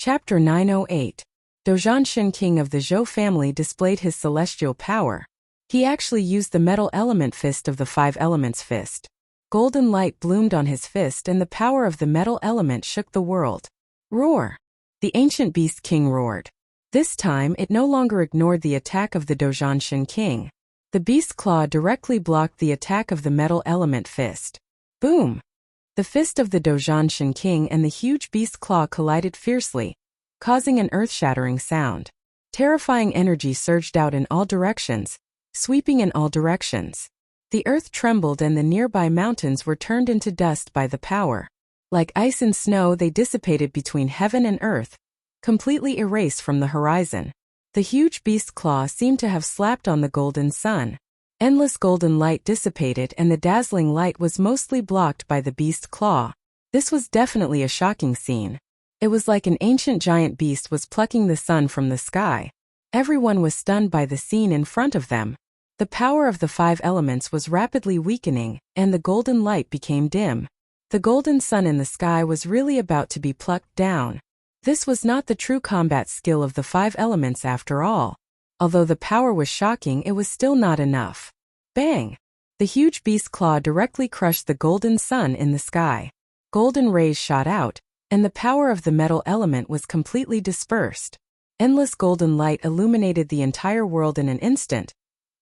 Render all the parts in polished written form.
Chapter 908. Dozhanshin, king of the Zhou family, displayed his celestial power. He actually used the metal element fist of the five elements fist. Golden light bloomed on his fist and the power of the metal element shook the world. Roar! The ancient beast king roared. This time it no longer ignored the attack of the Dozhanshin king. The beast claw directly blocked the attack of the metal element fist. Boom! The fist of the Dozhanshin king and the huge beast claw collided fiercely, causing an earth-shattering sound. Terrifying energy surged out in all directions, sweeping in all directions. The earth trembled and the nearby mountains were turned into dust by the power. Like ice and snow, they dissipated between heaven and earth, completely erased from the horizon. The huge beast claw seemed to have slapped on the golden sun. Endless golden light dissipated and the dazzling light was mostly blocked by the beast claw. This was definitely a shocking scene. It was like an ancient giant beast was plucking the sun from the sky. Everyone was stunned by the scene in front of them. The power of the five elements was rapidly weakening, and the golden light became dim. The golden sun in the sky was really about to be plucked down. This was not the true combat skill of the five elements after all. Although the power was shocking, it was still not enough. Bang! The huge beast claw directly crushed the golden sun in the sky. Golden rays shot out, and the power of the metal element was completely dispersed. Endless golden light illuminated the entire world in an instant,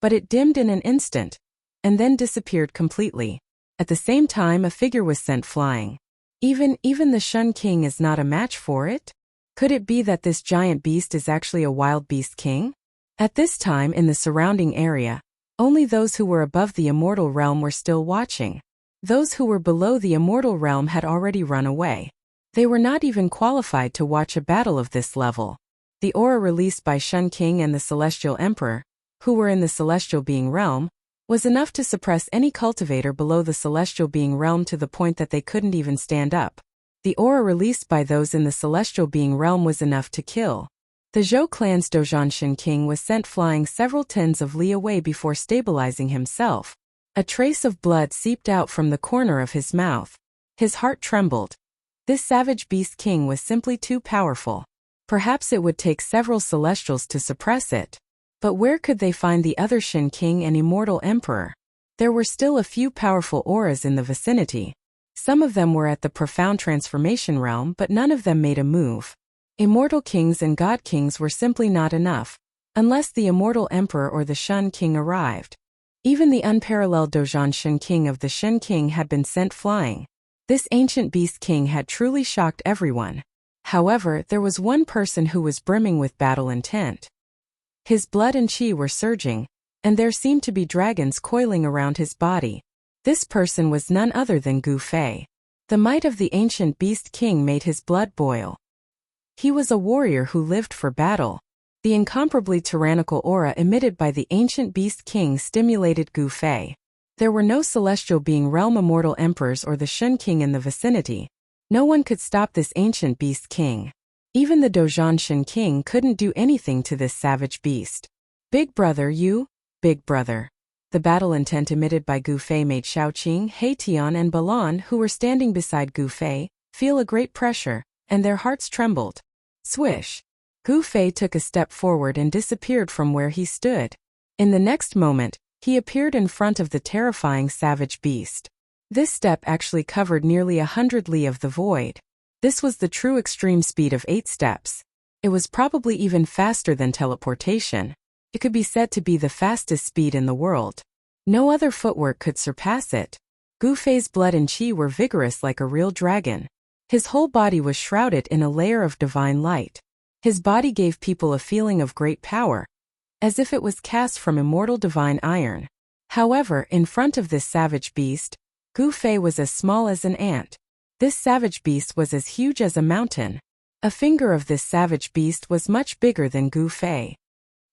but it dimmed in an instant, and then disappeared completely. At the same time, a figure was sent flying. Even the Shun King is not a match for it? Could it be that this giant beast is actually a wild beast king? At this time in the surrounding area, only those who were above the immortal realm were still watching. Those who were below the immortal realm had already run away. They were not even qualified to watch a battle of this level. The aura released by Shun King and the Celestial Emperor, who were in the Celestial Being realm, was enough to suppress any cultivator below the Celestial Being realm to the point that they couldn't even stand up. The aura released by those in the Celestial Being realm was enough to kill. The Zhou clan's Dozhanshin king was sent flying several tens of li away before stabilizing himself. A trace of blood seeped out from the corner of his mouth. His heart trembled. This savage beast king was simply too powerful. Perhaps it would take several celestials to suppress it. But where could they find the other Shin king and immortal emperor? There were still a few powerful auras in the vicinity. Some of them were at the profound transformation realm, but none of them made a move. Immortal kings and god kings were simply not enough, unless the immortal emperor or the Shun king arrived. Even the unparalleled Dozhanshin king of the Shin king had been sent flying. This ancient beast king had truly shocked everyone. However, there was one person who was brimming with battle intent. His blood and chi were surging, and there seemed to be dragons coiling around his body. This person was none other than Gu Fei. The might of the ancient beast king made his blood boil. He was a warrior who lived for battle. The incomparably tyrannical aura emitted by the ancient beast king stimulated Gu Fei. There were no Celestial Being realm immortal emperors or the Shun king in the vicinity. No one could stop this ancient beast king. Even the Dozhanshin king couldn't do anything to this savage beast. Big brother, you? Big brother. The battle intent emitted by Gu Fei made Shaoqing, Heitian and Balan, who were standing beside Gu Fei, feel a great pressure, and their hearts trembled. Swish! Gu Fei took a step forward and disappeared from where he stood. In the next moment, he appeared in front of the terrifying savage beast. This step actually covered nearly 100 li of the void. This was the true extreme speed of 8 steps. It was probably even faster than teleportation. It could be said to be the fastest speed in the world. No other footwork could surpass it. Gu Fei's blood and chi were vigorous like a real dragon. His whole body was shrouded in a layer of divine light. His body gave people a feeling of great power, as if it was cast from immortal divine iron. However, in front of this savage beast, Gu Fei was as small as an ant. This savage beast was as huge as a mountain. A finger of this savage beast was much bigger than Gu Fei.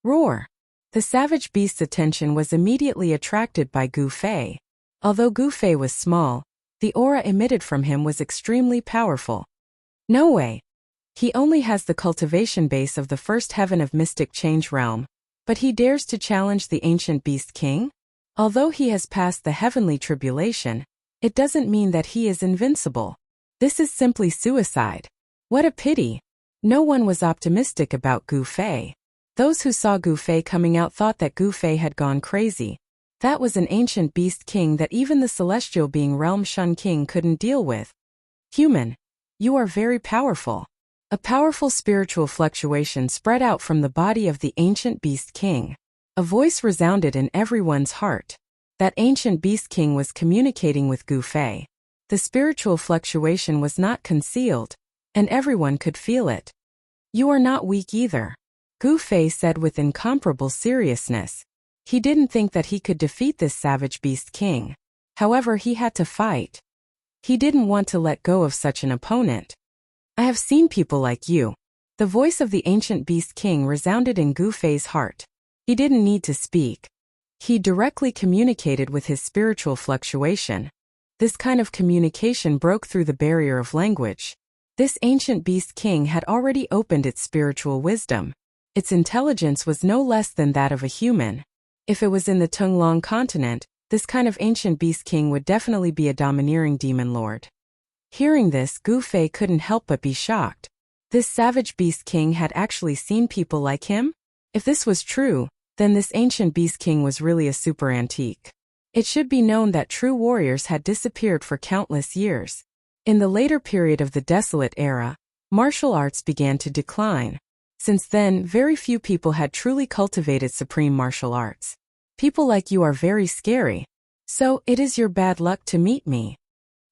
Roar! The savage beast's attention was immediately attracted by Gu Fei. Although Gu Fei was small, the aura emitted from him was extremely powerful. No way! He only has the cultivation base of the first heaven of mystic change realm, but he dares to challenge the ancient beast king? Although he has passed the heavenly tribulation, it doesn't mean that he is invincible. This is simply suicide. What a pity! No one was optimistic about Gu Fei. Those who saw Gu Fei coming out thought that Gu Fei had gone crazy. That was an ancient beast king that even the celestial being Realm Shun King couldn't deal with. Human, you are very powerful. A powerful spiritual fluctuation spread out from the body of the ancient beast king. A voice resounded in everyone's heart. That ancient beast king was communicating with Gu Fei. The spiritual fluctuation was not concealed, and everyone could feel it. You are not weak either, Gu Fei said with incomparable seriousness. He didn't think that he could defeat this savage beast king. However, he had to fight. He didn't want to let go of such an opponent. I have seen people like you. The voice of the ancient beast king resounded in Gu Fei's heart. He didn't need to speak. He directly communicated with his spiritual fluctuation. This kind of communication broke through the barrier of language. This ancient beast king had already opened its spiritual wisdom. Its intelligence was no less than that of a human. If it was in the Tunglong continent, this kind of ancient beast king would definitely be a domineering demon lord. Hearing this, Gu Fei couldn't help but be shocked. This savage beast king had actually seen people like him? If this was true, then this ancient beast king was really a super antique. It should be known that true warriors had disappeared for countless years. In the later period of the Desolate Era, martial arts began to decline. Since then, very few people had truly cultivated supreme martial arts. People like you are very scary. So, it is your bad luck to meet me.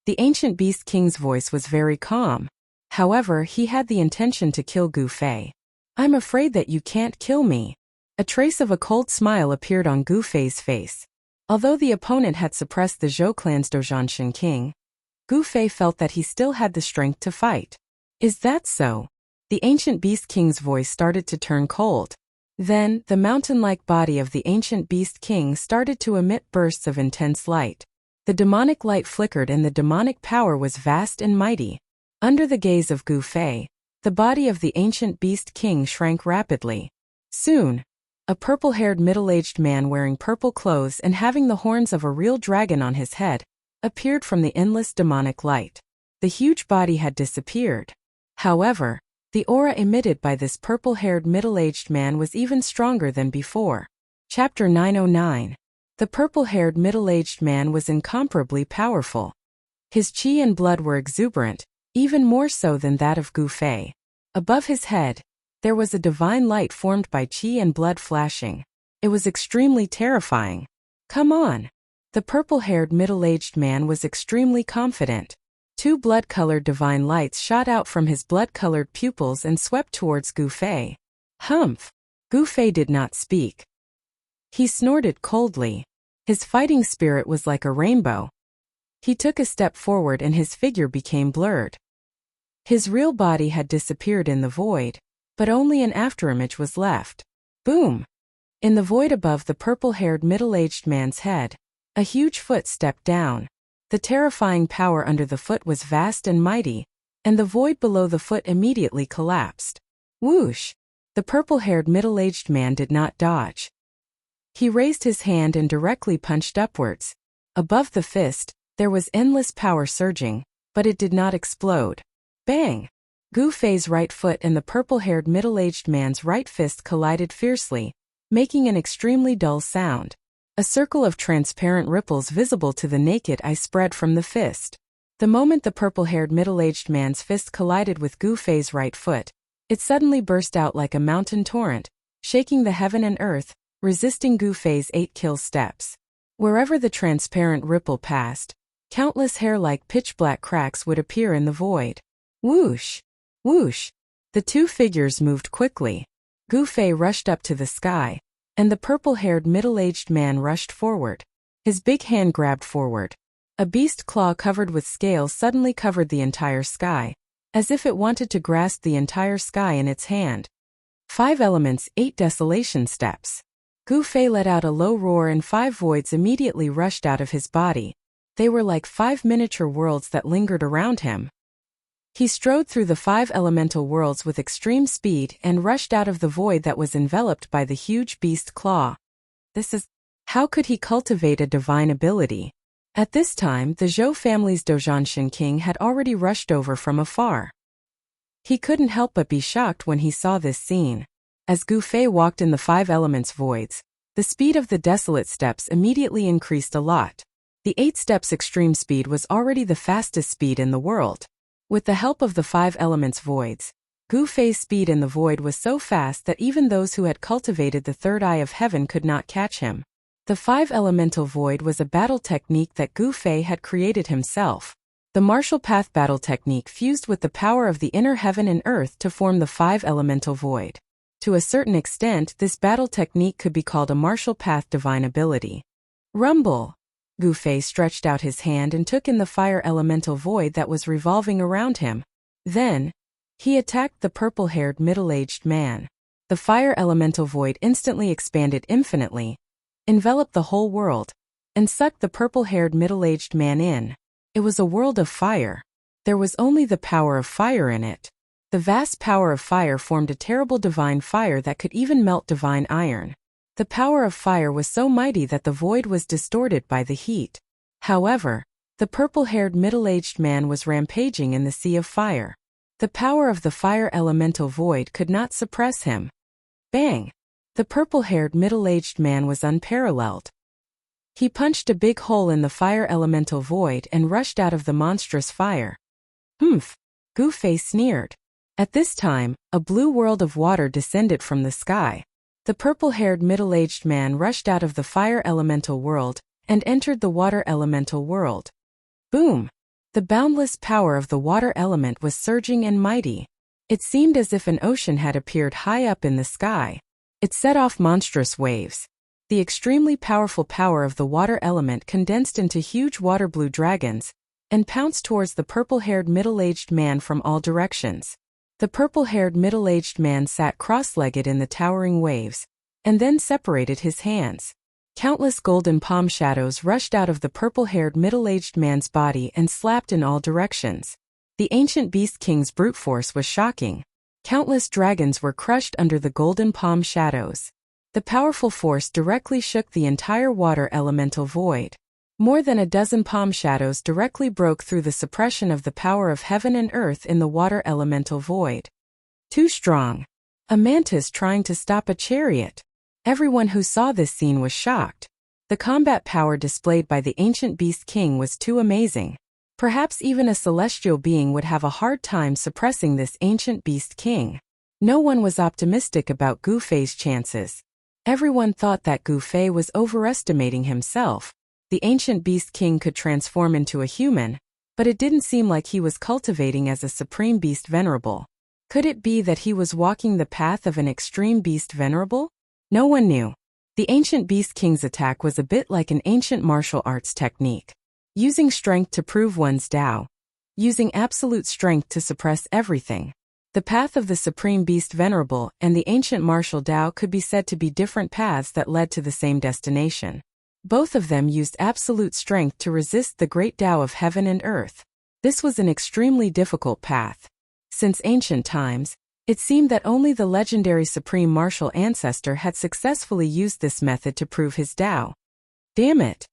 The ancient beast king's voice was very calm. However, he had the intention to kill Gu Fei. I'm afraid that you can't kill me. A trace of a cold smile appeared on Gu Fei's face. Although the opponent had suppressed the Zhou clan's Dozhanshan king, Gu Fei felt that he still had the strength to fight. Is that so? The ancient beast king's voice started to turn cold. Then, the mountain-like body of the ancient beast king started to emit bursts of intense light. The demonic light flickered and the demonic power was vast and mighty. Under the gaze of Gu Fei, the body of the ancient beast king shrank rapidly. Soon, a purple-haired middle-aged man wearing purple clothes and having the horns of a real dragon on his head appeared from the endless demonic light. The huge body had disappeared. However, the aura emitted by this purple-haired middle-aged man was even stronger than before. Chapter 909. The purple-haired middle-aged man was incomparably powerful. His qi and blood were exuberant, even more so than that of Gu Fei. Above his head, there was a divine light formed by qi and blood flashing. It was extremely terrifying. Come on. The purple-haired middle-aged man was extremely confident. Two blood-colored divine lights shot out from his blood-colored pupils and swept towards Gu Fei. Humph! Gu Fei did not speak. He snorted coldly. His fighting spirit was like a rainbow. He took a step forward and his figure became blurred. His real body had disappeared in the void, but only an afterimage was left. Boom! In the void above the purple-haired middle-aged man's head, a huge foot stepped down. The terrifying power under the foot was vast and mighty, and the void below the foot immediately collapsed. Whoosh! The purple-haired middle-aged man did not dodge. He raised his hand and directly punched upwards. Above the fist, there was endless power surging, but it did not explode. Bang! Gu Fei's right foot and the purple-haired middle-aged man's right fist collided fiercely, making an extremely dull sound. A circle of transparent ripples visible to the naked eye spread from the fist. The moment the purple-haired middle-aged man's fist collided with Gu Fei's right foot, it suddenly burst out like a mountain torrent, shaking the heaven and earth, resisting Gu Fei's 8 kill steps. Wherever the transparent ripple passed, countless hair-like pitch-black cracks would appear in the void. Whoosh! Whoosh! The two figures moved quickly. Gu Fei rushed up to the sky, and the purple-haired middle-aged man rushed forward. His big hand grabbed forward. A beast claw covered with scales suddenly covered the entire sky, as if it wanted to grasp the entire sky in its hand. 5 elements, 8 desolation steps. Gu Fei let out a low roar and 5 voids immediately rushed out of his body. They were like 5 miniature worlds that lingered around him. He strode through the 5 elemental worlds with extreme speed and rushed out of the void that was enveloped by the huge beast claw. How could he cultivate a divine ability? At this time, the Zhou family's Dozhanshan king had already rushed over from afar. He couldn't help but be shocked when he saw this scene. As Gu Fei walked in the five elements voids, the speed of the desolate steps immediately increased a lot. The 8 steps extreme speed was already the fastest speed in the world. With the help of the 5 elements voids, Gu Fei's speed in the void was so fast that even those who had cultivated the third eye of heaven could not catch him. The 5 elemental void was a battle technique that Gu Fei had created himself. The martial path battle technique fused with the power of the inner heaven and earth to form the 5 elemental void. To a certain extent, this battle technique could be called a martial path divine ability. Rumble! Gu Fei stretched out his hand and took in the fire elemental void that was revolving around him. Then, he attacked the purple-haired middle-aged man. The fire elemental void instantly expanded infinitely, enveloped the whole world, and sucked the purple-haired middle-aged man in. It was a world of fire. There was only the power of fire in it. The vast power of fire formed a terrible divine fire that could even melt divine iron. The power of fire was so mighty that the void was distorted by the heat. However, the purple-haired middle-aged man was rampaging in the sea of fire. The power of the fire elemental void could not suppress him. Bang! The purple-haired middle-aged man was unparalleled. He punched a big hole in the fire elemental void and rushed out of the monstrous fire. Humph! Gu Fei sneered. At this time, a blue world of water descended from the sky. The purple-haired middle-aged man rushed out of the fire elemental world and entered the water elemental world. Boom! The boundless power of the water element was surging and mighty. It seemed as if an ocean had appeared high up in the sky. It set off monstrous waves. The extremely powerful power of the water element condensed into huge water-blue dragons and pounced towards the purple-haired middle-aged man from all directions. The purple-haired middle-aged man sat cross-legged in the towering waves, and then separated his hands. Countless golden palm shadows rushed out of the purple-haired middle-aged man's body and slapped in all directions. The ancient beast king's brute force was shocking. Countless dragons were crushed under the golden palm shadows. The powerful force directly shook the entire water elemental void. More than a dozen palm shadows directly broke through the suppression of the power of heaven and earth in the water elemental void. Too strong. A mantis trying to stop a chariot. Everyone who saw this scene was shocked. The combat power displayed by the ancient beast king was too amazing. Perhaps even a celestial being would have a hard time suppressing this ancient beast king. No one was optimistic about Gu Fei's chances. Everyone thought that Gu Fei was overestimating himself. The ancient beast king could transform into a human, but it didn't seem like he was cultivating as a supreme beast venerable. Could it be that he was walking the path of an extreme beast venerable? No one knew. The ancient beast king's attack was a bit like an ancient martial arts technique. Using strength to prove one's Tao. Using absolute strength to suppress everything. The path of the supreme beast venerable and the ancient martial Tao could be said to be different paths that led to the same destination. Both of them used absolute strength to resist the great Tao of heaven and earth. This was an extremely difficult path. Since ancient times, it seemed that only the legendary supreme martial ancestor had successfully used this method to prove his Tao. Damn it!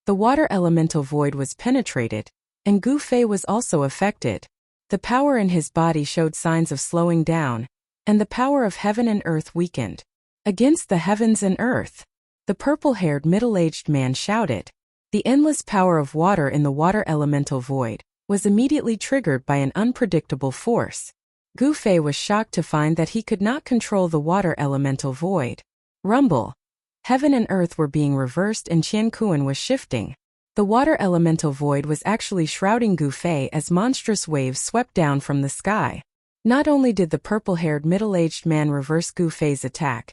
The water elemental void was penetrated, and Gu Fei was also affected. The power in his body showed signs of slowing down, and the power of heaven and earth weakened. Against the heavens and earth! The purple-haired middle-aged man shouted. The endless power of water in the water elemental void was immediately triggered by an unpredictable force. Gu Fei was shocked to find that he could not control the water elemental void. Rumble! Heaven and earth were being reversed and Qian Kuan was shifting. The water elemental void was actually shrouding Gu Fei as monstrous waves swept down from the sky. Not only did the purple-haired middle-aged man reverse Gu Fei's attack,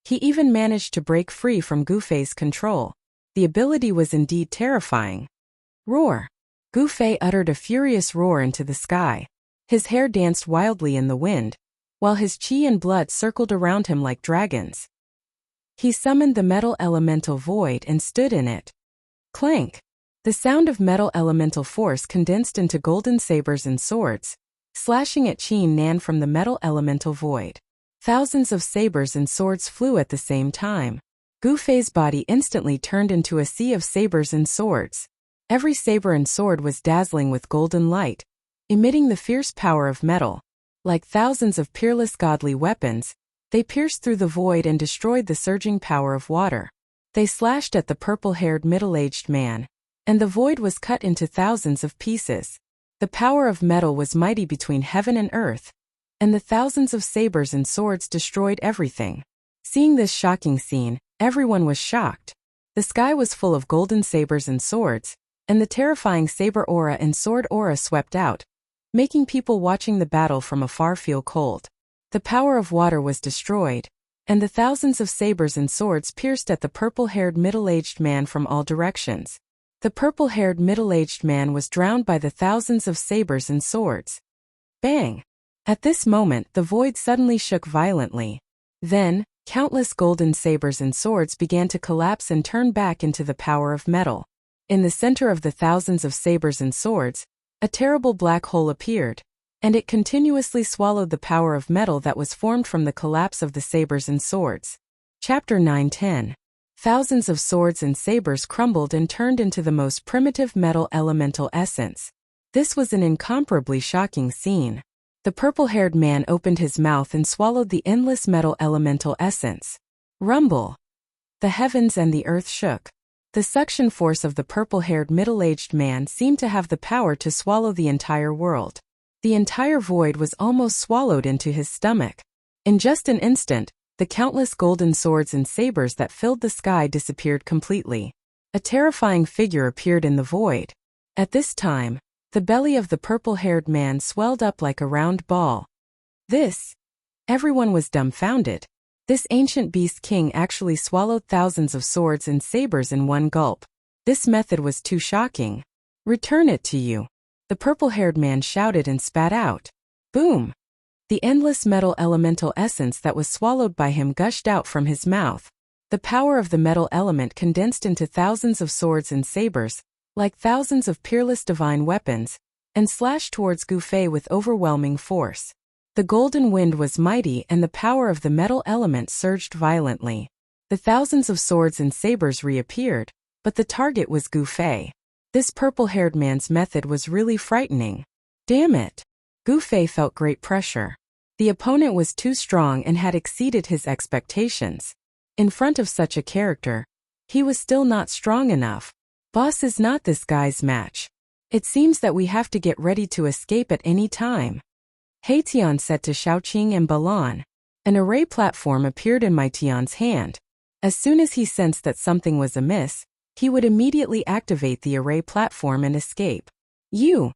he even managed to break free from Gu Fei's control. The ability was indeed terrifying. Roar! Gu Fei uttered a furious roar into the sky. His hair danced wildly in the wind, while his qi and blood circled around him like dragons. He summoned the metal elemental void and stood in it. Clank! The sound of metal elemental force condensed into golden sabers and swords, slashing at Qin Nan from the metal elemental void. Thousands of sabers and swords flew at the same time. Gu Fei's body instantly turned into a sea of sabers and swords. Every saber and sword was dazzling with golden light, emitting the fierce power of metal. Like thousands of peerless godly weapons, they pierced through the void and destroyed the surging power of water. They slashed at the purple-haired middle-aged man, and the void was cut into thousands of pieces. The power of metal was mighty between heaven and earth, and the thousands of sabers and swords destroyed everything. Seeing this shocking scene, everyone was shocked. The sky was full of golden sabers and swords, and the terrifying saber aura and sword aura swept out, making people watching the battle from afar feel cold. The power of water was destroyed, and the thousands of sabers and swords pierced at the purple-haired middle-aged man from all directions. The purple-haired middle-aged man was drowned by the thousands of sabers and swords. Bang! At this moment, the void suddenly shook violently. Then, countless golden sabers and swords began to collapse and turn back into the power of metal. In the center of the thousands of sabers and swords, a terrible black hole appeared, and it continuously swallowed the power of metal that was formed from the collapse of the sabers and swords. Chapter 9:10. Thousands of swords and sabers crumbled and turned into the most primitive metal elemental essence. This was an incomparably shocking scene. The purple-haired man opened his mouth and swallowed the endless metal elemental essence. Rumble! The heavens and the earth shook. The suction force of the purple-haired middle-aged man seemed to have the power to swallow the entire world. The entire void was almost swallowed into his stomach. In just an instant, the countless golden swords and sabers that filled the sky disappeared completely. A terrifying figure appeared in the void. At this time, the belly of the purple-haired man swelled up like a round ball. Everyone was dumbfounded. This ancient beast king actually swallowed thousands of swords and sabers in one gulp. This method was too shocking. Return it to you. The purple-haired man shouted and spat out. Boom! The endless metal elemental essence that was swallowed by him gushed out from his mouth. The power of the metal element condensed into thousands of swords and sabers, like thousands of peerless divine weapons, and slashed towards Gufei with overwhelming force. The golden wind was mighty and the power of the metal element surged violently. The thousands of swords and sabers reappeared, but the target was Gufei. This purple-haired man's method was really frightening. Damn it! Gufei felt great pressure. The opponent was too strong and had exceeded his expectations. In front of such a character, he was still not strong enough. Boss is not this guy's match. It seems that we have to get ready to escape at any time. Haitian said to Xiaoqing and Balan. An array platform appeared in Maitian's hand. As soon as he sensed that something was amiss, he would immediately activate the array platform and escape. You!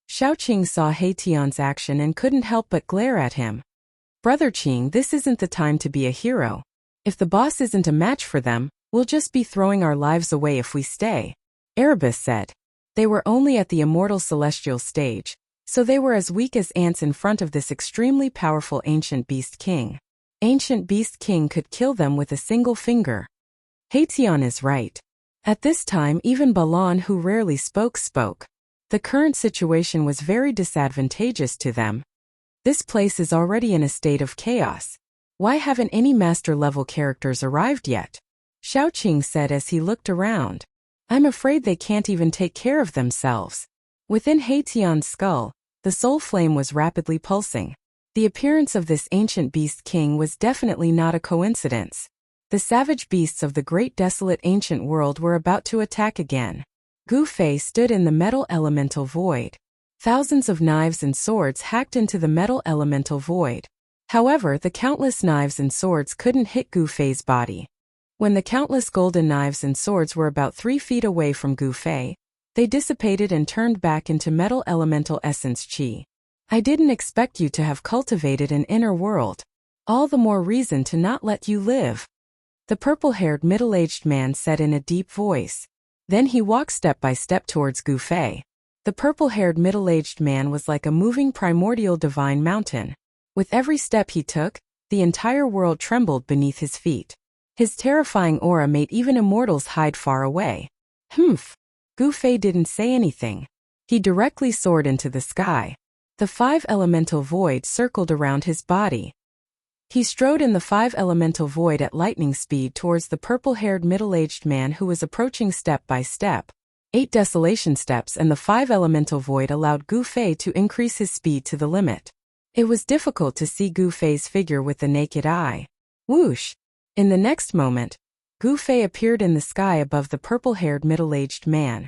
Xiaoqing saw Haitian's action and couldn't help but glare at him. Brother Qing, this isn't the time to be a hero. If the boss isn't a match for them, we'll just be throwing our lives away if we stay. Erebus said. They were only at the immortal celestial stage, so they were as weak as ants in front of this extremely powerful ancient beast king. Ancient beast king could kill them with a single finger. Haitian is right. At this time even Balan, who rarely spoke. The current situation was very disadvantageous to them. This place is already in a state of chaos. Why haven't any master-level characters arrived yet? Xiaoqing said as he looked around. I'm afraid they can't even take care of themselves. Within Haitian's skull, the soul flame was rapidly pulsing. The appearance of this ancient beast king was definitely not a coincidence. The savage beasts of the great desolate ancient world were about to attack again. Gufei stood in the metal elemental void. Thousands of knives and swords hacked into the metal elemental void. However, the countless knives and swords couldn't hit Gufei's body. When the countless golden knives and swords were about 3 feet away from Gufei, they dissipated and turned back into metal elemental essence chi. I didn't expect you to have cultivated an inner world. All the more reason to not let you live. The purple-haired middle-aged man said in a deep voice. Then he walked step by step towards Gufei. The purple-haired middle-aged man was like a moving primordial divine mountain. With every step he took, the entire world trembled beneath his feet. His terrifying aura made even immortals hide far away. Gufei didn't say anything. He directly soared into the sky. The 5 elemental void circled around his body. He strode in the 5 elemental void at lightning speed towards the purple-haired middle-aged man who was approaching step by step. 8 desolation steps and the 5 elemental void allowed Gufei to increase his speed to the limit. It was difficult to see Gu Fei's figure with the naked eye. Whoosh! In the next moment, Gu Fei appeared in the sky above the purple-haired middle-aged man.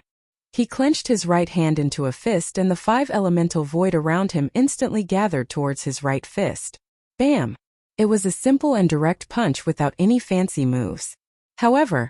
He clenched his right hand into a fist and the 5 elemental void around him instantly gathered towards his right fist. Bam! It was a simple and direct punch without any fancy moves. However,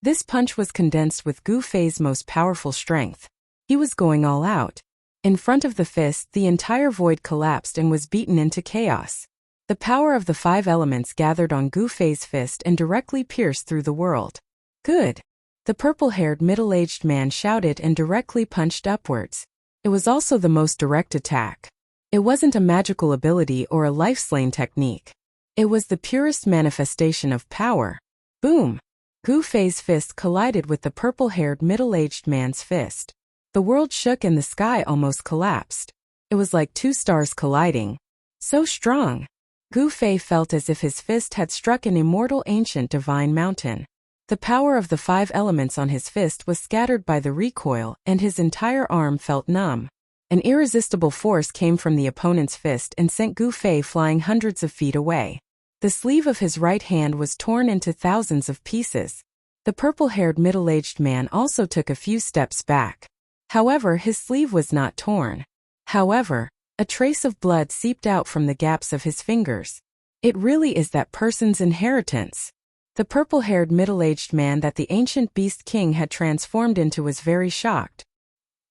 this punch was condensed with Gu Fei's most powerful strength. He was going all out. In front of the fist, the entire void collapsed and was beaten into chaos. The power of the 5 elements gathered on Gu Fei's fist and directly pierced through the world. Good! The purple-haired middle-aged man shouted and directly punched upwards. It was also the most direct attack. It wasn't a magical ability or a life-slaying technique. It was the purest manifestation of power. Boom! Gu Fei's fist collided with the purple-haired middle-aged man's fist. The world shook and the sky almost collapsed. It was like 2 stars colliding. So strong! Gu Fei felt as if his fist had struck an immortal ancient divine mountain. The power of the 5 elements on his fist was scattered by the recoil, and his entire arm felt numb. An irresistible force came from the opponent's fist and sent Gu Fei flying hundreds of feet away. The sleeve of his right hand was torn into thousands of pieces. The purple-haired middle-aged man also took a few steps back. However, his sleeve was not torn. However, a trace of blood seeped out from the gaps of his fingers. It really is that person's inheritance. The purple-haired middle-aged man that the ancient beast king had transformed into was very shocked.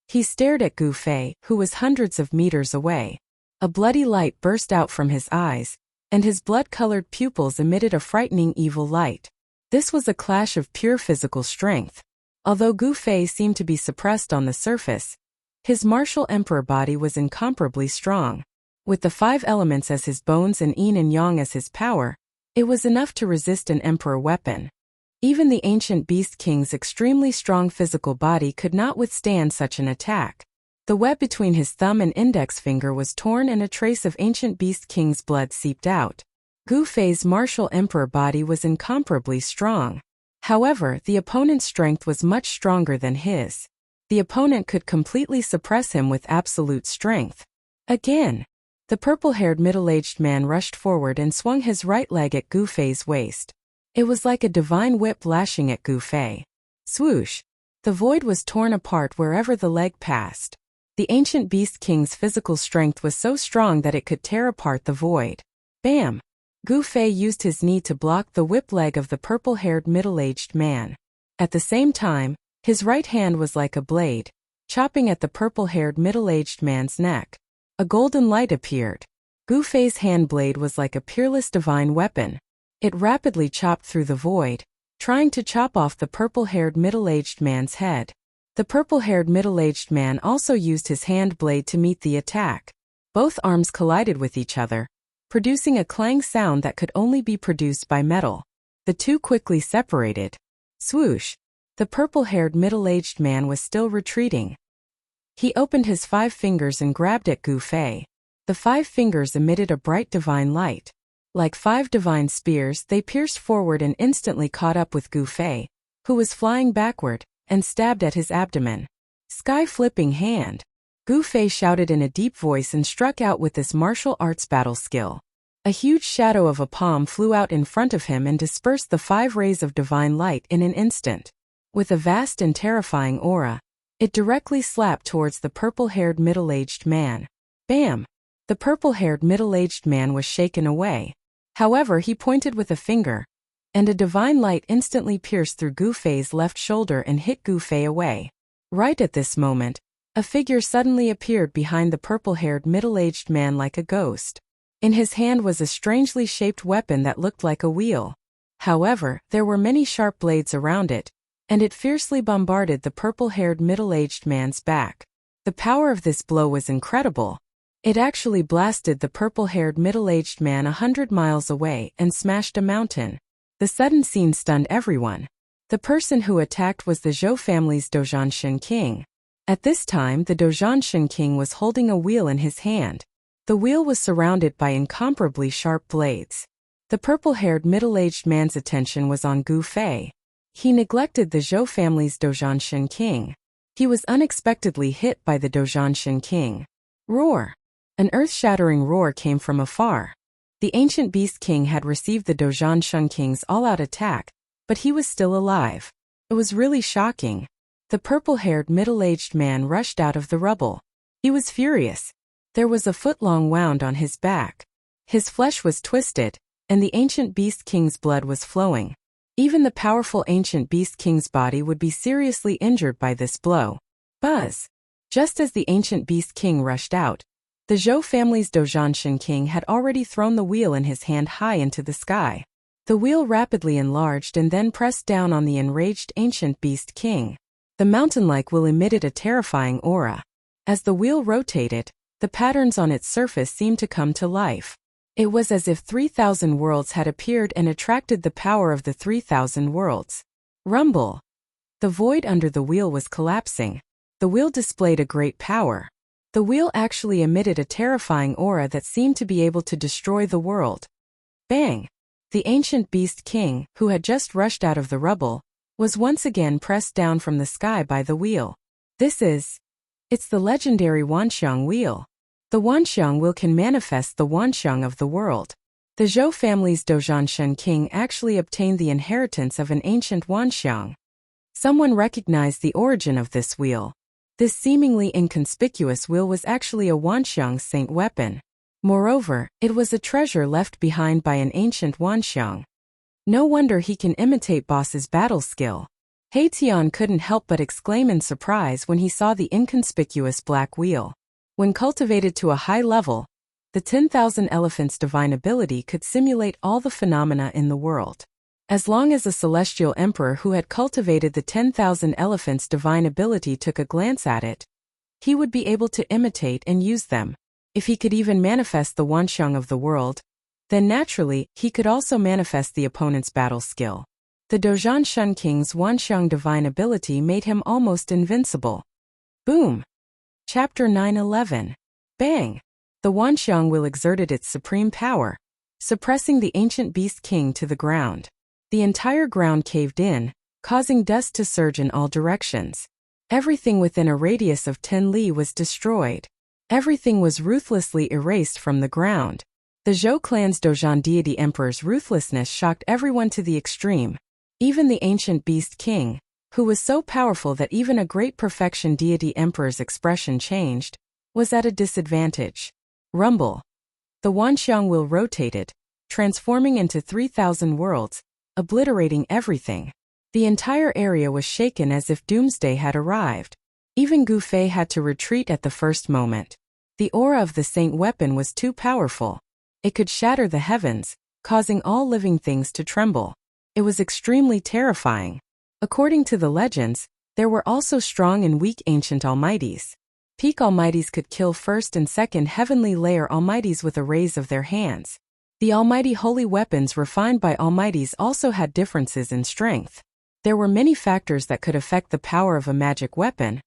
He stared at Gu Fei, who was hundreds of meters away. A bloody light burst out from his eyes, and his blood-colored pupils emitted a frightening evil light. This was a clash of pure physical strength. Although Gu Fei seemed to be suppressed on the surface, his martial emperor body was incomparably strong. With the 5 elements as his bones and yin and yang as his power, it was enough to resist an emperor weapon. Even the ancient beast king's extremely strong physical body could not withstand such an attack. The web between his thumb and index finger was torn and a trace of ancient beast king's blood seeped out. Gu Fei's martial emperor body was incomparably strong. However, the opponent's strength was much stronger than his. The opponent could completely suppress him with absolute strength. Again! The purple-haired middle-aged man rushed forward and swung his right leg at Gu Fei's waist. It was like a divine whip lashing at Gu Fei. Swoosh! The void was torn apart wherever the leg passed. The ancient beast king's physical strength was so strong that it could tear apart the void. Bam! Gu Fei used his knee to block the whip leg of the purple-haired middle-aged man. At the same time, his right hand was like a blade, chopping at the purple-haired middle-aged man's neck. A golden light appeared. Gu Fei's hand blade was like a peerless divine weapon. It rapidly chopped through the void, trying to chop off the purple-haired middle-aged man's head. The purple-haired middle-aged man also used his hand blade to meet the attack. Both arms collided with each other, producing a clang sound that could only be produced by metal. The two quickly separated. Swoosh! The purple-haired middle-aged man was still retreating. He opened his 5 fingers and grabbed at Gu Fei. The 5 fingers emitted a bright divine light. Like 5 divine spears, they pierced forward and instantly caught up with Gu Fei, who was flying backward, and stabbed at his abdomen. Sky-flipping hand! Gu Fei shouted in a deep voice and struck out with this martial arts battle skill. A huge shadow of a palm flew out in front of him and dispersed the 5 rays of divine light in an instant. With a vast and terrifying aura, it directly slapped towards the purple-haired middle-aged man. Bam! The purple-haired middle-aged man was shaken away. However, he pointed with a finger, and a divine light instantly pierced through Gu Fei's left shoulder and hit Gu Fei away. Right at this moment, a figure suddenly appeared behind the purple-haired middle-aged man like a ghost. In his hand was a strangely shaped weapon that looked like a wheel. However, there were many sharp blades around it, and it fiercely bombarded the purple-haired middle-aged man's back. The power of this blow was incredible. It actually blasted the purple-haired middle-aged man 100 miles away and smashed a mountain. The sudden scene stunned everyone. The person who attacked was the Zhou family's Dozhanshan king. At this time, the Dozhanshan king was holding a wheel in his hand. The wheel was surrounded by incomparably sharp blades. The purple-haired middle-aged man's attention was on Gu Fei. He neglected the Zhou family's Dozhanshan king. He was unexpectedly hit by the Dozhanshan king. Roar! An earth-shattering roar came from afar. The ancient beast king had received the Dozhan Shun king's all-out attack, but he was still alive. It was really shocking. The purple-haired middle-aged man rushed out of the rubble. He was furious. There was a foot-long wound on his back. His flesh was twisted, and the ancient beast king's blood was flowing. Even the powerful ancient beast king's body would be seriously injured by this blow. Buzz! Just as the ancient beast king rushed out, the Zhou family's Dozhan Shun king had already thrown the wheel in his hand high into the sky. The wheel rapidly enlarged and then pressed down on the enraged ancient beast king. The mountain-like wheel emitted a terrifying aura. As the wheel rotated, the patterns on its surface seemed to come to life. It was as if 3,000 worlds had appeared and attracted the power of the 3,000 worlds. Rumble! The void under the wheel was collapsing. The wheel displayed a great power. The wheel actually emitted a terrifying aura that seemed to be able to destroy the world. Bang! The ancient beast king, who had just rushed out of the rubble, was once again pressed down from the sky by the wheel. It's the legendary Wanxiang wheel. The Wanxiang wheel can manifest the Wanxiang of the world. The Zhou family's Dozhan Shun king actually obtained the inheritance of an ancient Wanxiang. Someone recognized the origin of this wheel. This seemingly inconspicuous wheel was actually a Wanxiang saint weapon. Moreover, it was a treasure left behind by an ancient Wanxiang. No wonder he can imitate boss's battle skill. He Tian couldn't help but exclaim in surprise when he saw the inconspicuous black wheel. When cultivated to a high level, the 10,000 elephants' divine ability could simulate all the phenomena in the world. As long as a celestial emperor who had cultivated the 10,000 elephants' divine ability took a glance at it, he would be able to imitate and use them. If he could even manifest the Wanxiang of the world, then naturally, he could also manifest the opponent's battle skill. The Dozhan Shun king's Wanxiang divine ability made him almost invincible. Boom! Chapter 9:11. Bang! The Wanxiang wheel exerted its supreme power, suppressing the ancient beast king to the ground. The entire ground caved in, causing dust to surge in all directions. Everything within a radius of 10 li was destroyed. Everything was ruthlessly erased from the ground. The Zhou clan's Dozhan deity emperor's ruthlessness shocked everyone to the extreme. Even the ancient beast king, who was so powerful that even a great perfection deity emperor's expression changed, was at a disadvantage. Rumble! The Wanxiang wheel rotated, transforming into 3,000 worlds, obliterating everything. The entire area was shaken as if doomsday had arrived. Even Gu Fei had to retreat at the first moment. The aura of the saint weapon was too powerful. It could shatter the heavens, causing all living things to tremble. It was extremely terrifying. According to the legends, there were also strong and weak ancient almighties. Peak almighties could kill first and second heavenly layer almighties with a raise of their hands. The almighty holy weapons refined by almighties also had differences in strength. There were many factors that could affect the power of a magic weapon,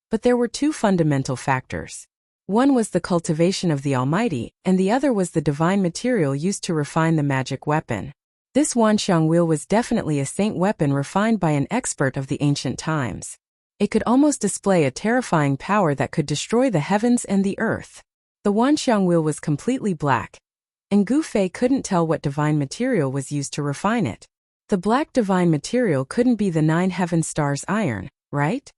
but there were two fundamental factors. One was the cultivation of the almighty, and the other was the divine material used to refine the magic weapon. This Wanxiang wheel was definitely a saint weapon refined by an expert of the ancient times. It could almost display a terrifying power that could destroy the heavens and the earth. The Wanxiang wheel was completely black, and Gu Fei couldn't tell what divine material was used to refine it. The black divine material couldn't be the 9 heaven stars iron, right?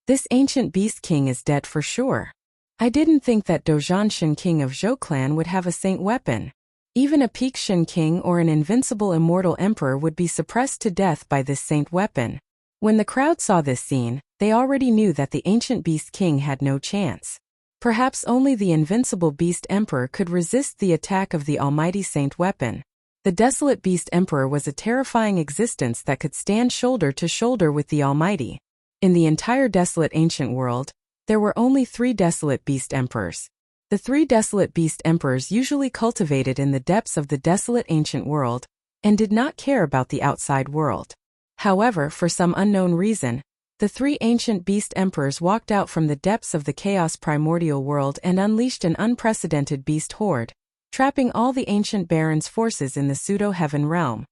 This ancient beast king is dead for sure. I didn't think that Dozhan Shun king of Zhou clan would have a saint weapon. Even a peak Shun king or an invincible immortal emperor would be suppressed to death by this saint weapon. When the crowd saw this scene, they already knew that the ancient beast king had no chance. Perhaps only the invincible beast emperor could resist the attack of the almighty saint weapon. The desolate beast emperor was a terrifying existence that could stand shoulder to shoulder with the almighty. In the entire desolate ancient world, there were only 3 desolate beast emperors. The 3 desolate beast emperors usually cultivated in the depths of the desolate ancient world, and did not care about the outside world. However, for some unknown reason, the 3 ancient beast emperors walked out from the depths of the chaos primordial world and unleashed an unprecedented beast horde, trapping all the ancient barons' forces in the pseudo-heaven realm.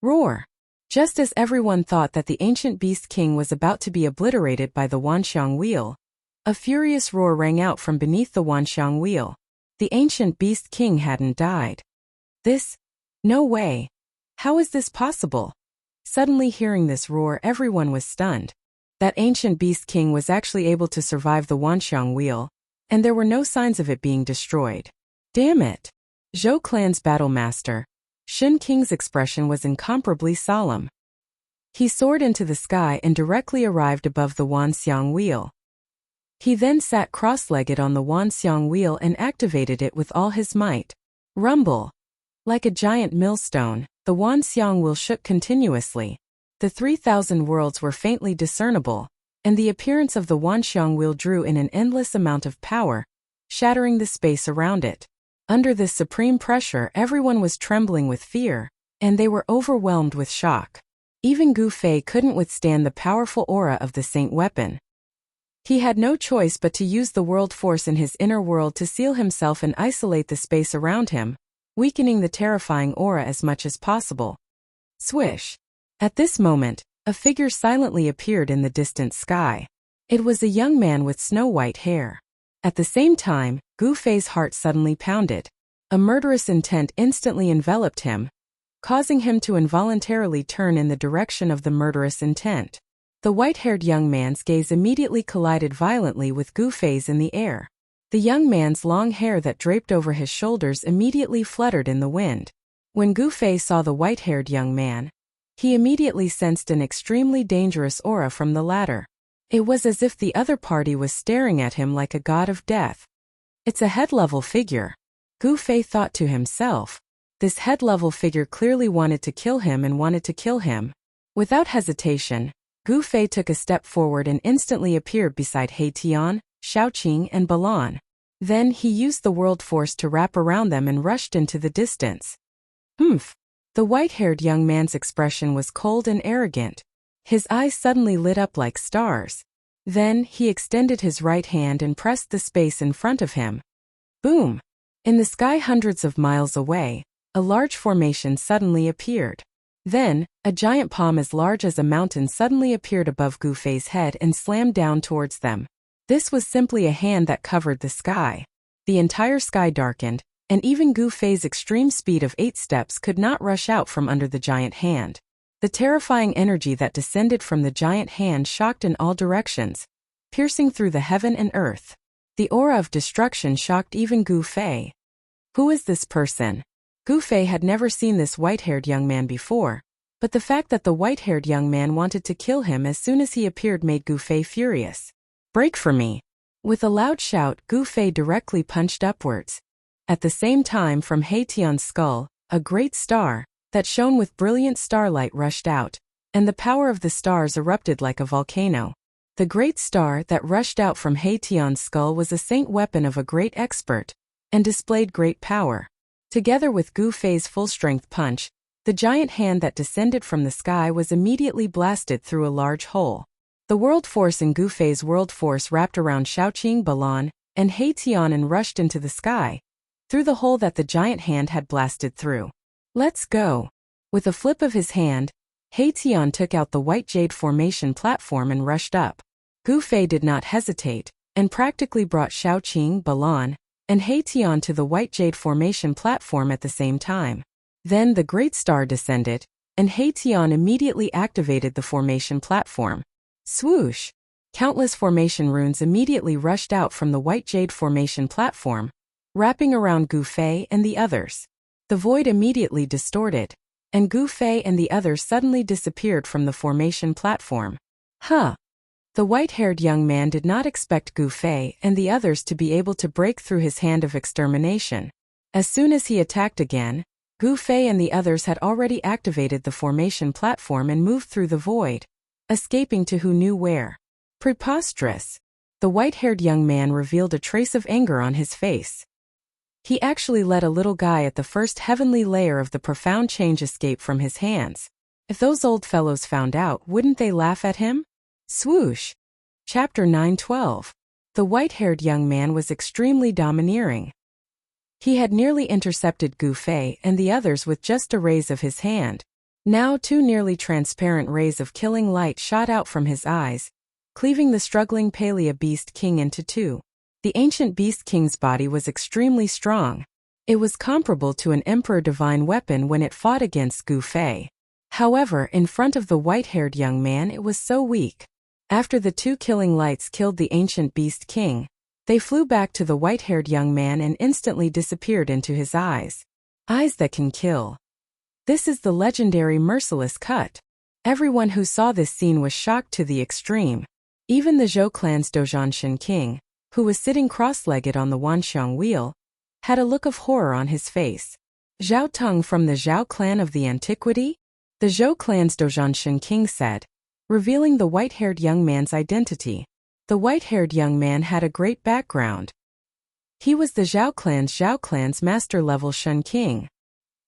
Roar! Just as everyone thought that the ancient beast king was about to be obliterated by the Wanxiang wheel, a furious roar rang out from beneath the Wanxiang wheel. The ancient beast king hadn't died. No way. How is this possible? Suddenly hearing this roar, everyone was stunned. That ancient beast king was actually able to survive the Wanxiang wheel, and there were no signs of it being destroyed. Damn it! Zhou clan's battle master, Shen King's expression was incomparably solemn. He soared into the sky and directly arrived above the Wanxiang wheel. He then sat cross-legged on the Wanxiang wheel and activated it with all his might. Rumble! Like a giant millstone, the Wanxiang wheel shook continuously. The 3,000 worlds were faintly discernible, and the appearance of the Wanxiang wheel drew in an endless amount of power, shattering the space around it. Under this supreme pressure, everyone was trembling with fear, and they were overwhelmed with shock. Even Gu Fei couldn't withstand the powerful aura of the saint weapon. He had no choice but to use the world force in his inner world to seal himself and isolate the space around him, weakening the terrifying aura as much as possible. Swish! At this moment, a figure silently appeared in the distant sky. It was a young man with snow-white hair. At the same time, Gu Fei's heart suddenly pounded. A murderous intent instantly enveloped him, causing him to involuntarily turn in the direction of the murderous intent. The white-haired young man's gaze immediately collided violently with Gu Fei's in the air. The young man's long hair that draped over his shoulders immediately fluttered in the wind. When Gu Fei saw the white-haired young man, he immediately sensed an extremely dangerous aura from the latter. It was as if the other party was staring at him like a god of death. It's a head-level figure. Gu Fei thought to himself. This head-level figure clearly wanted to kill him and wanted to kill him. Without hesitation, Gu Fei took a step forward and instantly appeared beside He Tian, Shaoqing and Balan. Then he used the world force to wrap around them and rushed into the distance. Humph! The white-haired young man's expression was cold and arrogant. His eyes suddenly lit up like stars. Then he extended his right hand and pressed the space in front of him. Boom! In the sky hundreds of miles away, a large formation suddenly appeared. Then, a giant palm as large as a mountain suddenly appeared above Gu Fei's head and slammed down towards them. This was simply a hand that covered the sky. The entire sky darkened, and even Gu Fei's extreme speed of 8 steps could not rush out from under the giant hand. The terrifying energy that descended from the giant hand shocked in all directions, piercing through the heaven and earth. The aura of destruction shocked even Gu Fei. Who is this person? Gu Fei had never seen this white-haired young man before, but the fact that the white-haired young man wanted to kill him as soon as he appeared made Gu Fei furious. Break for me! With a loud shout, Gu Fei directly punched upwards. At the same time, from He Tian's skull, a great star, that shone with brilliant starlight rushed out, and the power of the stars erupted like a volcano. The great star that rushed out from He Tian's skull was a saint weapon of a great expert, and displayed great power. Together with Gu Fei's full-strength punch, the giant hand that descended from the sky was immediately blasted through a large hole. The world force in Gu Fei's world force wrapped around Shaoqing, Balan, and He Tian and rushed into the sky, through the hole that the giant hand had blasted through. Let's go! With a flip of his hand, He Tian took out the white jade formation platform and rushed up. Gu Fei did not hesitate, and practically brought Shaoqing, Balan, and He Tian to the white jade formation platform at the same time. Then the great star descended, and He Tian immediately activated the formation platform. Swoosh! Countless formation runes immediately rushed out from the white jade formation platform, wrapping around Gu Fei and the others. The void immediately distorted, and Gu Fei and the others suddenly disappeared from the formation platform. Huh! The white-haired young man did not expect Gu Fei and the others to be able to break through his hand of extermination. As soon as he attacked again, Gu Fei and the others had already activated the formation platform and moved through the void, escaping to who knew where. Preposterous! The white-haired young man revealed a trace of anger on his face. He actually let a little guy at the first heavenly layer of the profound change escape from his hands. If those old fellows found out, wouldn't they laugh at him? Swoosh! Chapter 9:12. The white-haired young man was extremely domineering. He had nearly intercepted Gu Fei and the others with just a raise of his hand. Now 2 nearly transparent rays of killing light shot out from his eyes, cleaving the struggling Palea Beast King into 2. The ancient Beast King's body was extremely strong. It was comparable to an Emperor Divine weapon when it fought against Gu Fei. However, in front of the white-haired young man it was so weak. After the two killing lights killed the ancient Beast King, they flew back to the white-haired young man and instantly disappeared into his eyes. Eyes that can kill. This is the legendary merciless cut. Everyone who saw this scene was shocked to the extreme. Even the Zhou clan's Dozhanshan king, who was sitting cross-legged on the Wanxiang wheel, had a look of horror on his face. Zhao Teng from the Zhao clan of the antiquity? The Zhou clan's Dozhanshan king said, revealing the white-haired young man's identity. The white-haired young man had a great background. He was the Zhao clan's master-level Shen king.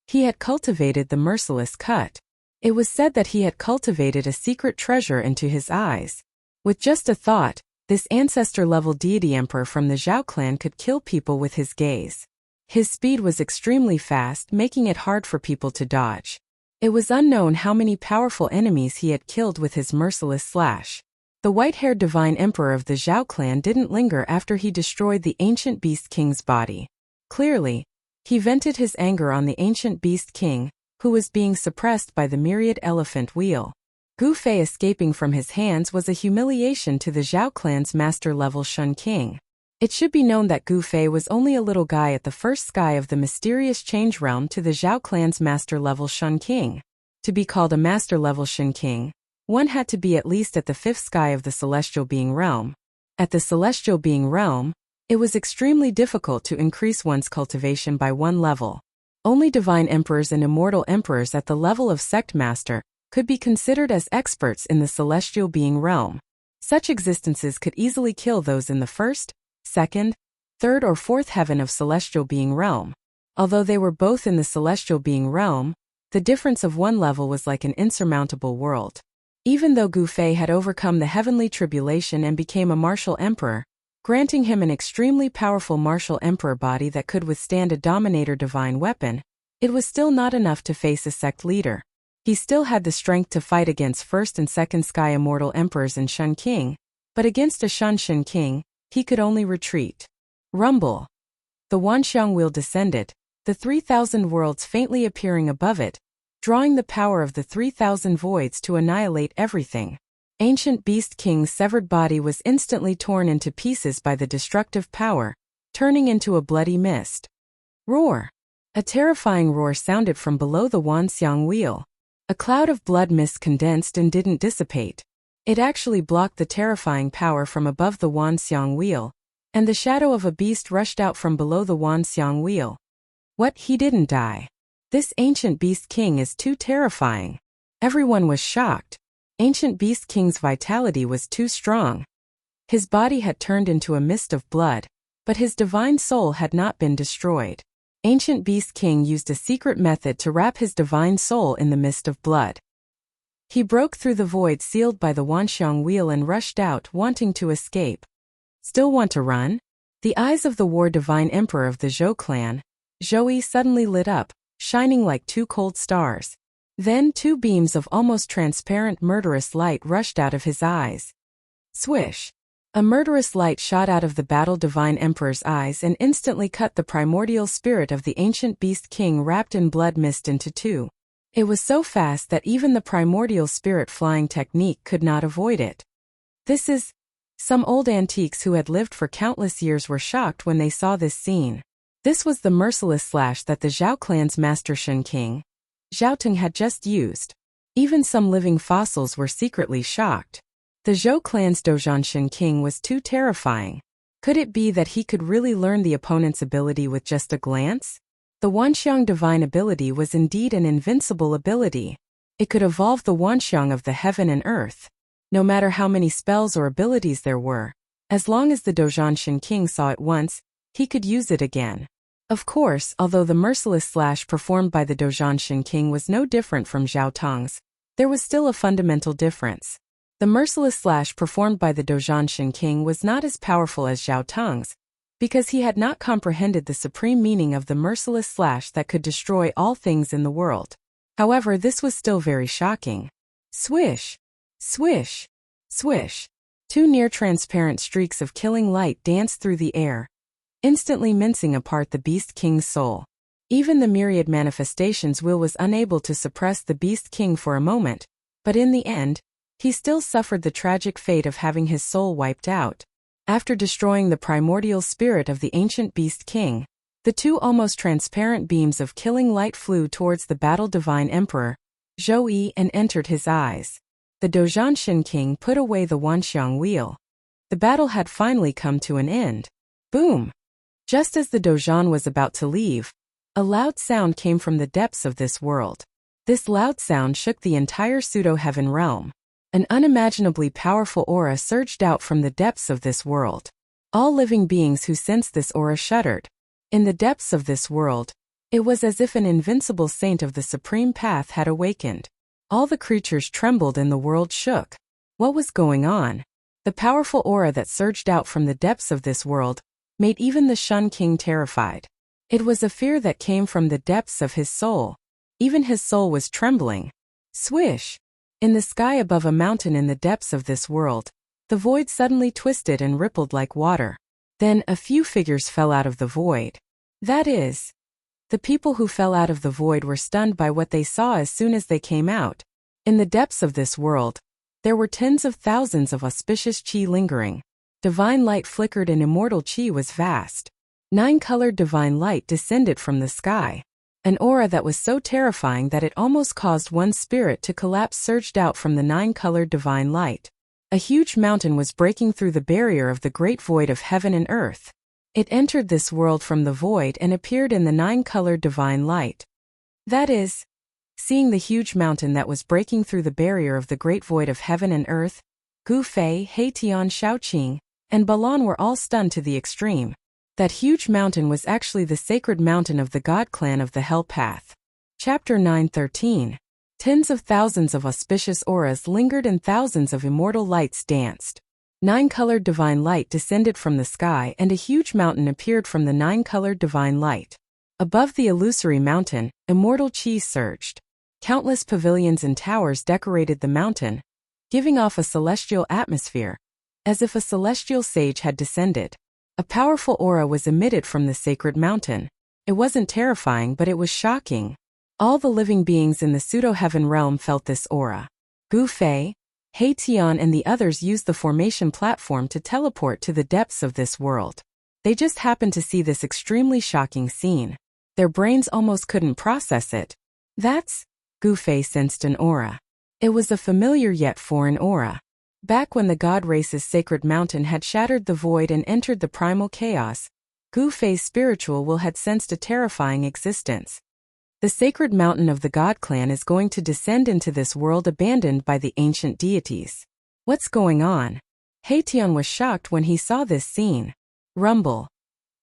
He had cultivated the merciless cut. It was said that he had cultivated a secret treasure into his eyes. With just a thought, this ancestor-level deity emperor from the Zhao clan could kill people with his gaze. His speed was extremely fast, making it hard for people to dodge. It was unknown how many powerful enemies he had killed with his merciless slash. The white-haired divine emperor of the Zhao clan didn't linger after he destroyed the ancient Beast King's body. Clearly, he vented his anger on the ancient Beast King, who was being suppressed by the myriad elephant wheel. Gu Fei escaping from his hands was a humiliation to the Zhao clan's master-level Shen king. It should be known that Gu Fei was only a little guy at the first sky of the mysterious change realm to the Zhao clan's master-level Shen king. To be called a master-level Shen king, one had to be at least at the fifth sky of the celestial being realm. At the celestial being realm, it was extremely difficult to increase one's cultivation by one level. Only divine emperors and immortal emperors at the level of sect master could be considered as experts in the celestial being realm. Such existences could easily kill those in the first, second, third or fourth heaven of celestial being realm. Although they were both in the celestial being realm, the difference of one level was like an insurmountable world. Even though Gu Fei had overcome the heavenly tribulation and became a martial emperor, granting him an extremely powerful martial emperor body that could withstand a dominator divine weapon, it was still not enough to face a sect leader. He still had the strength to fight against first and second sky immortal emperors and Shen king, but against a Shen king, he could only retreat. Rumble. The Wanxiang wheel descended, the 3,000 worlds faintly appearing above it, drawing the power of the 3,000 voids to annihilate everything. Ancient Beast King's severed body was instantly torn into pieces by the destructive power, turning into a bloody mist. Roar! A terrifying roar sounded from below the Wanxiang wheel. A cloud of blood mist condensed and didn't dissipate. It actually blocked the terrifying power from above the Wanxiang wheel, and the shadow of a beast rushed out from below the Wanxiang wheel. What? He didn't die. This ancient Beast King is too terrifying. Everyone was shocked. Ancient Beast King's vitality was too strong. His body had turned into a mist of blood, but his divine soul had not been destroyed. Ancient Beast King used a secret method to wrap his divine soul in the mist of blood. He broke through the void sealed by the Wanxiang wheel and rushed out, wanting to escape. Still want to run? The eyes of the war divine emperor of the Zhou clan, Zhou, suddenly lit up, shining like two cold stars. Then two beams of almost transparent murderous light rushed out of his eyes. Swish! A murderous light shot out of the battle divine emperor's eyes and instantly cut the primordial spirit of the ancient Beast King wrapped in blood mist into two. It was so fast that even the primordial spirit flying technique could not avoid it. This is... Some old antiques who had lived for countless years were shocked when they saw this scene. This was the merciless slash that the Zhao clan's master Shen king, Zhao Teng, had just used. Even some living fossils were secretly shocked. The Zhou clan's Dozhanshan king was too terrifying. Could it be that he could really learn the opponent's ability with just a glance? The Wanxiang divine ability was indeed an invincible ability. It could evolve the Wanxiang of the heaven and earth. No matter how many spells or abilities there were, as long as the Dozhanshan king saw it once, he could use it again. Of course, although the merciless slash performed by the Dozhanshan king was no different from Zhao Teng's, there was still a fundamental difference. The merciless slash performed by the Dozhanshan king was not as powerful as Zhao Teng's, because he had not comprehended the supreme meaning of the merciless slash that could destroy all things in the world. However, this was still very shocking. Swish! Swish! Swish! Two near-transparent streaks of killing light danced through the air, instantly mincing apart the Beast King's soul. Even the myriad manifestations' will was unable to suppress the Beast King for a moment, but in the end, he still suffered the tragic fate of having his soul wiped out. After destroying the primordial spirit of the ancient Beast King, the two almost transparent beams of killing light flew towards the battle divine emperor, Zhou Yi, and entered his eyes. The Dozhanshin King put away the Wanxiang wheel. The battle had finally come to an end. Boom! Just as the Dozhan was about to leave, a loud sound came from the depths of this world. This loud sound shook the entire pseudo-heaven realm. An unimaginably powerful aura surged out from the depths of this world. All living beings who sensed this aura shuddered. In the depths of this world, it was as if an invincible saint of the supreme path had awakened. All the creatures trembled and the world shook. What was going on? The powerful aura that surged out from the depths of this world made even the Shun King terrified. It was a fear that came from the depths of his soul. Even his soul was trembling. Swish! In the sky above a mountain in the depths of this world, the void suddenly twisted and rippled like water. Then a few figures fell out of the void. That is, the people who fell out of the void were stunned by what they saw as soon as they came out. In the depths of this world, there were tens of thousands of auspicious chi lingering. Divine light flickered and immortal chi was vast. 9-colored divine light descended from the sky. An aura that was so terrifying that it almost caused one's spirit to collapse surged out from the 9-colored divine light. A huge mountain was breaking through the barrier of the great void of heaven and earth. It entered this world from the void and appeared in the 9-colored divine light. That is, seeing the huge mountain that was breaking through the barrier of the great void of heaven and earth, Gu Fei, Heitian, Shaoqing, and Balan were all stunned to the extreme. That huge mountain was actually the sacred mountain of the God clan of the Hell Path. Chapter 9:13. Tens of thousands of auspicious auras lingered and thousands of immortal lights danced. 9-colored divine light descended from the sky and a huge mountain appeared from the 9-colored divine light. Above the illusory mountain, immortal chi surged. Countless pavilions and towers decorated the mountain, giving off a celestial atmosphere, as if a celestial sage had descended. A powerful aura was emitted from the sacred mountain. It wasn't terrifying, but it was shocking. All the living beings in the pseudo-heaven realm felt this aura. Gu Fei, Heitian and the others used the formation platform to teleport to the depths of this world. They just happened to see this extremely shocking scene. Their brains almost couldn't process it. That's... Gu Fei sensed an aura. It was a familiar yet foreign aura. Back when the God race's sacred mountain had shattered the void and entered the primal chaos, Gu Fei's spiritual will had sensed a terrifying existence. The sacred mountain of the God clan is going to descend into this world abandoned by the ancient deities. What's going on? Heitian was shocked when he saw this scene. Rumble.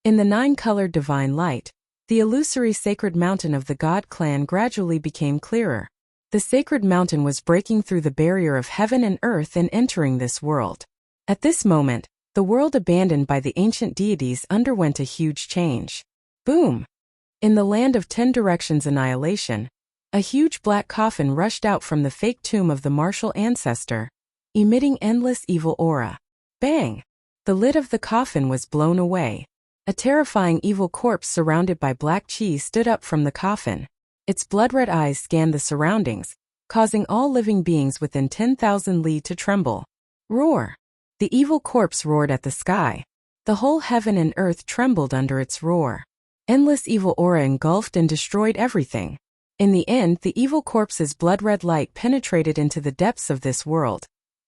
In the 9-colored divine light, the illusory sacred mountain of the God clan gradually became clearer. The sacred mountain was breaking through the barrier of heaven and earth and entering this world. At this moment, the world abandoned by the ancient deities underwent a huge change. Boom! In the land of 10 directions annihilation, a huge black coffin rushed out from the fake tomb of the martial ancestor, emitting endless evil aura. Bang! The lid of the coffin was blown away. A terrifying evil corpse surrounded by black chi stood up from the coffin. Its blood-red eyes scanned the surroundings, causing all living beings within 10,000 li to tremble. Roar! The evil corpse roared at the sky. The whole heaven and earth trembled under its roar. Endless evil aura engulfed and destroyed everything. In the end, the evil corpse's blood-red light penetrated into the depths of this world,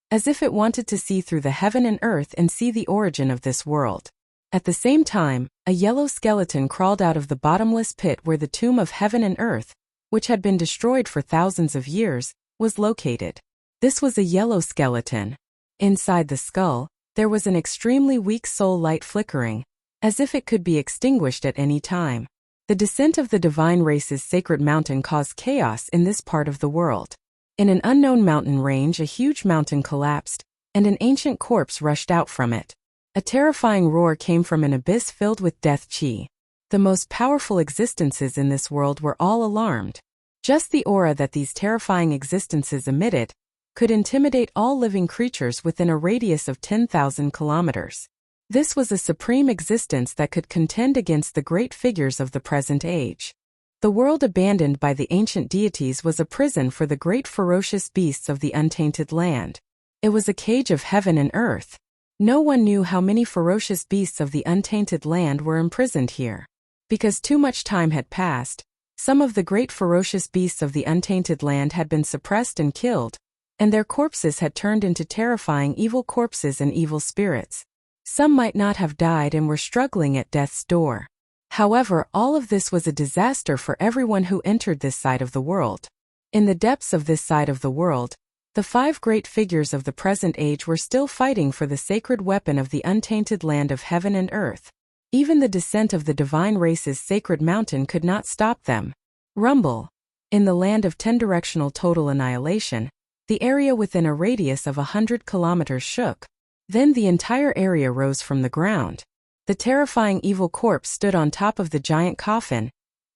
as if it wanted to see through the heaven and earth and see the origin of this world. At the same time, a yellow skeleton crawled out of the bottomless pit where the tomb of heaven and earth, which had been destroyed for thousands of years, was located. This was a yellow skeleton. Inside the skull, there was an extremely weak soul light flickering, as if it could be extinguished at any time. The descent of the divine race's sacred mountain caused chaos in this part of the world. In an unknown mountain range, a huge mountain collapsed, and an ancient corpse rushed out from it. A terrifying roar came from an abyss filled with death chi. The most powerful existences in this world were all alarmed. Just the aura that these terrifying existences emitted could intimidate all living creatures within a radius of 10,000 kilometers. This was a supreme existence that could contend against the great figures of the present age. The world abandoned by the ancient deities was a prison for the great ferocious beasts of the untainted land. It was a cage of heaven and earth. No one knew how many ferocious beasts of the untainted land were imprisoned here. Because too much time had passed, some of the great ferocious beasts of the untainted land had been suppressed and killed, and their corpses had turned into terrifying evil corpses and evil spirits. Some might not have died and were struggling at death's door. However, all of this was a disaster for everyone who entered this side of the world. In the depths of this side of the world, the 5 great figures of the present age were still fighting for the sacred weapon of the untainted land of heaven and earth. Even the descent of the divine race's sacred mountain could not stop them. Rumble. In the land of 10-directional total annihilation, the area within a radius of 100 kilometers shook. Then the entire area rose from the ground. The terrifying evil corpse stood on top of the giant coffin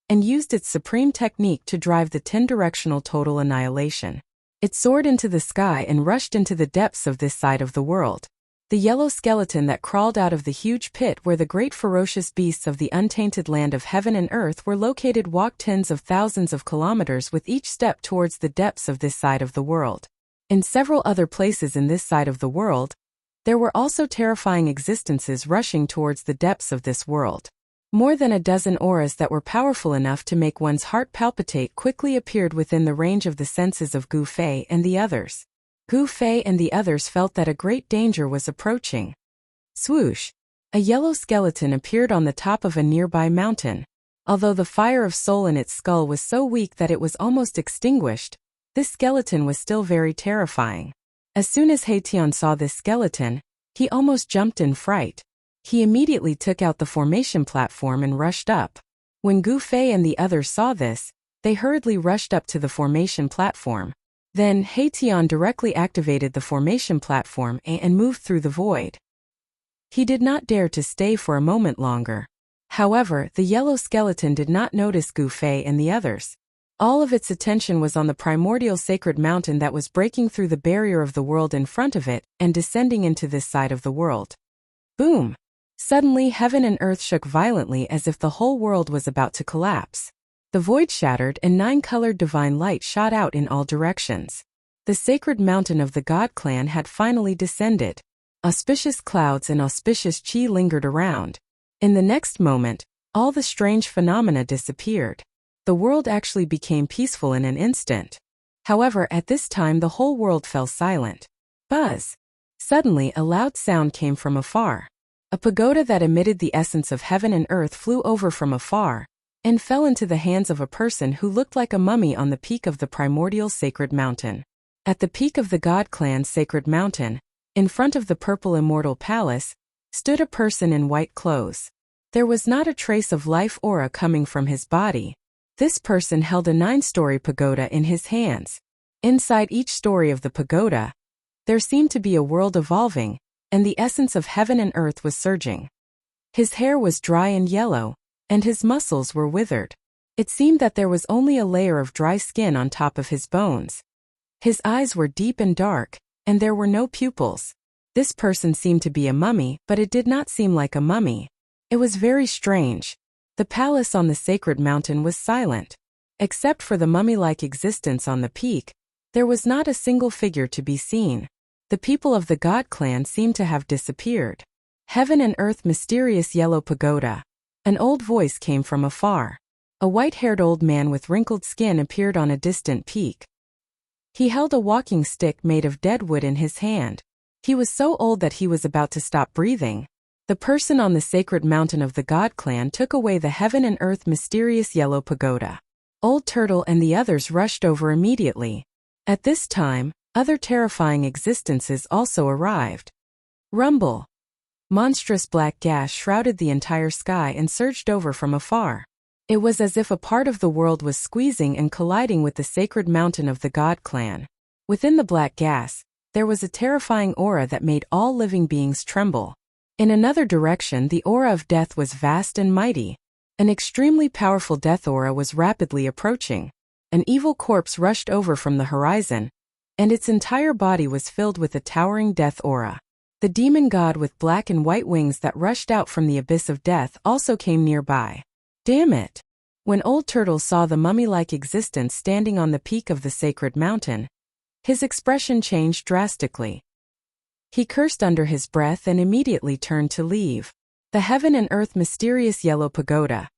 and used its supreme technique to drive the 10-directional total annihilation. It soared into the sky and rushed into the depths of this side of the world. The yellow skeleton that crawled out of the huge pit where the great ferocious beasts of the untainted land of heaven and earth were located walked tens of thousands of kilometers with each step towards the depths of this side of the world. In several other places in this side of the world, there were also terrifying existences rushing towards the depths of this world. More than a dozen auras that were powerful enough to make one's heart palpitate quickly appeared within the range of the senses of Gu Fei and the others. Gu Fei and the others felt that a great danger was approaching. Swoosh! A yellow skeleton appeared on the top of a nearby mountain. Although the fire of soul in its skull was so weak that it was almost extinguished, this skeleton was still very terrifying. As soon as Haitian saw this skeleton, he almost jumped in fright. He immediately took out the formation platform and rushed up. When Gu Fei and the others saw this, they hurriedly rushed up to the formation platform. Then Haitian directly activated the formation platform and moved through the void. He did not dare to stay for a moment longer. However, the yellow skeleton did not notice Gu Fei and the others. All of its attention was on the primordial sacred mountain that was breaking through the barrier of the world in front of it and descending into this side of the world. Boom! Suddenly heaven and earth shook violently as if the whole world was about to collapse. The void shattered and 9-colored divine light shot out in all directions. The sacred mountain of the God clan had finally descended. Auspicious clouds and auspicious chi lingered around. In the next moment, all the strange phenomena disappeared. The world actually became peaceful in an instant. However, at this time the whole world fell silent. Buzz! Suddenly a loud sound came from afar. A pagoda that emitted the essence of heaven and earth flew over from afar and fell into the hands of a person who looked like a mummy on the peak of the primordial sacred mountain. At the peak of the God clan's sacred mountain, in front of the purple immortal palace, stood a person in white clothes. There was not a trace of life aura coming from his body. This person held a 9-story pagoda in his hands. Inside each story of the pagoda, there seemed to be a world evolving, and the essence of heaven and earth was surging. His hair was dry and yellow, and his muscles were withered. It seemed that there was only a layer of dry skin on top of his bones. His eyes were deep and dark, and there were no pupils. This person seemed to be a mummy, but it did not seem like a mummy. It was very strange. The palace on the sacred mountain was silent. Except for the mummy-like existence on the peak, there was not a single figure to be seen. The people of the God clan seemed to have disappeared. Heaven and earth, mysterious yellow pagoda. An old voice came from afar. A white-haired old man with wrinkled skin appeared on a distant peak. He held a walking stick made of dead wood in his hand. He was so old that he was about to stop breathing. The person on the sacred mountain of the God clan took away the heaven and earth mysterious yellow pagoda. Old Turtle and the others rushed over immediately. At this time, other terrifying existences also arrived. Rumble! Monstrous black gas shrouded the entire sky and surged over from afar. It was as if a part of the world was squeezing and colliding with the sacred mountain of the God clan. Within the black gas, there was a terrifying aura that made all living beings tremble. In another direction, the aura of death was vast and mighty. An extremely powerful death aura was rapidly approaching. An evil corpse rushed over from the horizon, and its entire body was filled with a towering death aura. The demon god with black and white wings that rushed out from the abyss of death also came nearby. Damn it! When Old Turtle saw the mummy-like existence standing on the peak of the sacred mountain, his expression changed drastically. He cursed under his breath and immediately turned to leave. The heaven and earth mysterious yellow pagoda.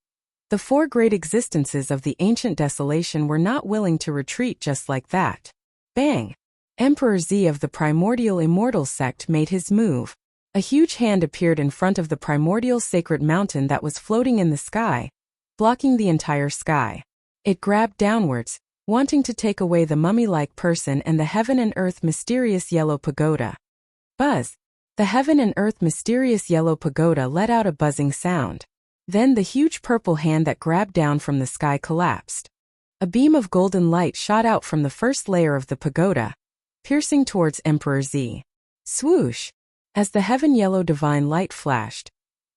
The four great existences of the ancient desolation were not willing to retreat just like that. Bang! Emperor Z of the primordial immortal sect made his move. A huge hand appeared in front of the primordial sacred mountain that was floating in the sky, blocking the entire sky. It grabbed downwards, wanting to take away the mummy-like person and the heaven and earth mysterious yellow pagoda. Buzz! The heaven and earth mysterious yellow pagoda let out a buzzing sound. Then the huge purple hand that grabbed down from the sky collapsed. A beam of golden light shot out from the first layer of the pagoda, piercing towards Emperor Z. Swoosh! As the heaven yellow divine light flashed,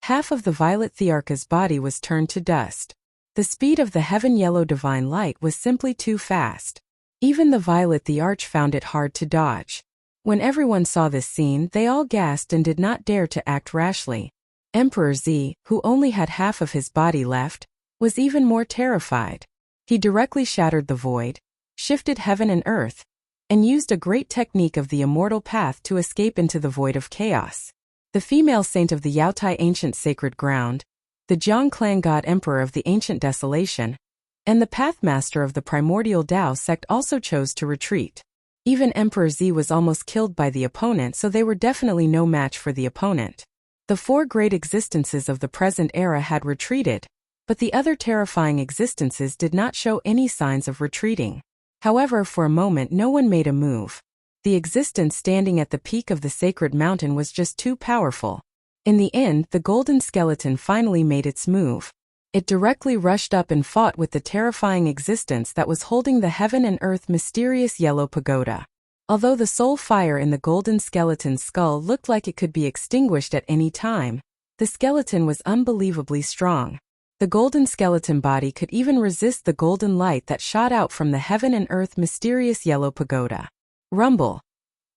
half of the violet Thearcha's body was turned to dust. The speed of the heaven yellow divine light was simply too fast. Even the violet Thearch found it hard to dodge. When everyone saw this scene, they all gasped and did not dare to act rashly. Emperor Z, who only had half of his body left, was even more terrified. He directly shattered the void, shifted heaven and earth, and used a great technique of the immortal path to escape into the void of chaos. The female saint of the Yaotai ancient sacred ground, the Jiang clan god emperor of the ancient desolation, and the pathmaster of the primordial Tao sect also chose to retreat. Even Emperor Z was almost killed by the opponent, so they were definitely no match for the opponent. The four great existences of the present era had retreated, but the other terrifying existences did not show any signs of retreating. However, for a moment no one made a move. The existence standing at the peak of the sacred mountain was just too powerful. In the end, the golden skeleton finally made its move. It directly rushed up and fought with the terrifying existence that was holding the heaven and earth mysterious yellow pagoda. Although the soul fire in the golden skeleton's skull looked like it could be extinguished at any time, the skeleton was unbelievably strong. The golden skeleton body could even resist the golden light that shot out from the heaven and earth mysterious yellow pagoda. Rumble!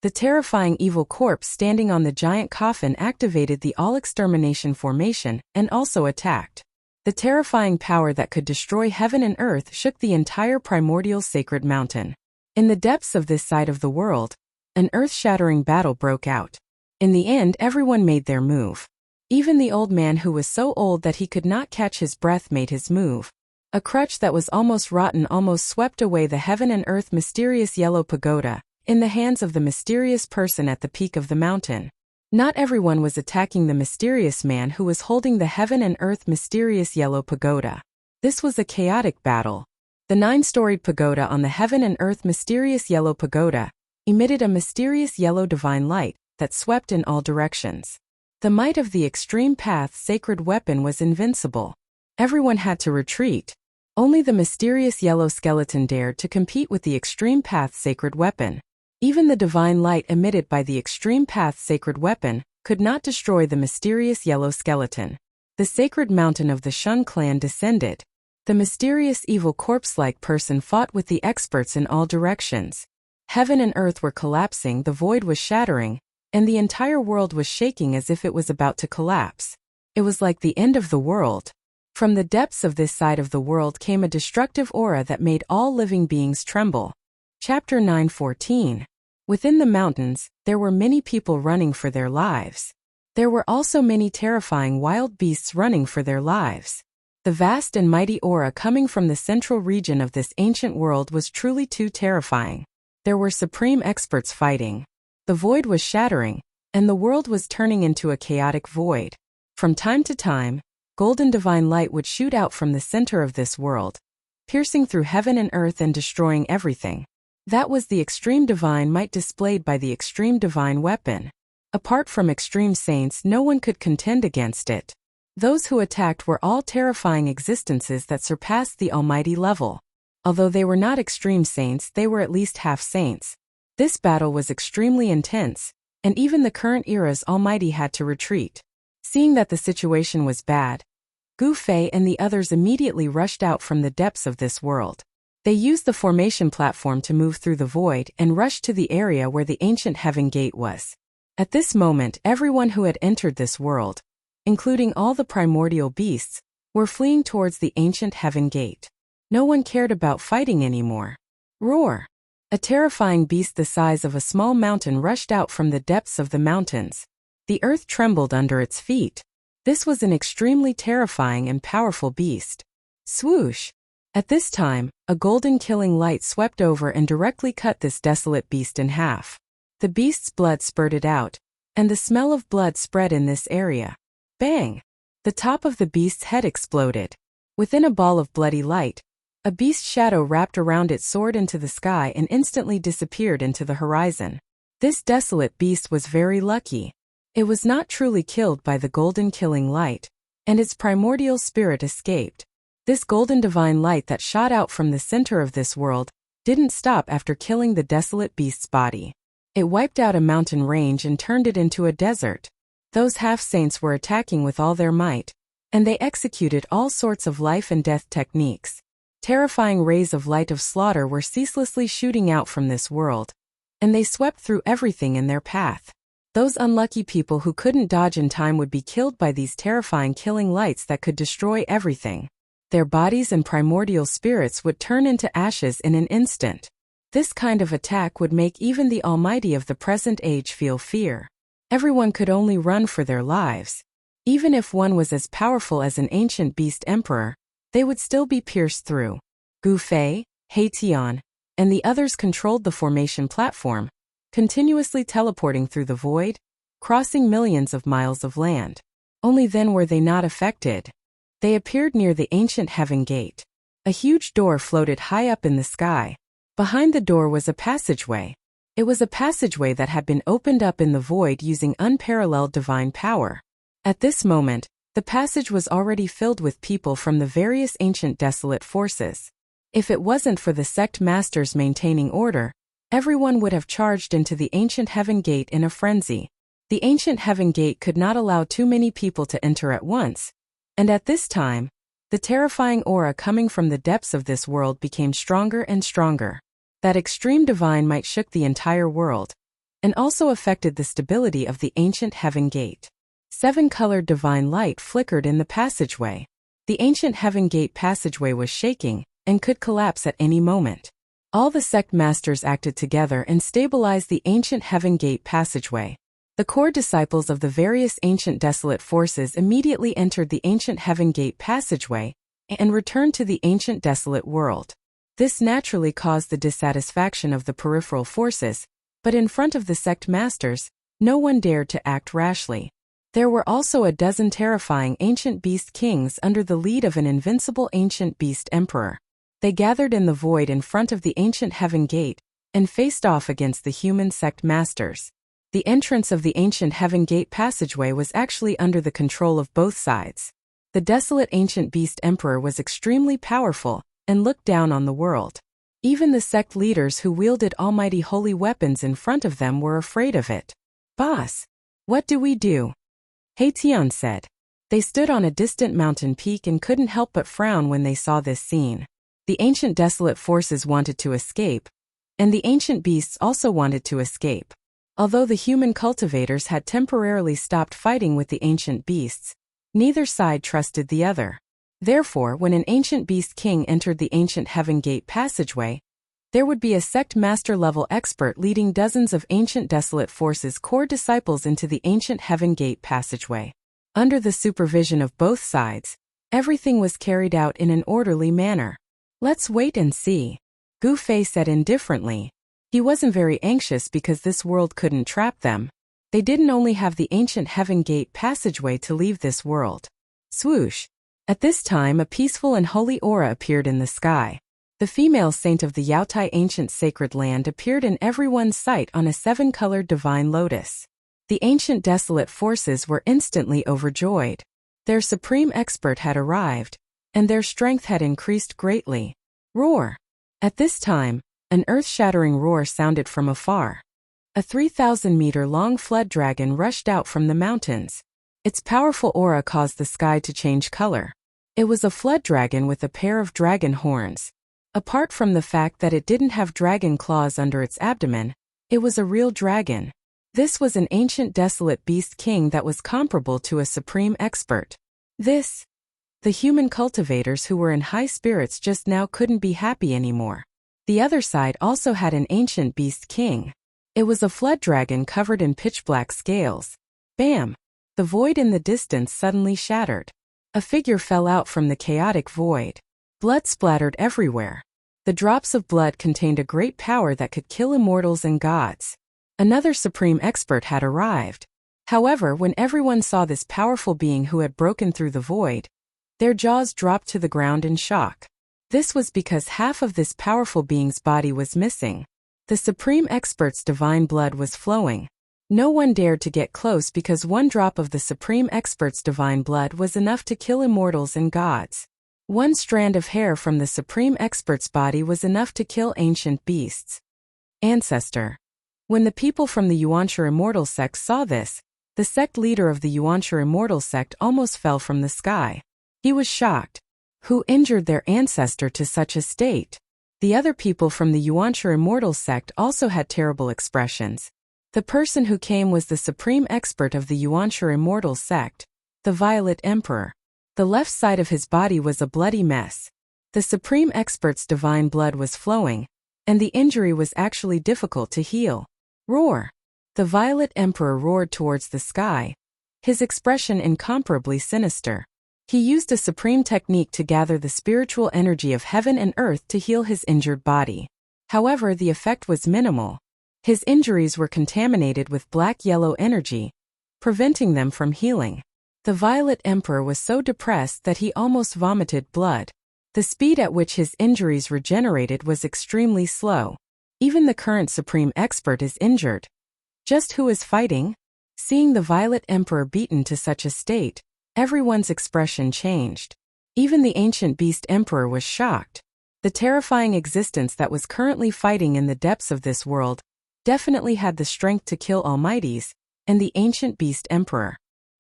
The terrifying evil corpse standing on the giant coffin activated the all-extermination formation and also attacked. The terrifying power that could destroy heaven and earth shook the entire primordial sacred mountain. In the depths of this side of the world, an earth-shattering battle broke out. In the end, everyone made their move. Even the old man who was so old that he could not catch his breath made his move. A crutch that was almost rotten almost swept away the heaven and earth mysterious yellow pagoda, in the hands of the mysterious person at the peak of the mountain. Not everyone was attacking the mysterious man who was holding the heaven and earth mysterious yellow pagoda. This was a chaotic battle. The 9-storied pagoda on the heaven and earth mysterious yellow pagoda emitted a mysterious yellow divine light that swept in all directions. The might of the extreme path sacred weapon was invincible. Everyone had to retreat. Only the mysterious yellow skeleton dared to compete with the extreme path sacred weapon. Even the divine light emitted by the extreme path sacred weapon could not destroy the mysterious yellow skeleton. The sacred mountain of the Shun clan descended. The mysterious evil corpse-like person fought with the experts in all directions. Heaven and earth were collapsing, the void was shattering, and the entire world was shaking as if it was about to collapse. It was like the end of the world. From the depths of this side of the world came a destructive aura that made all living beings tremble. Chapter 9:14. Within the mountains, there were many people running for their lives. There were also many terrifying wild beasts running for their lives. The vast and mighty aura coming from the central region of this ancient world was truly too terrifying. There were supreme experts fighting. The void was shattering, and the world was turning into a chaotic void. From time to time, golden divine light would shoot out from the center of this world, piercing through heaven and earth and destroying everything. That was the extreme divine might displayed by the extreme divine weapon. Apart from extreme saints, no one could contend against it. Those who attacked were all terrifying existences that surpassed the almighty level. Although they were not extreme saints, they were at least half saints. This battle was extremely intense, and even the current era's almighty had to retreat. Seeing that the situation was bad, Gu Fei and the others immediately rushed out from the depths of this world. They used the formation platform to move through the void and rushed to the area where the ancient heaven gate was. At this moment, everyone who had entered this world, including all the primordial beasts, were fleeing towards the ancient heaven gate. No one cared about fighting anymore. Roar! A terrifying beast the size of a small mountain rushed out from the depths of the mountains. The earth trembled under its feet. This was an extremely terrifying and powerful beast. Swoosh! At this time, a golden killing light swept over and directly cut this desolate beast in half. The beast's blood spurted out, and the smell of blood spread in this area. Bang! The top of the beast's head exploded. Within a ball of bloody light, a beast's shadow wrapped around it soared into the sky and instantly disappeared into the horizon. This desolate beast was very lucky. It was not truly killed by the golden killing light, and its primordial spirit escaped. This golden divine light that shot out from the center of this world didn't stop after killing the desolate beast's body. It wiped out a mountain range and turned it into a desert. Those half-saints were attacking with all their might, and they executed all sorts of life and death techniques. Terrifying rays of light of slaughter were ceaselessly shooting out from this world, and they swept through everything in their path. Those unlucky people who couldn't dodge in time would be killed by these terrifying killing lights that could destroy everything. Their bodies and primordial spirits would turn into ashes in an instant. This kind of attack would make even the Almighty of the present age feel fear. Everyone could only run for their lives. Even if one was as powerful as an ancient beast emperor, they would still be pierced through. Gu Fei, He Tian, and the others controlled the formation platform, continuously teleporting through the void, crossing millions of miles of land. Only then were they not affected. They appeared near the ancient heaven gate. A huge door floated high up in the sky. Behind the door was a passageway. It was a passageway that had been opened up in the void using unparalleled divine power. At this moment, the passage was already filled with people from the various ancient desolate forces. If it wasn't for the sect masters maintaining order, everyone would have charged into the ancient heaven gate in a frenzy. The ancient heaven gate could not allow too many people to enter at once, and at this time, the terrifying aura coming from the depths of this world became stronger and stronger. That extreme divine might shook the entire world, and also affected the stability of the ancient heaven gate. 7-colored divine light flickered in the passageway. The ancient heaven gate passageway was shaking, and could collapse at any moment. All the sect masters acted together and stabilized the ancient heaven gate passageway. The core disciples of the various ancient desolate forces immediately entered the ancient heaven gate passageway and returned to the ancient desolate world. This naturally caused the dissatisfaction of the peripheral forces, but in front of the sect masters, no one dared to act rashly. There were also a dozen terrifying ancient beast kings under the lead of an invincible ancient beast emperor. They gathered in the void in front of the ancient heaven gate and faced off against the human sect masters. The entrance of the ancient heaven gate passageway was actually under the control of both sides. The desolate ancient beast emperor was extremely powerful and looked down on the world. Even the sect leaders who wielded almighty holy weapons in front of them were afraid of it. "Boss, what do we do?" He Tian said. They stood on a distant mountain peak and couldn't help but frown when they saw this scene. The ancient desolate forces wanted to escape, and the ancient beasts also wanted to escape. Although the human cultivators had temporarily stopped fighting with the ancient beasts, neither side trusted the other. Therefore, when an ancient beast king entered the ancient heaven gate passageway, there would be a sect master level expert leading dozens of ancient desolate forces core disciples into the ancient heaven gate passageway. Under the supervision of both sides, everything was carried out in an orderly manner. "Let's wait and see," Gu Fei said indifferently. He wasn't very anxious because this world couldn't trap them. They didn't only have the ancient heaven gate passageway to leave this world. Swoosh! At this time a peaceful and holy aura appeared in the sky. The female saint of the Yaotai ancient sacred land appeared in everyone's sight on a 7-colored divine lotus. The ancient desolate forces were instantly overjoyed. Their supreme expert had arrived, and their strength had increased greatly. Roar! At this time, an earth-shattering roar sounded from afar. A 3,000-meter-long flood dragon rushed out from the mountains. Its powerful aura caused the sky to change color. It was a flood dragon with a pair of dragon horns. Apart from the fact that it didn't have dragon claws under its abdomen, it was a real dragon. This was an ancient desolate beast king that was comparable to a supreme expert. The human cultivators who were in high spirits just now couldn't be happy anymore. The other side also had an ancient beast king. It was a flood dragon covered in pitch-black scales. Bam! The void in the distance suddenly shattered. A figure fell out from the chaotic void. Blood splattered everywhere. The drops of blood contained a great power that could kill immortals and gods. Another supreme expert had arrived. However, when everyone saw this powerful being who had broken through the void, their jaws dropped to the ground in shock. This was because half of this powerful being's body was missing. The supreme expert's divine blood was flowing. No one dared to get close because one drop of the supreme expert's divine blood was enough to kill immortals and gods. One strand of hair from the supreme expert's body was enough to kill ancient beasts. Ancestor. When the people from the Yuanshi Immortal sect saw this, the sect leader of the Yuanshi Immortal sect almost fell from the sky. He was shocked. Who injured their ancestor to such a state? The other people from the Yuanshi Immortal sect also had terrible expressions. The person who came was the supreme expert of the Yuanshi Immortal sect, the Violet Emperor. The left side of his body was a bloody mess. The supreme expert's divine blood was flowing, and the injury was actually difficult to heal. Roar! The Violet Emperor roared towards the sky, his expression incomparably sinister. He used a supreme technique to gather the spiritual energy of heaven and earth to heal his injured body. However, the effect was minimal. His injuries were contaminated with black-yellow energy, preventing them from healing. The Violet Emperor was so depressed that he almost vomited blood. The speed at which his injuries regenerated was extremely slow. Even the current supreme expert is injured. Just who is fighting? Seeing the Violet Emperor beaten to such a state, everyone's expression changed. Even the ancient beast emperor was shocked. The terrifying existence that was currently fighting in the depths of this world definitely had the strength to kill almighties, and the ancient beast emperor.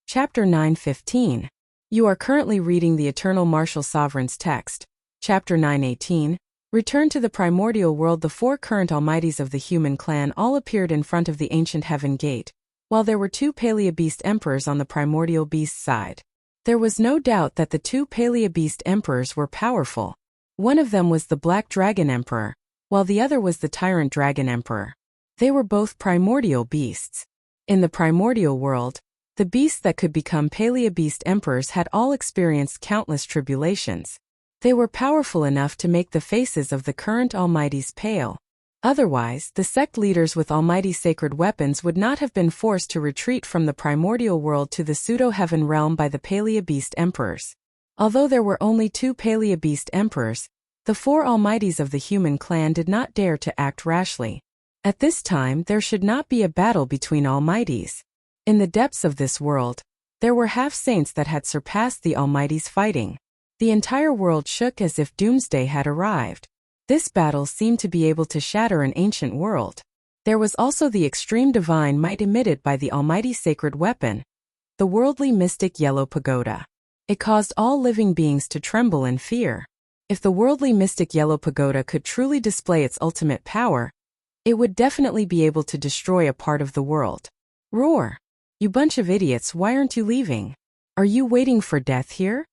Chapter 9:15. You are currently reading the Eternal Martial Sovereign's text. Chapter 9:18. Return to the primordial world. The four current almighties of the human clan all appeared in front of the ancient heaven gate, while there were two Paleo-beast emperors on the primordial beast side. There was no doubt that the two Paleo-beast emperors were powerful. One of them was the Black Dragon Emperor, while the other was the Tyrant Dragon Emperor. They were both primordial beasts. In the primordial world, the beasts that could become Paleo-beast emperors had all experienced countless tribulations. They were powerful enough to make the faces of the current almighties pale. Otherwise, the sect leaders with almighty sacred weapons would not have been forced to retreat from the primordial world to the pseudo-heaven realm by the Paleo-beast emperors. Although there were only two Paleo-beast emperors, the four almighties of the human clan did not dare to act rashly. At this time, there should not be a battle between almighties. In the depths of this world, there were half-saints that had surpassed the almighties fighting. The entire world shook as if doomsday had arrived. This battle seemed to be able to shatter an ancient world. There was also the extreme divine might emitted by the almighty sacred weapon, the worldly mystic yellow pagoda. It caused all living beings to tremble in fear. If the worldly mystic yellow pagoda could truly display its ultimate power, it would definitely be able to destroy a part of the world. Roar! You bunch of idiots, why aren't you leaving? Are you waiting for death here?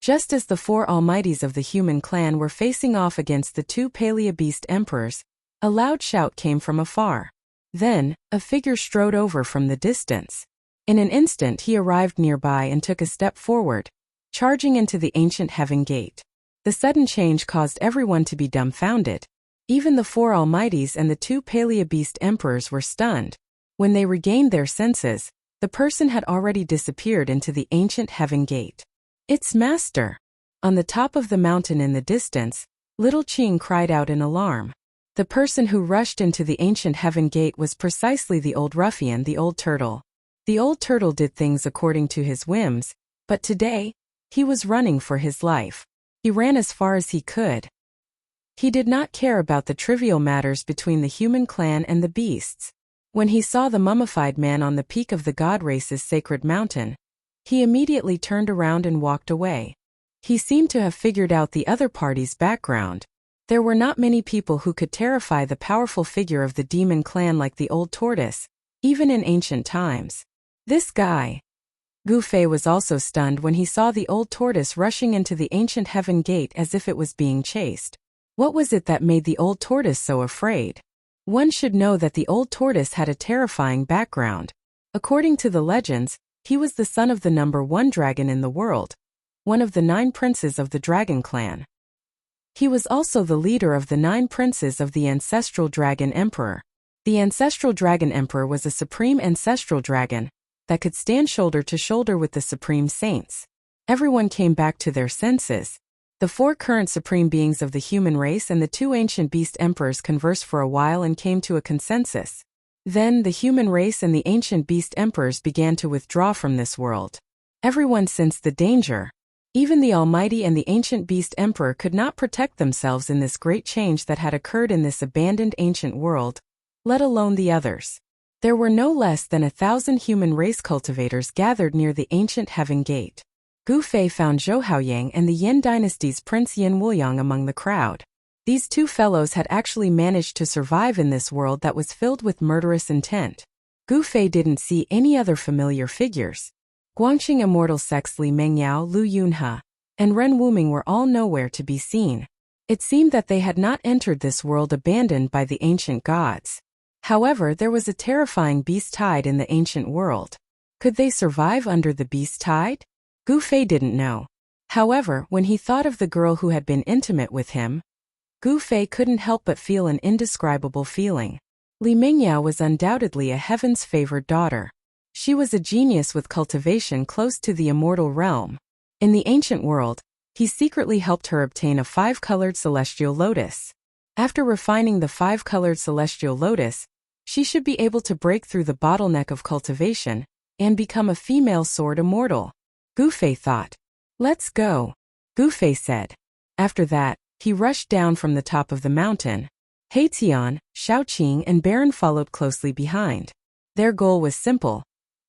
Just as the four almighties of the human clan were facing off against the two Paleo-beast emperors, a loud shout came from afar. Then, a figure strode over from the distance. In an instant he arrived nearby and took a step forward, charging into the ancient heaven gate. The sudden change caused everyone to be dumbfounded. Even the four almighties and the two Paleo-beast emperors were stunned. When they regained their senses, the person had already disappeared into the ancient heaven gate. It's Master! On the top of the mountain in the distance, little Qing cried out in alarm. The person who rushed into the ancient heaven gate was precisely the old ruffian, the old turtle. The old turtle did things according to his whims, but today, he was running for his life. He ran as far as he could. He did not care about the trivial matters between the human clan and the beasts. When he saw the mummified man on the peak of the god race's sacred mountain, he immediately turned around and walked away. He seemed to have figured out the other party's background. There were not many people who could terrify the powerful figure of the demon clan like the old tortoise, even in ancient times. This guy. Gu Fei was also stunned when he saw the old tortoise rushing into the ancient heaven gate as if it was being chased. What was it that made the old tortoise so afraid? One should know that the old tortoise had a terrifying background. According to the legends, he was the son of the number 1 dragon in the world, one of the 9 princes of the dragon clan. He was also the leader of the 9 princes of the ancestral dragon emperor. The ancestral dragon emperor was a supreme ancestral dragon that could stand shoulder to shoulder with the supreme saints. Everyone came back to their senses. The 4 current supreme beings of the human race and the 2 ancient beast emperors conversed for a while and came to a consensus. Then the human race and the ancient beast emperors began to withdraw from this world. Everyone sensed the danger. Even the Almighty and the ancient beast emperor could not protect themselves in this great change that had occurred in this abandoned ancient world, let alone the others. There were no less than 1,000 human race cultivators gathered near the ancient heaven gate. Gu Fei found Zhou Haoyang and the Yin dynasty's Prince Yin Wuliang among the crowd. These 2 fellows had actually managed to survive in this world that was filled with murderous intent. Gu Fei didn't see any other familiar figures. Guangqing immortal sects Li Mengyao, Lu Yunhe, and Ren Wuming were all nowhere to be seen. It seemed that they had not entered this world abandoned by the ancient gods. However, there was a terrifying beast tide in the ancient world. Could they survive under the beast tide? Gu Fei didn't know. However, when he thought of the girl who had been intimate with him, Gu Fei couldn't help but feel an indescribable feeling. Li Mengyao was undoubtedly a heaven's favored daughter. She was a genius with cultivation close to the immortal realm. In the ancient world, he secretly helped her obtain a 5-colored celestial lotus. After refining the 5-colored celestial lotus, she should be able to break through the bottleneck of cultivation and become a female sword immortal. Gu Fei thought. Let's go, Gu Fei said. After that, he rushed down from the top of the mountain. Heitian, Shaoqing and Baron followed closely behind. Their goal was simple.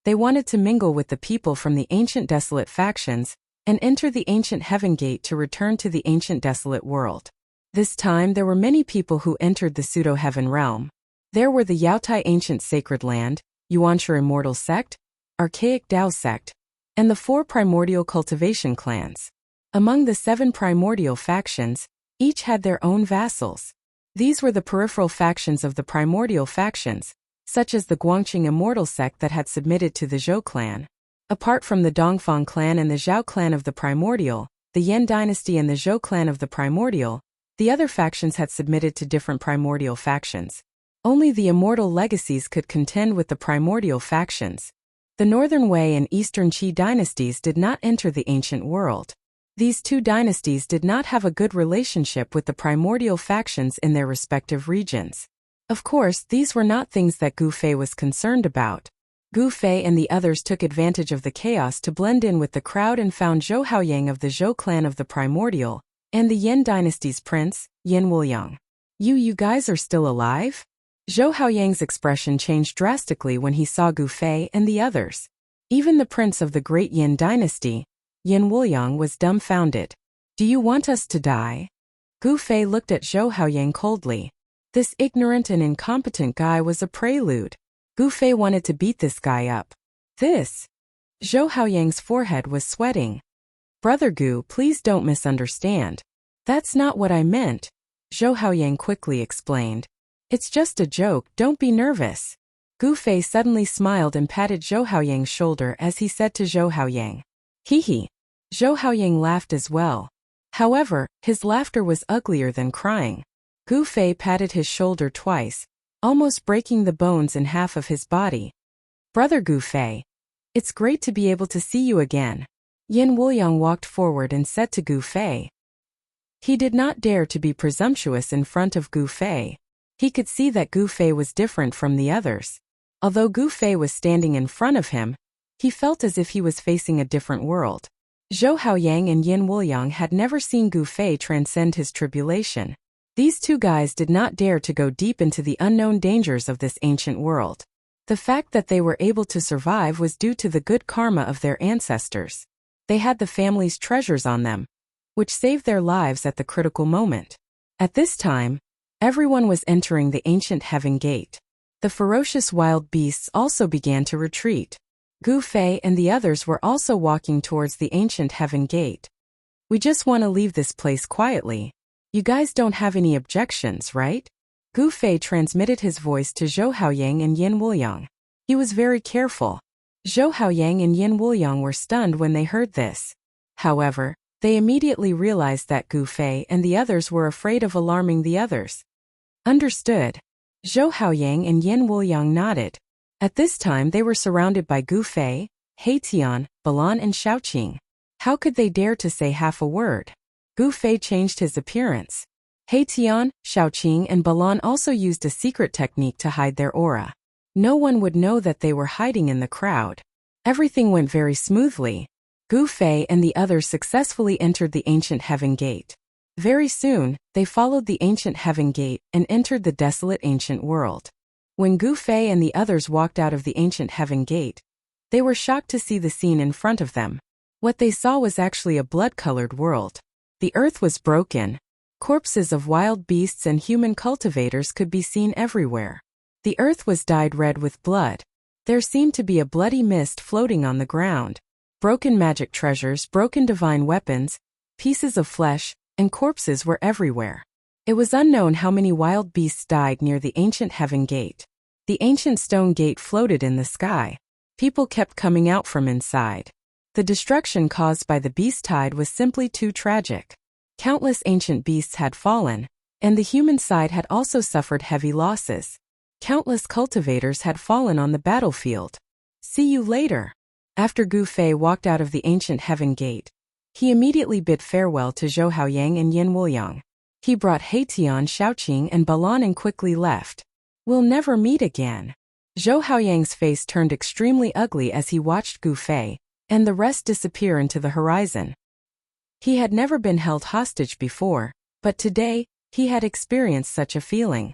They wanted to mingle with the people from the ancient desolate factions and enter the ancient heaven gate to return to the ancient desolate world. This time there were many people who entered the pseudo-heaven realm. There were the Yaotai ancient sacred land, Yuanshi immortal sect, archaic Dao sect, and the 4 primordial cultivation clans. Among the 7 primordial factions, each had their own vassals. These were the peripheral factions of the primordial factions, such as the Guangqing immortal sect that had submitted to the Zhou clan. Apart from the Dongfang clan and the Zhao clan of the primordial, the Yin dynasty and the Zhou clan of the primordial, the other factions had submitted to different primordial factions. Only the immortal legacies could contend with the primordial factions. The Northern Wei and Eastern Qi dynasties did not enter the ancient world. These 2 dynasties did not have a good relationship with the primordial factions in their respective regions. Of course, these were not things that Gu Fei was concerned about. Gu Fei and the others took advantage of the chaos to blend in with the crowd and found Zhou Haoyang of the Zhou clan of the primordial, and the Yin dynasty's prince, Yin Wuliang. You guys are still alive? Zhou Haoyang's expression changed drastically when he saw Gu Fei and the others. Even the prince of the great Yin dynasty, Yin Wuliang, was dumbfounded. Do you want us to die? Gu Fei looked at Zhou Haoyang coldly. This ignorant and incompetent guy was a prelude. Gu Fei wanted to beat this guy up. Zhou Haoyang's forehead was sweating. Brother Gu, please don't misunderstand. That's not what I meant, Zhou Haoyang quickly explained. It's just a joke, don't be nervous. Gu Fei suddenly smiled and patted Zhou Haoyang's shoulder as he said to Zhou Haoyang. Hee. Zhou Haoyang laughed as well. However, his laughter was uglier than crying. Gu Fei patted his shoulder twice, almost breaking the bones in half of his body. Brother Gu Fei. It's great to be able to see you again. Yin Wuliang walked forward and said to Gu Fei. He did not dare to be presumptuous in front of Gu Fei. He could see that Gu Fei was different from the others. Although Gu Fei was standing in front of him, he felt as if he was facing a different world. Zhou Haoyang and Yin Wuliang had never seen Gu Fei transcend his tribulation. These 2 guys did not dare to go deep into the unknown dangers of this ancient world. The fact that they were able to survive was due to the good karma of their ancestors. They had the family's treasures on them, which saved their lives at the critical moment. At this time, everyone was entering the ancient heaven gate. The ferocious wild beasts also began to retreat. Gu Fei and the others were also walking towards the ancient heaven gate. We just want to leave this place quietly. You guys don't have any objections, right? Gu Fei transmitted his voice to Zhou Haoyang and Yin Wuliang. He was very careful. Zhou Haoyang and Yin Wuliang were stunned when they heard this. However, they immediately realized that Gu Fei and the others were afraid of alarming the others. Understood. Zhou Haoyang and Yin Wuliang nodded. At this time they were surrounded by Gu Fei, He Tian, Balan and Xiaoqing. How could they dare to say half a word? Gu Fei changed his appearance. He Tian, Xiaoqing and Balan also used a secret technique to hide their aura. No one would know that they were hiding in the crowd. Everything went very smoothly. Gu Fei and the others successfully entered the ancient heaven gate. Very soon, they followed the ancient heaven gate and entered the desolate ancient world. When Gu Fei and the others walked out of the ancient heaven gate, they were shocked to see the scene in front of them. What they saw was actually a blood-colored world. The earth was broken. Corpses of wild beasts and human cultivators could be seen everywhere. The earth was dyed red with blood. There seemed to be a bloody mist floating on the ground. Broken magic treasures, broken divine weapons, pieces of flesh, and corpses were everywhere. It was unknown how many wild beasts died near the ancient heaven gate. The ancient stone gate floated in the sky. People kept coming out from inside. The destruction caused by the beast tide was simply too tragic. Countless ancient beasts had fallen, and the human side had also suffered heavy losses. Countless cultivators had fallen on the battlefield. See you later. After Gu Fei walked out of the ancient heaven gate, he immediately bid farewell to Zhou Haoyang and Yin Wuliang. He brought He Tian, Xiaoqing and Balan and quickly left. We'll never meet again. Zhou Haoyang's face turned extremely ugly as he watched Gu Fei and the rest disappear into the horizon. He had never been held hostage before, but today, he had experienced such a feeling.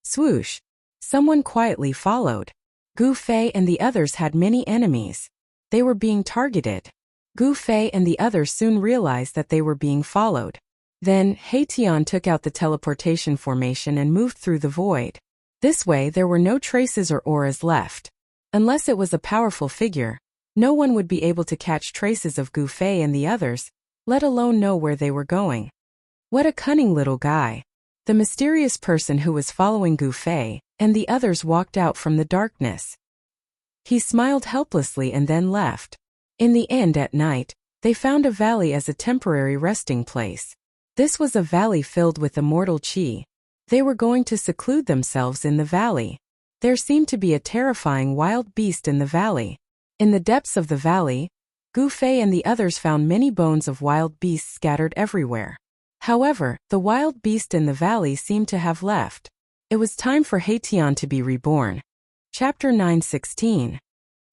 Swoosh! Someone quietly followed. Gu Fei and the others had many enemies. They were being targeted. Gu Fei and the others soon realized that they were being followed. Then, He Tian took out the teleportation formation and moved through the void. This way there were no traces or auras left. Unless it was a powerful figure, no one would be able to catch traces of Gu Fei and the others, let alone know where they were going. What a cunning little guy. The mysterious person who was following Gu Fei and the others walked out from the darkness. He smiled helplessly and then left. In the end, at night, they found a valley as a temporary resting place. This was a valley filled with immortal qi. They were going to seclude themselves in the valley. There seemed to be a terrifying wild beast in the valley. In the depths of the valley, Gu Fei and the others found many bones of wild beasts scattered everywhere. However, the wild beast in the valley seemed to have left. It was time for He Tian to be reborn. Chapter 9:16.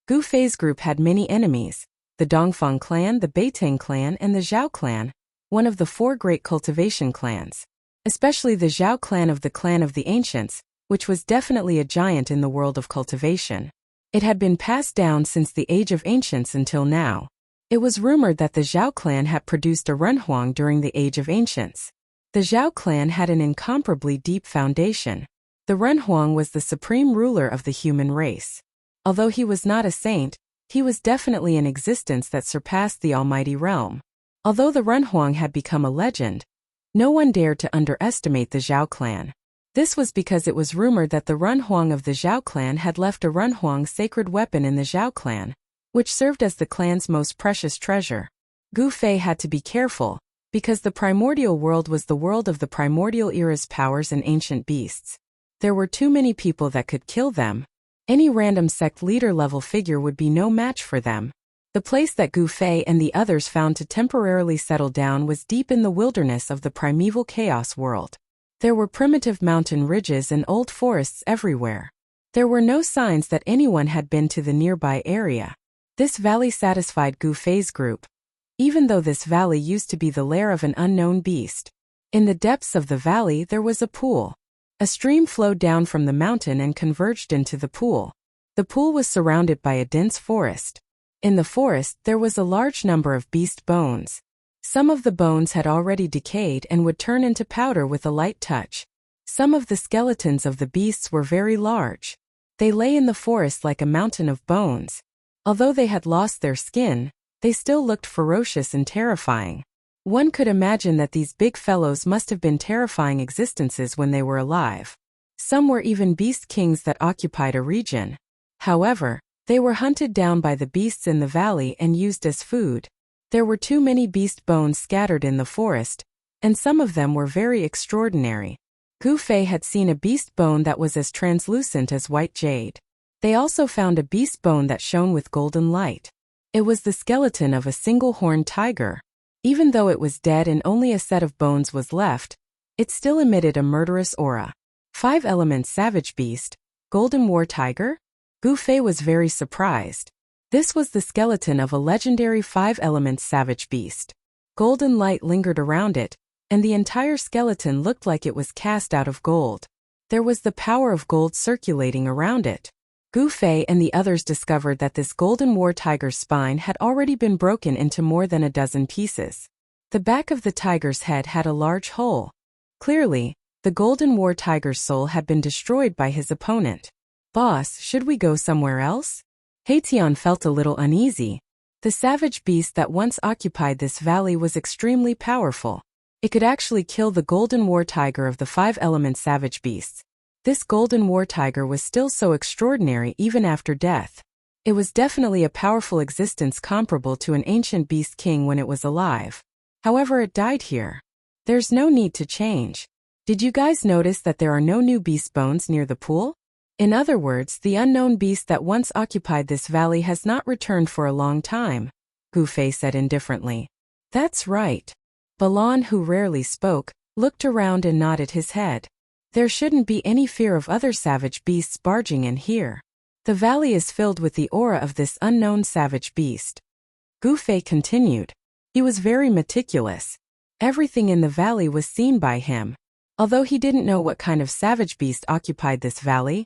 Gu Fei's group had many enemies: the Dongfang clan, the Beitang clan, and the Zhao clan, one of the 4 great cultivation clans. Especially the Zhao clan of the ancients, which was definitely a giant in the world of cultivation. It had been passed down since the age of ancients until now. It was rumored that the Zhao clan had produced a Renhuang during the age of ancients. The Zhao clan had an incomparably deep foundation. The Renhuang was the supreme ruler of the human race. Although he was not a saint, he was definitely an existence that surpassed the almighty realm. Although the Renhuang had become a legend, no one dared to underestimate the Zhao clan. This was because it was rumored that the Renhuang of the Zhao clan had left a Renhuang sacred weapon in the Zhao clan, which served as the clan's most precious treasure. Gu Fei had to be careful, because the primordial world was the world of the primordial era's powers and ancient beasts. There were too many people that could kill them. Any random sect leader-level figure would be no match for them. The place that Gu Fei and the others found to temporarily settle down was deep in the wilderness of the primeval chaos world. There were primitive mountain ridges and old forests everywhere. There were no signs that anyone had been to the nearby area. This valley satisfied Gu Fei's group, even though this valley used to be the lair of an unknown beast. In the depths of the valley there was a pool. A stream flowed down from the mountain and converged into the pool. The pool was surrounded by a dense forest. In the forest there was a large number of beast bones. Some of the bones had already decayed and would turn into powder with a light touch. Some of the skeletons of the beasts were very large. They lay in the forest like a mountain of bones. Although they had lost their skin, they still looked ferocious and terrifying. One could imagine that these big fellows must have been terrifying existences when they were alive. Some were even beast kings that occupied a region. However, they were hunted down by the beasts in the valley and used as food. There were too many beast bones scattered in the forest, and some of them were very extraordinary. Gu Fei had seen a beast bone that was as translucent as white jade. They also found a beast bone that shone with golden light. It was the skeleton of a single-horned tiger. Even though it was dead and only a set of bones was left, it still emitted a murderous aura. 5 elements savage beast, golden war tiger? Gu Fei was very surprised. This was the skeleton of a legendary 5 elements savage beast. Golden light lingered around it, and the entire skeleton looked like it was cast out of gold. There was the power of gold circulating around it. Gu Fei and the others discovered that this golden war tiger's spine had already been broken into more than a dozen pieces. The back of the tiger's head had a large hole. Clearly, the golden war tiger's soul had been destroyed by his opponent. "Boss, should we go somewhere else?" Haitian felt a little uneasy. The savage beast that once occupied this valley was extremely powerful. It could actually kill the golden war tiger of the 5 elements savage beasts. This golden war tiger was still so extraordinary even after death. It was definitely a powerful existence comparable to an ancient beast king when it was alive. However, it died here. There's no need to change. Did you guys notice that there are no new beast bones near the pool? In other words, the unknown beast that once occupied this valley has not returned for a long time, Gu Fei said indifferently. That's right. Balan, who rarely spoke, looked around and nodded his head. There shouldn't be any fear of other savage beasts barging in here. The valley is filled with the aura of this unknown savage beast. Gu Fei continued. He was very meticulous. Everything in the valley was seen by him. Although he didn't know what kind of savage beast occupied this valley,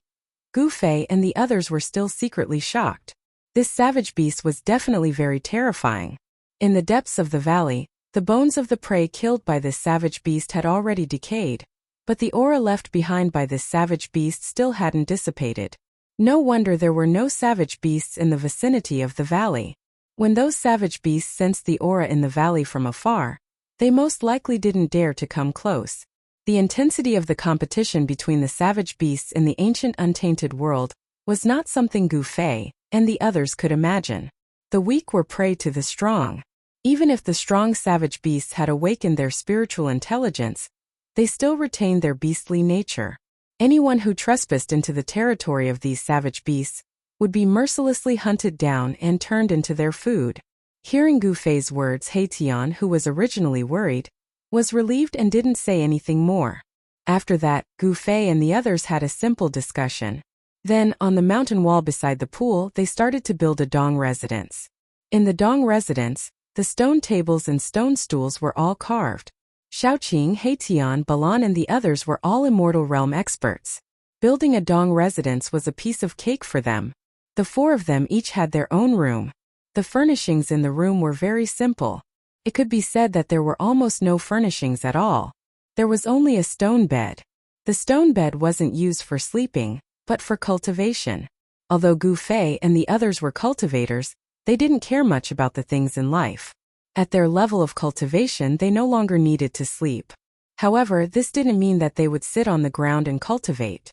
Gu Fei and the others were still secretly shocked. This savage beast was definitely very terrifying. In the depths of the valley, the bones of the prey killed by this savage beast had already decayed, but the aura left behind by this savage beast still hadn't dissipated. No wonder there were no savage beasts in the vicinity of the valley. When those savage beasts sensed the aura in the valley from afar, they most likely didn't dare to come close. The intensity of the competition between the savage beasts in the ancient untainted world was not something Gu Fei and the others could imagine. The weak were prey to the strong. Even if the strong savage beasts had awakened their spiritual intelligence, they still retained their beastly nature. Anyone who trespassed into the territory of these savage beasts would be mercilessly hunted down and turned into their food. Hearing Gu Fei's words, Haitian, who was originally worried, was relieved and didn't say anything more. After that, Gu Fei and the others had a simple discussion. Then, on the mountain wall beside the pool, they started to build a Dong residence. In the Dong residence, the stone tables and stone stools were all carved. Shaoqing, Haitian, Balan and the others were all immortal realm experts. Building a Dong residence was a piece of cake for them. The 4 of them each had their own room. The furnishings in the room were very simple. It could be said that there were almost no furnishings at all. There was only a stone bed. The stone bed wasn't used for sleeping, but for cultivation. Although Gu Fei and the others were cultivators, they didn't care much about the things in life. At their level of cultivation, they no longer needed to sleep. However, this didn't mean that they would sit on the ground and cultivate.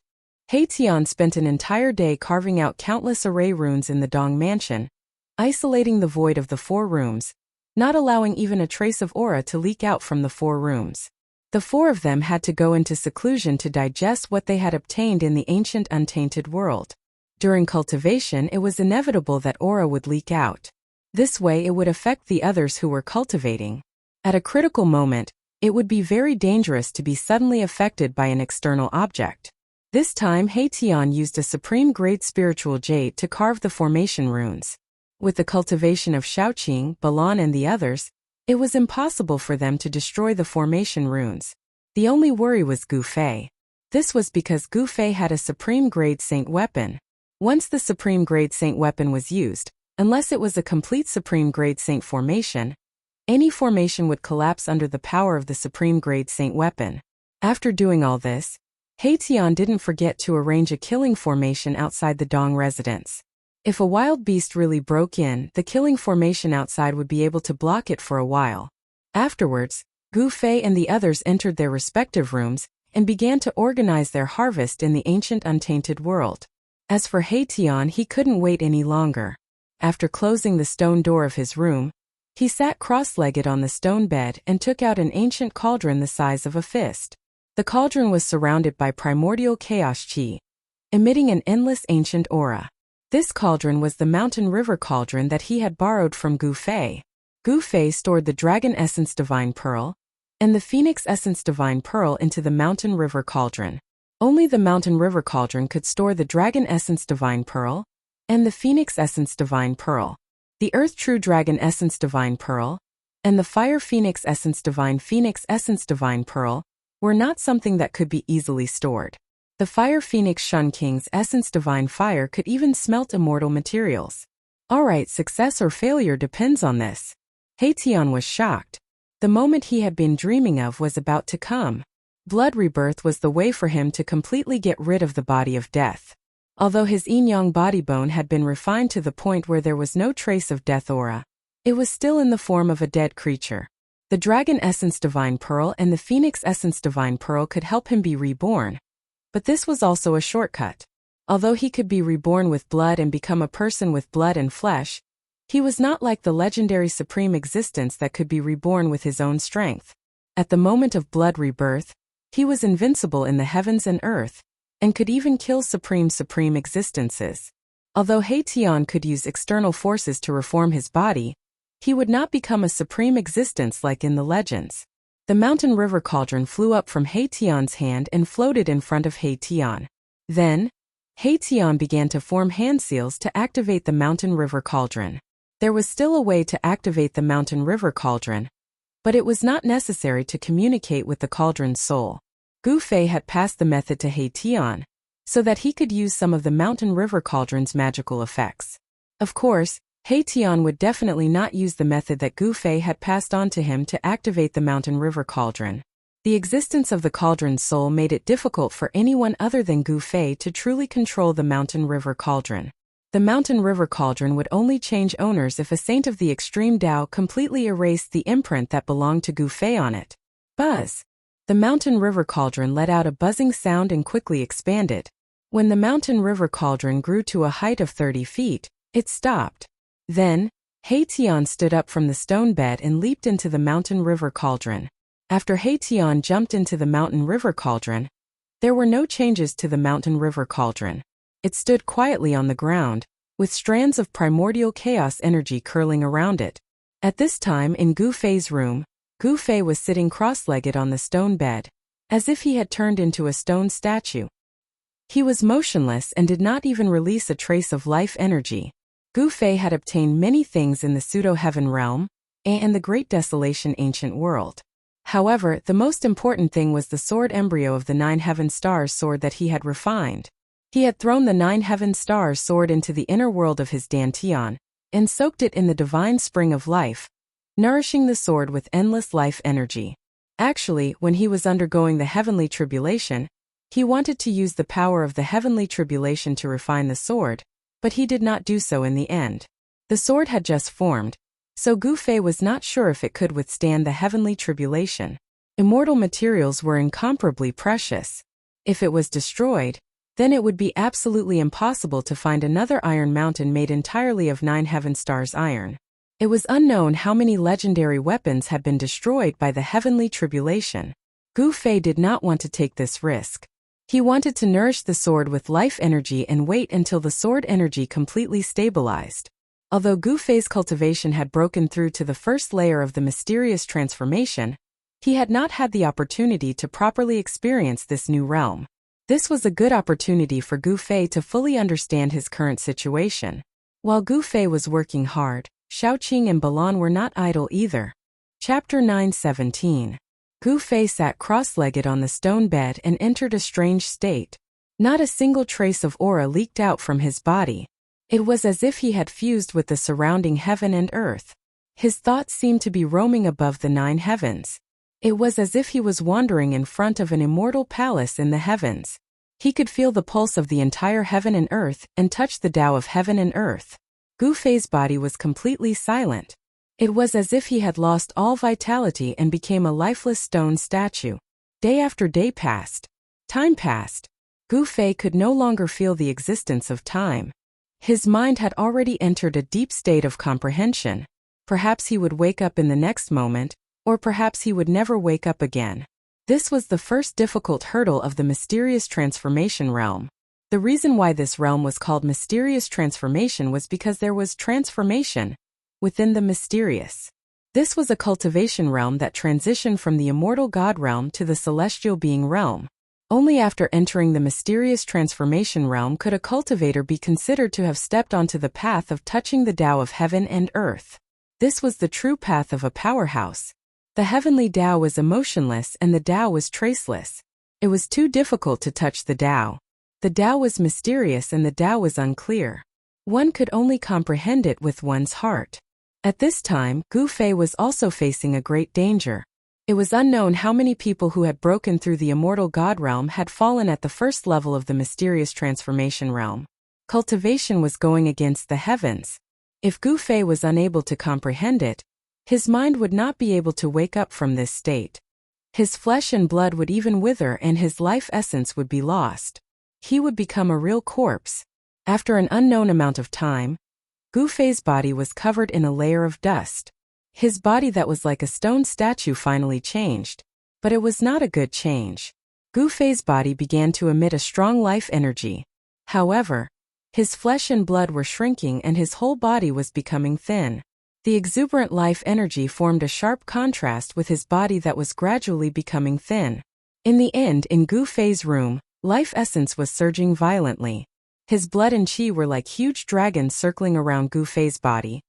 Haitian spent an entire day carving out countless array runes in the Dong mansion, isolating the void of the 4 rooms, not allowing even a trace of aura to leak out from the 4 rooms. The 4 of them had to go into seclusion to digest what they had obtained in the ancient untainted world. During cultivation, it was inevitable that aura would leak out. This way it would affect the others who were cultivating. At a critical moment, it would be very dangerous to be suddenly affected by an external object. This time, Haitian used a supreme-grade spiritual jade to carve the formation runes. With the cultivation of Shaoqing, Balan and the others, it was impossible for them to destroy the formation runes. The only worry was Gu Fei. This was because Gu Fei had a supreme-grade saint weapon. Once the supreme-grade saint weapon was used, unless it was a complete supreme-grade saint formation, Any formation would collapse under the power of the supreme-grade saint weapon. After doing all this, Tian didn't forget to arrange a killing formation outside the Dong residence. If a wild beast really broke in, the killing formation outside would be able to block it for a while. Afterwards, Gu Fei and the others entered their respective rooms and began to organize their harvest in the ancient untainted world. As for Tian, he couldn't wait any longer. After closing the stone door of his room, he sat cross-legged on the stone bed and took out an ancient cauldron the size of a fist. The cauldron was surrounded by primordial chaos qi, emitting an endless ancient aura. This cauldron was the mountain river cauldron that he had borrowed from Gu Fei. Gu Fei stored the dragon essence divine pearl and the phoenix essence divine pearl into the mountain river cauldron. Only the mountain river cauldron could store the dragon essence divine pearl and the phoenix essence divine pearl. The earth true dragon essence divine pearl and the fire phoenix essence divine pearl were not something that could be easily stored. The fire phoenix Shun King's essence divine fire could even smelt immortal materials. Alright, success or failure depends on this. Tian was shocked. The moment he had been dreaming of was about to come. Blood rebirth was the way for him to completely get rid of the body of death. Although his yin-yang body bone had been refined to the point where there was no trace of death aura, it was still in the form of a dead creature. The dragon essence divine pearl and the phoenix essence divine pearl could help him be reborn. But this was also a shortcut. Although he could be reborn with blood and become a person with blood and flesh, he was not like the legendary supreme existence that could be reborn with his own strength. At the moment of blood rebirth, he was invincible in the heavens and earth, and could even kill supreme existences. Although Tian could use external forces to reform his body, he would not become a supreme existence like in the legends. The mountain river cauldron flew up from Tian's hand and floated in front of Tian. Then, Tian began to form hand seals to activate the mountain river cauldron. There was still a way to activate the mountain river cauldron, but it was not necessary to communicate with the cauldron's soul. Gu Fei had passed the method to Tian, so that he could use some of the mountain river cauldron's magical effects. Of course, Tian would definitely not use the method that Gu Fei had passed on to him to activate the mountain river cauldron. The existence of the cauldron's soul made it difficult for anyone other than Gu Fei to truly control the mountain river cauldron. The mountain river cauldron would only change owners if a saint of the extreme Tao completely erased the imprint that belonged to Gu Fei on it. Buzz! The mountain river cauldron let out a buzzing sound and quickly expanded. When the mountain river cauldron grew to a height of 30 feet, it stopped. Then, Tian stood up from the stone bed and leaped into the mountain river cauldron. After Tian jumped into the mountain river cauldron, there were no changes to the mountain river cauldron. It stood quietly on the ground, with strands of primordial chaos energy curling around it. At this time in Gu Fei's room, Gu Fei was sitting cross-legged on the stone bed, as if he had turned into a stone statue. He was motionless and did not even release a trace of life energy. Gu Fei had obtained many things in the pseudo-heaven realm and the Great Desolation ancient world. However, the most important thing was the sword embryo of the 9 heaven stars sword that he had refined. He had thrown the 9 heaven stars sword into the inner world of his dantian and soaked it in the divine spring of life, nourishing the sword with endless life energy. Actually, when he was undergoing the heavenly tribulation, he wanted to use the power of the heavenly tribulation to refine the sword, but he did not do so in the end. The sword had just formed, so Gu Fei was not sure if it could withstand the heavenly tribulation. Immortal materials were incomparably precious. If it was destroyed, then it would be absolutely impossible to find another iron mountain made entirely of 9 heaven stars iron. It was unknown how many legendary weapons had been destroyed by the heavenly tribulation. Gu Fei did not want to take this risk. He wanted to nourish the sword with life energy and wait until the sword energy completely stabilized. Although Gu Fei's cultivation had broken through to the first layer of the mysterious transformation, he had not had the opportunity to properly experience this new realm. This was a good opportunity for Gu Fei to fully understand his current situation. While Gu Fei was working hard, Shaoqing and Balan were not idle either. Chapter 9:17. Gu Fei sat cross-legged on the stone bed and entered a strange state. Not a single trace of aura leaked out from his body. It was as if he had fused with the surrounding heaven and earth. His thoughts seemed to be roaming above the 9 heavens. It was as if he was wandering in front of an immortal palace in the heavens. He could feel the pulse of the entire heaven and earth and touch the Tao of heaven and earth. Gu Fei's body was completely silent. It was as if he had lost all vitality and became a lifeless stone statue. Day after day passed. Time passed. Gu Fei could no longer feel the existence of time. His mind had already entered a deep state of comprehension. Perhaps he would wake up in the next moment, or perhaps he would never wake up again. This was the first difficult hurdle of the mysterious transformation realm. The reason why this realm was called mysterious transformation was because there was transformation within the mysterious. This was a cultivation realm that transitioned from the immortal God realm to the celestial being realm. Only after entering the mysterious transformation realm could a cultivator be considered to have stepped onto the path of touching the Tao of heaven and earth. This was the true path of a powerhouse. The heavenly Tao was emotionless and the Tao was traceless. It was too difficult to touch the Tao. The Tao was mysterious and the Tao was unclear. One could only comprehend it with one's heart. At this time, Gu Fei was also facing a great danger. It was unknown how many people who had broken through the immortal God realm had fallen at the first level of the mysterious transformation realm. Cultivation was going against the heavens. If Gu Fei was unable to comprehend it, his mind would not be able to wake up from this state. His flesh and blood would even wither and his life essence would be lost. He would become a real corpse. After an unknown amount of time, Gu Fei's body was covered in a layer of dust. His body that was like a stone statue finally changed. But it was not a good change. Gu Fei's body began to emit a strong life energy. However, his flesh and blood were shrinking and his whole body was becoming thin. The exuberant life energy formed a sharp contrast with his body that was gradually becoming thin. In the end, in Gu Fei's room, life essence was surging violently. His blood and qi were like huge dragons circling around Gu Fei's body.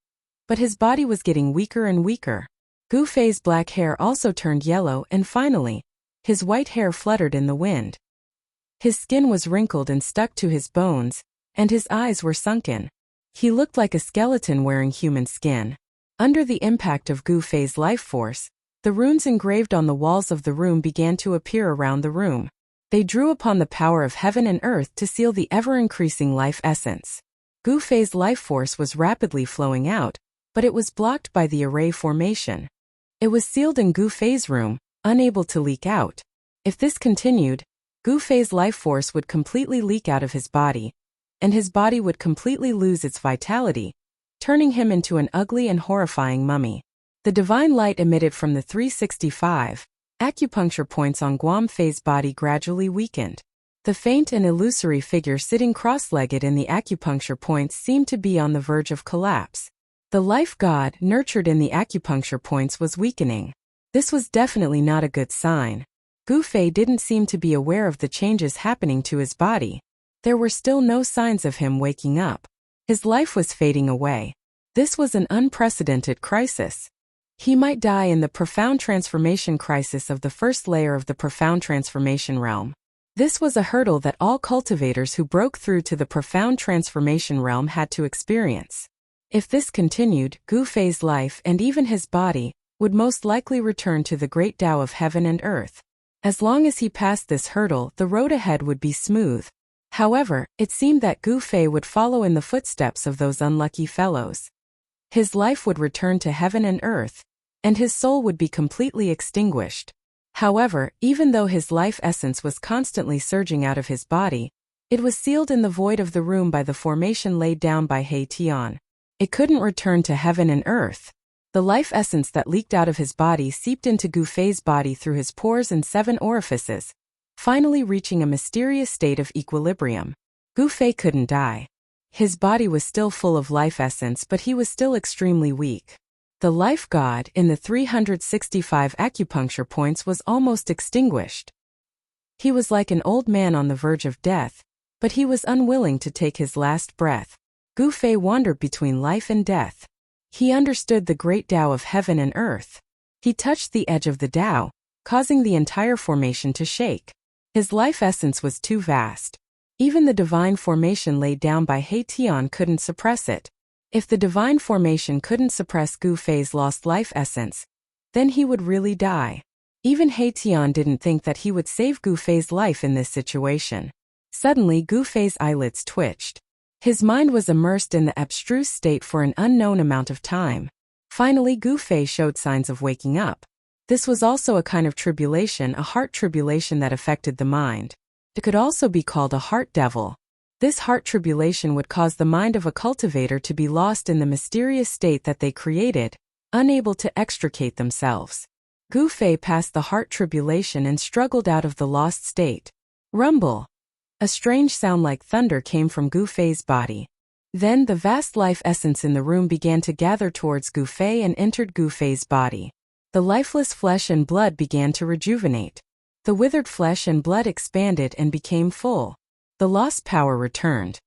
But his body was getting weaker and weaker. Gu Fei's black hair also turned yellow and finally, his white hair fluttered in the wind. His skin was wrinkled and stuck to his bones, and his eyes were sunken. He looked like a skeleton wearing human skin. Under the impact of Gu Fei's life force, the runes engraved on the walls of the room began to appear around the room. They drew upon the power of heaven and earth to seal the ever-increasing life essence. Gu Fei's life force was rapidly flowing out, but it was blocked by the array formation. It was sealed in Gu Fei's room, unable to leak out. If this continued, Gu Fei's life force would completely leak out of his body, and his body would completely lose its vitality, turning him into an ugly and horrifying mummy. The divine light emitted from the 365 acupuncture points on Guam Fei's body gradually weakened. The faint and illusory figure sitting cross-legged in the acupuncture points seemed to be on the verge of collapse. The life god nurtured in the acupuncture points was weakening. This was definitely not a good sign. Gu Fei didn't seem to be aware of the changes happening to his body. There were still no signs of him waking up. His life was fading away. This was an unprecedented crisis. He might die in the profound transformation crisis of the first layer of the profound transformation realm. This was a hurdle that all cultivators who broke through to the profound transformation realm had to experience. If this continued, Gu Fei's life and even his body would most likely return to the great Tao of heaven and earth. As long as he passed this hurdle, the road ahead would be smooth. However, it seemed that Gu Fei would follow in the footsteps of those unlucky fellows. His life would return to heaven and earth, and his soul would be completely extinguished. However, even though his life essence was constantly surging out of his body, it was sealed in the void of the room by the formation laid down by He Tian. It couldn't return to heaven and earth. The life essence that leaked out of his body seeped into Gu Fei's body through his pores and 7 orifices, finally reaching a mysterious state of equilibrium. Gu Fei couldn't die. His body was still full of life essence, but he was still extremely weak. The life god in the 365 acupuncture points was almost extinguished. He was like an old man on the verge of death, but he was unwilling to take his last breath. Gu Fei wandered between life and death. He understood the great Tao of heaven and earth. He touched the edge of the Tao, causing the entire formation to shake. His life essence was too vast. Even the divine formation laid down by He Tian couldn't suppress it. If the divine formation couldn't suppress Gu Fei's lost life essence, then he would really die. Even He Tian didn't think that he would save Gu Fei's life in this situation. Suddenly Gu Fei's eyelids twitched. His mind was immersed in the abstruse state for an unknown amount of time. Finally Gu Fei showed signs of waking up. This was also a kind of tribulation, a heart tribulation that affected the mind. It could also be called a heart devil. This heart tribulation would cause the mind of a cultivator to be lost in the mysterious state that they created, unable to extricate themselves. Gu Fei passed the heart tribulation and struggled out of the lost state. Rumble! A strange sound like thunder came from Gu Fei's body. Then the vast life essence in the room began to gather towards Gu Fei and entered Gu Fei's body. The lifeless flesh and blood began to rejuvenate. The withered flesh and blood expanded and became full. The lost power returned.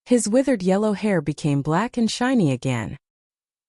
His withered yellow hair became black and shiny again.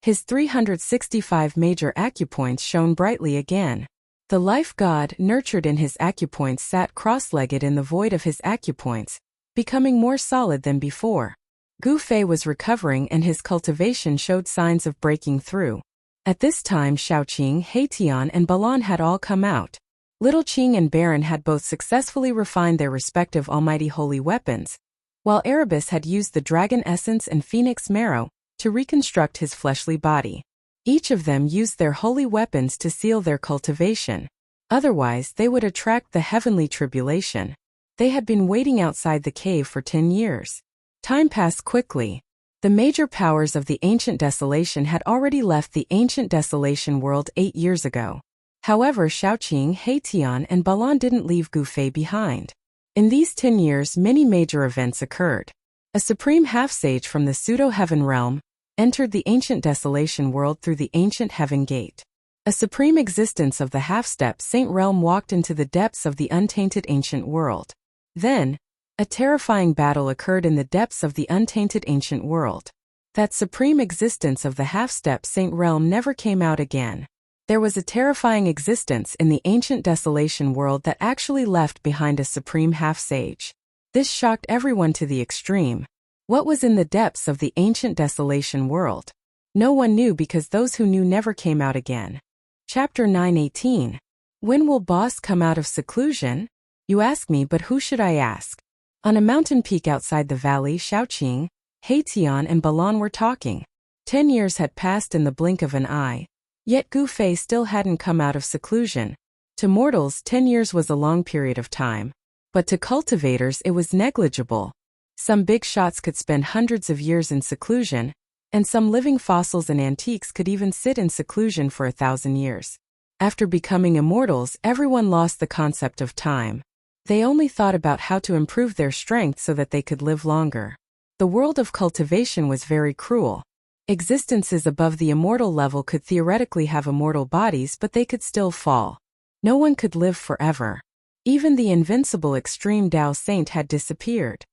His 365 major acupoints shone brightly again. The life god nurtured in his acupoints sat cross-legged in the void of his acupoints, becoming more solid than before. Gu Fei was recovering and his cultivation showed signs of breaking through. At this time Shaoqing, He Tian and Balan had all come out. Little Qing and Baron had both successfully refined their respective almighty holy weapons, while Erebus had used the dragon essence and phoenix marrow to reconstruct his fleshly body. Each of them used their holy weapons to seal their cultivation. Otherwise, they would attract the heavenly tribulation. They had been waiting outside the cave for 10 years. Time passed quickly. The major powers of the ancient desolation had already left the ancient desolation world 8 years ago. However, Shaoqing, He Tian and Balan didn't leave Gu Fei behind. In these 10 years many major events occurred. A supreme half-sage from the pseudo-heaven realm entered the ancient desolation world through the ancient heaven gate. A supreme existence of the half-step saint realm walked into the depths of the untainted ancient world. Then, a terrifying battle occurred in the depths of the untainted ancient world. That supreme existence of the half-step saint realm never came out again. There was a terrifying existence in the ancient desolation world that actually left behind a supreme half-sage. This shocked everyone to the extreme. What was in the depths of the ancient desolation world? No one knew because those who knew never came out again. Chapter 9:18. When will boss come out of seclusion? You ask me, but who should I ask? On a mountain peak outside the valley, Shaoqing, He Tian and Balan were talking. 10 years had passed in the blink of an eye. Yet Gu Fei still hadn't come out of seclusion. To mortals 10 years was a long period of time. But to cultivators it was negligible. Some big shots could spend hundreds of years in seclusion, and some living fossils and antiques could even sit in seclusion for 1,000 years. After becoming immortals, everyone lost the concept of time. They only thought about how to improve their strength so that they could live longer. The world of cultivation was very cruel. Existences above the immortal level could theoretically have immortal bodies, but they could still fall. No one could live forever. Even the invincible extreme Tao Saint had disappeared.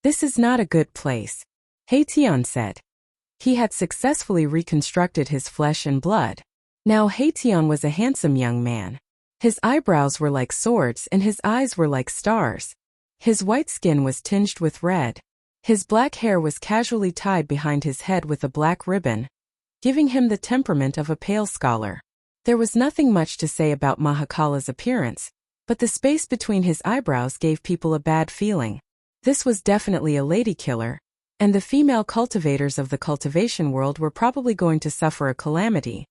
This is not a good place, He Tian said. He had successfully reconstructed his flesh and blood. Now He Tian was a handsome young man. His eyebrows were like swords and his eyes were like stars. His white skin was tinged with red. His black hair was casually tied behind his head with a black ribbon, giving him the temperament of a pale scholar. There was nothing much to say about Mahakala's appearance, but the space between his eyebrows gave people a bad feeling. This was definitely a lady killer, and the female cultivators of the cultivation world were probably going to suffer a calamity.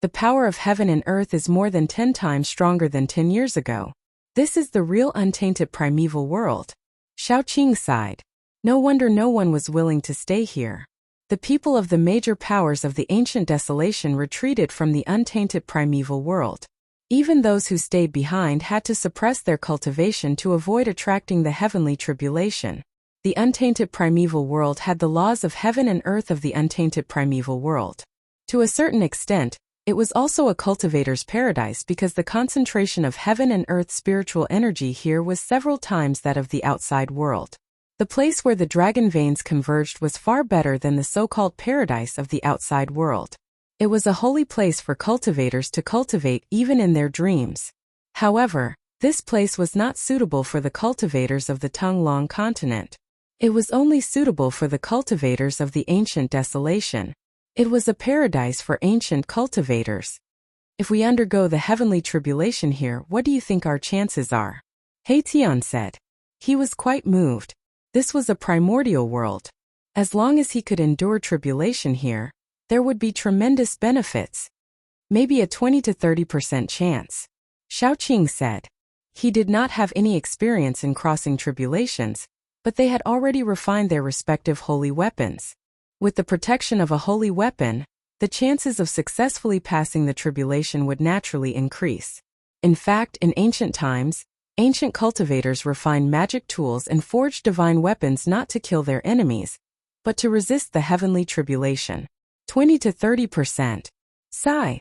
The power of heaven and earth is more than 10 times stronger than 10 years ago. This is the real untainted primeval world. Shaoqing sighed. No wonder no one was willing to stay here. The people of the major powers of the ancient desolation retreated from the untainted primeval world. Even those who stayed behind had to suppress their cultivation to avoid attracting the heavenly tribulation. The untainted primeval world had the laws of heaven and earth of the untainted primeval world. To a certain extent, it was also a cultivator's paradise because the concentration of heaven and earth spiritual energy here was several times that of the outside world. The place where the dragon veins converged was far better than the so-called paradise of the outside world. It was a holy place for cultivators to cultivate even in their dreams. However, this place was not suitable for the cultivators of the Tonglong continent. It was only suitable for the cultivators of the ancient desolation. It was a paradise for ancient cultivators. If we undergo the heavenly tribulation here, what do you think our chances are? Tian said. He was quite moved. This was a primordial world. As long as he could endure tribulation here, there would be tremendous benefits. Maybe a 20 to 30% chance. Xiaoqing said. He did not have any experience in crossing tribulations, but they had already refined their respective holy weapons. With the protection of a holy weapon, the chances of successfully passing the tribulation would naturally increase. In fact, in ancient times, ancient cultivators refined magic tools and forged divine weapons not to kill their enemies, but to resist the heavenly tribulation. 20 to 30%. Sigh.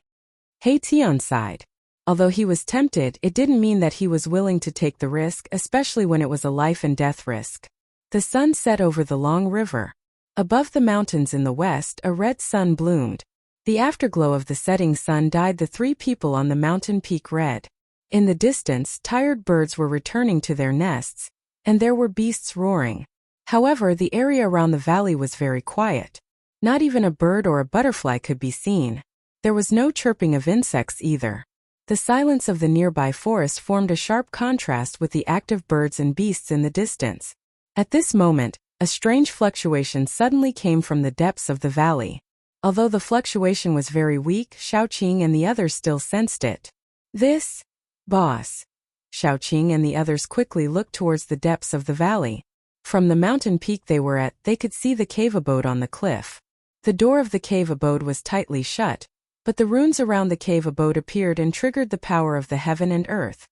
Tian sighed. Although he was tempted, it didn't mean that he was willing to take the risk, especially when it was a life and death risk. The sun set over the long river. Above the mountains in the west, a red sun bloomed. The afterglow of the setting sun dyed the three people on the mountain peak red. In the distance, tired birds were returning to their nests, and there were beasts roaring. However, the area around the valley was very quiet. Not even a bird or a butterfly could be seen. There was no chirping of insects either. The silence of the nearby forest formed a sharp contrast with the active birds and beasts in the distance. At this moment, a strange fluctuation suddenly came from the depths of the valley. Although the fluctuation was very weak, Xiaoqing and the others still sensed it. This, boss. Xiaoqing and the others quickly looked towards the depths of the valley. From the mountain peak they were at, they could see the cave abode on the cliff. The door of the cave abode was tightly shut, but the runes around the cave abode appeared and triggered the power of the heaven and earth.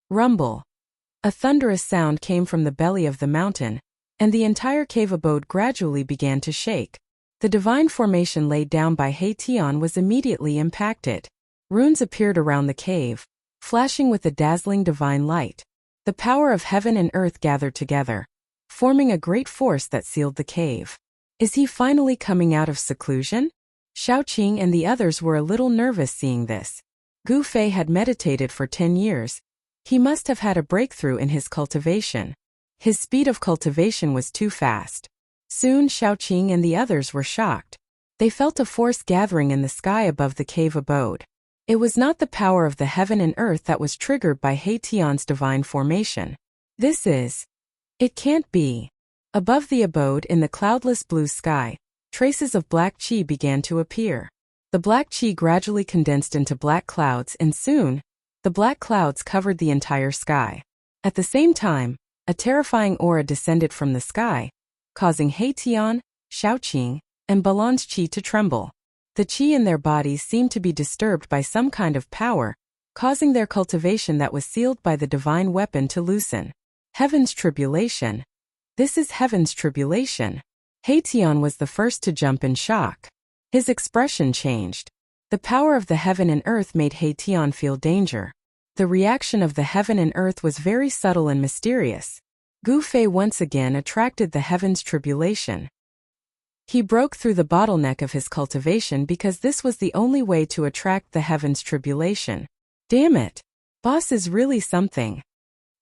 Rumble. A thunderous sound came from the belly of the mountain, and the entire cave abode gradually began to shake. The divine formation laid down by Tian was immediately impacted. Runes appeared around the cave, flashing with a dazzling divine light. The power of heaven and earth gathered together, forming a great force that sealed the cave. Is he finally coming out of seclusion? Xiaoqing and the others were a little nervous seeing this. Gu Fei had meditated for 10 years. He must have had a breakthrough in his cultivation. His speed of cultivation was too fast. Soon Xiaoqing and the others were shocked. They felt a force gathering in the sky above the cave abode. It was not the power of the heaven and earth that was triggered by Tian's divine formation. It can't be. Above the abode in the cloudless blue sky, traces of black qi began to appear. The black qi gradually condensed into black clouds and soon, the black clouds covered the entire sky. At the same time, a terrifying aura descended from the sky, causing Tian, Xiaoqing, and Balan's qi to tremble. The qi in their bodies seemed to be disturbed by some kind of power, causing their cultivation that was sealed by the divine weapon to loosen. Heaven's tribulation. This is heaven's tribulation. Tian was the first to jump in shock. His expression changed. The power of the heaven and earth made Tian feel danger. The reaction of the heaven and earth was very subtle and mysterious. Gu Fei once again attracted the heaven's tribulation. He broke through the bottleneck of his cultivation because this was the only way to attract the heaven's tribulation. Damn it! Boss is really something.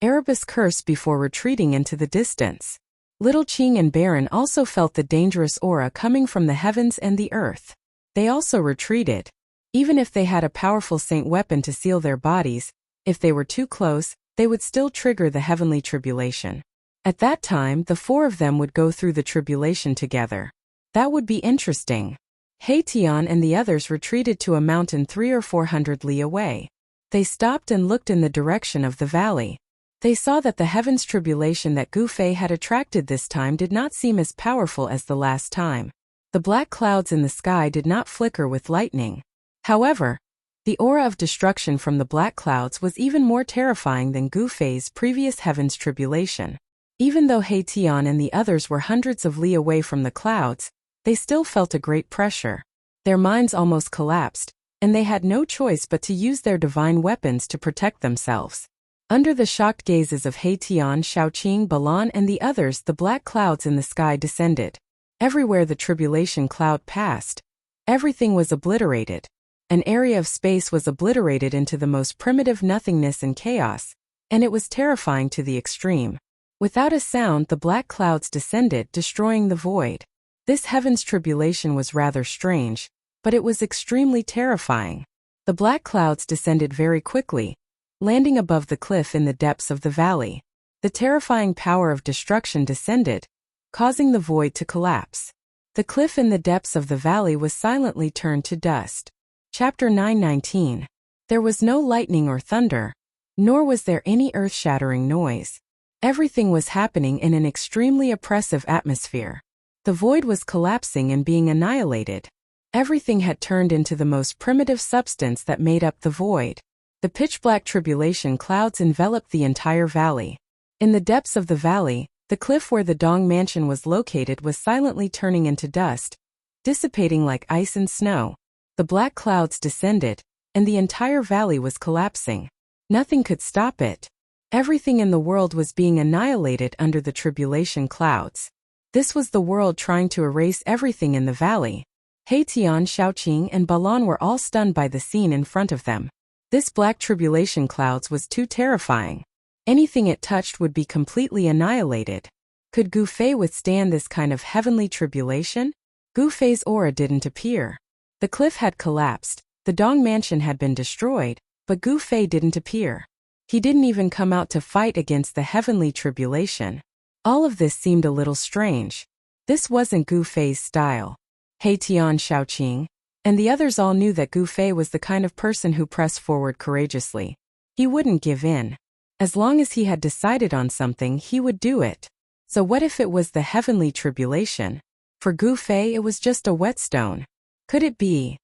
Erebus cursed before retreating into the distance. Little Qing and Baron also felt the dangerous aura coming from the heavens and the earth. They also retreated. Even if they had a powerful saint weapon to seal their bodies, if they were too close, they would still trigger the heavenly tribulation. At that time, the four of them would go through the tribulation together. That would be interesting. Tian and the others retreated to a mountain 300 or 400 li away. They stopped and looked in the direction of the valley. They saw that the heaven's tribulation that Gu Fei had attracted this time did not seem as powerful as the last time. The black clouds in the sky did not flicker with lightning. However, the aura of destruction from the black clouds was even more terrifying than Gu Fei's previous heaven's tribulation. Even though Tian and the others were hundreds of li away from the clouds, they still felt a great pressure. Their minds almost collapsed, and they had no choice but to use their divine weapons to protect themselves. Under the shocked gazes of Tian, Xiaoqing, Balan, and the others, the black clouds in the sky descended. Everywhere the tribulation cloud passed, everything was obliterated. An area of space was obliterated into the most primitive nothingness and chaos, and it was terrifying to the extreme. Without a sound, the black clouds descended, destroying the void. This heaven's tribulation was rather strange, but it was extremely terrifying. The black clouds descended very quickly, landing above the cliff in the depths of the valley. The terrifying power of destruction descended, causing the void to collapse. The cliff in the depths of the valley was silently turned to dust. Chapter 9:19. There was no lightning or thunder, nor was there any earth-shattering noise. Everything was happening in an extremely oppressive atmosphere. The void was collapsing and being annihilated. Everything had turned into the most primitive substance that made up the void. The pitch-black tribulation clouds enveloped the entire valley. In the depths of the valley, the cliff where the Dong mansion was located was silently turning into dust, dissipating like ice and snow. The black clouds descended, and the entire valley was collapsing. Nothing could stop it. Everything in the world was being annihilated under the tribulation clouds. This was the world trying to erase everything in the valley. Haitian, Xiaoqing, and Balan were all stunned by the scene in front of them. This black tribulation clouds was too terrifying. Anything it touched would be completely annihilated. Could Gu Fei withstand this kind of heavenly tribulation? Gu Fei's aura didn't appear. The cliff had collapsed, the Dong mansion had been destroyed, but Gu Fei didn't appear. He didn't even come out to fight against the heavenly tribulation. All of this seemed a little strange. This wasn't Gu Fei's style. Haitian, Xiaoqing, and the others all knew that Gu Fei was the kind of person who pressed forward courageously. He wouldn't give in. As long as he had decided on something, he would do it. So what if it was the heavenly tribulation? For Gu Fei, it was just a whetstone. Could it be?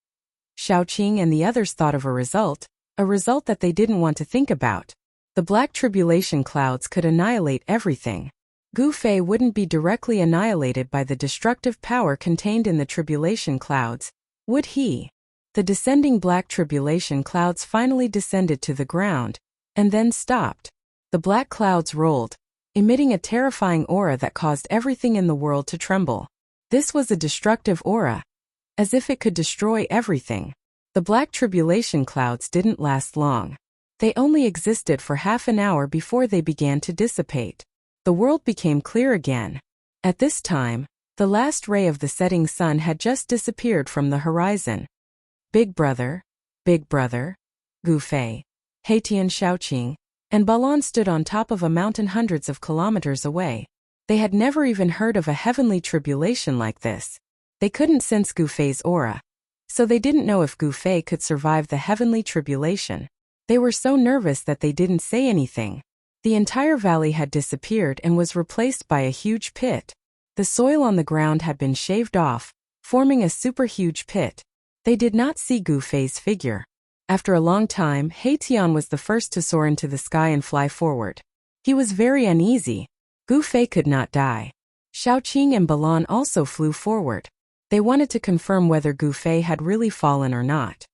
Xiaoqing and the others thought of a result that they didn't want to think about. The black tribulation clouds could annihilate everything. Gu Fei wouldn't be directly annihilated by the destructive power contained in the tribulation clouds, would he? The descending black tribulation clouds finally descended to the ground, and then stopped. The black clouds rolled, emitting a terrifying aura that caused everything in the world to tremble. This was a destructive aura, as if it could destroy everything. The black tribulation clouds didn't last long. They only existed for half an hour before they began to dissipate. The world became clear again. At this time, the last ray of the setting sun had just disappeared from the horizon. Big brother, Gu Fei, Haitian, Xiaoqing, and Balan stood on top of a mountain hundreds of kilometers away. They had never even heard of a heavenly tribulation like this. They couldn't sense Gu Fei's aura, so they didn't know if Gu Fei could survive the heavenly tribulation. They were so nervous that they didn't say anything. The entire valley had disappeared and was replaced by a huge pit. The soil on the ground had been shaved off, forming a super huge pit. They did not see Gu Fei's figure. After a long time, Haitian was the first to soar into the sky and fly forward. He was very uneasy. Gu Fei could not die. Xiaoqing and Balan also flew forward. They wanted to confirm whether Gu Fei had really fallen or not.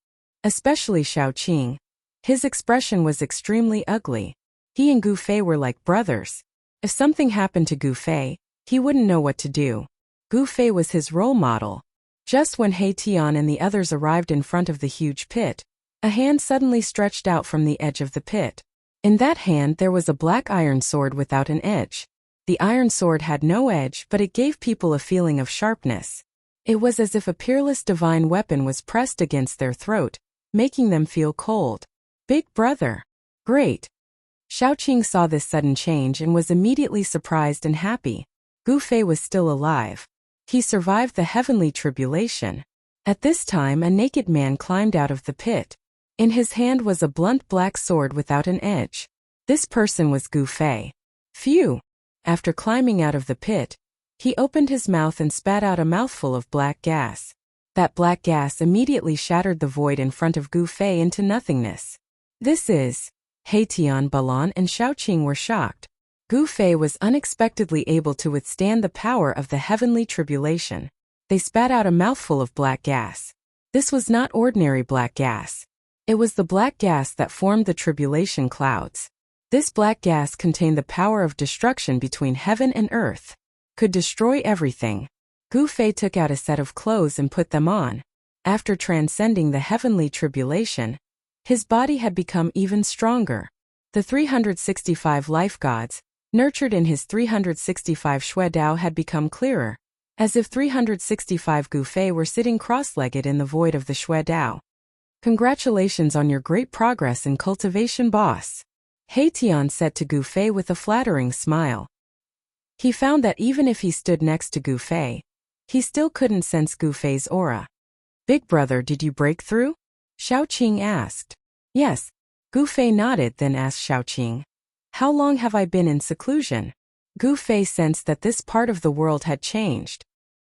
Especially Xiaoqing. His expression was extremely ugly. He and Gu Fei were like brothers. If something happened to Gu Fei, he wouldn't know what to do. Gu Fei was his role model. Just when Haitian and the others arrived in front of the huge pit, a hand suddenly stretched out from the edge of the pit. In that hand there was a black iron sword without an edge. The iron sword had no edge, but it gave people a feeling of sharpness. It was as if a peerless divine weapon was pressed against their throat, making them feel cold. Big brother. Great. Xiaoqing saw this sudden change and was immediately surprised and happy. Gu Fei was still alive. He survived the heavenly tribulation. At this time, a naked man climbed out of the pit. In his hand was a blunt black sword without an edge. This person was Gu Fei. Phew! After climbing out of the pit, he opened his mouth and spat out a mouthful of black gas. That black gas immediately shattered the void in front of Gu Fei into nothingness. This is... Haitian, Balan, and Xiaoqing were shocked. Gu Fei was unexpectedly able to withstand the power of the heavenly tribulation. They spat out a mouthful of black gas. This was not ordinary black gas. It was the black gas that formed the tribulation clouds. This black gas contained the power of destruction between heaven and earth. Could destroy everything. Gu Fei took out a set of clothes and put them on. After transcending the heavenly tribulation, his body had become even stronger. The 365 life gods, nurtured in his 365 Shui Dao had become clearer, as if 365 Gu Fei were sitting cross-legged in the void of the Shui Dao. Congratulations on your great progress in cultivation, boss. He Tian said to Gu Fei with a flattering smile. He found that even if he stood next to Gu Fei, he still couldn't sense Gu Fei's aura. Big brother, did you break through? Xiaoqing asked. Yes. Gu Fei nodded, then asked Xiaoqing. How long have I been in seclusion? Gu Fei sensed that this part of the world had changed.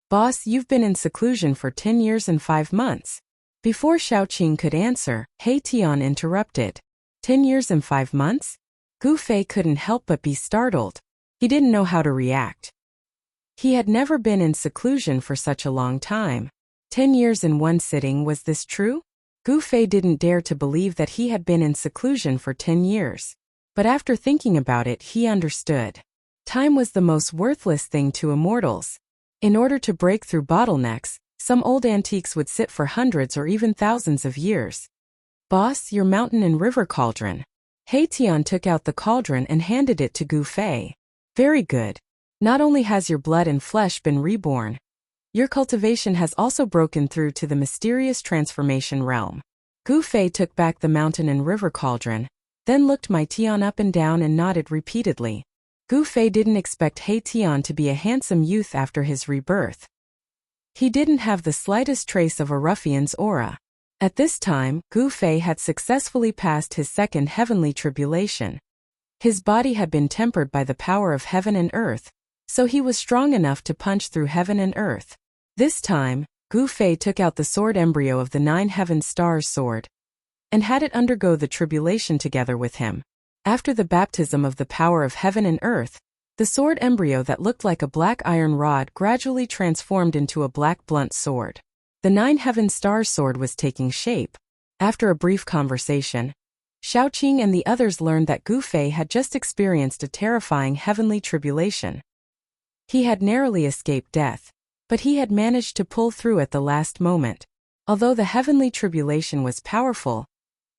Boss, you've been in seclusion for 10 years and 5 months. Before Xiaoqing could answer, He Tian interrupted. 10 years and 5 months? Gu Fei couldn't help but be startled. He didn't know how to react. He had never been in seclusion for such a long time. 10 years in one sitting, was this true? Gu Fei didn't dare to believe that he had been in seclusion for 10 years. But after thinking about it, he understood. Time was the most worthless thing to immortals. In order to break through bottlenecks, some old antiques would sit for hundreds or even thousands of years. Boss, your mountain and river cauldron. He Tian took out the cauldron and handed it to Gu Fei. Very good. Not only has your blood and flesh been reborn, your cultivation has also broken through to the mysterious transformation realm. Gu Fei took back the mountain and river cauldron, then looked Mai Tian up and down and nodded repeatedly. Gu Fei didn't expect He Tian to be a handsome youth after his rebirth. He didn't have the slightest trace of a ruffian's aura. At this time, Gu Fei had successfully passed his second heavenly tribulation. His body had been tempered by the power of heaven and earth, so he was strong enough to punch through heaven and earth. This time, Gu Fei took out the sword embryo of the 9 heaven stars sword and had it undergo the tribulation together with him. After the baptism of the power of heaven and earth, the sword embryo that looked like a black iron rod gradually transformed into a black blunt sword. The 9 heaven stars sword was taking shape. After a brief conversation, Xiaoqing and the others learned that Gu Fei had just experienced a terrifying heavenly tribulation. He had narrowly escaped death, but he had managed to pull through at the last moment. Although the heavenly tribulation was powerful,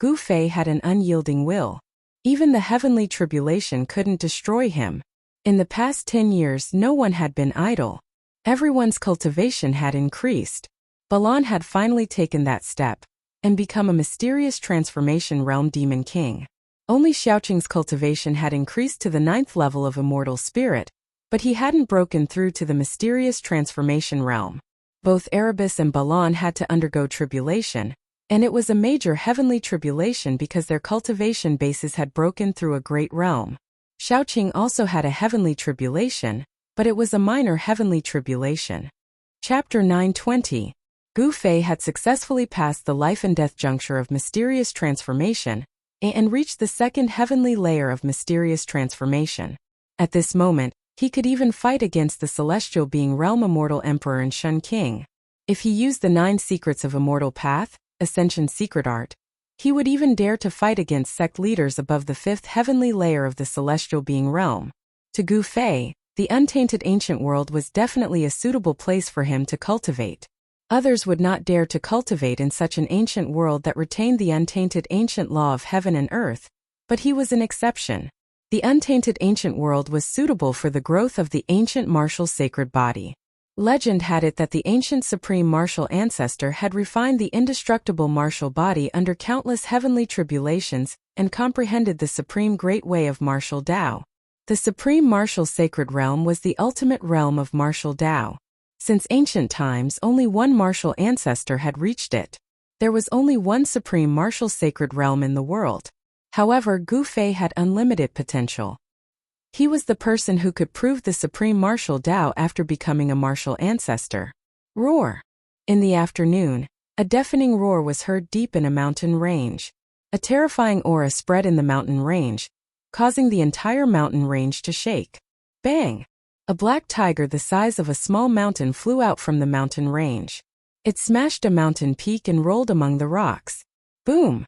Gu Fei had an unyielding will. Even the heavenly tribulation couldn't destroy him. In the past 10 years, no one had been idle. Everyone's cultivation had increased. Balan had finally taken that step and become a mysterious transformation realm demon king. Only Xiaoqing's cultivation had increased to the 9th level of immortal spirit, but he hadn't broken through to the mysterious transformation realm. Both Erebus and Balan had to undergo tribulation, and it was a major heavenly tribulation because their cultivation bases had broken through a great realm. Xiaoqing also had a heavenly tribulation, but it was a minor heavenly tribulation. Chapter 920. Gu Fei had successfully passed the life and death juncture of mysterious transformation and reached the second heavenly layer of mysterious transformation. At this moment, he could even fight against the celestial being realm immortal emperor and Shun King. If he used the 9 secrets of immortal path, ascension secret art, he would even dare to fight against sect leaders above the 5th heavenly layer of the celestial being realm. To Gu Fei, the untainted ancient world was definitely a suitable place for him to cultivate. Others would not dare to cultivate in such an ancient world that retained the untainted ancient law of heaven and earth, but he was an exception. The untainted ancient world was suitable for the growth of the ancient martial sacred body. Legend had it that the ancient supreme martial ancestor had refined the indestructible martial body under countless heavenly tribulations and comprehended the supreme great way of martial Dao. The supreme martial sacred realm was the ultimate realm of martial Dao. Since ancient times, only one martial ancestor had reached it. There was only one supreme martial sacred realm in the world. However, Gu Fei had unlimited potential. He was the person who could prove the supreme martial Dao after becoming a martial ancestor. Roar! In the afternoon, a deafening roar was heard deep in a mountain range. A terrifying aura spread in the mountain range, causing the entire mountain range to shake. Bang! A black tiger the size of a small mountain flew out from the mountain range. It smashed a mountain peak and rolled among the rocks. Boom!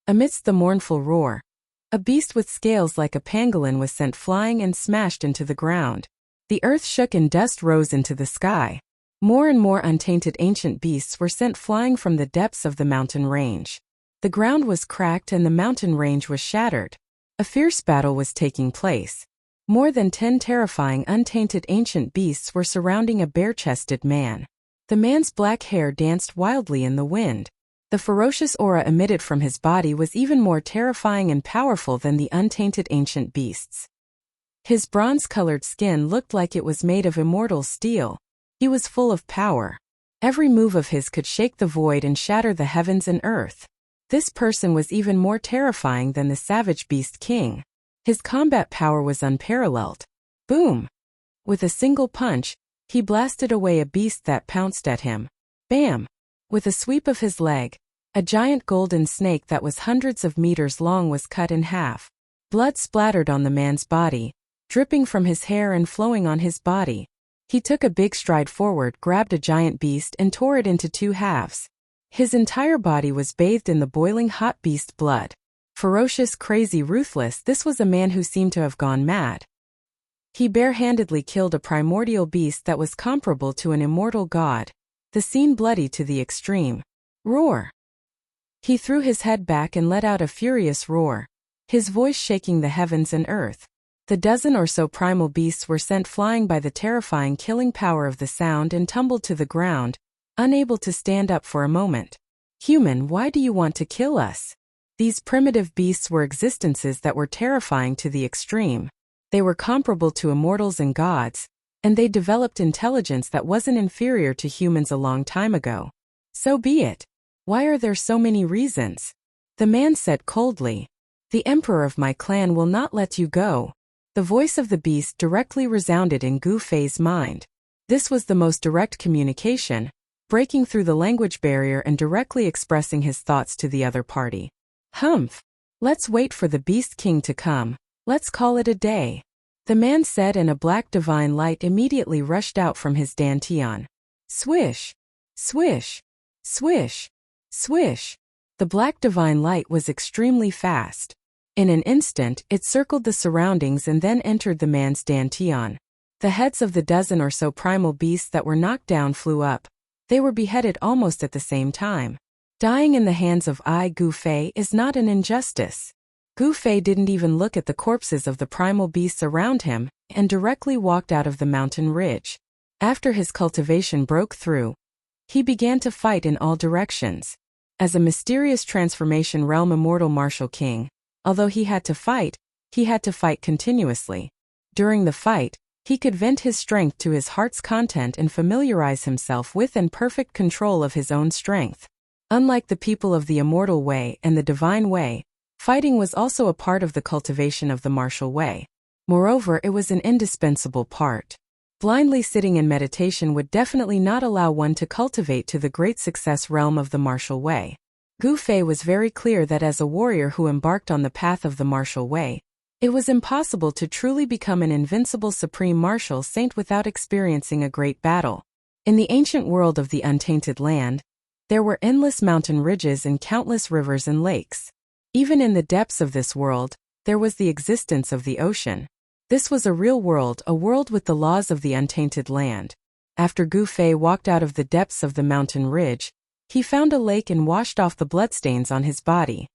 Amidst the mournful roar, a beast with scales like a pangolin was sent flying and smashed into the ground. The earth shook and dust rose into the sky. More and more untainted ancient beasts were sent flying from the depths of the mountain range. The ground was cracked and the mountain range was shattered. A fierce battle was taking place. More than 10 terrifying untainted ancient beasts were surrounding a bare-chested man. The man's black hair danced wildly in the wind. The ferocious aura emitted from his body was even more terrifying and powerful than the untainted ancient beasts. His bronze-colored skin looked like it was made of immortal steel. He was full of power. Every move of his could shake the void and shatter the heavens and earth. This person was even more terrifying than the savage beast king. His combat power was unparalleled. Boom! With a single punch, he blasted away a beast that pounced at him. Bam! With a sweep of his leg, a giant golden snake that was hundreds of meters long was cut in half. Blood splattered on the man's body, dripping from his hair and flowing on his body. He took a big stride forward, grabbed a giant beast and tore it into two halves. His entire body was bathed in the boiling hot beast blood. Ferocious, crazy, ruthless, this was a man who seemed to have gone mad. He barehandedly killed a primordial beast that was comparable to an immortal god. The scene bloody to the extreme. Roar! He threw his head back and let out a furious roar, his voice shaking the heavens and earth. The dozen or so primal beasts were sent flying by the terrifying killing power of the sound and tumbled to the ground, unable to stand up for a moment. Human, why do you want to kill us? These primitive beasts were existences that were terrifying to the extreme. They were comparable to immortals and gods, and they developed intelligence that wasn't inferior to humans a long time ago. So be it. Why are there so many reasons? The man said coldly. The emperor of my clan will not let you go. The voice of the beast directly resounded in Gu Fei's mind. This was the most direct communication, breaking through the language barrier and directly expressing his thoughts to the other party. Humph! Let's wait for the Beast King to come. Let's call it a day. The man said, and a black divine light immediately rushed out from his dantian. Swish! Swish! Swish! Swish! The black divine light was extremely fast. In an instant, it circled the surroundings and then entered the man's dantian. The heads of the dozen or so primal beasts that were knocked down flew up. They were beheaded almost at the same time. Dying in the hands of Gu Fei is not an injustice. Gu Fei didn't even look at the corpses of the primal beasts around him and directly walked out of the mountain ridge. After his cultivation broke through, he began to fight in all directions. As a mysterious transformation realm immortal martial king, although he had to fight continuously. During the fight, he could vent his strength to his heart's content and familiarize himself with and perfect control of his own strength. Unlike the people of the immortal way and the divine way, fighting was also a part of the cultivation of the martial way. Moreover, it was an indispensable part. Blindly sitting in meditation would definitely not allow one to cultivate to the great success realm of the martial way. Gu Fei was very clear that as a warrior who embarked on the path of the martial way, it was impossible to truly become an invincible supreme martial saint without experiencing a great battle. In the ancient world of the untainted land, there were endless mountain ridges and countless rivers and lakes. Even in the depths of this world, there was the existence of the ocean. This was a real world, a world with the laws of the untainted land. After Gu Fei walked out of the depths of the mountain ridge, he found a lake and washed off the bloodstains on his body.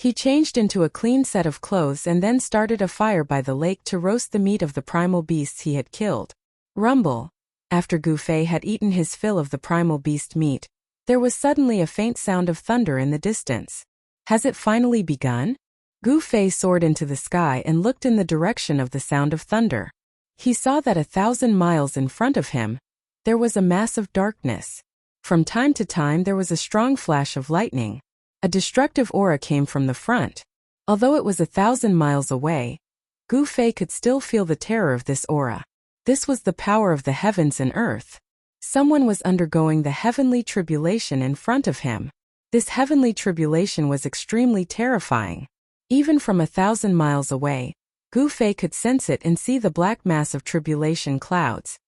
He changed into a clean set of clothes and then started a fire by the lake to roast the meat of the primal beasts he had killed. Rumble! After Gu Fei had eaten his fill of the primal beast meat, there was suddenly a faint sound of thunder in the distance. Has it finally begun? Gu Fei soared into the sky and looked in the direction of the sound of thunder. He saw that 1,000 miles in front of him, there was a mass of darkness. From time to time there was a strong flash of lightning. A destructive aura came from the front. Although it was 1,000 miles away, Gu Fei could still feel the terror of this aura. This was the power of the heavens and earth. Someone was undergoing the heavenly tribulation in front of him. This heavenly tribulation was extremely terrifying. Even from 1,000 miles away, Gu Fei could sense it and see the black mass of tribulation clouds.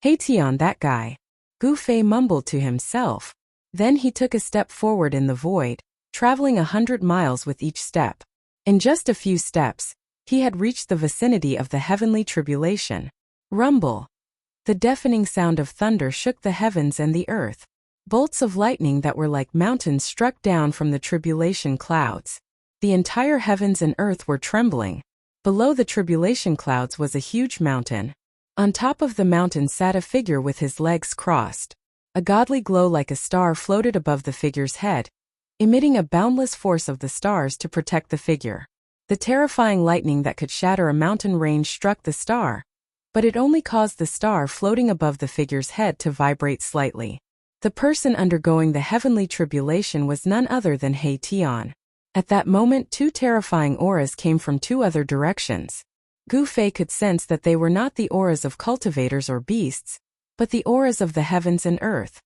Hey Tian, that guy. Gu Fei mumbled to himself. Then he took a step forward in the void, traveling 100 miles with each step. In just a few steps, he had reached the vicinity of the heavenly tribulation. Rumble! The deafening sound of thunder shook the heavens and the earth. Bolts of lightning that were like mountains struck down from the tribulation clouds. The entire heavens and earth were trembling. Below the tribulation clouds was a huge mountain. On top of the mountain sat a figure with his legs crossed. A godly glow like a star floated above the figure's head, emitting a boundless force of the stars to protect the figure. The terrifying lightning that could shatter a mountain range struck the star, but it only caused the star floating above the figure's head to vibrate slightly. The person undergoing the heavenly tribulation was none other than He Tian. At that moment, two terrifying auras came from two other directions. Gu Fei could sense that they were not the auras of cultivators or beasts, but the auras of the heavens and earth.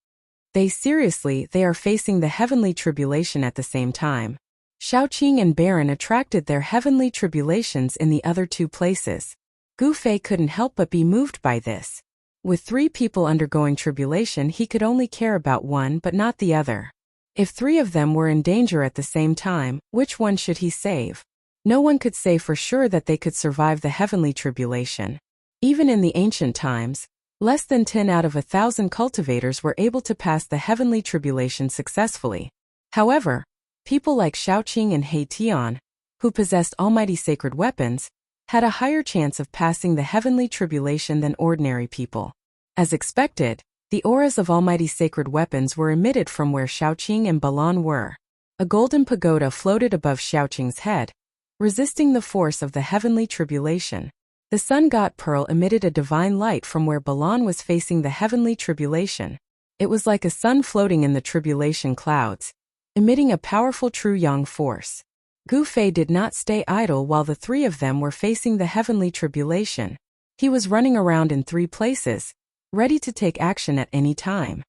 They are facing the heavenly tribulation at the same time. Shaoqing and Baron attracted their heavenly tribulations in the other two places. Gu Fei couldn't help but be moved by this. With three people undergoing tribulation, he could only care about one but not the other. If three of them were in danger at the same time, which one should he save? No one could say for sure that they could survive the heavenly tribulation. Even in the ancient times, less than 10 out of 1,000 cultivators were able to pass the heavenly tribulation successfully. However, people like Shaoqing and He Tian, who possessed almighty sacred weapons, had a higher chance of passing the heavenly tribulation than ordinary people. As expected, the auras of almighty sacred weapons were emitted from where Shaoqing and Balan were. A golden pagoda floated above Shaoqing's head, resisting the force of the heavenly tribulation. The sun god Pearl emitted a divine light from where Balan was facing the heavenly tribulation. It was like a sun floating in the tribulation clouds, emitting a powerful true yang force. Gu Fei did not stay idle while the three of them were facing the heavenly tribulation. He was running around in three places, ready to take action at any time.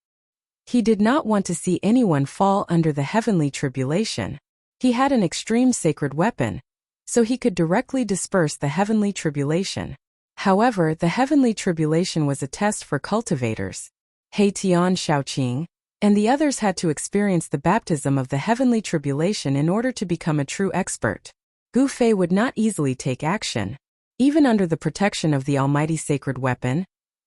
He did not want to see anyone fall under the heavenly tribulation. He had an extreme sacred weapon, so he could directly disperse the heavenly tribulation. However, the heavenly tribulation was a test for cultivators. He Tian, Shaoqing, and the others had to experience the baptism of the heavenly tribulation in order to become a true expert. Gu Fei would not easily take action. Even under the protection of the almighty sacred weapon,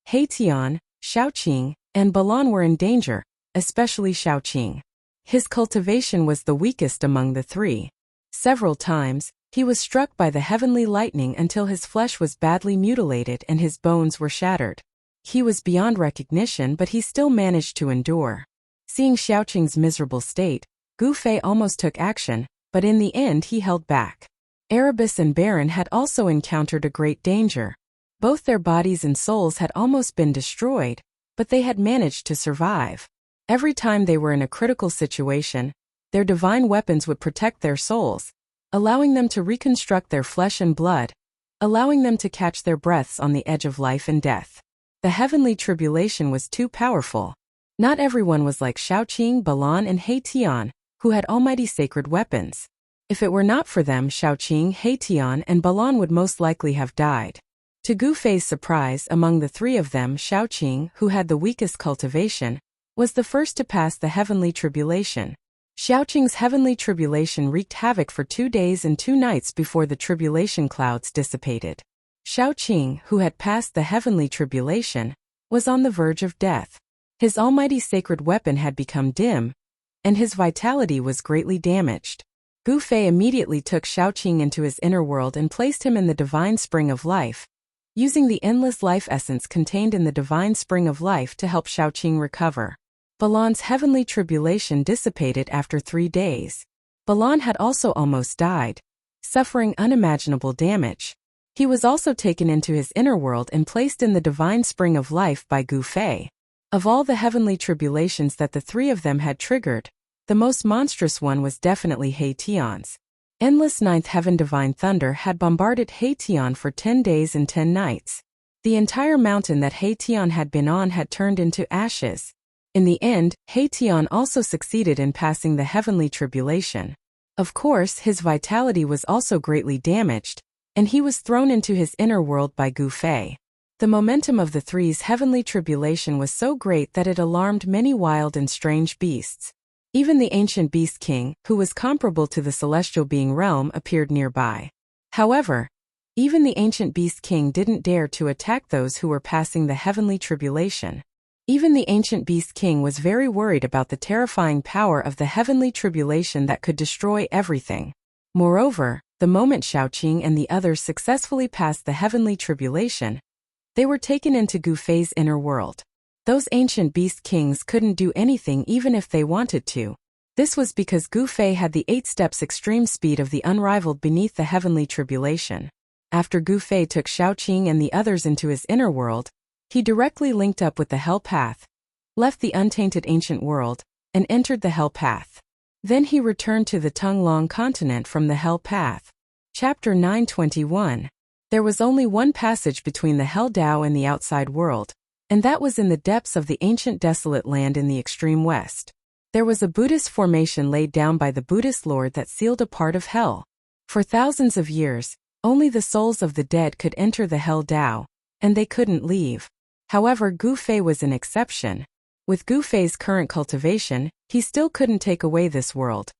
He Tian, Shaoqing, and Balan were in danger, especially Shaoqing. His cultivation was the weakest among the three. Several times, he was struck by the heavenly lightning until his flesh was badly mutilated and his bones were shattered. He was beyond recognition, but he still managed to endure. Seeing Shaoqing's miserable state, Gu Fei almost took action, but in the end he held back. Erebus and Baron had also encountered a great danger. Both their bodies and souls had almost been destroyed, but they had managed to survive. Every time they were in a critical situation, their divine weapons would protect their souls, allowing them to reconstruct their flesh and blood, allowing them to catch their breaths on the edge of life and death. The heavenly tribulation was too powerful. Not everyone was like Shaoqing, Balan, and He Tian, who had almighty sacred weapons. If it were not for them, Shaoqing, He Tian, and Balan would most likely have died. To Gu Fei's surprise, among the three of them, Shaoqing, who had the weakest cultivation, was the first to pass the heavenly tribulation. Shaoqing's heavenly tribulation wreaked havoc for 2 days and 2 nights before the tribulation clouds dissipated. Shaoqing, who had passed the heavenly tribulation, was on the verge of death. His almighty sacred weapon had become dim, and his vitality was greatly damaged. Gu Fei immediately took Shaoqing into his inner world and placed him in the divine spring of life, using the endless life essence contained in the divine spring of life to help Shaoqing recover. Balan's heavenly tribulation dissipated after 3 days. Balan had also almost died, suffering unimaginable damage. He was also taken into his inner world and placed in the divine spring of life by Gu Fei. Of all the heavenly tribulations that the three of them had triggered, the most monstrous one was definitely He Tian's. Endless ninth heaven divine thunder had bombarded He Tian for 10 days and 10 nights. The entire mountain that He Tian had been on had turned into ashes. In the end, He Tian also succeeded in passing the heavenly tribulation. Of course, his vitality was also greatly damaged, and he was thrown into his inner world by Gu Fei. The momentum of the three's heavenly tribulation was so great that it alarmed many wild and strange beasts. Even the ancient beast king, who was comparable to the celestial being realm, appeared nearby. However, even the ancient beast king didn't dare to attack those who were passing the heavenly tribulation. Even the ancient beast king was very worried about the terrifying power of the heavenly tribulation that could destroy everything. Moreover, The moment Shaoqing and the others successfully passed the heavenly tribulation, they were taken into Gu Fei's inner world. Those ancient beast kings couldn't do anything even if they wanted to. This was because Gu Fei had the 8 steps extreme speed of the unrivaled beneath the heavenly tribulation. After Gu Fei took Shaoqing and the others into his inner world, he directly linked up with the Hell Path, left the untainted ancient world, and entered the Hell Path. Then he returned to the Tunglong continent from the Hell Path. Chapter 921. There was only one passage between the Hell Dao and the outside world, and that was in the depths of the ancient desolate land in the extreme west. There was a Buddhist formation laid down by the Buddhist Lord that sealed a part of hell. For thousands of years, only the souls of the dead could enter the Hell Dao, and they couldn't leave. However, Gu Fei was an exception. With Gu Fei's current cultivation, he still couldn't take away this world,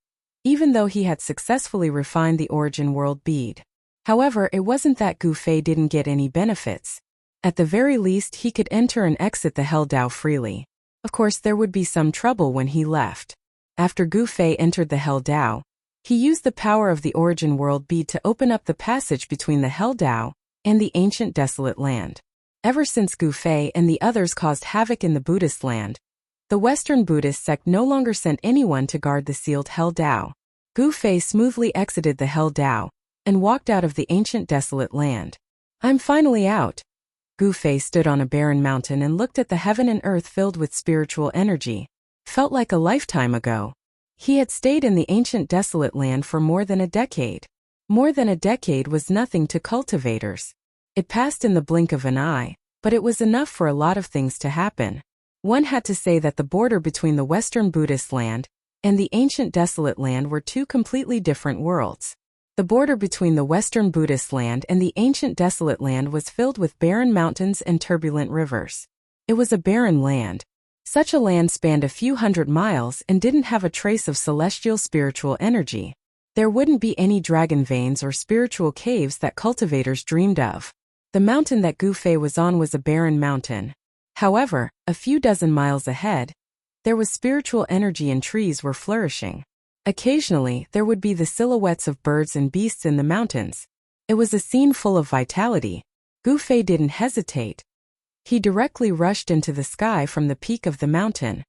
even though he had successfully refined the origin world bead. However, it wasn't that Gu Fei didn't get any benefits. At the very least, he could enter and exit the Hell Dao freely. Of course, there would be some trouble when he left. After Gu Fei entered the Hell Dao, he used the power of the origin world bead to open up the passage between the Hell Dao and the ancient desolate land. Ever since Gu Fei and the others caused havoc in the Buddhist land, the Western Buddhist sect no longer sent anyone to guard the sealed Hell Dao. Gu Fei smoothly exited the Hell Dao and walked out of the ancient desolate land. I'm finally out. Gu Fei stood on a barren mountain and looked at the heaven and earth filled with spiritual energy. Felt like a lifetime ago. He had stayed in the ancient desolate land for more than a decade. More than a decade was nothing to cultivators. It passed in the blink of an eye, but it was enough for a lot of things to happen. One had to say that the border between the Western Buddhist land and the ancient desolate land were two completely different worlds. The border between the Western Buddhist land and the ancient desolate land was filled with barren mountains and turbulent rivers. It was a barren land. Such a land spanned a few hundred miles and didn't have a trace of celestial spiritual energy. There wouldn't be any dragon veins or spiritual caves that cultivators dreamed of. The mountain that Gu Fei was on was a barren mountain. However, a few dozen miles ahead, there was spiritual energy and trees were flourishing. Occasionally, there would be the silhouettes of birds and beasts in the mountains. It was a scene full of vitality. Gu Fei didn't hesitate. He directly rushed into the sky from the peak of the mountain.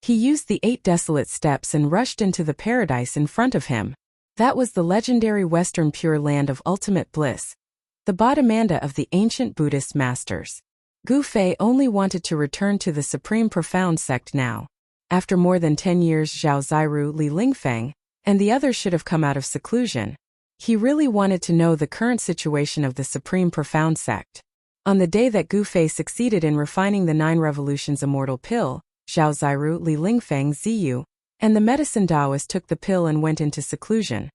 He used the 8 desolate steps and rushed into the paradise in front of him. That was the legendary Western Pure Land of ultimate bliss, the Bodhimanda of the ancient Buddhist masters. Gu Fei only wanted to return to the Supreme Profound sect now. After more than 10 years, Zhao Ziru, Li Lingfeng, and the others should have come out of seclusion. He really wanted to know the current situation of the Supreme Profound sect. On the day that Gu Fei succeeded in refining the 9 Revolutions Immortal Pill, Zhao Ziru, Li Lingfeng, Ziyu, and the medicine Taoist took the pill and went into seclusion.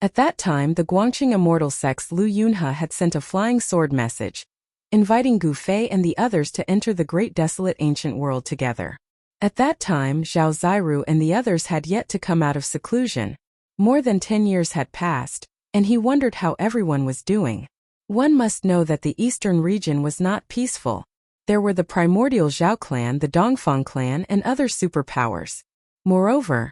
At that time, the Guangqing Immortal sect's Lu Yunhe had sent a flying sword message, inviting Gu Fei and the others to enter the great desolate ancient world together. At that time, Zhao Ziru and the others had yet to come out of seclusion. More than 10 years had passed, and he wondered how everyone was doing. One must know that the eastern region was not peaceful. There were the primordial Zhao clan, the Dongfang clan, and other superpowers. Moreover,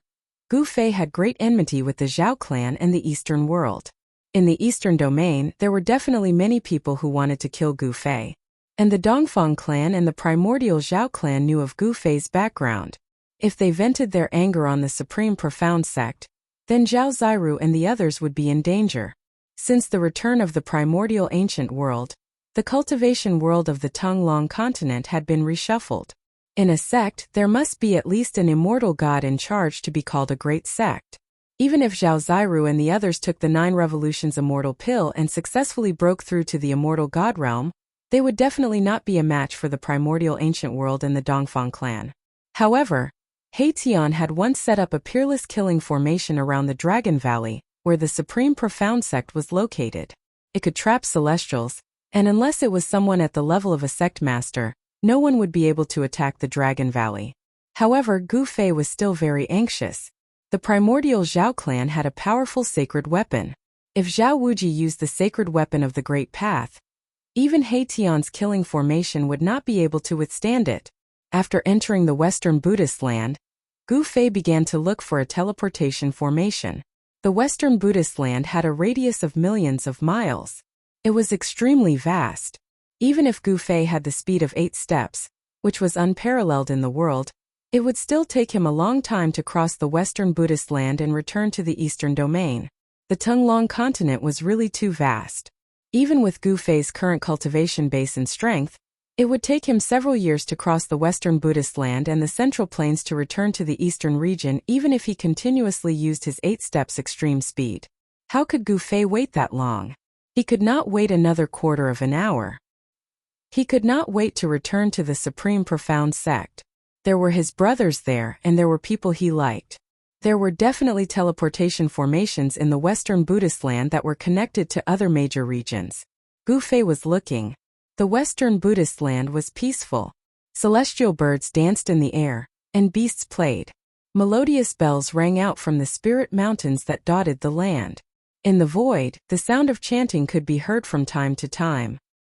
Gu Fei had great enmity with the Zhao clan and the eastern world. In the eastern domain, there were definitely many people who wanted to kill Gu Fei. And the Dongfang clan and the primordial Zhao clan knew of Gu Fei's background. If they vented their anger on the Supreme Profound sect, then Zhao Ziru and the others would be in danger. Since the return of the primordial ancient world, the cultivation world of the Tunglong continent had been reshuffled. In a sect, there must be at least an immortal god in charge to be called a great sect. Even if Zhao Ziru and the others took the 9 Revolutions Immortal Pill and successfully broke through to the immortal god realm, they would definitely not be a match for the primordial ancient world and the Dongfang clan. However, Tian had once set up a peerless killing formation around the Dragon Valley, where the Supreme Profound sect was located. It could trap celestials, and unless it was someone at the level of a sect master, no one would be able to attack the Dragon Valley. However, Gu Fei was still very anxious. The primordial Zhao clan had a powerful sacred weapon. If Zhao Wuji used the sacred weapon of the Great Path, even Tian's killing formation would not be able to withstand it. After entering the Western Buddhist land, Gu Fei began to look for a teleportation formation. The Western Buddhist land had a radius of millions of miles. It was extremely vast. Even if Gu Fei had the speed of 8 steps, which was unparalleled in the world, it would still take him a long time to cross the Western Buddhist land and return to the Eastern domain. The Tunglong continent was really too vast. Even with Gu Fei's current cultivation base and strength, it would take him several years to cross the Western Buddhist land and the Central Plains to return to the Eastern region, even if he continuously used his 8 steps extreme speed. How could Gu Fei wait that long? He could not wait another quarter of an hour. He could not wait to return to the Supreme Profound Sect. There were his brothers there, and there were people he liked. There were definitely teleportation formations in the Western Buddhist land that were connected to other major regions. Gu Fei was looking. The Western Buddhist land was peaceful. Celestial birds danced in the air, and beasts played. Melodious bells rang out from the spirit mountains that dotted the land. In the void, the sound of chanting could be heard from time to time.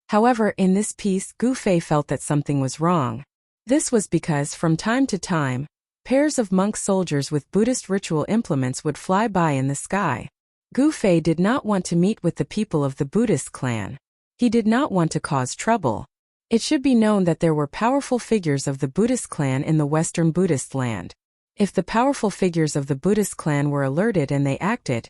However, in this peace, Gu Fei felt that something was wrong. This was because, from time to time, pairs of monk soldiers with Buddhist ritual implements would fly by in the sky. Gu Fei did not want to meet with the people of the Buddhist clan. He did not want to cause trouble. It should be known that there were powerful figures of the Buddhist clan in the Western Buddhist land. If the powerful figures of the Buddhist clan were alerted and they acted,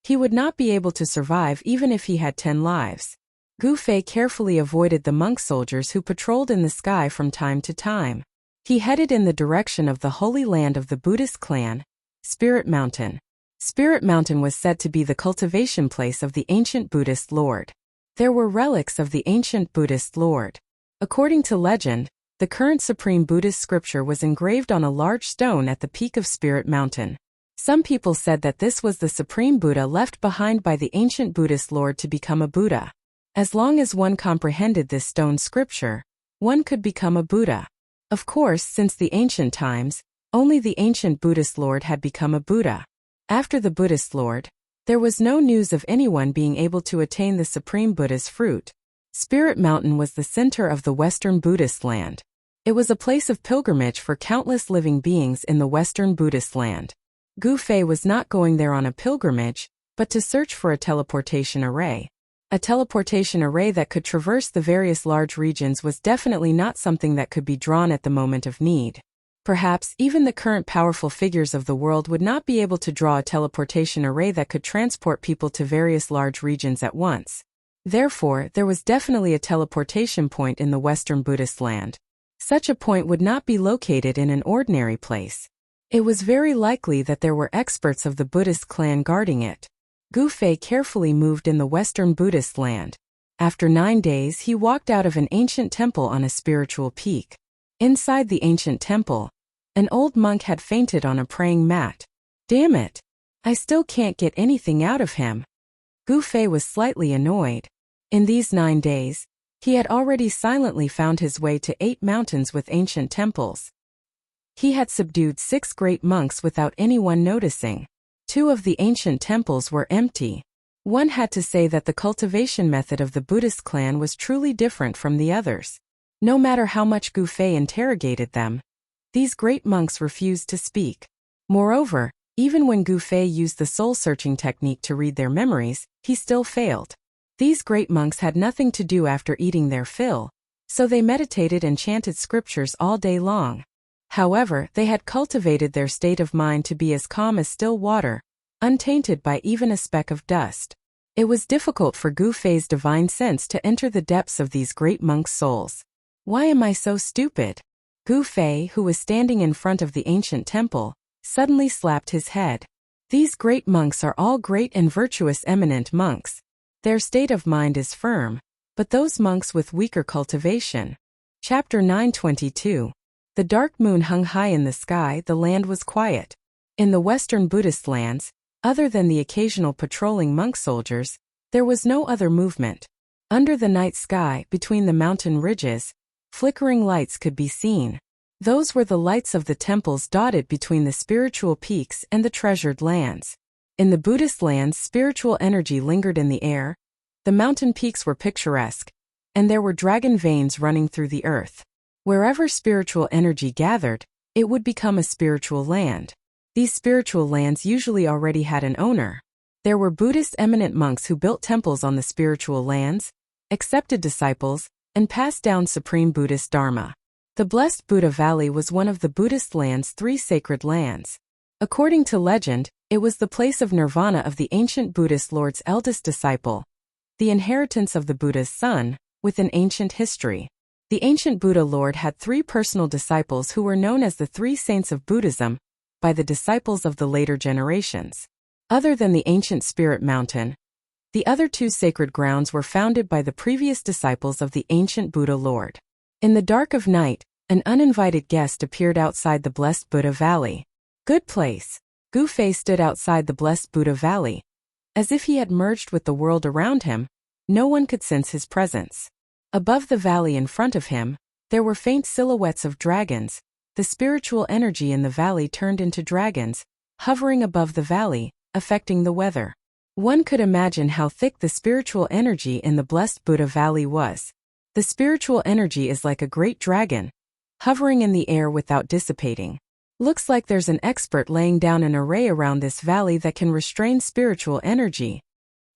he would not be able to survive even if he had 10 lives. Gu Fei carefully avoided the monk soldiers who patrolled in the sky from time to time. He headed in the direction of the holy land of the Buddhist clan, Spirit Mountain. Spirit Mountain was said to be the cultivation place of the ancient Buddhist lord. There were relics of the ancient Buddhist lord. According to legend, the current supreme Buddhist scripture was engraved on a large stone at the peak of Spirit Mountain. Some people said that this was the supreme Buddha left behind by the ancient Buddhist lord to become a Buddha. As long as one comprehended this stone scripture, one could become a Buddha. Of course, since the ancient times, only the ancient Buddhist lord had become a Buddha. After the Buddhist lord, there was no news of anyone being able to attain the supreme Buddha's fruit. Spirit Mountain was the center of the Western Buddhist land. It was a place of pilgrimage for countless living beings in the Western Buddhist land. Gu Fei was not going there on a pilgrimage, but to search for a teleportation array. A teleportation array that could traverse the various large regions was definitely not something that could be drawn at the moment of need. Perhaps even the current powerful figures of the world would not be able to draw a teleportation array that could transport people to various large regions at once. Therefore, there was definitely a teleportation point in the Western Buddhist land. Such a point would not be located in an ordinary place. It was very likely that there were experts of the Buddhist clan guarding it. Gu Fei carefully moved in the Western Buddhist land. After 9 days, he walked out of an ancient temple on a spiritual peak. Inside the ancient temple, an old monk had fainted on a praying mat. Damn it! I still can't get anything out of him. Gu Fei was slightly annoyed. In these 9 days, he had already silently found his way to 8 mountains with ancient temples. He had subdued 6 great monks without anyone noticing. 2 of the ancient temples were empty. One had to say that the cultivation method of the Buddhist clan was truly different from the others. No matter how much Gu Fei interrogated them, these great monks refused to speak. Moreover, even when Gu Fei used the soul-searching technique to read their memories, he still failed. These great monks had nothing to do after eating their fill, so they meditated and chanted scriptures all day long. However, they had cultivated their state of mind to be as calm as still water, untainted by even a speck of dust. It was difficult for Gu Fei's divine sense to enter the depths of these great monks' souls. Why am I so stupid? Gu Fei, who was standing in front of the ancient temple, suddenly slapped his head. These great monks are all great and virtuous eminent monks. Their state of mind is firm, but those monks with weaker cultivation. Chapter 922. The dark moon hung high in the sky. The land was quiet. In the Western Buddhist lands, other than the occasional patrolling monk soldiers, there was no other movement. Under the night sky, between the mountain ridges, flickering lights could be seen. Those were the lights of the temples dotted between the spiritual peaks and the treasured lands. In the Buddhist lands, spiritual energy lingered in the air. The mountain peaks were picturesque, and there were dragon veins running through the earth. Wherever spiritual energy gathered, it would become a spiritual land. These spiritual lands usually already had an owner. There were Buddhist eminent monks who built temples on the spiritual lands, accepted disciples, and passed down supreme Buddhist Dharma. The Blessed Buddha Valley was one of the Buddhist land's 3 sacred lands. According to legend, it was the place of nirvana of the ancient Buddhist Lord's eldest disciple, the inheritance of the Buddha's son, with an ancient history. The ancient Buddha Lord had 3 personal disciples who were known as the 3 saints of Buddhism by the disciples of the later generations. Other than the ancient Spirit Mountain, the other 2 sacred grounds were founded by the previous disciples of the ancient Buddha Lord. In the dark of night, an uninvited guest appeared outside the Blessed Buddha Valley. Good place. Gu Fei stood outside the Blessed Buddha Valley. As if he had merged with the world around him, no one could sense his presence. Above the valley in front of him, there were faint silhouettes of dragons. The spiritual energy in the valley turned into dragons, hovering above the valley, affecting the weather. One could imagine how thick the spiritual energy in the Blessed Buddha Valley was. The spiritual energy is like a great dragon, hovering in the air without dissipating. Looks like there's an expert laying down an array around this valley that can restrain spiritual energy.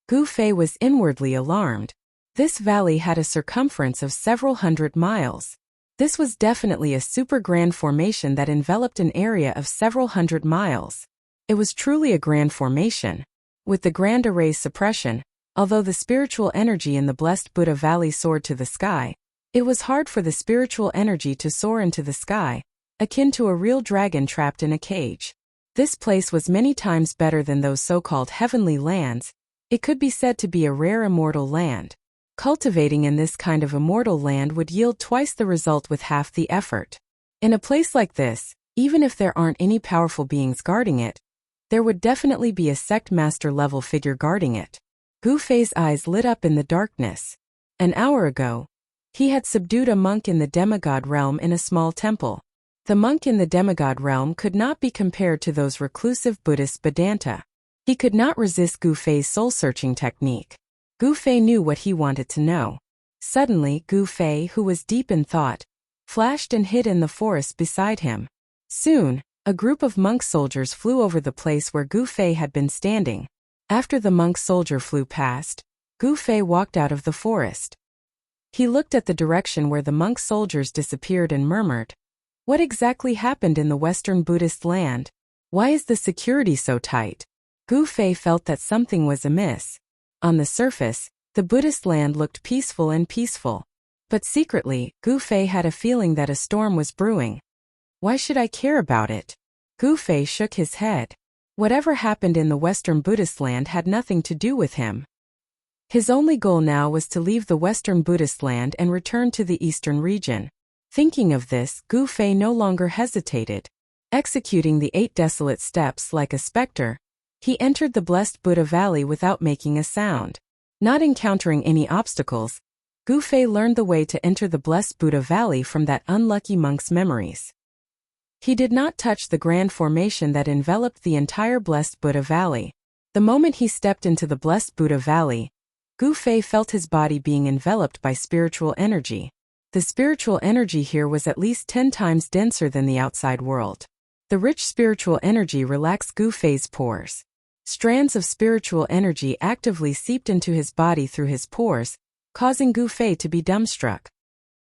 Gu Fei was inwardly alarmed. This valley had a circumference of several hundred miles. This was definitely a super grand formation that enveloped an area of several hundred miles. It was truly a grand formation. With the grand array's suppression, although the spiritual energy in the Blessed Buddha Valley soared to the sky, it was hard for the spiritual energy to soar into the sky, akin to a real dragon trapped in a cage. This place was many times better than those so-called heavenly lands. It could be said to be a rare immortal land. Cultivating in this kind of immortal land would yield twice the result with half the effort. In a place like this, even if there aren't any powerful beings guarding it, there would definitely be a sect master level figure guarding it. Gu Fei's eyes lit up in the darkness. An hour ago, he had subdued a monk in the demigod realm in a small temple. The monk in the demigod realm could not be compared to those reclusive Buddhist Vedanta. He could not resist Gu Fei's soul-searching technique. Gu Fei knew what he wanted to know. Suddenly, Gu Fei, who was deep in thought, flashed and hid in the forest beside him. Soon, a group of monk soldiers flew over the place where Gu Fei had been standing. After the monk soldier flew past, Gu Fei walked out of the forest. He looked at the direction where the monk soldiers disappeared and murmured, "What exactly happened in the Western Buddhist land? Why is the security so tight?" Gu Fei felt that something was amiss. On the surface, the Buddhist land looked peaceful. But secretly, Gu Fei had a feeling that a storm was brewing. Why should I care about it? Gu Fei shook his head. Whatever happened in the Western Buddhist land had nothing to do with him. His only goal now was to leave the Western Buddhist land and return to the Eastern region. Thinking of this, Gu Fei no longer hesitated. Executing the 8 desolate steps like a specter, he entered the Blessed Buddha Valley without making a sound. Not encountering any obstacles, Gu Fei learned the way to enter the Blessed Buddha Valley from that unlucky monk's memories. He did not touch the grand formation that enveloped the entire Blessed Buddha Valley. The moment he stepped into the Blessed Buddha Valley, Gu Fei felt his body being enveloped by spiritual energy. The spiritual energy here was at least 10 times denser than the outside world. The rich spiritual energy relaxed Gu Fei's pores. Strands of spiritual energy actively seeped into his body through his pores, causing Gu Fei to be dumbstruck.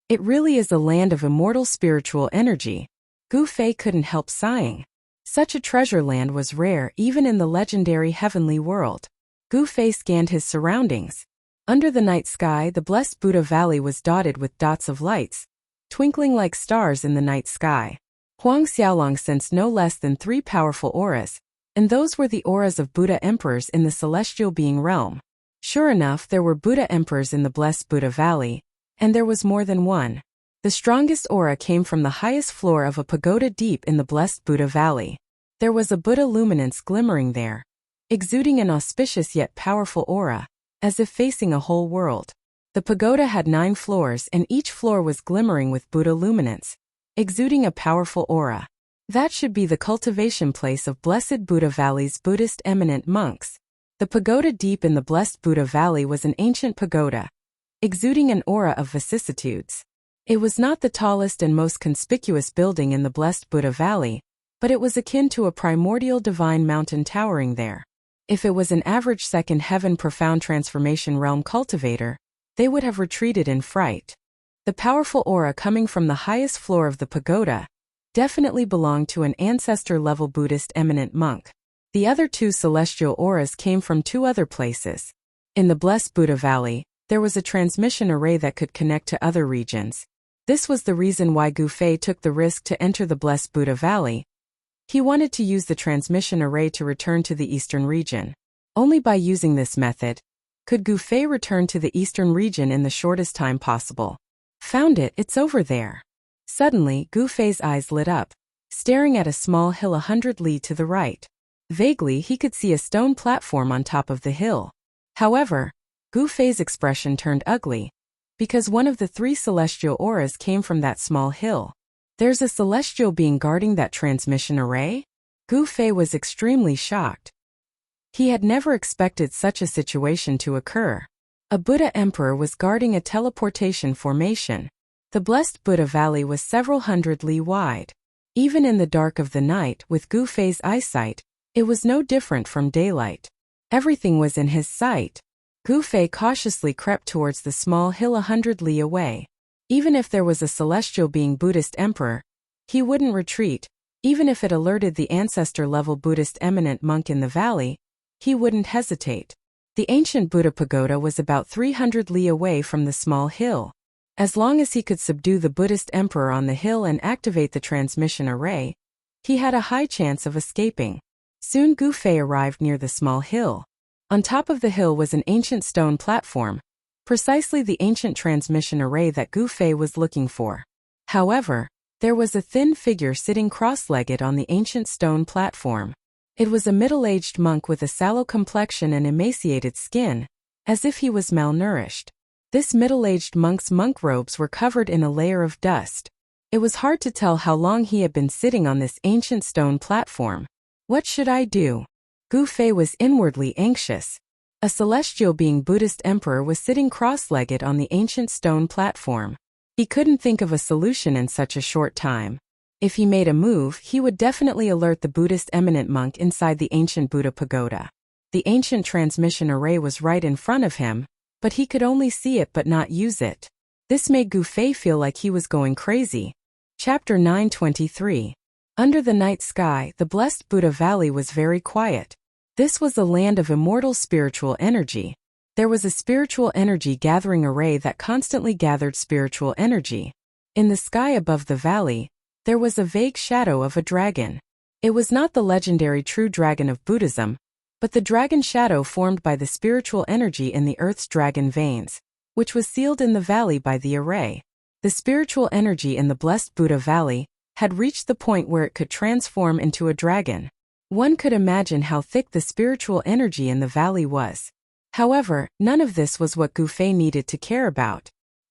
It really is a land of immortal spiritual energy. Gu Fei couldn't help sighing. Such a treasure land was rare even in the legendary heavenly world. Gu Fei scanned his surroundings. Under the night sky, the Blessed Buddha Valley was dotted with dots of lights, twinkling like stars in the night sky. Huang Xiaolong sensed no less than 3 powerful auras, and those were the auras of Buddha emperors in the celestial being realm. Sure enough, there were Buddha emperors in the Blessed Buddha Valley, and there was more than one. The strongest aura came from the highest floor of a pagoda deep in the Blessed Buddha Valley. There was a Buddha luminance glimmering there, exuding an auspicious yet powerful aura, as if facing a whole world. The pagoda had 9 floors and each floor was glimmering with Buddha luminance, exuding a powerful aura. That should be the cultivation place of Blessed Buddha Valley's Buddhist eminent monks. The pagoda deep in the Blessed Buddha Valley was an ancient pagoda, exuding an aura of vicissitudes. It was not the tallest and most conspicuous building in the Blessed Buddha Valley, but it was akin to a primordial divine mountain towering there. If it was an average second heaven profound transformation realm cultivator, they would have retreated in fright. The powerful aura coming from the highest floor of the pagoda definitely belonged to an ancestor-level Buddhist eminent monk. The other two celestial auras came from two other places. In the Blessed Buddha Valley, there was a transmission array that could connect to other regions. This was the reason why Gu Fei took the risk to enter the Blessed Buddha Valley. He wanted to use the transmission array to return to the eastern region. Only by using this method could Gu Fei return to the eastern region in the shortest time possible. Found it, it's over there. Suddenly, Gu Fei's eyes lit up, staring at a small hill 100 li to the right. Vaguely, he could see a stone platform on top of the hill. However, Gu Fei's expression turned ugly, because one of the three celestial auras came from that small hill. There's a celestial being guarding that transmission array? Gu Fei was extremely shocked. He had never expected such a situation to occur. A Buddha Emperor was guarding a teleportation formation. The Blessed Buddha Valley was several hundred li wide. Even in the dark of the night, with Gu Fei's eyesight, it was no different from daylight. Everything was in his sight. Gu Fei cautiously crept towards the small hill 100 li away. Even if there was a celestial being Buddhist emperor, he wouldn't retreat. Even if it alerted the ancestor-level Buddhist eminent monk in the valley, he wouldn't hesitate. The ancient Buddha pagoda was about 300 li away from the small hill. As long as he could subdue the Buddhist emperor on the hill and activate the transmission array, he had a high chance of escaping. Soon Gu Fei arrived near the small hill. On top of the hill was an ancient stone platform, precisely the ancient transmission array that Gu Fei was looking for. However, there was a thin figure sitting cross-legged on the ancient stone platform. It was a middle-aged monk with a sallow complexion and emaciated skin, as if he was malnourished. This middle-aged monk's monk robes were covered in a layer of dust. It was hard to tell how long he had been sitting on this ancient stone platform. What should I do? Gu Fei was inwardly anxious. A celestial being Buddhist emperor was sitting cross-legged on the ancient stone platform. He couldn't think of a solution in such a short time. If he made a move, he would definitely alert the Buddhist eminent monk inside the ancient Buddha pagoda. The ancient transmission array was right in front of him, but he could only see it but not use it. This made Gu Fei feel like he was going crazy. Chapter 923. Under the night sky, the Blessed Buddha Valley was very quiet. This was a land of immortal spiritual energy. There was a spiritual energy gathering array that constantly gathered spiritual energy. In the sky above the valley, there was a vague shadow of a dragon. It was not the legendary true dragon of Buddhism, but the dragon shadow formed by the spiritual energy in the earth's dragon veins, which was sealed in the valley by the array. The spiritual energy in the Blessed Buddha Valley had reached the point where it could transform into a dragon. One could imagine how thick the spiritual energy in the valley was. However, none of this was what Gu Fei needed to care about.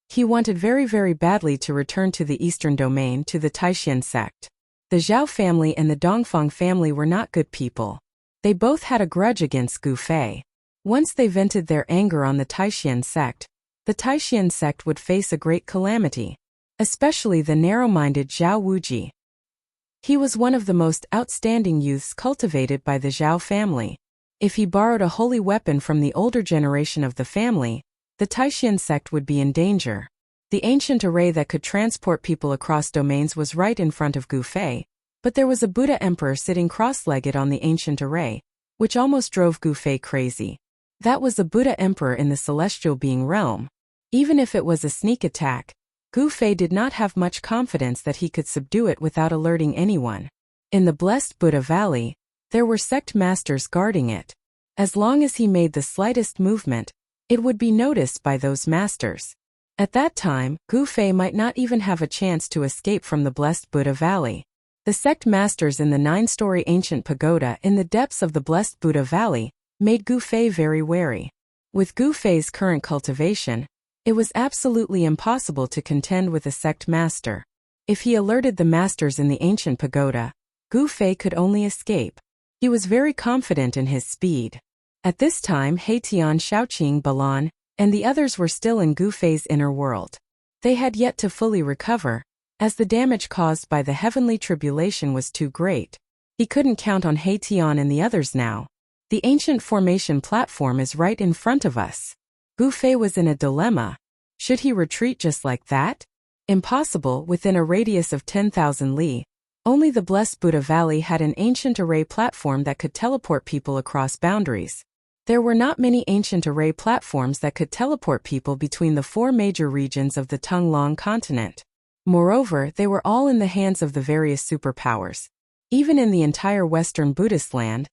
He wanted very, very badly to return to the eastern domain to the Taishan sect. The Zhao family and the Dongfang family were not good people. They both had a grudge against Gu Fei. Once they vented their anger on the Taishan sect, the Taishan sect would face a great calamity, especially the narrow-minded Zhao Wuji. He was one of the most outstanding youths cultivated by the Zhao family. If he borrowed a holy weapon from the older generation of the family, the Taishan sect would be in danger. The ancient array that could transport people across domains was right in front of Gu Fei, but there was a Buddha emperor sitting cross-legged on the ancient array, which almost drove Gu Fei crazy. That was a Buddha emperor in the celestial being realm. Even if it was a sneak attack, Gu Fei did not have much confidence that he could subdue it without alerting anyone. In the Blessed Buddha Valley, there were sect masters guarding it. As long as he made the slightest movement, it would be noticed by those masters. At that time, Gu Fei might not even have a chance to escape from the Blessed Buddha Valley. The sect masters in the 9-story ancient pagoda in the depths of the Blessed Buddha Valley made Gu Fei very wary. With Gu Fei's current cultivation, it was absolutely impossible to contend with a sect master. If he alerted the masters in the ancient pagoda, Gu Fei could only escape. He was very confident in his speed. At this time, Heitian, Shaoqing, Balan, and the others were still in Gu Fei's inner world. They had yet to fully recover, As the damage caused by the heavenly tribulation was too great, he couldn't count on Hei-Tian and the others now. The ancient formation platform is right in front of us. Gu Fei was in a dilemma. Should he retreat just like that? Impossible. Within a radius of 10,000 li. Only the Blessed Buddha Valley had an ancient array platform that could teleport people across boundaries. There were not many ancient array platforms that could teleport people between the 4 major regions of the Tunglong continent. Moreover, they were all in the hands of the various superpowers. Even in the entire Western Buddhist land,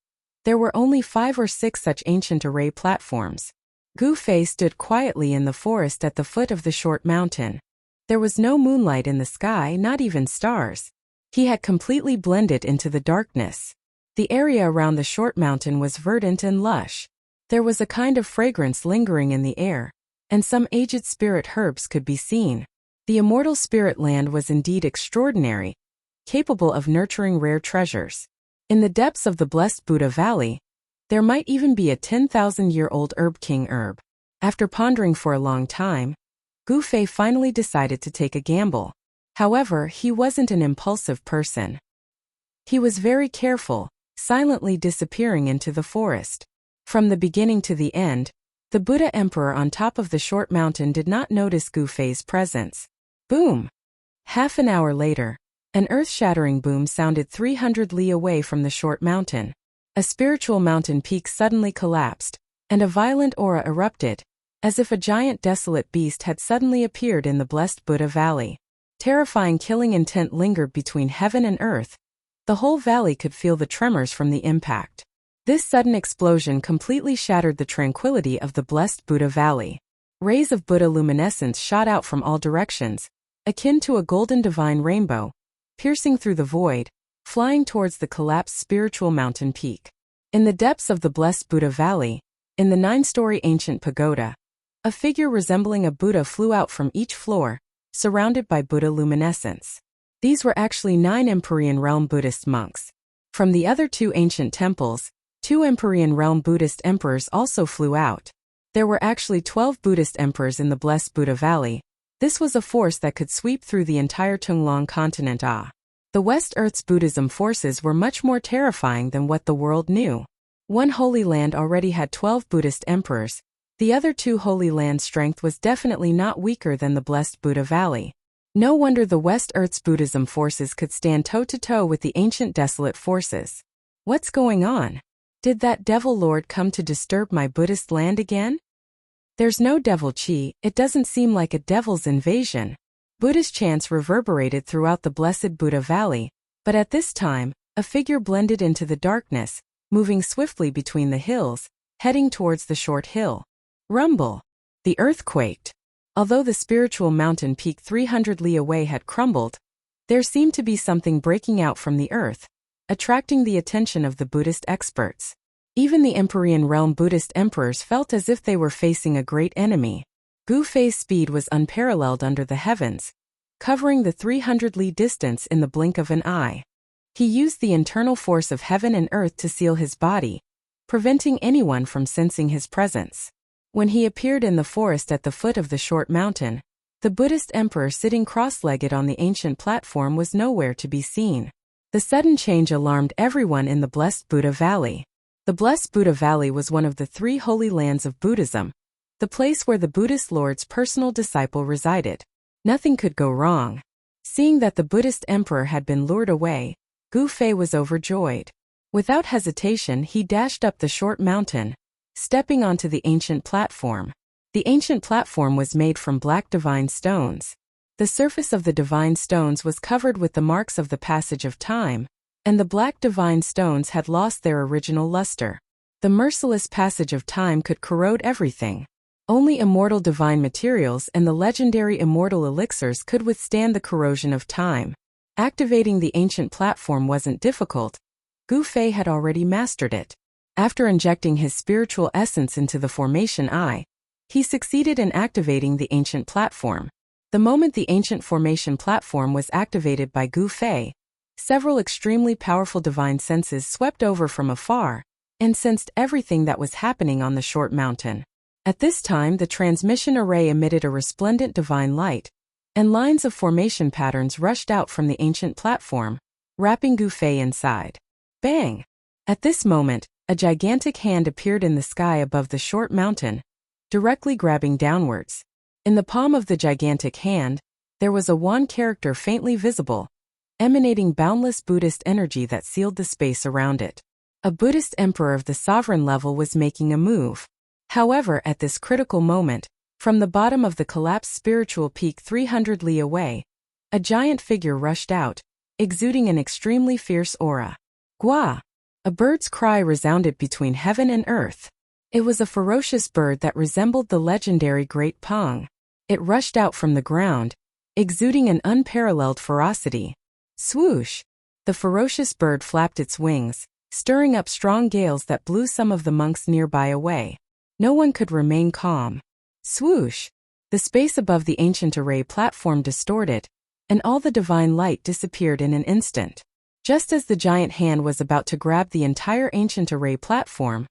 there were only 5 or 6 such ancient array platforms. Gu Fei stood quietly in the forest at the foot of the short mountain. There was no moonlight in the sky, not even stars. He had completely blended into the darkness. The area around the short mountain was verdant and lush. There was a kind of fragrance lingering in the air, and some aged spirit herbs could be seen. The immortal spirit land was indeed extraordinary, capable of nurturing rare treasures. In the depths of the Blessed Buddha Valley, there might even be a 10,000-year-old herb king herb. After pondering for a long time, Gu Fei finally decided to take a gamble. However, he wasn't an impulsive person. He was very careful, silently disappearing into the forest. From the beginning to the end, the Buddha Emperor on top of the short mountain did not notice Gu Fei's presence. Boom! Half an hour later, an earth-shattering boom sounded 300 li away from the short mountain. A spiritual mountain peak suddenly collapsed, and a violent aura erupted, as if a giant desolate beast had suddenly appeared in the Blessed Buddha Valley. Terrifying killing intent lingered between heaven and earth. The whole valley could feel the tremors from the impact. This sudden explosion completely shattered the tranquility of the Blessed Buddha Valley. Rays of Buddha luminescence shot out from all directions, akin to a golden divine rainbow, piercing through the void, flying towards the collapsed spiritual mountain peak. In the depths of the Blessed Buddha Valley, in the 9-story ancient pagoda, a figure resembling a Buddha flew out from each floor, surrounded by Buddha luminescence. These were actually 9 Empyrean realm Buddhist monks. From the other 2 ancient temples, 2 Empyrean realm Buddhist emperors also flew out. There were actually 12 Buddhist emperors in the Blessed Buddha Valley. This was a force that could sweep through the entire Tunglong continent. The West Earth's Buddhism forces were much more terrifying than what the world knew. One Holy Land already had 12 Buddhist emperors. The other 2 Holy Land strength was definitely not weaker than the Blessed Buddha Valley. No wonder the West Earth's Buddhism forces could stand toe-to-toe with the ancient desolate forces. What's going on? Did that devil lord come to disturb my Buddhist land again? There's no devil chi, it doesn't seem like a devil's invasion. Buddhist chants reverberated throughout the Blessed Buddha Valley, but at this time, a figure blended into the darkness, moving swiftly between the hills, heading towards the short hill. Rumble! The earth quaked. Although the spiritual mountain peak 300 li away had crumbled, there seemed to be something breaking out from the earth, attracting the attention of the Buddhist experts. Even the Empyrean realm Buddhist emperors felt as if they were facing a great enemy. Gu Fei's speed was unparalleled under the heavens, covering the 300 li distance in the blink of an eye. He used the internal force of heaven and earth to seal his body, preventing anyone from sensing his presence. When he appeared in the forest at the foot of the short mountain, the Buddhist emperor sitting cross-legged on the ancient platform was nowhere to be seen. The sudden change alarmed everyone in the Blessed Buddha Valley. The Blessed Buddha Valley was one of the 3 holy lands of Buddhism, the place where the Buddhist Lord's personal disciple resided. Nothing could go wrong. Seeing that the Buddhist emperor had been lured away, Gu Fei was overjoyed. Without hesitation, he dashed up the short mountain, stepping onto the ancient platform. The ancient platform was made from black divine stones. The surface of the divine stones was covered with the marks of the passage of time, and the black divine stones had lost their original luster. The merciless passage of time could corrode everything. Only immortal divine materials and the legendary immortal elixirs could withstand the corrosion of time. Activating the ancient platform wasn't difficult. Gu Fei had already mastered it. After injecting his spiritual essence into the formation eye, he succeeded in activating the ancient platform. The moment the ancient formation platform was activated by Gu Fei, several extremely powerful divine senses swept over from afar and sensed everything that was happening on the short mountain. At this time, the transmission array emitted a resplendent divine light, and lines of formation patterns rushed out from the ancient platform, wrapping Gu Fei inside. Bang! At this moment, a gigantic hand appeared in the sky above the short mountain, directly grabbing downwards. In the palm of the gigantic hand, there was a wand character faintly visible, emanating boundless Buddhist energy that sealed the space around it. A Buddhist emperor of the sovereign level was making a move. However, at this critical moment, from the bottom of the collapsed spiritual peak 300 li away, a giant figure rushed out, exuding an extremely fierce aura. Gua! A bird's cry resounded between heaven and earth. It was a ferocious bird that resembled the legendary Great Pong. It rushed out from the ground, exuding an unparalleled ferocity. Swoosh! The ferocious bird flapped its wings, stirring up strong gales that blew some of the monks nearby away. No one could remain calm. Swoosh! The space above the ancient array platform distorted, and all the divine light disappeared in an instant. Just as the giant hand was about to grab the entire ancient array platform,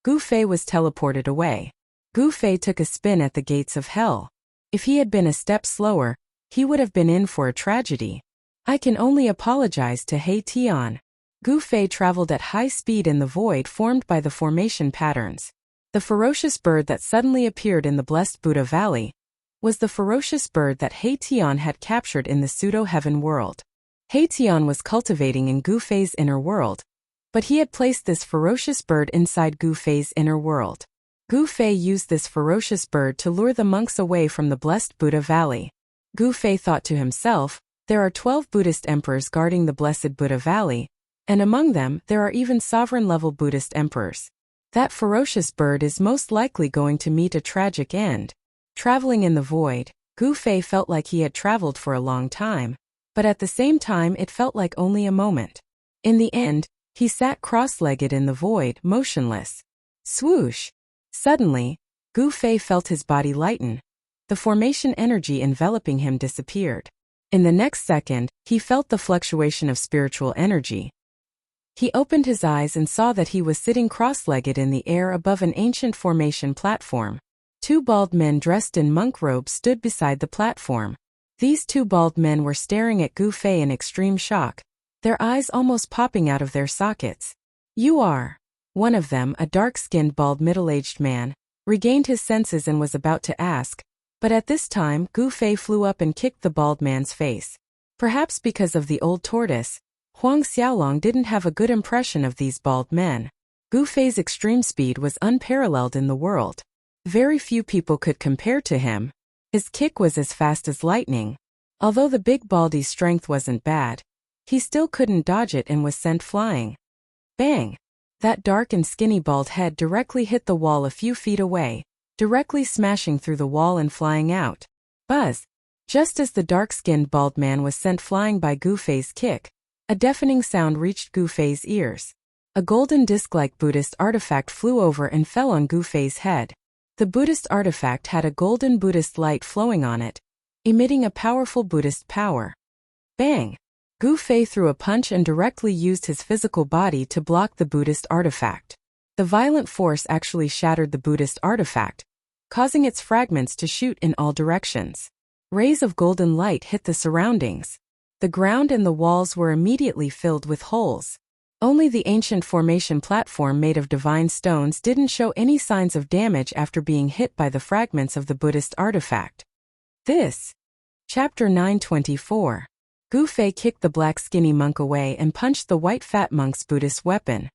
Gu Fei was teleported away. Gu Fei took a spin at the gates of hell. If he had been a step slower, he would have been in for a tragedy. I can only apologize to He Tian. Gu Fei traveled at high speed in the void formed by the formation patterns. The ferocious bird that suddenly appeared in the blessed Buddha Valley was the ferocious bird that He Tian had captured in the pseudo-heaven world. He Tian was cultivating in Gu Fei's inner world, but he had placed this ferocious bird inside Gu Fei's inner world. Gu Fei used this ferocious bird to lure the monks away from the blessed Buddha Valley. Gu Fei thought to himself, there are 12 Buddhist emperors guarding the blessed Buddha Valley, and among them there are even sovereign-level Buddhist emperors. That ferocious bird is most likely going to meet a tragic end. Traveling in the void, Gu Fei felt like he had traveled for a long time, but at the same time it felt like only a moment. In the end, he sat cross-legged in the void, motionless. Swoosh! Suddenly, Gu Fei felt his body lighten. The formation energy enveloping him disappeared. In the next second, he felt the fluctuation of spiritual energy. He opened his eyes and saw that he was sitting cross-legged in the air above an ancient formation platform. 2 bald men dressed in monk robes stood beside the platform. These 2 bald men were staring at Gu Fei in extreme shock, their eyes almost popping out of their sockets. You are. One of them, a dark-skinned bald middle-aged man, regained his senses and was about to ask, but at this time Gu Fei flew up and kicked the bald man's face. Perhaps because of the old tortoise, Huang Xiaolong didn't have a good impression of these bald men. Gu Fei's extreme speed was unparalleled in the world. Very few people could compare to him. His kick was as fast as lightning. Although the big baldy's strength wasn't bad, he still couldn't dodge it and was sent flying. Bang! That dark and skinny bald head directly hit the wall a few feet away, directly smashing through the wall and flying out. Buzz! Just as the dark-skinned bald man was sent flying by Gu Fei's kick, a deafening sound reached Gu Fei's ears. A golden disc-like Buddhist artifact flew over and fell on Gu Fei's head. The Buddhist artifact had a golden Buddhist light flowing on it, emitting a powerful Buddhist power. Bang! Gu Fei threw a punch and directly used his physical body to block the Buddhist artifact. The violent force actually shattered the Buddhist artifact, causing its fragments to shoot in all directions. Rays of golden light hit the surroundings. The ground and the walls were immediately filled with holes. Only the ancient formation platform made of divine stones didn't show any signs of damage after being hit by the fragments of the Buddhist artifact. This. Chapter 924. Gu Fei kicked the black skinny monk away and punched the white fat monk's Buddhist weapon.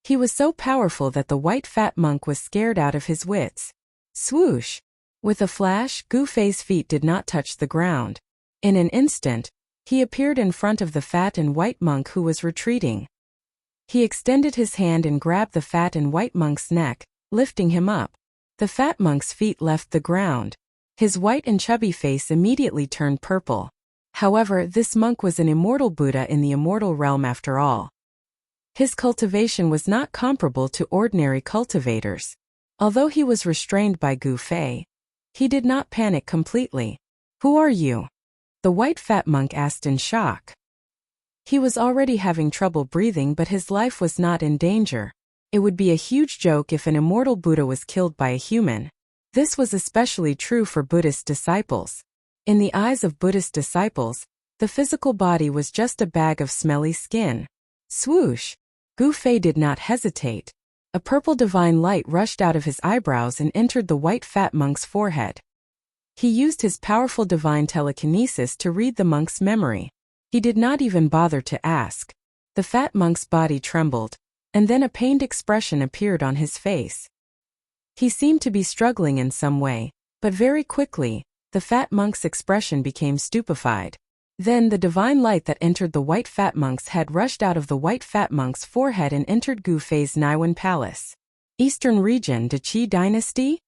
He was so powerful that the white fat monk was scared out of his wits. Swoosh! With a flash, Gu Fei's feet did not touch the ground. In an instant, he appeared in front of the fat and white monk who was retreating. He extended his hand and grabbed the fat and white monk's neck, lifting him up. The fat monk's feet left the ground. His white and chubby face immediately turned purple. However, this monk was an immortal Buddha in the immortal realm after all. His cultivation was not comparable to ordinary cultivators. Although he was restrained by Gu Fei, he did not panic completely. Who are you? The white fat monk asked in shock. He was already having trouble breathing, but his life was not in danger. It would be a huge joke if an immortal Buddha was killed by a human. This was especially true for Buddhist disciples. In the eyes of Buddhist disciples, the physical body was just a bag of smelly skin. Swoosh! Gu Fei did not hesitate. A purple divine light rushed out of his eyebrows and entered the white fat monk's forehead. He used his powerful divine telekinesis to read the monk's memory. He did not even bother to ask. The fat monk's body trembled, and then a pained expression appeared on his face. He seemed to be struggling in some way, but very quickly, the fat monk's expression became stupefied. Then the divine light that entered the white fat monk's head rushed out of the white fat monk's forehead and entered Gu Fei's Niwen Palace. Eastern region, the Qi dynasty?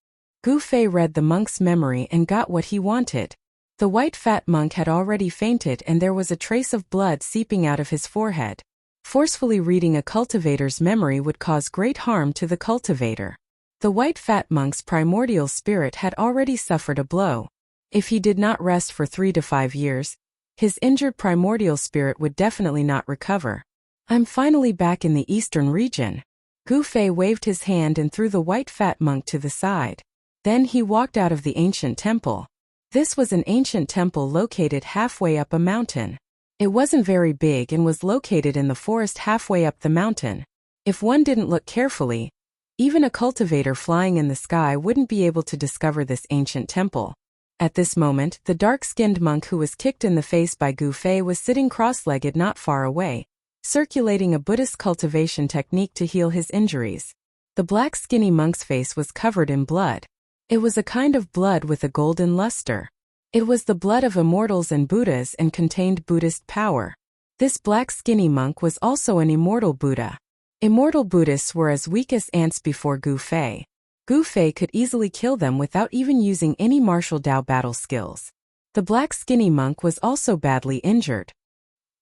Gu Fei read the monk's memory and got what he wanted. The white fat monk had already fainted and there was a trace of blood seeping out of his forehead. Forcefully reading a cultivator's memory would cause great harm to the cultivator. The white fat monk's primordial spirit had already suffered a blow. If he did not rest for 3 to 5 years, his injured primordial spirit would definitely not recover. I'm finally back in the eastern region. Gu Fei waved his hand and threw the white fat monk to the side. Then he walked out of the ancient temple. This was an ancient temple located halfway up a mountain. It wasn't very big and was located in the forest halfway up the mountain. If one didn't look carefully, even a cultivator flying in the sky wouldn't be able to discover this ancient temple. At this moment, the dark-skinned monk who was kicked in the face by Gu Fei was sitting cross-legged not far away, circulating a Buddhist cultivation technique to heal his injuries. The black skinny monk's face was covered in blood. It was a kind of blood with a golden luster. It was the blood of immortals and Buddhas and contained Buddhist power. This black skinny monk was also an immortal Buddha. Immortal Buddhists were as weak as ants before Gu Fei. Gu Fei could easily kill them without even using any martial Dao battle skills. The black skinny monk was also badly injured.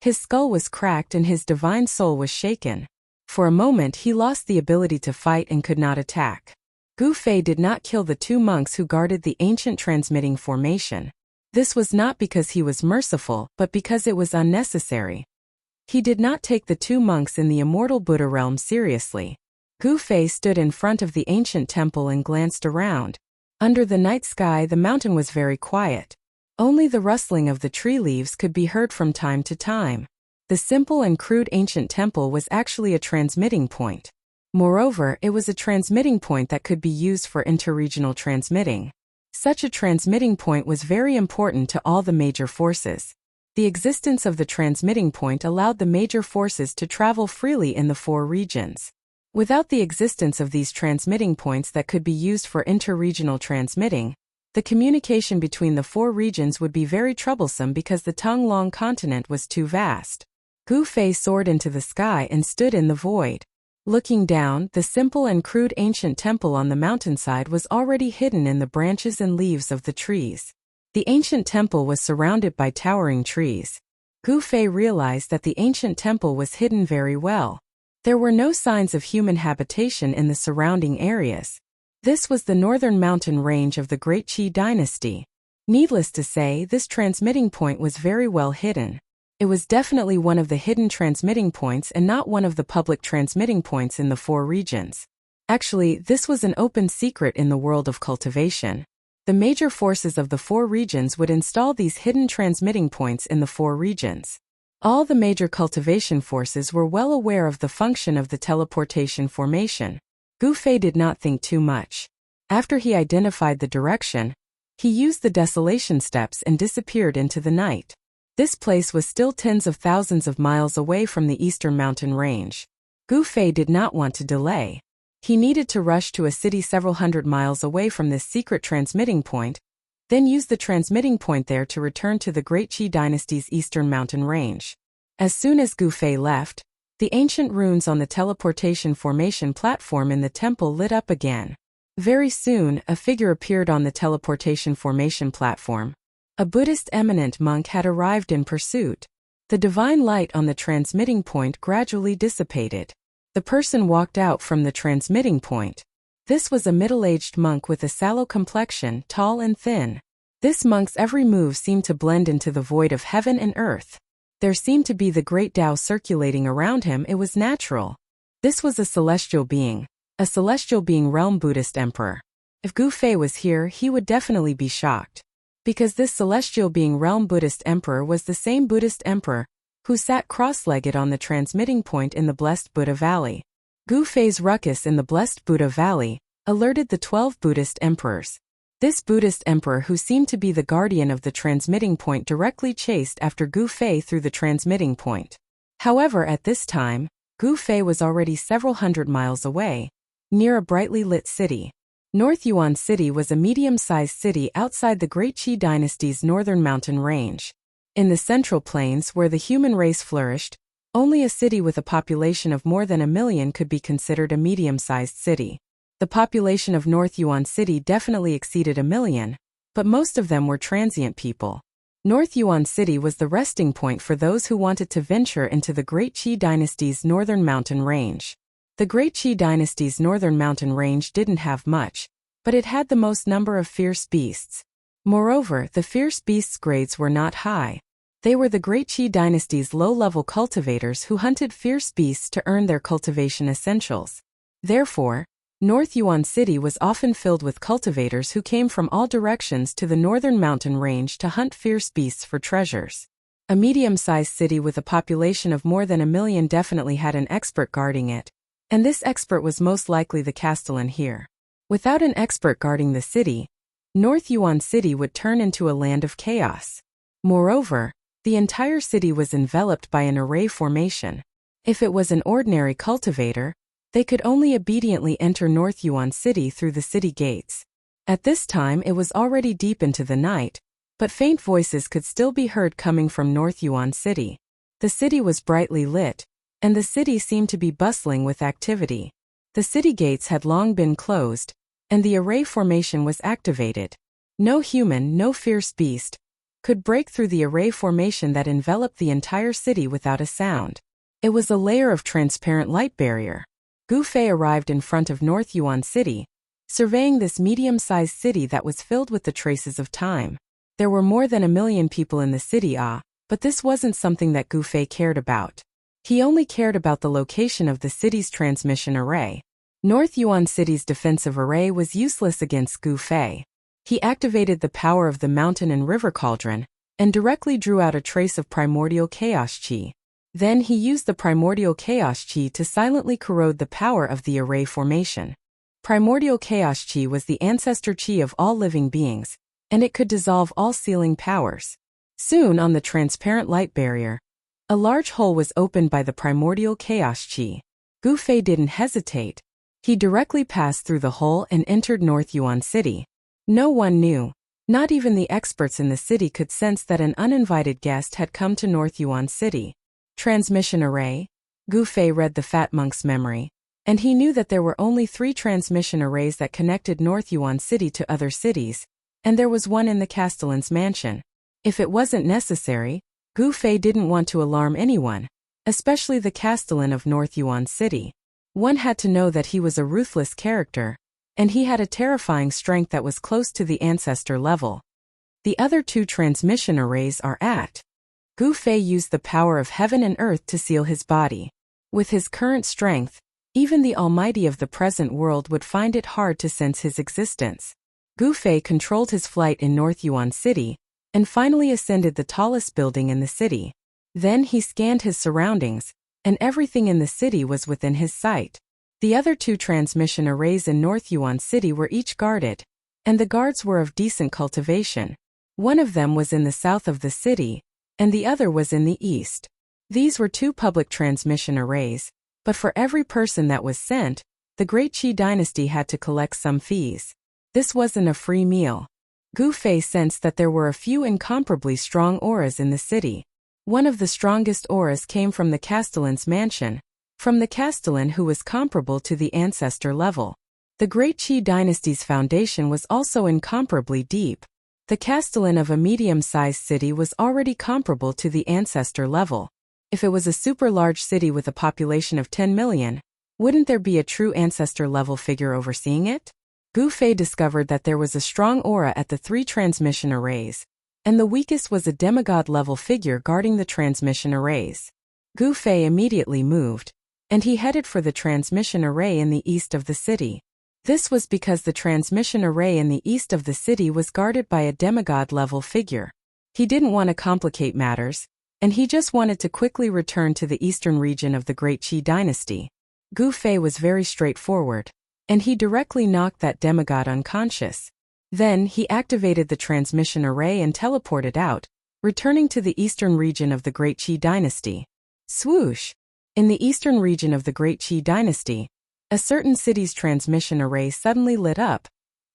His skull was cracked and his divine soul was shaken. For a moment he lost the ability to fight and could not attack. Gu Fei did not kill the 2 monks who guarded the ancient transmitting formation. This was not because he was merciful, but because it was unnecessary. He did not take the 2 monks in the immortal Buddha realm seriously. Gu Fei stood in front of the ancient temple and glanced around. Under the night sky the mountain was very quiet. Only the rustling of the tree leaves could be heard from time to time. The simple and crude ancient temple was actually a transmitting point. Moreover, it was a transmitting point that could be used for interregional transmitting. Such a transmitting point was very important to all the major forces. The existence of the transmitting point allowed the major forces to travel freely in the 4 regions. Without the existence of these transmitting points that could be used for interregional transmitting, the communication between the 4 regions would be very troublesome because the Tonglong continent was too vast. Gu Fei soared into the sky and stood in the void. Looking down, the simple and crude ancient temple on the mountainside was already hidden in the branches and leaves of the trees. The ancient temple was surrounded by towering trees. Gu Fei realized that the ancient temple was hidden very well. There were no signs of human habitation in the surrounding areas. This was the northern mountain range of the Great Qi dynasty. Needless to say, this transmitting point was very well hidden. It was definitely one of the hidden transmitting points and not one of the public transmitting points in the 4 regions. Actually, this was an open secret in the world of cultivation. The major forces of the 4 regions would install these hidden transmitting points in the 4 regions. All the major cultivation forces were well aware of the function of the teleportation formation. Gu Fei did not think too much. After he identified the direction, he used the desolation steps and disappeared into the night. This place was still tens of thousands of miles away from the eastern mountain range. Gu Fei did not want to delay. He needed to rush to a city several hundred miles away from this secret transmitting point, then use the transmitting point there to return to the Great Qi dynasty's eastern mountain range. As soon as Gu Fei left, the ancient runes on the teleportation formation platform in the temple lit up again. Very soon, a figure appeared on the teleportation formation platform. A Buddhist eminent monk had arrived in pursuit. The divine light on the transmitting point gradually dissipated. The person walked out from the transmitting point. This was a middle-aged monk with a sallow complexion, tall and thin. This monk's every move seemed to blend into the void of heaven and earth. There seemed to be the great Tao circulating around him. It was natural. This was a celestial being realm Buddhist emperor. If Gu Fei was here, he would definitely be shocked. because this celestial being realm Buddhist emperor was the same Buddhist emperor who sat cross-legged on the transmitting point in the Blessed Buddha Valley. Gu Fei's ruckus in the Blessed Buddha Valley alerted the 12 Buddhist emperors. This Buddhist emperor, who seemed to be the guardian of the transmitting point, directly chased after Gu Fei through the transmitting point. However, at this time, Gu Fei was already several hundred miles away, near a brightly lit city. North Yuan City was a medium-sized city outside the Great Qi dynasty's northern mountain range. In the Central Plains, where the human race flourished, only a city with a population of more than 1 million could be considered a medium-sized city. The population of North Yuan City definitely exceeded 1 million, but most of them were transient people. North Yuan City was the resting point for those who wanted to venture into the Great Qi dynasty's northern mountain range. The Great Qi dynasty's northern mountain range didn't have much, but it had the most number of fierce beasts. Moreover, the fierce beasts' grades were not high. They were the Great Qi dynasty's low-level cultivators who hunted fierce beasts to earn their cultivation essentials. Therefore, North Yuan City was often filled with cultivators who came from all directions to the northern mountain range to hunt fierce beasts for treasures. A medium-sized city with a population of more than 1 million definitely had an expert guarding it, and this expert was most likely the castellan here. Without an expert guarding the city, North Yuan City would turn into a land of chaos. Moreover, the entire city was enveloped by an array formation. If it was an ordinary cultivator, they could only obediently enter North Yuan City through the city gates. At this time it was already deep into the night, but faint voices could still be heard coming from North Yuan City. The city was brightly lit, and the city seemed to be bustling with activity. The city gates had long been closed, and the array formation was activated. No human, no fierce beast, could break through the array formation that enveloped the entire city without a sound. It was a layer of transparent light barrier. Gu Fei arrived in front of North Yuan City, surveying this medium-sized city that was filled with the traces of time. There were more than 1 million people in the city, but this wasn't something that Gu Fei cared about. He only cared about the location of the city's transmission array. North Yuan City's defensive array was useless against Gu Fei. He activated the power of the mountain and river cauldron, and directly drew out a trace of primordial chaos qi. Then he used the primordial chaos qi to silently corrode the power of the array formation. Primordial chaos qi was the ancestor qi of all living beings, and it could dissolve all sealing powers. Soon on the transparent light barrier, a large hole was opened by the primordial chaos qi. Gu Fei didn't hesitate. He directly passed through the hole and entered North Yuan City. No one knew. Not even the experts in the city could sense that an uninvited guest had come to North Yuan City. Transmission array? Gu Fei read the fat monk's memory, and he knew that there were only 3 transmission arrays that connected North Yuan City to other cities, and there was one in the castellan's mansion. If it wasn't necessary, Gu Fei didn't want to alarm anyone, especially the castellan of North Yuan City. One had to know that he was a ruthless character, and he had a terrifying strength that was close to the ancestor level. The other 2 transmission arrays are at. Gu Fei used the power of heaven and earth to seal his body. With his current strength, even the Almighty of the present world would find it hard to sense his existence. Gu Fei controlled his flight in North Yuan City, and finally ascended the tallest building in the city. Then he scanned his surroundings, and everything in the city was within his sight. The other 2 transmission arrays in North Yuan City were each guarded, and the guards were of decent cultivation. One of them was in the south of the city, and the other was in the east. These were 2 public transmission arrays, but for every person that was sent, the Great Qi dynasty had to collect some fees. This wasn't a free meal. Gu Fei sensed that there were a few incomparably strong auras in the city. One of the strongest auras came from the castellan's mansion, from the castellan who was comparable to the ancestor level. The Great Qi dynasty's foundation was also incomparably deep. The castellan of a medium-sized city was already comparable to the ancestor level. If it was a super-large city with a population of 10 million, wouldn't there be a true ancestor-level figure overseeing it? Gu Fei discovered that there was a strong aura at the 3 transmission arrays, and the weakest was a demigod-level figure guarding the transmission arrays. Gu Fei immediately moved, and he headed for the transmission array in the east of the city. This was because the transmission array in the east of the city was guarded by a demigod-level figure. He didn't want to complicate matters, and he just wanted to quickly return to the eastern region of the Great Qi dynasty. Gu Fei was very straightforward, and he directly knocked that demigod unconscious. Then he activated the transmission array and teleported out, returning to the eastern region of the Great Qi dynasty. Swoosh! In the eastern region of the Great Qi dynasty, a certain city's transmission array suddenly lit up,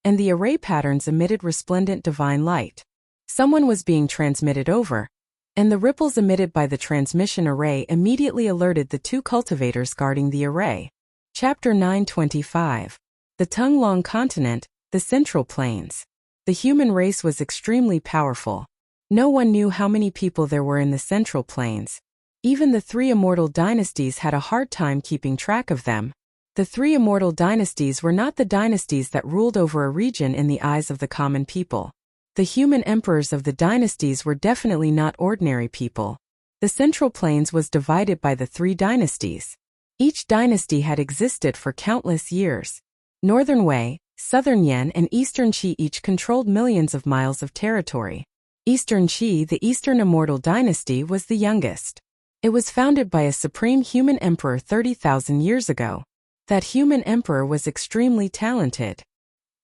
and the array patterns emitted resplendent divine light. Someone was being transmitted over, and the ripples emitted by the transmission array immediately alerted the two cultivators guarding the array. Chapter 925. The Tunglong Continent, the Central Plains. The human race was extremely powerful. No one knew how many people there were in the Central Plains. Even the three immortal dynasties had a hard time keeping track of them. The three immortal dynasties were not the dynasties that ruled over a region in the eyes of the common people. The human emperors of the dynasties were definitely not ordinary people. The Central Plains was divided by the three dynasties. Each dynasty had existed for countless years. Northern Wei, Southern Yan, and Eastern Qi each controlled millions of miles of territory. Eastern Qi, the Eastern Immortal Dynasty, was the youngest. It was founded by a supreme human emperor 30,000 years ago. That human emperor was extremely talented.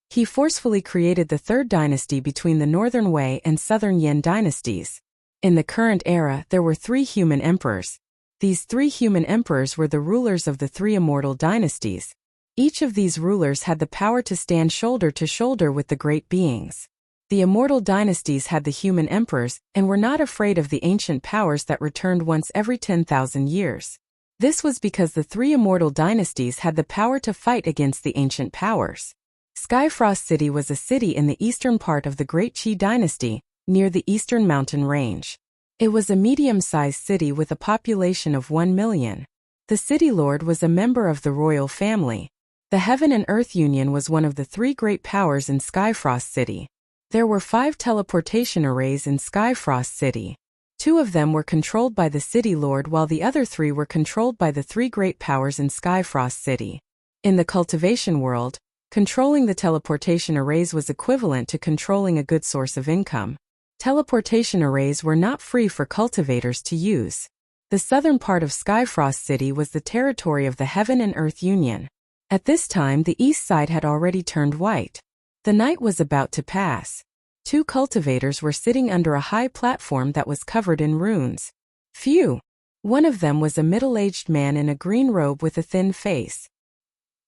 He forcefully created the third dynasty between the Northern Wei and Southern Yan dynasties. In the current era, there were three human emperors. These three human emperors were the rulers of the three immortal dynasties. Each of these rulers had the power to stand shoulder to shoulder with the great beings. The immortal dynasties had the human emperors and were not afraid of the ancient powers that returned once every 10,000 years. This was because the three immortal dynasties had the power to fight against the ancient powers. Skyfrost City was a city in the eastern part of the Great Qi dynasty, near the eastern mountain range. It was a medium-sized city with a population of 1 million. The city lord was a member of the royal family. The Heaven and Earth Union was one of the three great powers in Skyfrost City. There were 5 teleportation arrays in Skyfrost City. 2 of them were controlled by the city lord while the other 3 were controlled by the 3 great powers in Skyfrost City. In the cultivation world, controlling the teleportation arrays was equivalent to controlling a good source of income. Teleportation arrays were not free for cultivators to use. The southern part of Skyfrost City was the territory of the Heaven and Earth Union. At this time, the east side had already turned white. The night was about to pass. 2 cultivators were sitting under a high platform that was covered in runes. Phew! One of them was a middle-aged man in a green robe with a thin face.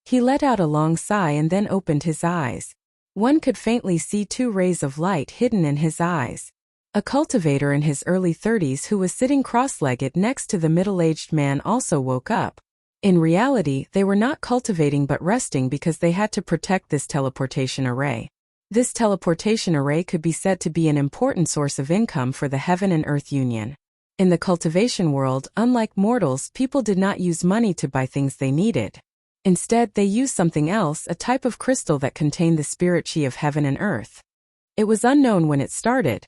He let out a long sigh and then opened his eyes. One could faintly see 2 rays of light hidden in his eyes. A cultivator in his early 30s who was sitting cross-legged next to the middle-aged man also woke up. In reality, they were not cultivating but resting because they had to protect this teleportation array. This teleportation array could be said to be an important source of income for the Heaven and Earth Union. In the cultivation world, unlike mortals, people did not use money to buy things they needed. Instead, they used something else, a type of crystal that contained the spirit chi of heaven and earth. It was unknown when it started,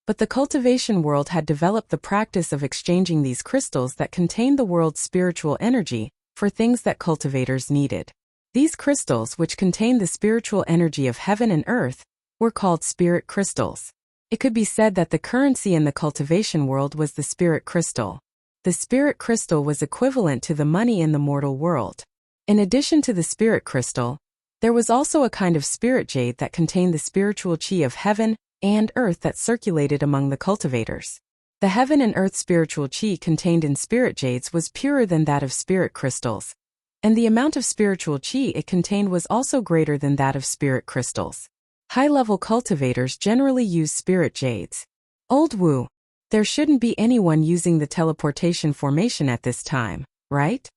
but the cultivation world had developed the practice of exchanging these crystals that contained the world's spiritual energy for things that cultivators needed. These crystals, which contained the spiritual energy of heaven and earth, were called spirit crystals. It could be said that the currency in the cultivation world was the spirit crystal. The spirit crystal was equivalent to the money in the mortal world. In addition to the spirit crystal, there was also a kind of spirit jade that contained the spiritual chi of heaven and earth that circulated among the cultivators. The heaven and earth spiritual chi contained in spirit jades was purer than that of spirit crystals, and the amount of spiritual chi it contained was also greater than that of spirit crystals. High-level cultivators generally use spirit jades. Old Wu, there shouldn't be anyone using the teleportation formation at this time, right?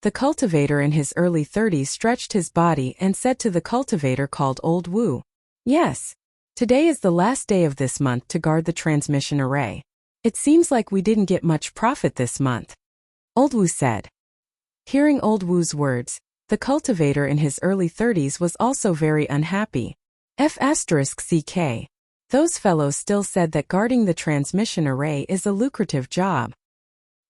The cultivator in his early 30s stretched his body and said to the cultivator called Old Wu, "Yes. Today is the last day of this month to guard the transmission array. It seems like we didn't get much profit this month," Old Wu said. Hearing Old Wu's words, the cultivator in his early 30s was also very unhappy. F***ck. Those fellows still said that guarding the transmission array is a lucrative job.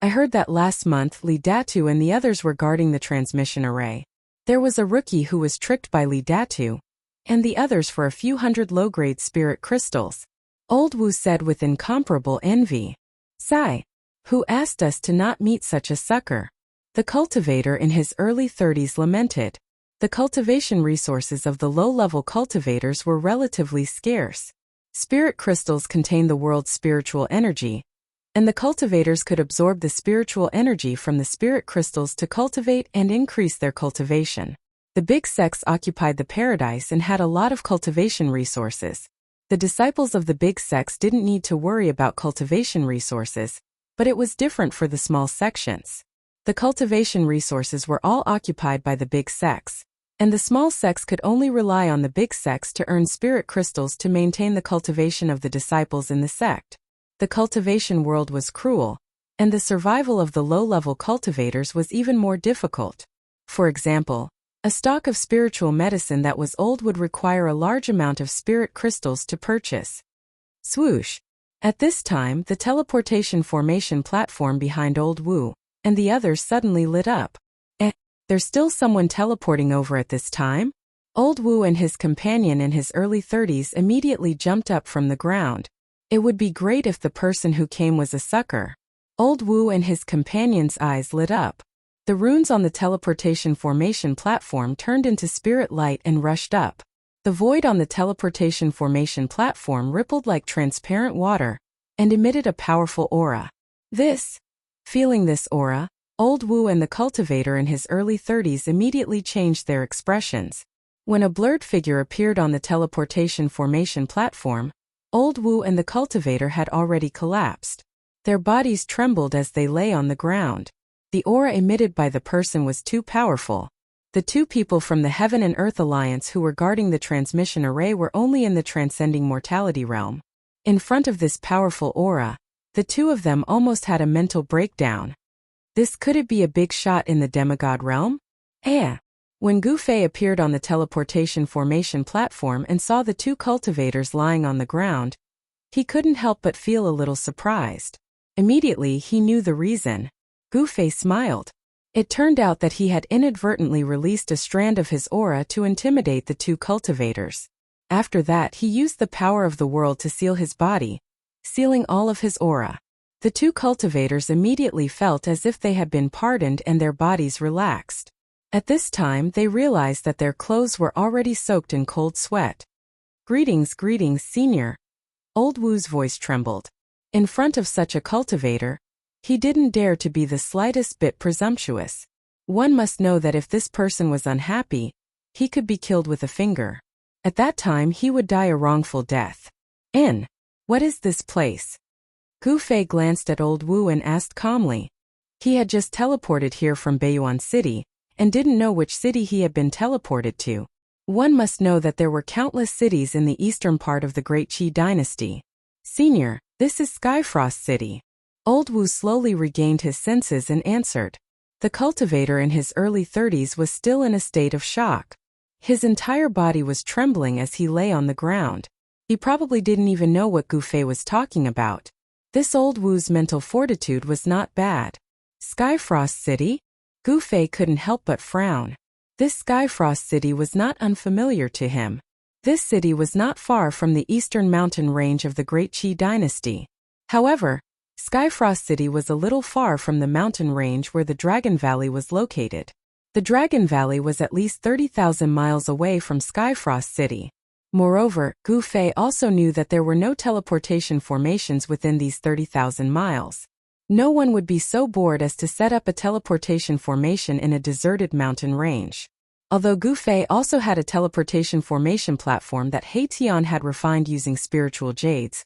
I heard that last month Li Datu and the others were guarding the transmission array. There was a rookie who was tricked by Li Datu, and the others for a few hundred low-grade spirit crystals. Old Wu said with incomparable envy. Sai, who asked us to not meet such a sucker? The cultivator in his early 30s lamented. The cultivation resources of the low-level cultivators were relatively scarce. Spirit crystals contain the world's spiritual energy, and the cultivators could absorb the spiritual energy from the spirit crystals to cultivate and increase their cultivation. The big sects occupied the paradise and had a lot of cultivation resources. The disciples of the big sects didn't need to worry about cultivation resources, but it was different for the small sections. The cultivation resources were all occupied by the big sects, and the small sects could only rely on the big sects to earn spirit crystals to maintain the cultivation of the disciples in the sect. The cultivation world was cruel, and the survival of the low-level cultivators was even more difficult. For example, a stock of spiritual medicine that was old would require a large amount of spirit crystals to purchase. Swoosh! At this time, the teleportation formation platform behind Old Wu and the others suddenly lit up. There's still someone teleporting over at this time? Old Wu and his companion in his early 30s immediately jumped up from the ground. It would be great if the person who came was a sucker. Old Wu and his companion's eyes lit up. The runes on the teleportation formation platform turned into spirit light and rushed up. The void on the teleportation formation platform rippled like transparent water and emitted a powerful aura. Feeling this aura, Old Wu and the cultivator in his early 30s immediately changed their expressions. When a blurred figure appeared on the teleportation formation platform, Old Wu and the cultivator had already collapsed. Their bodies trembled as they lay on the ground. The aura emitted by the person was too powerful. The two people from the Heaven and Earth Alliance who were guarding the transmission array were only in the transcending mortality realm. In front of this powerful aura, the two of them almost had a mental breakdown. Could it be a big shot in the demigod realm? When Gu Fei appeared on the teleportation formation platform and saw the two cultivators lying on the ground, he couldn't help but feel a little surprised. Immediately he knew the reason. Gu Fei smiled. It turned out that he had inadvertently released a strand of his aura to intimidate the two cultivators. After that he used the power of the world to seal his body, sealing all of his aura. The two cultivators immediately felt as if they had been pardoned and their bodies relaxed. At this time they realized that their clothes were already soaked in cold sweat. Greetings, senior. Old Wu's voice trembled. In front of such a cultivator, he didn't dare to be the slightest bit presumptuous. One must know that if this person was unhappy, he could be killed with a finger. At that time he would die a wrongful death. What is this place? Gu Fei glanced at Old Wu and asked calmly. He had just teleported here from Beiyuan City, and didn't know which city he had been teleported to. One must know that there were countless cities in the eastern part of the Great Qi dynasty. Senior, this is Skyfrost City. Old Wu slowly regained his senses and answered. The cultivator in his early 30s was still in a state of shock. His entire body was trembling as he lay on the ground. He probably didn't even know what Gu Fei was talking about. This Old Wu's mental fortitude was not bad. Skyfrost City? Gu Fei couldn't help but frown. This Skyfrost City was not unfamiliar to him. This city was not far from the eastern mountain range of the Great Qi dynasty. However, Skyfrost City was a little far from the mountain range where the Dragon Valley was located. The Dragon Valley was at least 30,000 miles away from Skyfrost City. Moreover, Gu Fei also knew that there were no teleportation formations within these 30,000 miles. No one would be so bored as to set up a teleportation formation in a deserted mountain range. Although Gu Fei also had a teleportation formation platform that He Tian had refined using spiritual jades,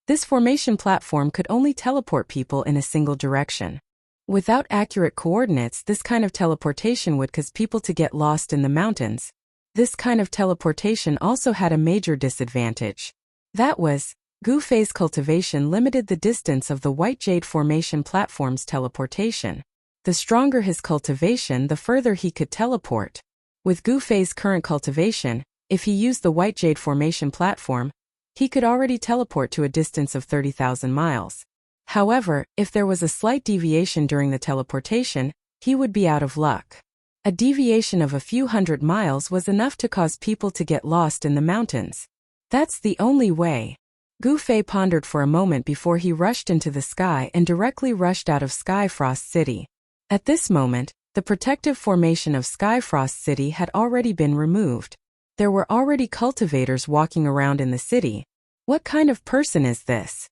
this formation platform could only teleport people in a single direction. Without accurate coordinates, this kind of teleportation would cause people to get lost in the mountains. This kind of teleportation also had a major disadvantage. That was, Gu Fei's cultivation limited the distance of the White Jade Formation platform's teleportation. The stronger his cultivation, the further he could teleport. With Gu Fei's current cultivation, if he used the White Jade Formation platform, he could already teleport to a distance of 30,000 miles. However, if there was a slight deviation during the teleportation, he would be out of luck. A deviation of a few hundred miles was enough to cause people to get lost in the mountains. That's the only way. Gu Fei pondered for a moment before he rushed into the sky and directly rushed out of Skyfrost City. At this moment, the protective formation of Skyfrost City had already been removed. There were already cultivators walking around in the city. What kind of person is this?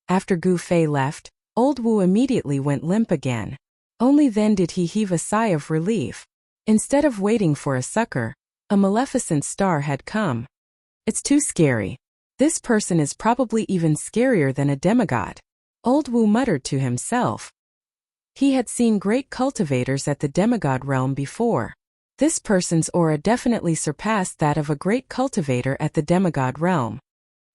After Gu Fei left, Old Wu immediately went limp again. Only then did he heave a sigh of relief. Instead of waiting for a succor, a maleficent star had come. It's too scary. This person is probably even scarier than a demigod. Old Wu muttered to himself. He had seen great cultivators at the demigod realm before. This person's aura definitely surpassed that of a great cultivator at the demigod realm.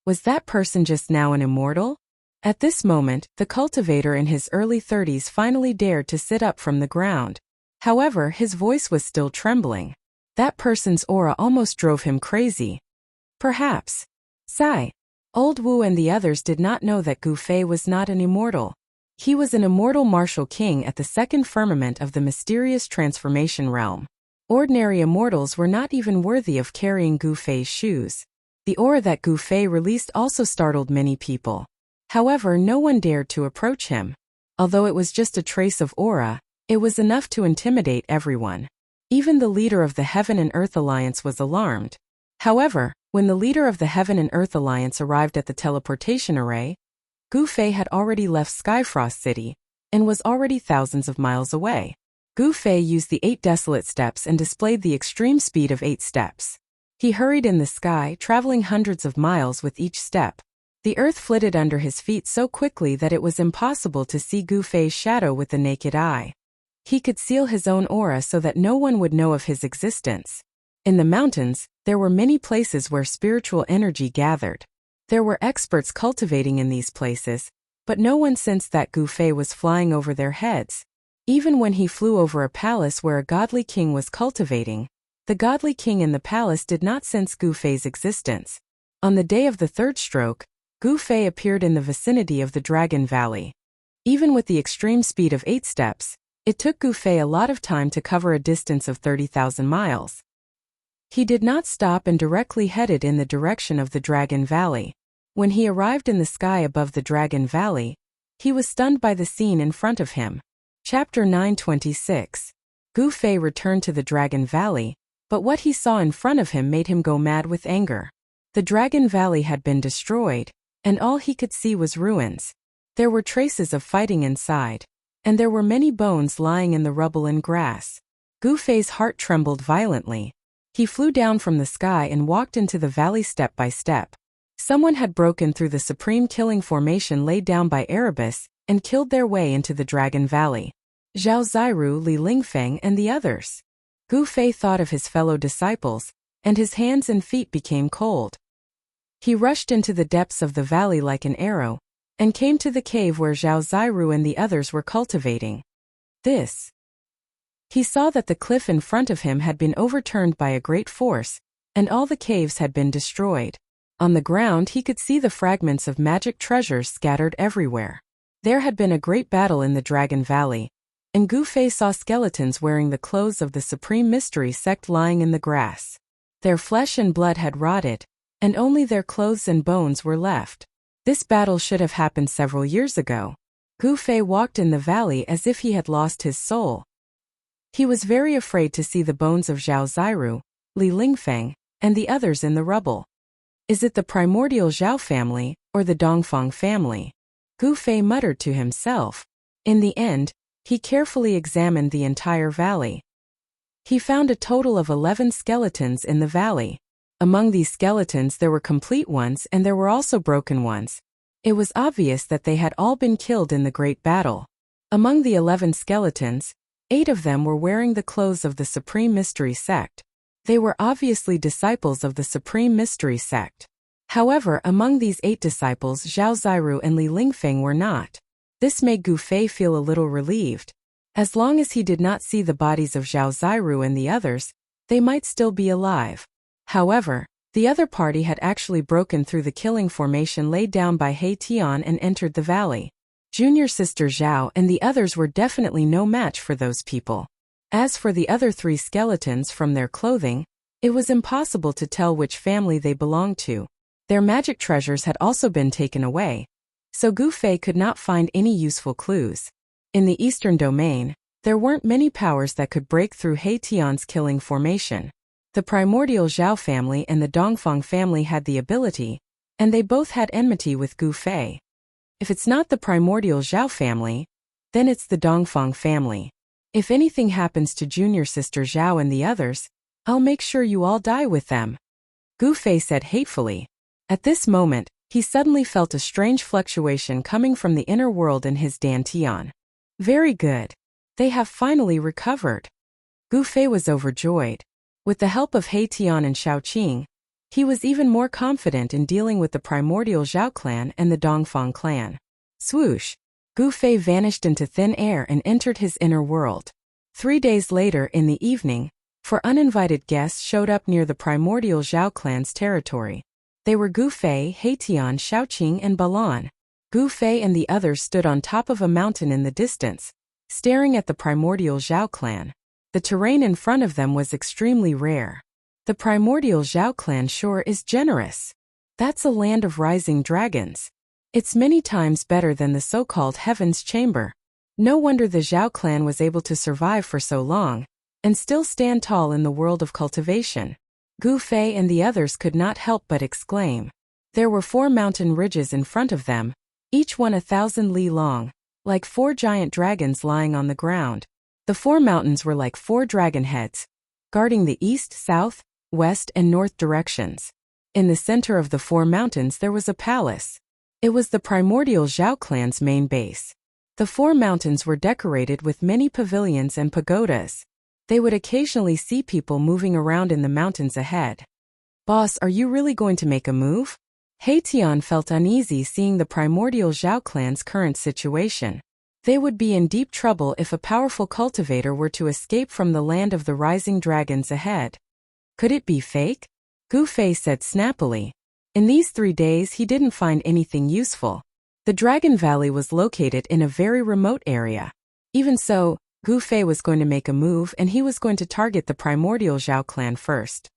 Was that person just now an immortal? At this moment, the cultivator in his early 30s finally dared to sit up from the ground. However, his voice was still trembling. That person's aura almost drove him crazy. Perhaps. Sigh. Old Wu and the others did not know that Gu Fei was not an immortal. He was an immortal martial king at the second firmament of the mysterious transformation realm. Ordinary immortals were not even worthy of carrying Gu Fei's shoes. The aura that Gu Fei released also startled many people. However, no one dared to approach him. Although it was just a trace of aura, it was enough to intimidate everyone. Even the leader of the Heaven and Earth Alliance was alarmed. However, when the leader of the Heaven and Earth Alliance arrived at the teleportation array, Gu Fei had already left Skyfrost City and was already thousands of miles away. Gu Fei used the 8 desolate steps and displayed the extreme speed of 8 steps. He hurried in the sky, traveling hundreds of miles with each step. The earth flitted under his feet so quickly that it was impossible to see Gu Fei's shadow with the naked eye. He could seal his own aura so that no one would know of his existence. In the mountains, there were many places where spiritual energy gathered. There were experts cultivating in these places, but no one sensed that Gu Fei was flying over their heads. Even when he flew over a palace where a godly king was cultivating, the godly king in the palace did not sense Gu Fei's existence. On the day of the third stroke, Gu Fei appeared in the vicinity of the Dragon Valley. Even with the extreme speed of 8 steps, it took Gu Fei a lot of time to cover a distance of 30,000 miles. He did not stop and directly headed in the direction of the Dragon Valley. When he arrived in the sky above the Dragon Valley, he was stunned by the scene in front of him. Chapter 926. Gu Fei returned to the Dragon Valley, but what he saw in front of him made him go mad with anger. The Dragon Valley had been destroyed, and all he could see was ruins. There were traces of fighting inside, and there were many bones lying in the rubble and grass. Gu Fei's heart trembled violently. He flew down from the sky and walked into the valley step by step. Someone had broken through the supreme killing formation laid down by Erebus and killed their way into the Dragon Valley. Zhao Ziru, Li Lingfeng, and the others. Gu Fei thought of his fellow disciples, and his hands and feet became cold. He rushed into the depths of the valley like an arrow, and came to the cave where Zhao Ziru and the others were cultivating. He saw that the cliff in front of him had been overturned by a great force, and all the caves had been destroyed. On the ground he could see the fragments of magic treasures scattered everywhere. There had been a great battle in the Dragon Valley, and Gu Fei saw skeletons wearing the clothes of the Supreme Mystery Sect lying in the grass. Their flesh and blood had rotted, and only their clothes and bones were left. This battle should have happened several years ago. Gu Fei walked in the valley as if he had lost his soul. He was very afraid to see the bones of Zhao Ziru, Li Lingfeng, and the others in the rubble. Is it the primordial Zhao family, or the Dongfang family? Gu Fei muttered to himself. In the end, he carefully examined the entire valley. He found a total of 11 skeletons in the valley. Among these skeletons there were complete ones and there were also broken ones. It was obvious that they had all been killed in the great battle. Among the 11 skeletons, 8 of them were wearing the clothes of the Supreme Mystery Sect. They were obviously disciples of the Supreme Mystery Sect. However, among these 8 disciples, Zhao Ziru and Li Lingfeng were not. This made Gu Fei feel a little relieved. As long as he did not see the bodies of Zhao Ziru and the others, they might still be alive. However, the other party had actually broken through the killing formation laid down by He Tian and entered the valley. Junior sister Zhao and the others were definitely no match for those people. As for the other 3 skeletons, from their clothing, it was impossible to tell which family they belonged to. Their magic treasures had also been taken away, so Gu Fei could not find any useful clues. In the Eastern Domain, there weren't many powers that could break through He Tian's killing formation. The primordial Zhao family and the Dongfang family had the ability, and they both had enmity with Gu Fei. If it's not the primordial Zhao family, then it's the Dongfang family. If anything happens to junior sister Zhao and the others, I'll make sure you all die with them, Gu Fei said hatefully. At this moment, he suddenly felt a strange fluctuation coming from the inner world in his dantian. Very good. They have finally recovered. Gu Fei was overjoyed. With the help of He Tian and Shaoqing, he was even more confident in dealing with the primordial Zhao clan and the Dongfang clan. Swoosh! Gu Fei vanished into thin air and entered his inner world. 3 days later in the evening, 4 uninvited guests showed up near the primordial Zhao clan's territory. They were Gu Fei, He Tian, Shaoqing, and Balan. Gu Fei and the others stood on top of a mountain in the distance, staring at the primordial Zhao clan. The terrain in front of them was extremely rare. The primordial Zhao clan sure is generous. That's a land of rising dragons. It's many times better than the so-called Heaven's Chamber. No wonder the Zhao clan was able to survive for so long, and still stand tall in the world of cultivation. Gu Fei and the others could not help but exclaim. There were 4 mountain ridges in front of them, each one 1,000 li long, like 4 giant dragons lying on the ground. The 4 mountains were like 4 dragon heads, guarding the east, south, west, and north directions. In the center of the 4 mountains there was a palace. It was the primordial Zhao clan's main base. The 4 mountains were decorated with many pavilions and pagodas. They would occasionally see people moving around in the mountains ahead. Boss, are you really going to make a move? He Tian felt uneasy seeing the primordial Zhao clan's current situation. They would be in deep trouble if a powerful cultivator were to escape from the land of the rising dragons ahead. Could it be fake? Gu Fei said snappily. In these 3 days he didn't find anything useful. The Dragon Valley was located in a very remote area. Even so, Gu Fei was going to make a move and he was going to target the primordial Zhao clan first.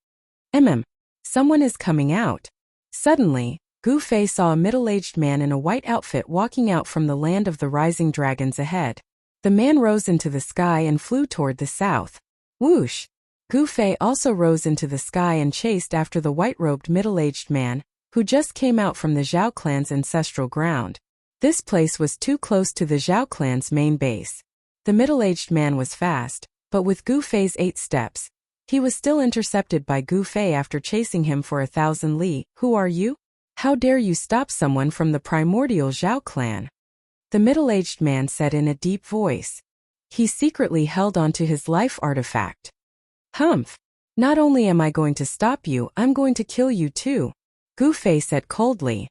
Someone is coming out. Suddenly, Gu Fei saw a middle-aged man in a white outfit walking out from the land of the rising dragons ahead. The man rose into the sky and flew toward the south. Whoosh! Gu Fei also rose into the sky and chased after the white-robed middle-aged man, who just came out from the Zhao clan's ancestral ground. This place was too close to the Zhao clan's main base. The middle-aged man was fast, but with Gu Fei's 8 steps, he was still intercepted by Gu Fei after chasing him for 1,000 li. Who are you? How dare you stop someone from the primordial Zhao clan? The middle-aged man said in a deep voice. He secretly held onto his life artifact. Humph! Not only am I going to stop you, I'm going to kill you too, Gu Fei said coldly.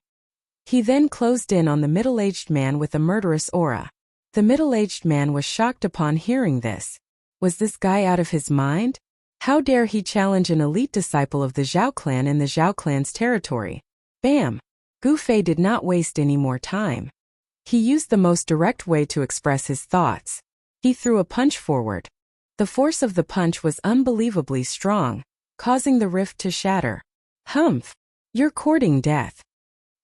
He then closed in on the middle-aged man with a murderous aura. The middle-aged man was shocked upon hearing this. Was this guy out of his mind? How dare he challenge an elite disciple of the Zhao clan in the Zhao clan's territory? Bam! Gu Fei did not waste any more time. He used the most direct way to express his thoughts. He threw a punch forward. The force of the punch was unbelievably strong, causing the rift to shatter. Humph! You're courting death.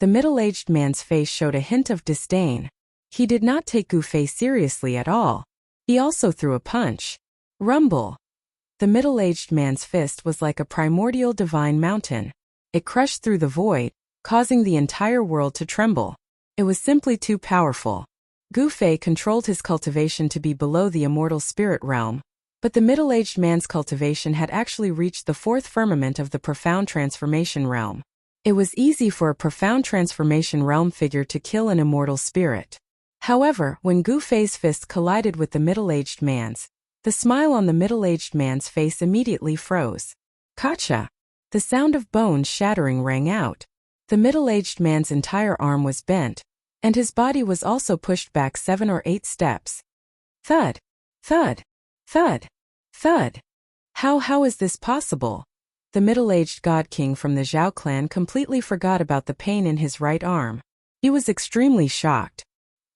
The middle-aged man's face showed a hint of disdain. He did not take Gu Fei seriously at all. He also threw a punch. Rumble! The middle-aged man's fist was like a primordial divine mountain. It crushed through the void, causing the entire world to tremble. It was simply too powerful. Gu Fei controlled his cultivation to be below the immortal spirit realm, but the middle-aged man's cultivation had actually reached the 4th firmament of the profound transformation realm. It was easy for a profound transformation realm figure to kill an immortal spirit. However, when Gu Fei's fist collided with the middle-aged man's, the smile on the middle-aged man's face immediately froze. Kacha! The sound of bones shattering rang out. The middle-aged man's entire arm was bent, and his body was also pushed back 7 or 8 steps. Thud! Thud! Thud! Thud! How is this possible? The middle-aged god king from the Zhao clan completely forgot about the pain in his right arm. He was extremely shocked.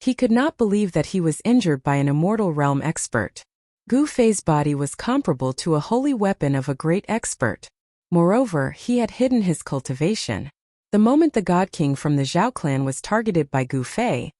He could not believe that he was injured by an immortal realm expert. Gu Fei's body was comparable to a holy weapon of a great expert. Moreover, he had hidden his cultivation. The moment the God King from the Zhao clan was targeted by Gu Fei,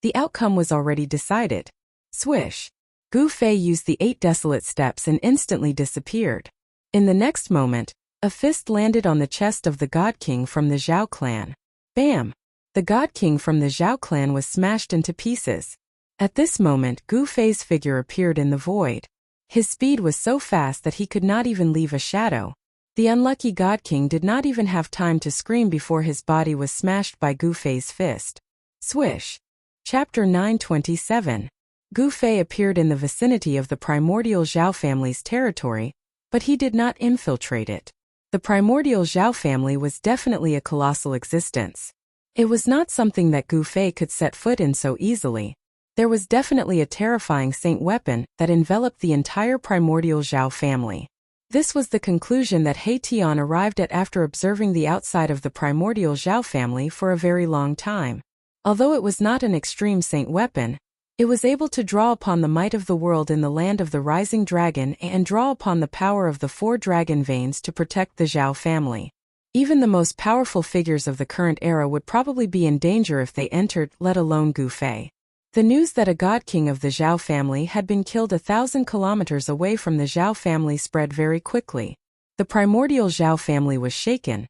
the outcome was already decided. Swish! Gu Fei used the 8 desolate steps and instantly disappeared. In the next moment, a fist landed on the chest of the God King from the Zhao clan. Bam! The God King from the Zhao clan was smashed into pieces. At this moment, Gu Fei's figure appeared in the void. His speed was so fast that he could not even leave a shadow. The unlucky God King did not even have time to scream before his body was smashed by Gu Fei's fist. Swish! Chapter 927. Gu Fei appeared in the vicinity of the primordial Zhao family's territory, but he did not infiltrate it. The primordial Zhao family was definitely a colossal existence. It was not something that Gu Fei could set foot in so easily. There was definitely a terrifying saint weapon that enveloped the entire primordial Zhao family. This was the conclusion that He Tian arrived at after observing the outside of the primordial Zhao family for a very long time. Although it was not an extreme saint weapon, it was able to draw upon the might of the world in the land of the rising dragon and draw upon the power of the 4 dragon veins to protect the Zhao family. Even the most powerful figures of the current era would probably be in danger if they entered, let alone Gu Fei. The news that a God King of the Zhao family had been killed 1,000 kilometers away from the Zhao family spread very quickly. The primordial Zhao family was shaken,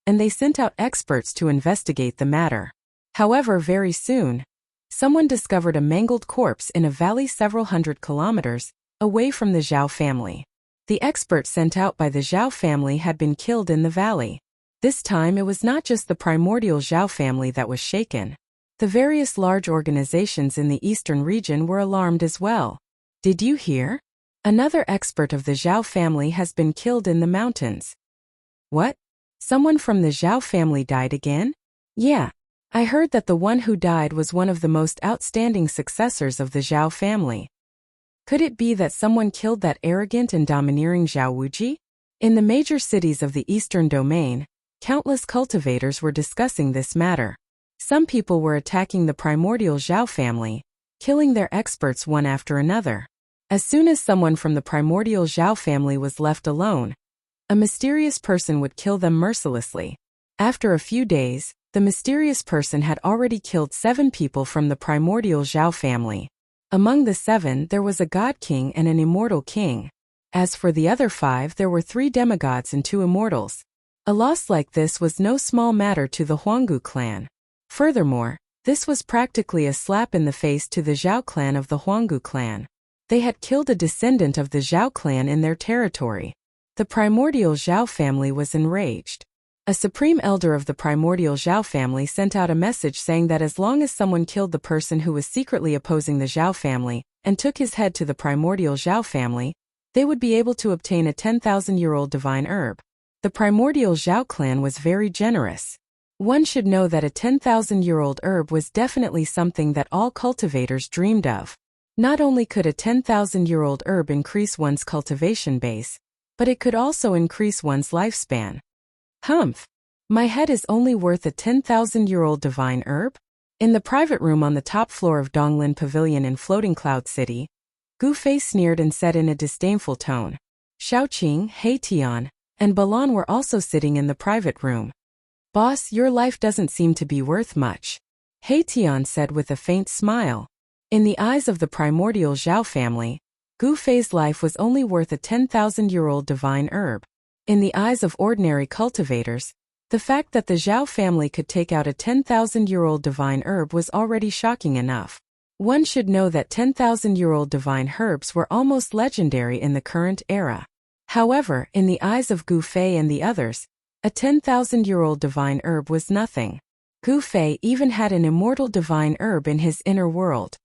and they sent out experts to investigate the matter. However, very soon, someone discovered a mangled corpse in a valley several hundred kilometers away from the Zhao family. The expert sent out by the Zhao family had been killed in the valley. This time it was not just the primordial Zhao family that was shaken. The various large organizations in the eastern region were alarmed as well. Did you hear? Another expert of the Zhao family has been killed in the mountains. What? Someone from the Zhao family died again? Yeah. I heard that the one who died was one of the most outstanding successors of the Zhao family. Could it be that someone killed that arrogant and domineering Zhao Wuji? In the major cities of the eastern domain, countless cultivators were discussing this matter. Some people were attacking the primordial Zhao family, killing their experts one after another. As soon as someone from the primordial Zhao family was left alone, a mysterious person would kill them mercilessly. After a few days, the mysterious person had already killed 7 people from the primordial Zhao family. Among the 7 there was a God King and an immortal king. As for the other 5, there were 3 demigods and 2 immortals. A loss like this was no small matter to the Huanggu clan. Furthermore, this was practically a slap in the face to the Zhao clan of the Huanggu clan. They had killed a descendant of the Zhao clan in their territory. The primordial Zhao family was enraged. A supreme elder of the primordial Zhao family sent out a message saying that as long as someone killed the person who was secretly opposing the Zhao family and took his head to the primordial Zhao family, they would be able to obtain a 10,000-year-old divine herb. The primordial Zhao clan was very generous. One should know that a 10,000-year-old herb was definitely something that all cultivators dreamed of. Not only could a 10,000-year-old herb increase one's cultivation base, but it could also increase one's lifespan. Humph! My head is only worth a 10,000-year-old divine herb? In the private room on the top floor of Donglin Pavilion in Floating Cloud City, Gu Fei sneered and said in a disdainful tone. Xiaoqing, He Tian, and Balan were also sitting in the private room. Boss, your life doesn't seem to be worth much, He Tian said with a faint smile. In the eyes of the primordial Zhao family, Gu Fei's life was only worth a 10,000-year-old divine herb. In the eyes of ordinary cultivators, the fact that the Zhao family could take out a 10,000-year-old divine herb was already shocking enough. One should know that 10,000-year-old divine herbs were almost legendary in the current era. However, in the eyes of Gu Fei and the others, a 10,000-year-old divine herb was nothing. Gu Fei even had an immortal divine herb in his inner world.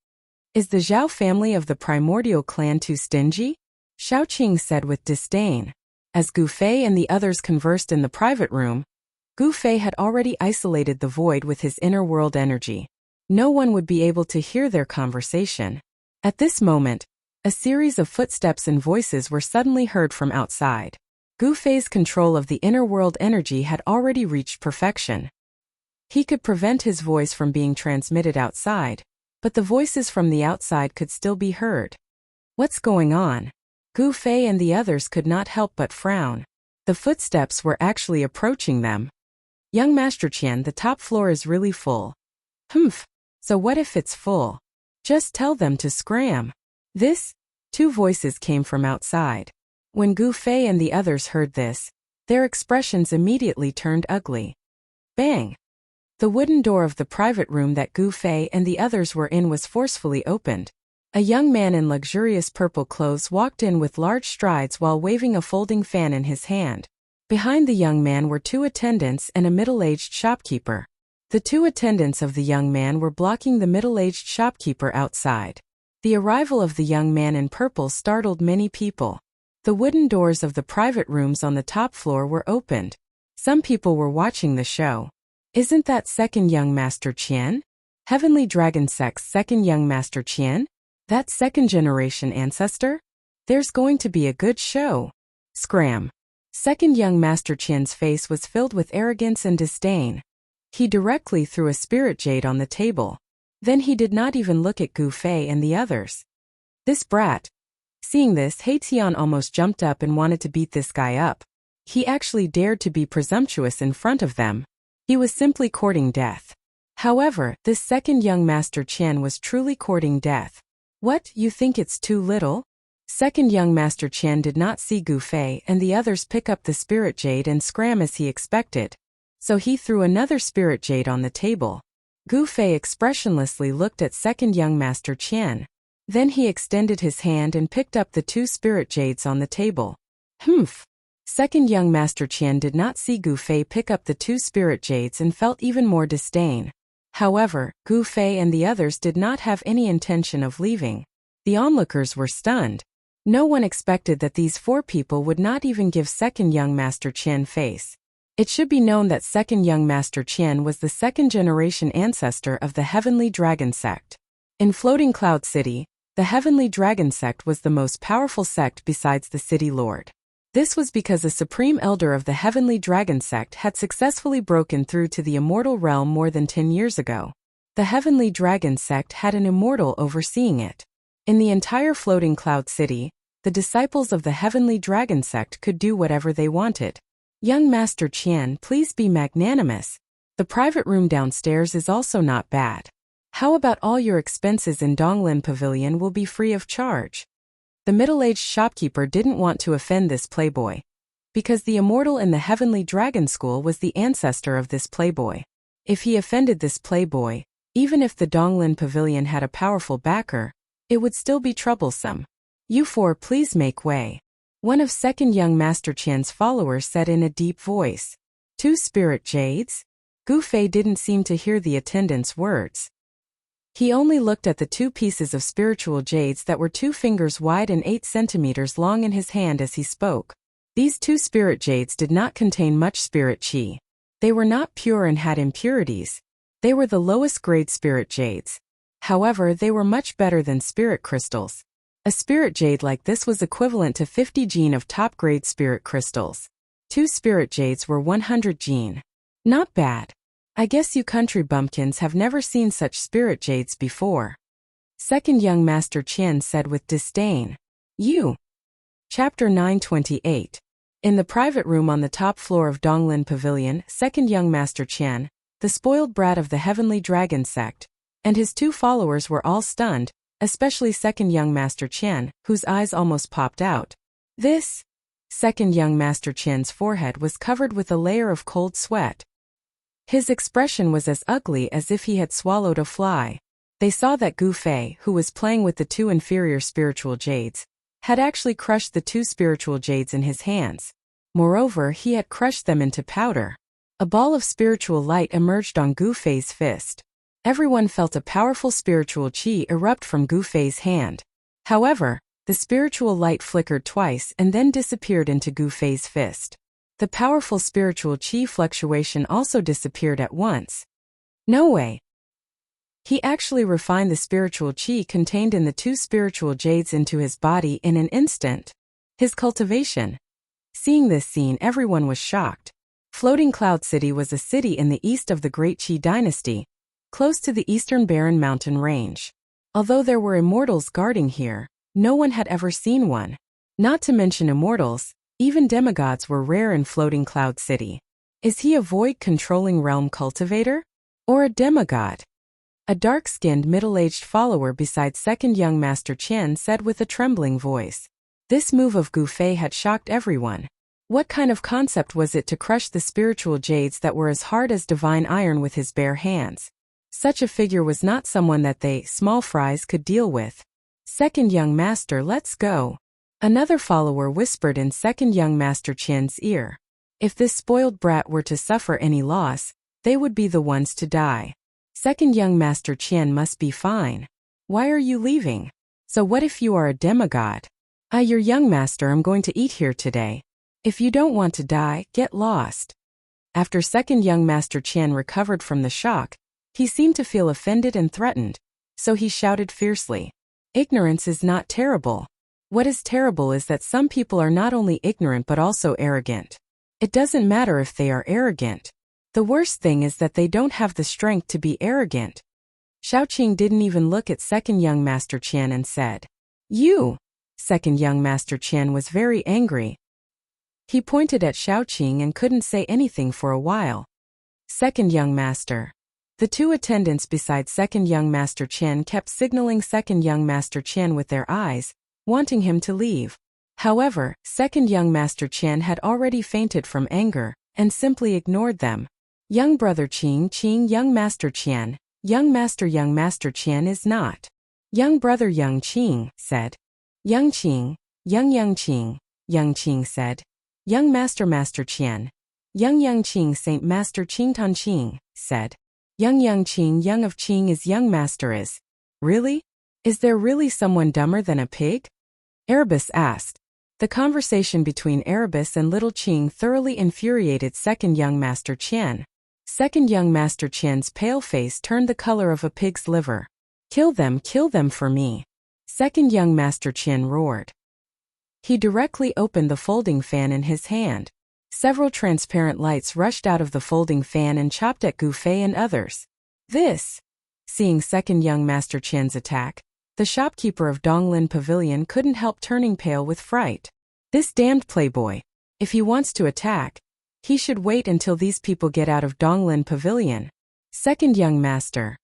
Is the Zhao family of the primordial clan too stingy? Xiaoqing said with disdain. As Gu Fei and the others conversed in the private room, Gu Fei had already isolated the void with his inner world energy. No one would be able to hear their conversation. At this moment, a series of footsteps and voices were suddenly heard from outside. Gu Fei's control of the inner world energy had already reached perfection. He could prevent his voice from being transmitted outside, but the voices from the outside could still be heard. What's going on? Gu Fei and the others could not help but frown. The footsteps were actually approaching them. Young Master Qian, the top floor is really full. Humph. So what if it's full? Just tell them to scram. This? Two voices came from outside. When Gu Fei and the others heard this, their expressions immediately turned ugly. Bang! The wooden door of the private room that Gu Fei and the others were in was forcefully opened. A young man in luxurious purple clothes walked in with large strides while waving a folding fan in his hand. Behind the young man were two attendants and a middle-aged shopkeeper. The two attendants of the young man were blocking the middle-aged shopkeeper outside. The arrival of the young man in purple startled many people. The wooden doors of the private rooms on the top floor were opened. Some people were watching the show. Isn't that second young Master Qian? Heavenly Dragon Sect's second young Master Qian? That second-generation ancestor? There's going to be a good show. Scram. Second young Master Qian's face was filled with arrogance and disdain. He directly threw a spirit jade on the table. Then he did not even look at Gu Fei and the others. This brat. Seeing this, He Tian almost jumped up and wanted to beat this guy up. He actually dared to be presumptuous in front of them. He was simply courting death. However, this second young Master Qian was truly courting death. What, you think it's too little? Second young Master Qian did not see Gu Fei and the others pick up the spirit jade and scram as he expected. So he threw another spirit jade on the table. Gu Fei expressionlessly looked at second young Master Qian. Then he extended his hand and picked up the two spirit jades on the table. Humph. Second young Master Qian did not see Gu Fei pick up the two spirit jades and felt even more disdain. However, Gu Fei and the others did not have any intention of leaving. The onlookers were stunned. No one expected that these four people would not even give second young Master Qian face. It should be known that second young Master Qian was the second-generation ancestor of the Heavenly Dragon Sect. In Floating Cloud City, the Heavenly Dragon Sect was the most powerful sect besides the City Lord. This was because a supreme elder of the Heavenly Dragon Sect had successfully broken through to the immortal realm more than 10 years ago. The Heavenly Dragon Sect had an immortal overseeing it. In the entire Floating Cloud City, the disciples of the Heavenly Dragon Sect could do whatever they wanted. Young Master Qian, please be magnanimous. The private room downstairs is also not bad. How about all your expenses in Donglin Pavilion will be free of charge? The middle-aged shopkeeper didn't want to offend this playboy. Because the immortal in the Heavenly Dragon School was the ancestor of this playboy. If he offended this playboy, even if the Donglin Pavilion had a powerful backer, it would still be troublesome. You four please make way. One of second young Master Qian's followers said in a deep voice. Two spirit jades? Gu Fei didn't seem to hear the attendant's words. He only looked at the two pieces of spiritual jades that were 2 fingers wide and 8 centimeters long in his hand as he spoke. These two spirit jades did not contain much spirit qi. They were not pure and had impurities. They were the lowest grade spirit jades. However, they were much better than spirit crystals. A spirit jade like this was equivalent to 50 gene of top-grade spirit crystals. 2 spirit jades were 100 gene. Not bad. I guess you country bumpkins have never seen such spirit jades before. Second young Master Qian said with disdain. You. Chapter 928. In the private room on the top floor of Donglin Pavilion, second young Master Qian, the spoiled brat of the Heavenly Dragon Sect, and his 2 followers were all stunned, especially second young Master Qian, whose eyes almost popped out. This? Second young Master Qian's forehead was covered with a layer of cold sweat. His expression was as ugly as if he had swallowed a fly. They saw that Gu Fei, who was playing with the 2 inferior spiritual jades, had actually crushed the 2 spiritual jades in his hands. Moreover, he had crushed them into powder. A ball of spiritual light emerged on Gu Fei's fist. Everyone felt a powerful spiritual qi erupt from Gu Fei's hand. However, the spiritual light flickered twice and then disappeared into Gu Fei's fist. The powerful spiritual qi fluctuation also disappeared at once. No way. He actually refined the spiritual qi contained in the 2 spiritual jades into his body in an instant. His cultivation. Seeing this scene, everyone was shocked. Floating Cloud City was a city in the east of the Great Qi dynasty, close to the eastern barren mountain range. Although there were immortals guarding here, No one had ever seen one. Not to mention immortals, even demigods were rare in Floating Cloud City. Is he a void-controlling realm cultivator? Or a demigod? A dark-skinned middle-aged follower beside second young Master Qian said with a trembling voice. This move of Gu Fei had shocked everyone. What kind of concept was it to crush the spiritual jades that were as hard as divine iron with his bare hands? Such a figure was not someone that they, small fries, could deal with. Second young master, let's go. Another follower whispered in second young Master Qian's ear. If this spoiled brat were to suffer any loss, they would be the ones to die. Second young Master Qian must be fine. Why are you leaving? So what if you are a demigod? Your young master, I'm going to eat here today. If you don't want to die, get lost. After second young Master Qian recovered from the shock, he seemed to feel offended and threatened, so he shouted fiercely. Ignorance is not terrible. What is terrible is that some people are not only ignorant but also arrogant. It doesn't matter if they are arrogant. The worst thing is that they don't have the strength to be arrogant. Xiaoqing didn't even look at second young Master Qian and said, You! Second young Master Qian was very angry. He pointed at Xiaoqing and couldn't say anything for a while. Second young master. The two attendants beside second young Master Qian kept signaling second young Master Qian with their eyes, wanting him to leave. However, second young Master Qian had already fainted from anger, and simply ignored them. Young brother Qing, young Master Qian, young Master Qian is not. Young brother young Qing said. Young Qing, young Qing said. Young Master Qian. Young Qing Saint Master Qingtan Qing said. Young Qing, young of Qing is young master is. Really? Is there really someone dumber than a pig? Erebus asked. The conversation between Erebus and little Qing thoroughly infuriated second young Master Qian. Second young Master Qian's pale face turned the color of a pig's liver. Kill them for me. Second young Master Qian roared. He directly opened the folding fan in his hand. Several transparent lights rushed out of the folding fan and chopped at Gu Fei and others. This! Seeing second young Master Qian's attack, the shopkeeper of Donglin Pavilion couldn't help turning pale with fright. This damned playboy! If he wants to attack, he should wait until these people get out of Donglin Pavilion. Second young master.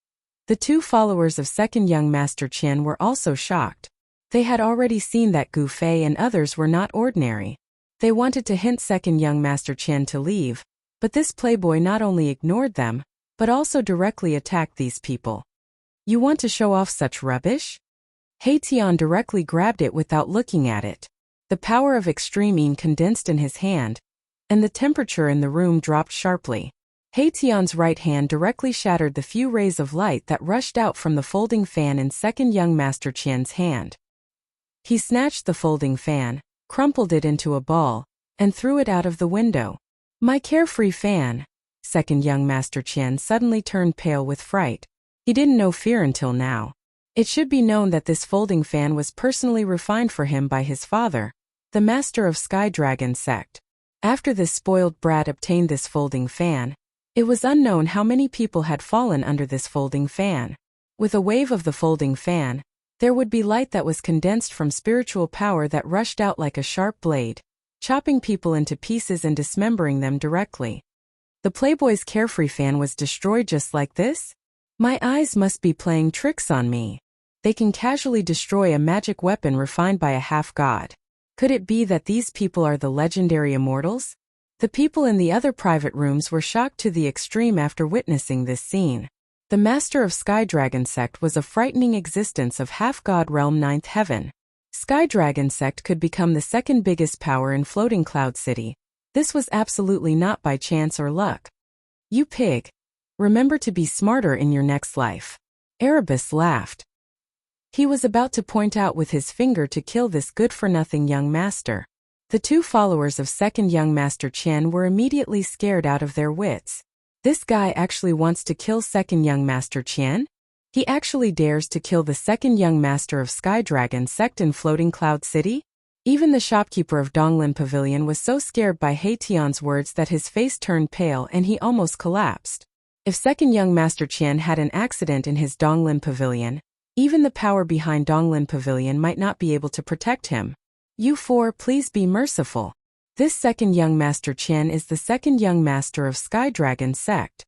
The two followers of second young Master Qian were also shocked. They had already seen that Gu Fei and others were not ordinary. They wanted to hint second young Master Qian to leave, but this playboy not only ignored them, but also directly attacked these people. You want to show off such rubbish? Tian directly grabbed it without looking at it. The power of extreme yin condensed in his hand, and the temperature in the room dropped sharply. Tian's right hand directly shattered the few rays of light that rushed out from the folding fan in second young Master Qian's hand. He snatched the folding fan, crumpled it into a ball, and threw it out of the window. My carefree fan! Second young Master Qian suddenly turned pale with fright. He didn't know fear until now. It should be known that this folding fan was personally refined for him by his father, the master of Sky Dragon sect. After this spoiled brat obtained this folding fan, it was unknown how many people had fallen under this folding fan. With a wave of the folding fan, there would be light that was condensed from spiritual power that rushed out like a sharp blade, chopping people into pieces and dismembering them directly. The playboy's carefree fan was destroyed just like this? My eyes must be playing tricks on me. They can casually destroy a magic weapon refined by a half-god. Could it be that these people are the legendary immortals? The people in the other private rooms were shocked to the extreme after witnessing this scene. The master of Sky Dragon sect was a frightening existence of half-god realm 9th heaven. Sky Dragon sect could become the second biggest power in Floating Cloud City. This was absolutely not by chance or luck. You pig. Remember to be smarter in your next life. Erebus laughed. He was about to point out with his finger to kill this good-for-nothing young master. The two followers of second young Master Qian were immediately scared out of their wits. This guy actually wants to kill second young Master Qian? He actually dares to kill the second young master of Sky Dragon sect in Floating Cloud City? Even the shopkeeper of Donglin Pavilion was so scared by Tian's words that his face turned pale and he almost collapsed. If second young Master Qian had an accident in his Donglin Pavilion, Even the power behind Donglin Pavilion might not be able to protect him. You four, please be merciful. This second young master Qian is the second young master of Sky Dragon sect.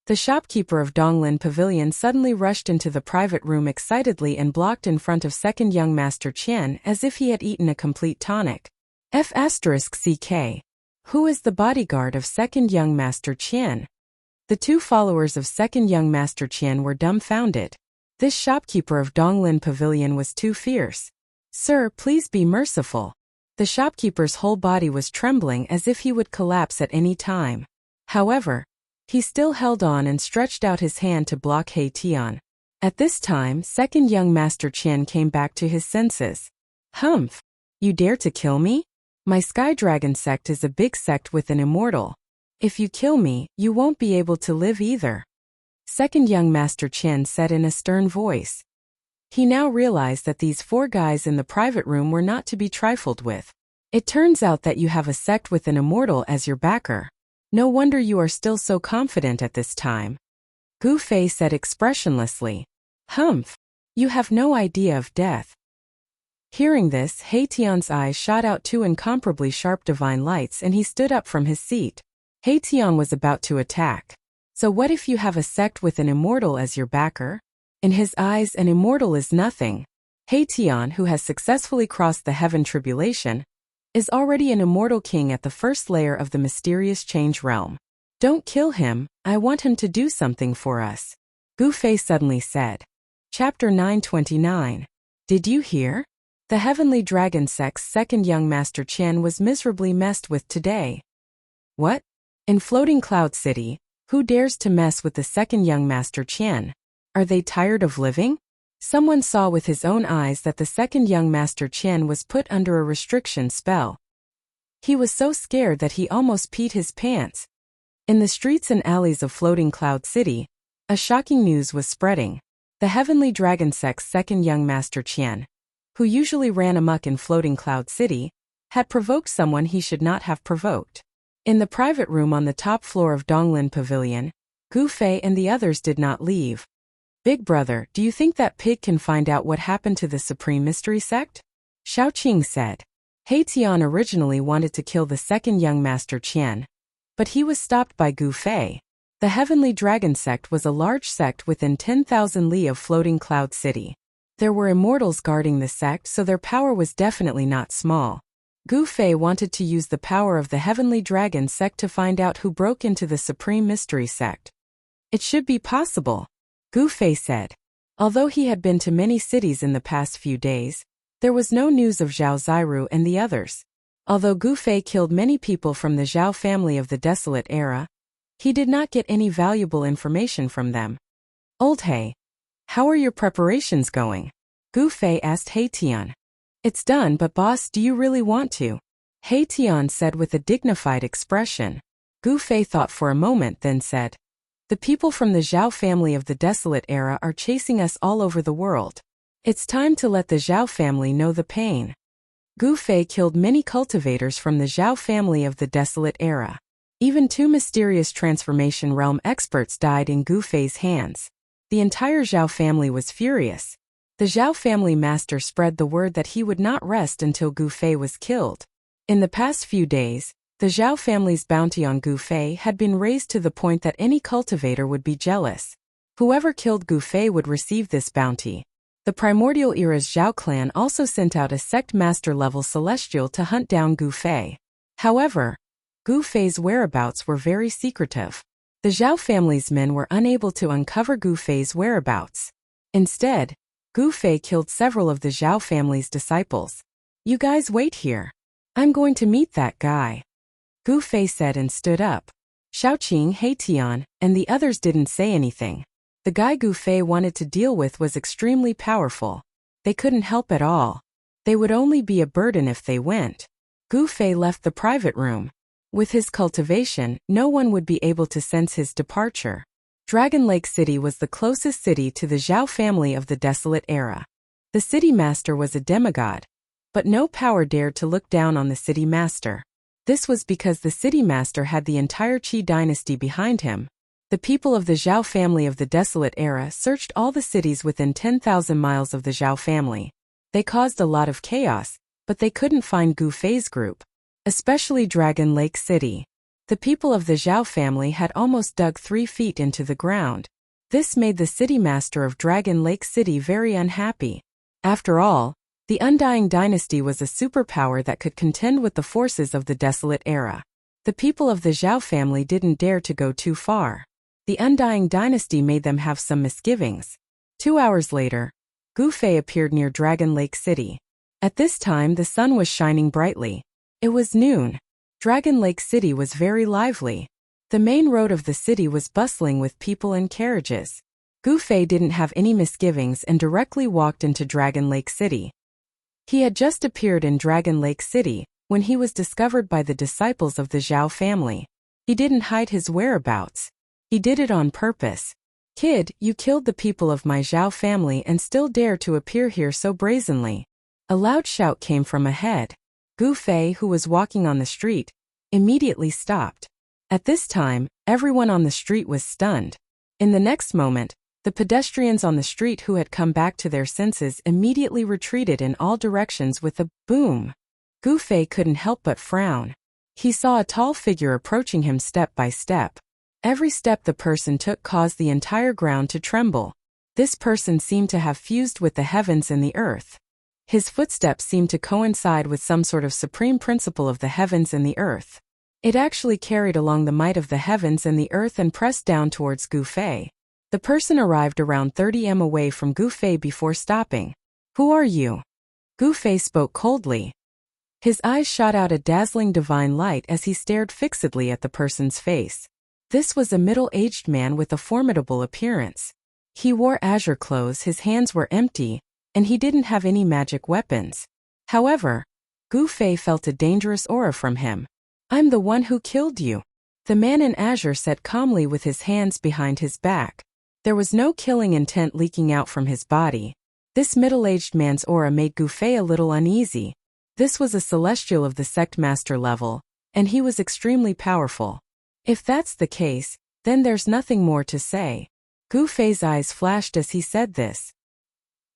The shopkeeper of Donglin Pavilion suddenly rushed into the private room excitedly and blocked in front of second young master Qian as if he had eaten a complete tonic. F***CK. Who is the bodyguard of second young master Qian? The two followers of second young master Qian were dumbfounded. This shopkeeper of Donglin Pavilion was too fierce. Sir, please be merciful. The shopkeeper's whole body was trembling as if he would collapse at any time. However, he still held on and stretched out his hand to block He Tian. At this time, second young master Qian came back to his senses. Humph! You dare to kill me? My Sky Dragon sect is a big sect with an immortal. If you kill me, you won't be able to live either. Second young master Qian said in a stern voice. He now realized that these four guys in the private room were not to be trifled with. It turns out that you have a sect with an immortal as your backer. No wonder you are still so confident at this time. Gu Fei said expressionlessly. Humph! You have no idea of death. Hearing this, He Tian's eyes shot out two incomparably sharp divine lights and he stood up from his seat. He Tian was about to attack. So what if you have a sect with an immortal as your backer? In his eyes, an immortal is nothing. He Tian, who has successfully crossed the heaven tribulation, is already an immortal king at the first layer of the mysterious change realm. Don't kill him, I want him to do something for us. Gu Fei suddenly said. Chapter 929. Did you hear? The Heavenly Dragon sect's second young master Qian was miserably messed with today. What? In Floating Cloud City, who dares to mess with the second young master Qian? Are they tired of living? Someone saw with his own eyes that the second young master Qian was put under a restriction spell. He was so scared that he almost peed his pants. In the streets and alleys of Floating Cloud City, a shocking news was spreading. The Heavenly Dragon sect's second young master Qian, who usually ran amok in Floating Cloud City, had provoked someone he should not have provoked. In the private room on the top floor of Donglin Pavilion, Gu Fei and the others did not leave. Big brother, do you think that pig can find out what happened to the Supreme Mystery Sect? Xiaoqing said. He Tian originally wanted to kill the second young master Qian, but he was stopped by Gu Fei. The Heavenly Dragon sect was a large sect within 10,000 li of Floating Cloud City. There were immortals guarding the sect, so their power was definitely not small. Gu Fei wanted to use the power of the Heavenly Dragon sect to find out who broke into the Supreme Mystery Sect. It should be possible, Gu Fei said. Although he had been to many cities in the past few days, there was no news of Zhao Ziru and the others. Although Gu Fei killed many people from the Zhao family of the Desolate Era, he did not get any valuable information from them. Old He, how are your preparations going? Gu Fei asked He Tian. It's done, but boss, do you really want to? He Tian said with a dignified expression. Gu Fei thought for a moment, then said, the people from the Zhao family of the Desolate Era are chasing us all over the world. It's time to let the Zhao family know the pain. Gu Fei killed many cultivators from the Zhao family of the Desolate Era. Even two mysterious transformation realm experts died in Gu Fei's hands. The entire Zhao family was furious. The Zhao family master spread the word that he would not rest until Gu Fei was killed. In the past few days, the Zhao family's bounty on Gu Fei had been raised to the point that any cultivator would be jealous. Whoever killed Gu Fei would receive this bounty. The Primordial Era's Zhao clan also sent out a sect master level celestial to hunt down Gu Fei. However, Gu Fei's whereabouts were very secretive. The Zhao family's men were unable to uncover Gu Fei's whereabouts. Instead, Gu Fei killed several of the Zhao family's disciples. You guys wait here. I'm going to meet that guy, Gu Fei said and stood up. Xiaoqing, He Tian, and the others didn't say anything. The guy Gu Fei wanted to deal with was extremely powerful. They couldn't help at all. They would only be a burden if they went. Gu Fei left the private room. With his cultivation, no one would be able to sense his departure. Dragon Lake City was the closest city to the Zhao family of the Desolate Era. The city master was a demigod, but no power dared to look down on the city master. This was because the city master had the entire Qi dynasty behind him. The people of the Zhao family of the Desolate Era searched all the cities within 10,000 miles of the Zhao family. They caused a lot of chaos, but they couldn't find Gu Fei's group, especially Dragon Lake City. The people of the Zhao family had almost dug 3 feet into the ground. This made the city master of Dragon Lake City very unhappy. After all, the Undying dynasty was a superpower that could contend with the forces of the Desolate Era. The people of the Zhao family didn't dare to go too far. The Undying dynasty made them have some misgivings. 2 hours later, Gu Fei appeared near Dragon Lake City. At this time the sun was shining brightly. It was noon. Dragon Lake City was very lively. The main road of the city was bustling with people and carriages. Gu Fei didn't have any misgivings and directly walked into Dragon Lake City. He had just appeared in Dragon Lake City when he was discovered by the disciples of the Zhao family. He didn't hide his whereabouts. He did it on purpose. "Kid, you killed the people of my Zhao family and still dare to appear here so brazenly." A loud shout came from ahead. Gu Fei, who was walking on the street, immediately stopped. At this time, everyone on the street was stunned. In the next moment, the pedestrians on the street who had come back to their senses immediately retreated in all directions with a boom. Gu Fei couldn't help but frown. He saw a tall figure approaching him step by step. Every step the person took caused the entire ground to tremble. This person seemed to have fused with the heavens and the earth. His footsteps seemed to coincide with some sort of supreme principle of the heavens and the earth. It actually carried along the might of the heavens and the earth and pressed down towards Gu Fei. The person arrived around 30 m away from Gu Fei before stopping. "Who are you?" Gu Fei spoke coldly. His eyes shot out a dazzling divine light as he stared fixedly at the person's face. This was a middle-aged man with a formidable appearance. He wore azure clothes, his hands were empty, and he didn't have any magic weapons. However, Gu Fei felt a dangerous aura from him. "I'm the one who killed you," the man in azure said calmly with his hands behind his back. There was no killing intent leaking out from his body. This middle-aged man's aura made Gu Fei a little uneasy. This was a celestial of the sect master level, and he was extremely powerful. If that's the case, then there's nothing more to say. Gu Fei's eyes flashed as he said this.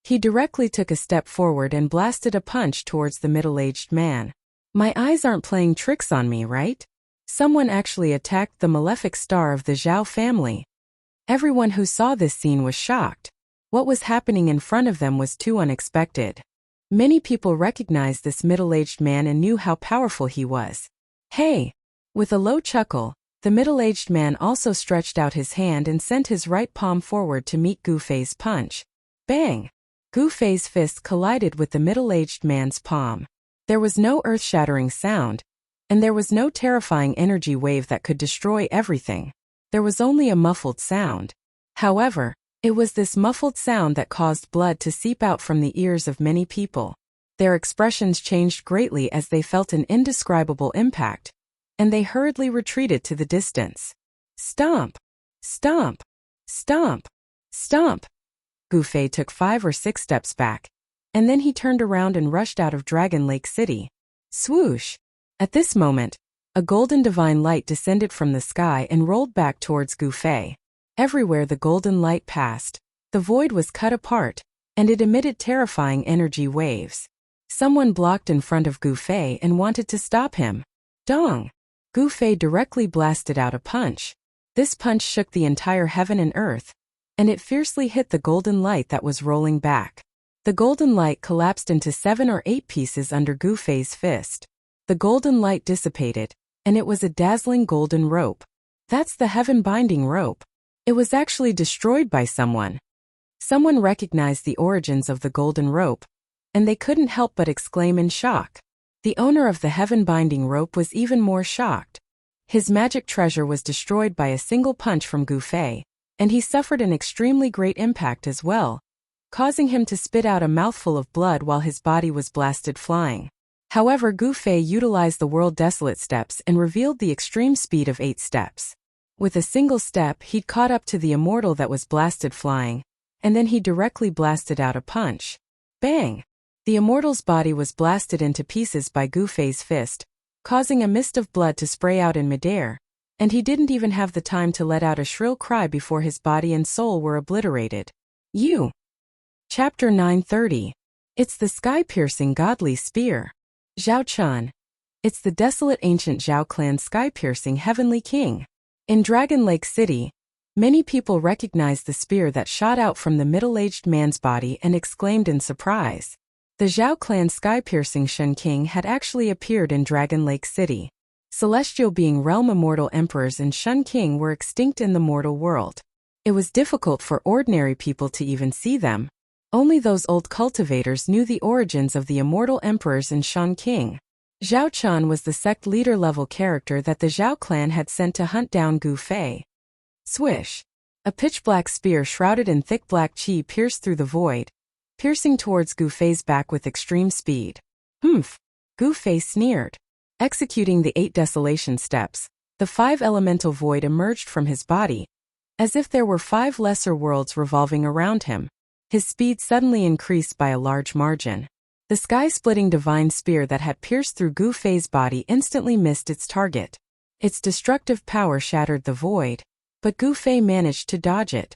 He directly took a step forward and blasted a punch towards the middle-aged man. "My eyes aren't playing tricks on me, right? Someone actually attacked the malefic star of the Zhao family." Everyone who saw this scene was shocked. What was happening in front of them was too unexpected. Many people recognized this middle-aged man and knew how powerful he was. "Hey!" With a low chuckle, the middle-aged man also stretched out his hand and sent his right palm forward to meet Gu Fei's punch. Bang! Gu Fei's fist collided with the middle-aged man's palm. There was no earth-shattering sound, and there was no terrifying energy wave that could destroy everything. There was only a muffled sound. However, it was this muffled sound that caused blood to seep out from the ears of many people. Their expressions changed greatly as they felt an indescribable impact, and they hurriedly retreated to the distance. Stomp! Stomp! Stomp! Stomp! Gu Fei took 5 or 6 steps back, and then he turned around and rushed out of Dragon Lake City. Swoosh! At this moment, a golden divine light descended from the sky and rolled back towards Gu Fei. Everywhere the golden light passed, the void was cut apart, and it emitted terrifying energy waves. Someone blocked in front of Gu Fei and wanted to stop him. Dong! Gu Fei directly blasted out a punch. This punch shook the entire heaven and earth, and it fiercely hit the golden light that was rolling back. The golden light collapsed into 7 or 8 pieces under Gu Fei's fist. The golden light dissipated, and it was a dazzling golden rope. That's the heaven-binding rope. It was actually destroyed by someone. Someone recognized the origins of the golden rope, and they couldn't help but exclaim in shock. The owner of the heaven-binding rope was even more shocked. His magic treasure was destroyed by a single punch from Gu Fei, and he suffered an extremely great impact as well, causing him to spit out a mouthful of blood while his body was blasted flying. However, Gu Fei utilized the World Desolate steps and revealed the extreme speed of 8 steps. With a single step, he'd caught up to the immortal that was blasted flying, and then he directly blasted out a punch. Bang! The immortal's body was blasted into pieces by Gu Fei's fist, causing a mist of blood to spray out in midair, and he didn't even have the time to let out a shrill cry before his body and soul were obliterated. Chapter 930. It's the sky-piercing godly spear. Zhao Chun. It's the desolate ancient Zhao clan sky-piercing heavenly king. In Dragon Lake City, many people recognized the spear that shot out from the middle-aged man's body and exclaimed in surprise. The Zhao clan sky-piercing Shen King had actually appeared in Dragon Lake City. Celestial being realm immortal emperors and Shen King were extinct in the mortal world. It was difficult for ordinary people to even see them. Only those old cultivators knew the origins of the immortal emperors and Shen King. Zhao Chun was the sect leader-level character that the Zhao clan had sent to hunt down Gu Fei. Swish! A pitch-black spear shrouded in thick black qi pierced through the void, piercing towards Gu Fei's back with extreme speed. Humph! Gu Fei sneered. Executing the 8 desolation steps, the 5 elemental void emerged from his body, as if there were 5 lesser worlds revolving around him. His speed suddenly increased by a large margin. The sky-splitting divine spear that had pierced through Gu Fei's body instantly missed its target. Its destructive power shattered the void, but Gu Fei managed to dodge it.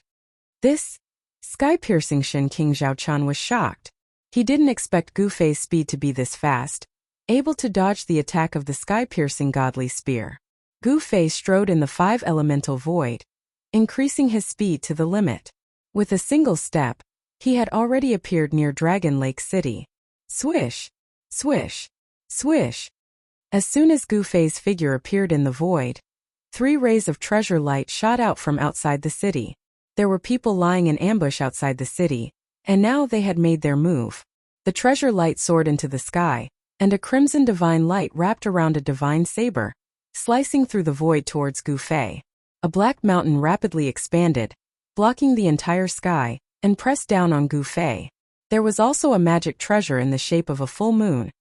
This sky-piercing Shen King Zhao Chun was shocked. He didn't expect Gu Fei's speed to be this fast, able to dodge the attack of the sky-piercing godly spear. Gu Fei strode in the 5 elemental void, increasing his speed to the limit. With a single step, he had already appeared near Dragon Lake City. Swish! Swish! Swish! As soon as Gu Fei's figure appeared in the void, 3 rays of treasure light shot out from outside the city. There were people lying in ambush outside the city, and now they had made their move. The treasure light soared into the sky, and a crimson divine light wrapped around a divine saber, slicing through the void towards Gu Fei. A black mountain rapidly expanded, blocking the entire sky, and pressed down on Gu Fei. There was also a magic treasure in the shape of a full moon,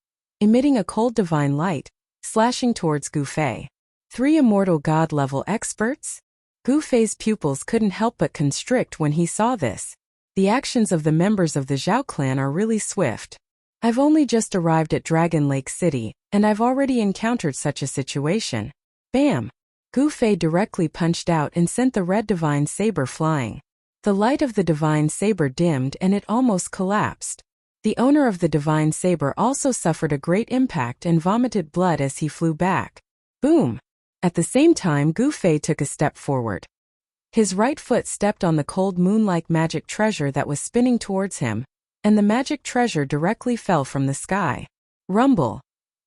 emitting a cold divine light, slashing towards Gu Fei. 3 immortal god-level experts? Gu Fei's pupils couldn't help but constrict when he saw this. The actions of the members of the Zhao clan are really swift. I've only just arrived at Dragon Lake City, and I've already encountered such a situation. Bam! Gu Fei directly punched out and sent the red divine saber flying. The light of the divine saber dimmed and it almost collapsed. The owner of the divine saber also suffered a great impact and vomited blood as he flew back. Boom! At the same time, Gu Fei took a step forward. His right foot stepped on the cold moon-like magic treasure that was spinning towards him, and the magic treasure directly fell from the sky. Rumble!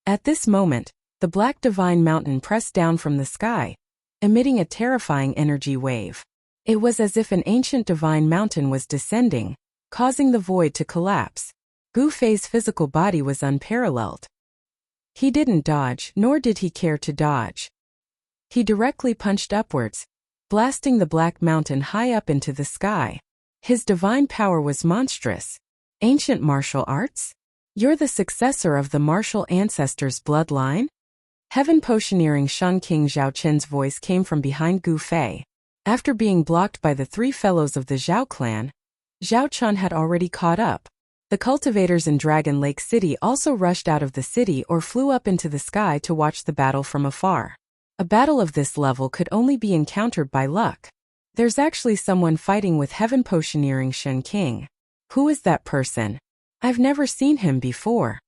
At this moment, the black divine mountain pressed down from the sky, emitting a terrifying energy wave. It was as if an ancient divine mountain was descending, causing the void to collapse. Gu Fei's physical body was unparalleled. He didn't dodge, nor did he care to dodge. He directly punched upwards, blasting the black mountain high up into the sky. His divine power was monstrous. Ancient martial arts? You're the successor of the martial ancestors' bloodline? Heaven Potioneering Shen King Zhao Chen's voice came from behind Gu Fei. After being blocked by the 3 fellows of the Zhao clan, Zhao Chun had already caught up. The cultivators in Dragon Lake City also rushed out of the city or flew up into the sky to watch the battle from afar. A battle of this level could only be encountered by luck. There's actually someone fighting with Heaven Potioneering Shen King. Who is that person? I've never seen him before.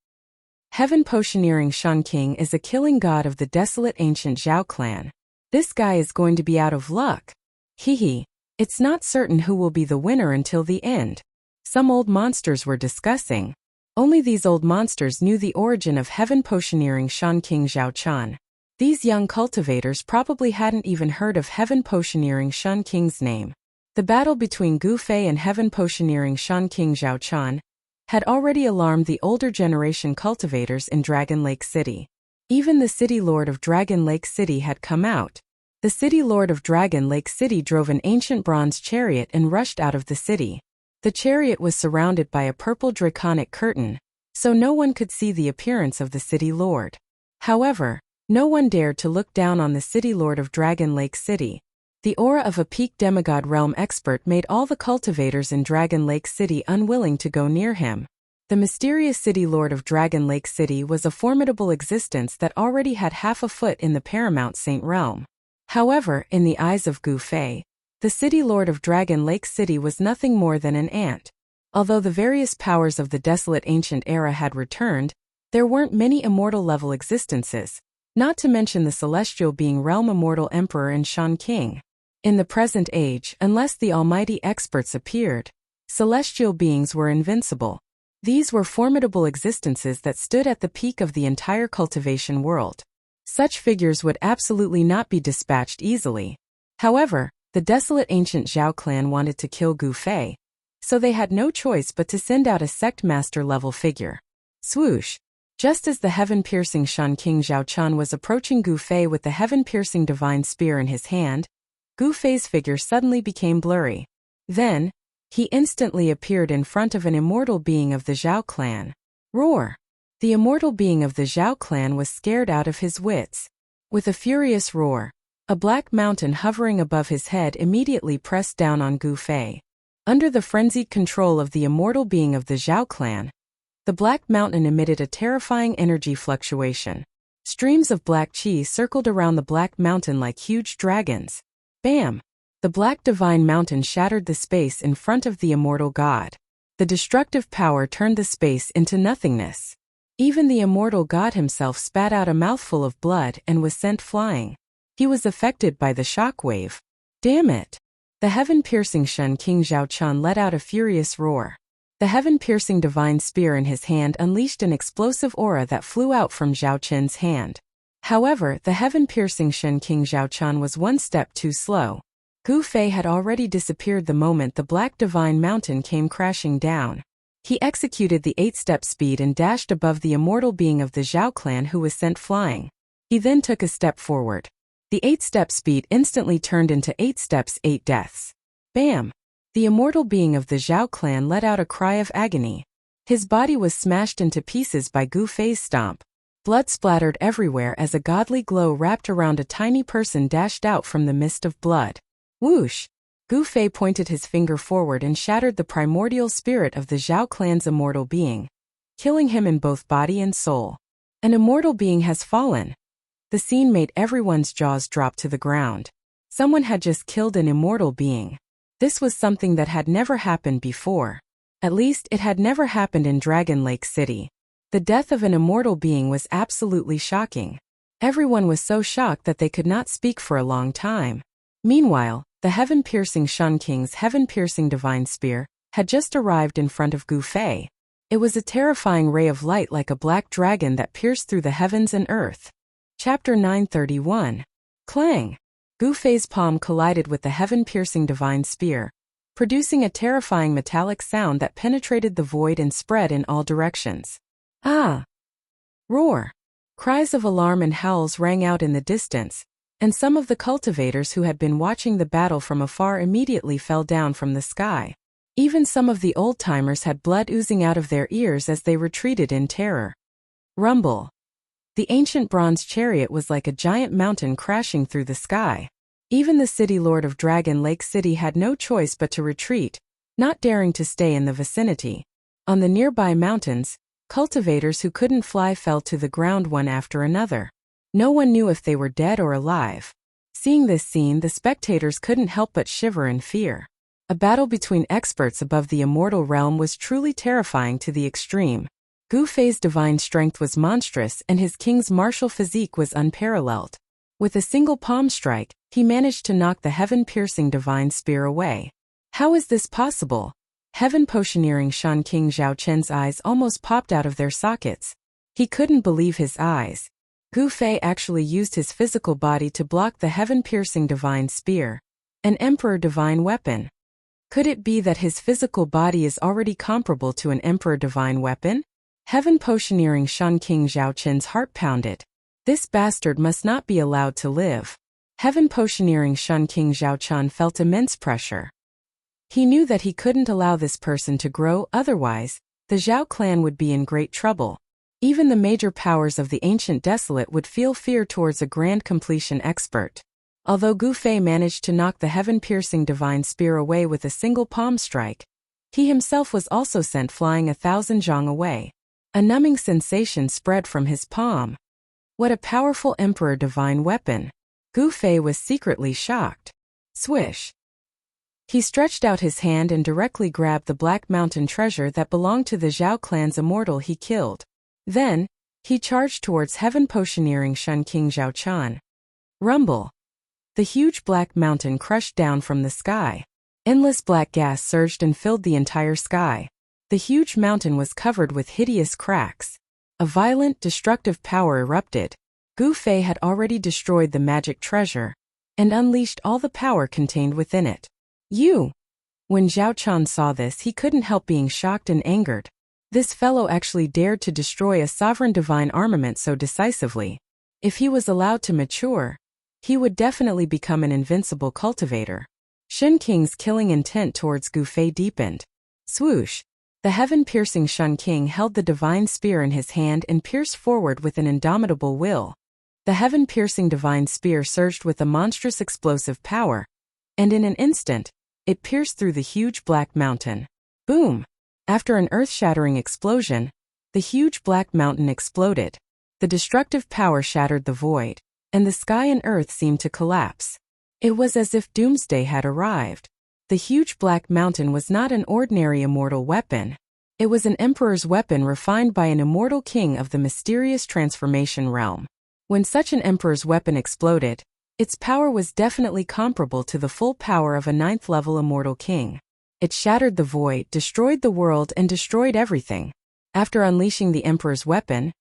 Heaven Potioneering Shen King is a killing god of the desolate ancient Zhao clan. This guy is going to be out of luck. Hehe. It's not certain who will be the winner until the end. Some old monsters were discussing. Only these old monsters knew the origin of Heaven Potioneering Shen King Zhao Chun. These young cultivators probably hadn't even heard of Heaven Potioneering Shen King's name. The battle between Gu Fei and Heaven Potioneering Shen King Zhao Chun had already alarmed the older generation cultivators in Dragon Lake City. Even the City Lord of Dragon Lake City had come out. The City Lord of Dragon Lake City drove an ancient bronze chariot and rushed out of the city. The chariot was surrounded by a purple draconic curtain, so no one could see the appearance of the City Lord. However, no one dared to look down on the City Lord of Dragon Lake City. The aura of a peak demigod realm expert made all the cultivators in Dragon Lake City unwilling to go near him. The mysterious City Lord of Dragon Lake City was a formidable existence that already had half a foot in the Paramount Saint realm. However, in the eyes of Gu Fei, the city lord of Dragon Lake City was nothing more than an ant. Although the various powers of the desolate ancient era had returned, there weren't many immortal-level existences, not to mention the celestial being realm immortal emperor and Shan King. In the present age, unless the almighty experts appeared, celestial beings were invincible. These were formidable existences that stood at the peak of the entire cultivation world. Such figures would absolutely not be dispatched easily. However, the desolate ancient Zhao clan wanted to kill Gu Fei, so they had no choice but to send out a sect master-level figure. Swoosh! Just as the heaven-piercing Shan King Zhao Chun was approaching Gu Fei with the heaven-piercing divine spear in his hand, Gu Fei's figure suddenly became blurry. Then, he instantly appeared in front of an immortal being of the Zhao clan. Roar! The immortal being of the Zhao clan was scared out of his wits. With a furious roar, a black mountain hovering above his head immediately pressed down on Gu Fei. Under the frenzied control of the immortal being of the Zhao clan, the black mountain emitted a terrifying energy fluctuation. Streams of black qi circled around the black mountain like huge dragons. Bam! The black divine mountain shattered the space in front of the immortal god. The destructive power turned the space into nothingness. Even the immortal god himself spat out a mouthful of blood and was sent flying. He was affected by the shockwave. Damn it! The heaven-piercing Shan King Zhao Chun let out a furious roar. The heaven-piercing divine spear in his hand unleashed an explosive aura that flew out from Zhao Chun's hand. However, the heaven-piercing Shan King Zhao Chun was one step too slow. Gu Fei had already disappeared the moment the black divine mountain came crashing down. He executed the 8-step speed and dashed above the immortal being of the Zhao clan who was sent flying. He then took a step forward. The 8-step speed instantly turned into 8 steps, 8 deaths. Bam! The immortal being of the Zhao clan let out a cry of agony. His body was smashed into pieces by Gu Fei's stomp. Blood splattered everywhere as a godly glow wrapped around a tiny person dashed out from the mist of blood. Whoosh! Gu Fei pointed his finger forward and shattered the primordial spirit of the Zhao clan's immortal being, killing him in both body and soul. An immortal being has fallen. The scene made everyone's jaws drop to the ground. Someone had just killed an immortal being. This was something that had never happened before. At least, it had never happened in Dragon Lake City. The death of an immortal being was absolutely shocking. Everyone was so shocked that they could not speak for a long time. Meanwhile, the heaven-piercing Shan King's heaven-piercing divine spear had just arrived in front of Gu Fei. It was a terrifying ray of light like a black dragon that pierced through the heavens and earth. Chapter 931. Clang! Gu Fei's palm collided with the heaven-piercing divine spear, producing a terrifying metallic sound that penetrated the void and spread in all directions. Ah! Roar! Cries of alarm and howls rang out in the distance, and some of the cultivators who had been watching the battle from afar immediately fell down from the sky. Even some of the old-timers had blood oozing out of their ears as they retreated in terror. Rumble! The ancient bronze chariot was like a giant mountain crashing through the sky. Even the city lord of Dragon Lake City had no choice but to retreat, not daring to stay in the vicinity. On the nearby mountains, cultivators who couldn't fly fell to the ground one after another. No one knew if they were dead or alive. Seeing this scene, the spectators couldn't help but shiver in fear. A battle between experts above the immortal realm was truly terrifying to the extreme. Gu Fei's divine strength was monstrous and his king's martial physique was unparalleled. With a single palm strike, he managed to knock the heaven-piercing divine spear away. How is this possible? Heaven-potioneering Shan King Zhao Chen's eyes almost popped out of their sockets. He couldn't believe his eyes. Gu Fei actually used his physical body to block the heaven-piercing divine spear, an emperor divine weapon. Could it be that his physical body is already comparable to an emperor divine weapon? Heaven-potioneering Shan King Zhao Chen's heart pounded. This bastard must not be allowed to live. Heaven-potioneering Shan King Zhao Chen felt immense pressure. He knew that he couldn't allow this person to grow, otherwise, the Zhao clan would be in great trouble. Even the major powers of the ancient desolate would feel fear towards a grand completion expert. Although Gu Fei managed to knock the heaven-piercing divine spear away with a single palm strike, he himself was also sent flying 1,000 zhang away. A numbing sensation spread from his palm. What a powerful emperor divine weapon! Gu Fei was secretly shocked. Swish! He stretched out his hand and directly grabbed the Black Mountain treasure that belonged to the Zhao clan's immortal he killed. Then, he charged towards heaven potioneering Shun King Zhao Chan. Rumble! The huge Black Mountain crushed down from the sky. Endless black gas surged and filled the entire sky. The huge mountain was covered with hideous cracks. A violent, destructive power erupted. Gu Fei had already destroyed the magic treasure and unleashed all the power contained within it. When Zhao Chan saw this, he couldn't help being shocked and angered. This fellow actually dared to destroy a sovereign divine armament so decisively. If he was allowed to mature, he would definitely become an invincible cultivator. Shun King's killing intent towards Gu Fei deepened. Swoosh! The heaven-piercing Shun King held the divine spear in his hand and pierced forward with an indomitable will. The heaven-piercing divine spear surged with a monstrous explosive power, and in an instant, it pierced through the huge Black Mountain. Boom! After an earth-shattering explosion, the huge Black Mountain exploded. The destructive power shattered the void, and the sky and earth seemed to collapse. It was as if doomsday had arrived. The huge Black Mountain was not an ordinary immortal weapon. It was an emperor's weapon refined by an immortal king of the mysterious transformation realm. When such an emperor's weapon exploded, its power was definitely comparable to the full power of a 9th-level immortal king. It shattered the void, destroyed the world, and destroyed everything. After unleashing the emperor's weapon,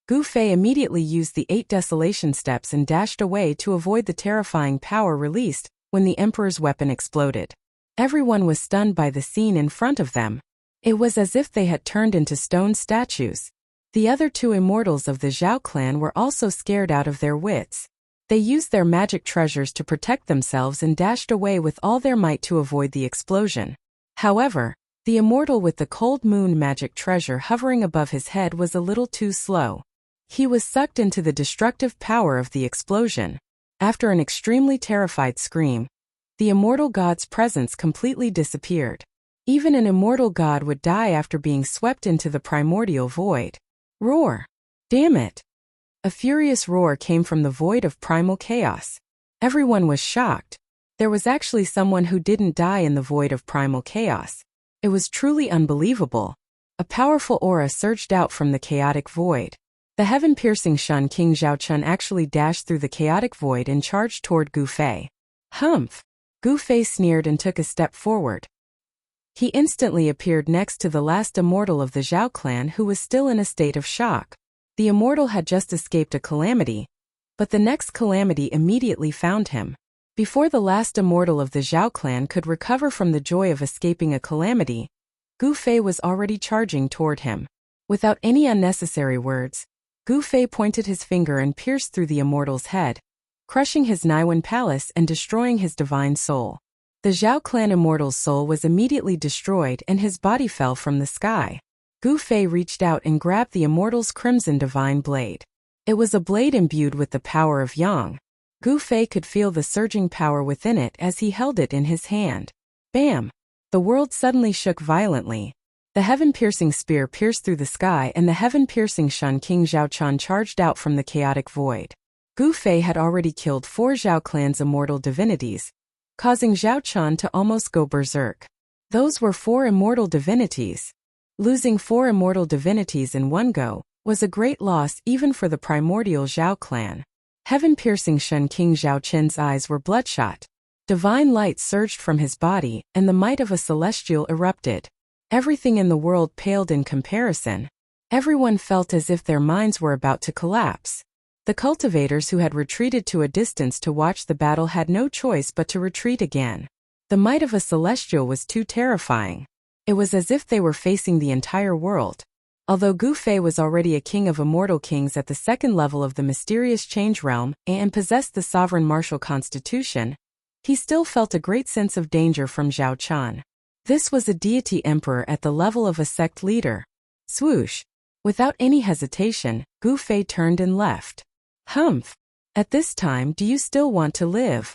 Gu Fei immediately used the 8 desolation steps and dashed away to avoid the terrifying power released when the emperor's weapon exploded. Everyone was stunned by the scene in front of them. It was as if they had turned into stone statues. The other 2 immortals of the Zhao clan were also scared out of their wits. They used their magic treasures to protect themselves and dashed away with all their might to avoid the explosion. However, the immortal with the cold moon magic treasure hovering above his head was a little too slow. He was sucked into the destructive power of the explosion. After an extremely terrified scream, the immortal god's presence completely disappeared. Even an immortal god would die after being swept into the primordial void. Roar! Damn it! A furious roar came from the void of primal chaos. Everyone was shocked. There was actually someone who didn't die in the void of primal chaos. It was truly unbelievable. A powerful aura surged out from the chaotic void. The heaven-piercing Shun King Zhao Chun actually dashed through the chaotic void and charged toward Gu Fei. Humph! Gu Fei sneered and took a step forward. He instantly appeared next to the last immortal of the Zhao clan, who was still in a state of shock. The immortal had just escaped a calamity, but the next calamity immediately found him. Before the last immortal of the Zhao clan could recover from the joy of escaping a calamity, Gu Fei was already charging toward him. Without any unnecessary words, Gu Fei pointed his finger and pierced through the immortal's head, crushing his Naiwan palace and destroying his divine soul. The Zhao clan immortal's soul was immediately destroyed and his body fell from the sky. Gu Fei reached out and grabbed the immortal's crimson divine blade. It was a blade imbued with the power of Yang. Gu Fei could feel the surging power within it as he held it in his hand. Bam! The world suddenly shook violently. The heaven-piercing spear pierced through the sky and the heaven-piercing Shun King Zhao Chan charged out from the chaotic void. Gu Fei had already killed 4 Zhao clan's immortal divinities, causing Zhao Chan to almost go berserk. Those were 4 immortal divinities. Losing 4 immortal divinities in one go was a great loss even for the primordial Zhao clan. Heaven-piercing Shun King Zhao Chen's eyes were bloodshot. Divine light surged from his body and the might of a celestial erupted. Everything in the world paled in comparison. Everyone felt as if their minds were about to collapse. The cultivators who had retreated to a distance to watch the battle had no choice but to retreat again. The might of a celestial was too terrifying. It was as if they were facing the entire world. Although Gu Fei was already a king of immortal kings at the 2nd level of the mysterious change realm and possessed the sovereign martial constitution, he still felt a great sense of danger from Zhao Chan. This was a deity emperor at the level of a sect leader. Swoosh! Without any hesitation, Gu Fei turned and left. Humph! At this time, do you still want to live?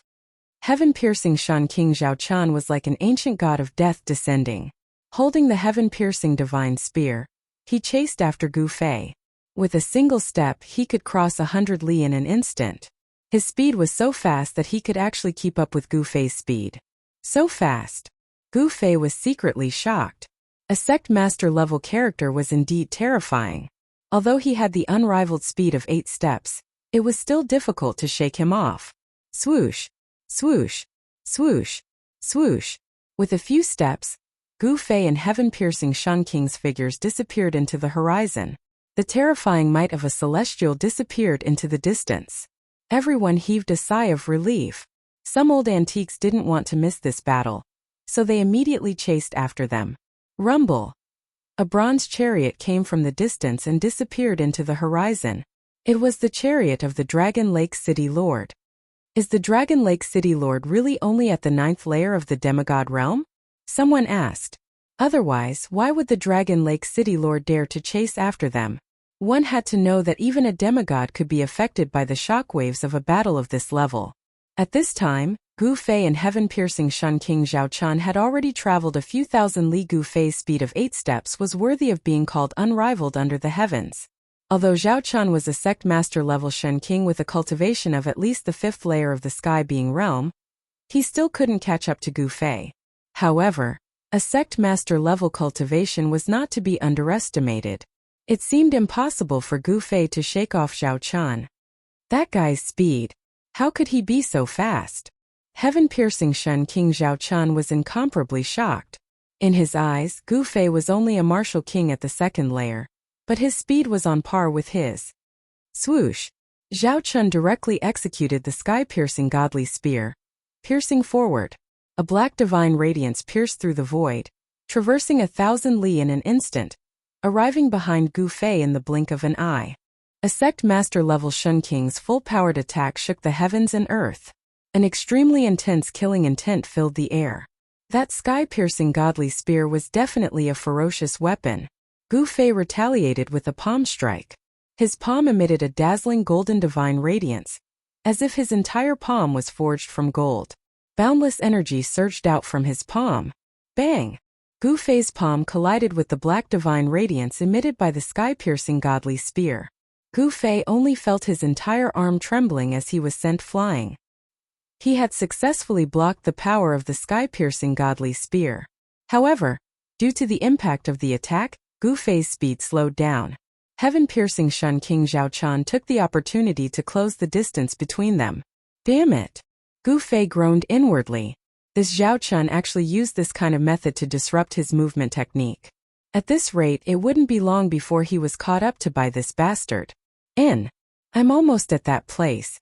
Heaven-piercing Shun King Zhao Chan was like an ancient god of death descending. Holding the heaven-piercing divine spear, he chased after Gu Fei. With a single step, he could cross 100 li in an instant. His speed was so fast that he could actually keep up with Gu Fei's speed. So fast. Gu Fei was secretly shocked. A sect master level character was indeed terrifying. Although he had the unrivaled speed of 8 steps, it was still difficult to shake him off. Swoosh, swoosh, swoosh, swoosh. With a few steps, Gu Fei and heaven-piercing Shan King's figures disappeared into the horizon. The terrifying might of a celestial disappeared into the distance. Everyone heaved a sigh of relief. Some old antiques didn't want to miss this battle, so they immediately chased after them. Rumble. A bronze chariot came from the distance and disappeared into the horizon. It was the chariot of the Dragon Lake City Lord. Is the Dragon Lake City Lord really only at the 9th layer of the demigod realm? Someone asked. Otherwise, why would the Dragon Lake City Lord dare to chase after them? One had to know that even a demigod could be affected by the shockwaves of a battle of this level. At this time, Gu Fei and heaven-piercing Shan King Zhao Chun had already traveled a few thousand li. Gu Fei's speed of 8 steps was worthy of being called unrivaled under the heavens. Although Zhao Chun was a sect master level Shan King with a cultivation of at least the 5th layer of the sky being realm, he still couldn't catch up to Gu Fei. However, a sect master level cultivation was not to be underestimated. It seemed impossible for Gu Fei to shake off Zhao Chun. That guy's speed. How could he be so fast? Heaven-piercing Shan King Zhao Chun was incomparably shocked. In his eyes, Gu Fei was only a martial king at the 2nd layer, but his speed was on par with his. Swoosh! Zhao Chun directly executed the sky-piercing godly spear. Piercing forward, a black divine radiance pierced through the void, traversing 1,000 li in an instant, arriving behind Gu Fei in the blink of an eye. A sect master level Shun King's full-powered attack shook the heavens and earth. An extremely intense killing intent filled the air. That sky-piercing godly spear was definitely a ferocious weapon. Gu Fei retaliated with a palm strike. His palm emitted a dazzling golden divine radiance, as if his entire palm was forged from gold. Boundless energy surged out from his palm. Bang! Gu Fei's palm collided with the black divine radiance emitted by the sky-piercing godly spear. Gu Fei only felt his entire arm trembling as he was sent flying. He had successfully blocked the power of the sky-piercing godly spear. However, due to the impact of the attack, Gu Fei's speed slowed down. Heaven-piercing Shun King Zhao Chun took the opportunity to close the distance between them. Damn it! Gu Fei groaned inwardly. This Zhao Chun actually used this kind of method to disrupt his movement technique. At this rate, it wouldn't be long before he was caught up to by this bastard. I'm almost at that place.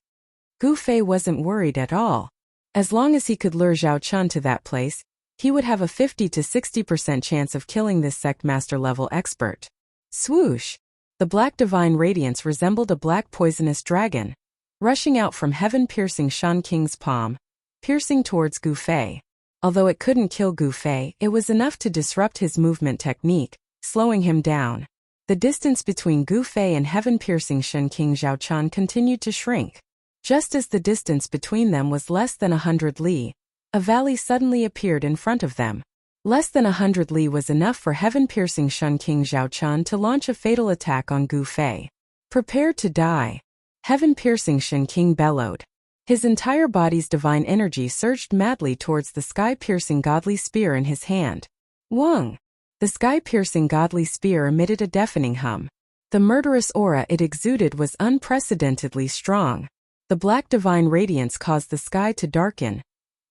Gu Fei wasn't worried at all. As long as he could lure Zhao Chun to that place, he would have a 50 to 60% chance of killing this sect master level expert. Swoosh! The black divine radiance resembled a black poisonous dragon, rushing out from heaven-piercing Shan King's palm, piercing towards Gu Fei. Although it couldn't kill Gu Fei, it was enough to disrupt his movement technique, slowing him down. The distance between Gu Fei and heaven-piercing Shan King Zhao Chun continued to shrink. Just as the distance between them was less than 100 li, a valley suddenly appeared in front of them. Less than 100 li was enough for heaven-piercing Shun King Zhao Chun to launch a fatal attack on Gu Fei. Prepare to die. Heaven-piercing Shun King bellowed. His entire body's divine energy surged madly towards the sky-piercing godly spear in his hand. Wong! The sky-piercing godly spear emitted a deafening hum. The murderous aura it exuded was unprecedentedly strong. The black divine radiance caused the sky to darken,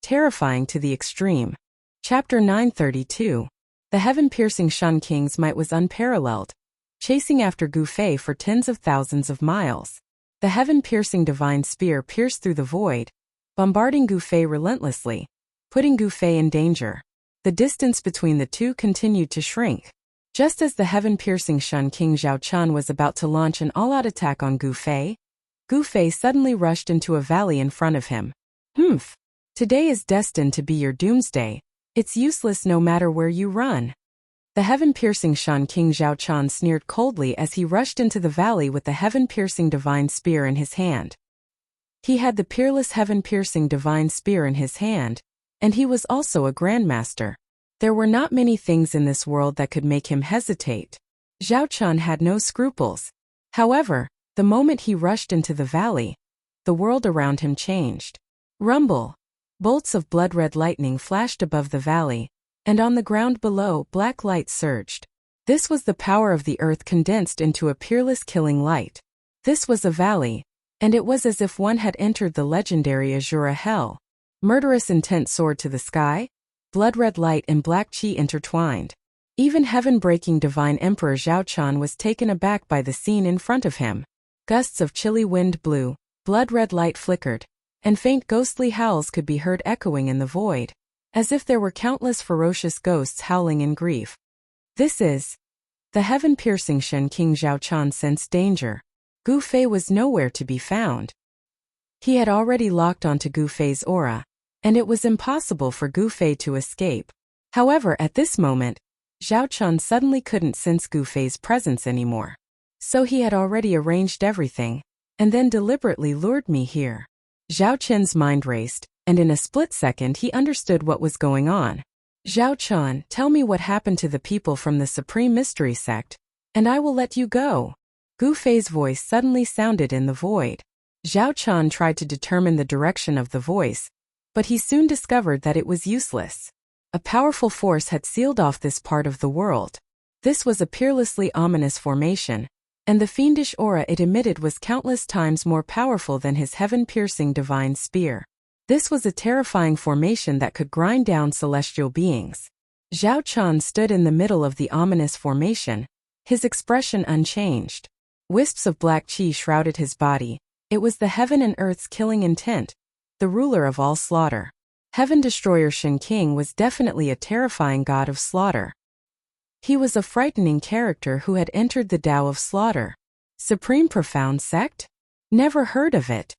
terrifying to the extreme. Chapter 932. The heaven-piercing Shun King's might was unparalleled, chasing after Gu Fei for tens of thousands of miles. The heaven-piercing divine spear pierced through the void, bombarding Gu Fei relentlessly, putting Gu Fei in danger. The distance between the two continued to shrink. Just as the heaven-piercing Shun King Zhao Chun was about to launch an all-out attack on Gu Fei suddenly rushed into a valley in front of him. Humph! Today is destined to be your doomsday. It's useless no matter where you run. The heaven-piercing Shun King Zhao Chun sneered coldly as he rushed into the valley with the heaven-piercing divine spear in his hand. He had the peerless heaven-piercing divine spear in his hand, and he was also a grandmaster. There were not many things in this world that could make him hesitate. Zhao Chun had no scruples. However, the moment he rushed into the valley, the world around him changed. Rumble! Bolts of blood-red lightning flashed above the valley, and on the ground below, black light surged. This was the power of the earth condensed into a peerless killing light. This was a valley, and it was as if one had entered the legendary Azura hell. Murderous intent soared to the sky, blood-red light and black chi intertwined. Even heaven-breaking divine Emperor Zhaochan was taken aback by the scene in front of him. Gusts of chilly wind blew, blood-red light flickered, and faint ghostly howls could be heard echoing in the void, as if there were countless ferocious ghosts howling in grief. This is... The heaven-piercing Shen King Zhaochan sensed danger. Gu Fei was nowhere to be found. He had already locked onto Gu Fei's aura, and it was impossible for Gu Fei to escape. However, at this moment, Zhaochan suddenly couldn't sense Gu Fei's presence anymore. So he had already arranged everything, and then deliberately lured me here. Zhao Chen's mind raced, and in a split second he understood what was going on. Zhaochan, tell me what happened to the people from the Supreme Mystery Sect, and I will let you go. Gu Fei's voice suddenly sounded in the void. Zhaochan tried to determine the direction of the voice, but he soon discovered that it was useless. A powerful force had sealed off this part of the world. This was a peerlessly ominous formation, and the fiendish aura it emitted was countless times more powerful than his heaven-piercing divine spear. This was a terrifying formation that could grind down celestial beings. Zhaochan stood in the middle of the ominous formation, his expression unchanged. Wisps of black chi shrouded his body. It was the heaven and earth's killing intent, the ruler of all slaughter. Heaven Destroyer Shen King was definitely a terrifying god of slaughter. He was a frightening character who had entered the Tao of slaughter. Supreme Profound Sect? Never heard of it.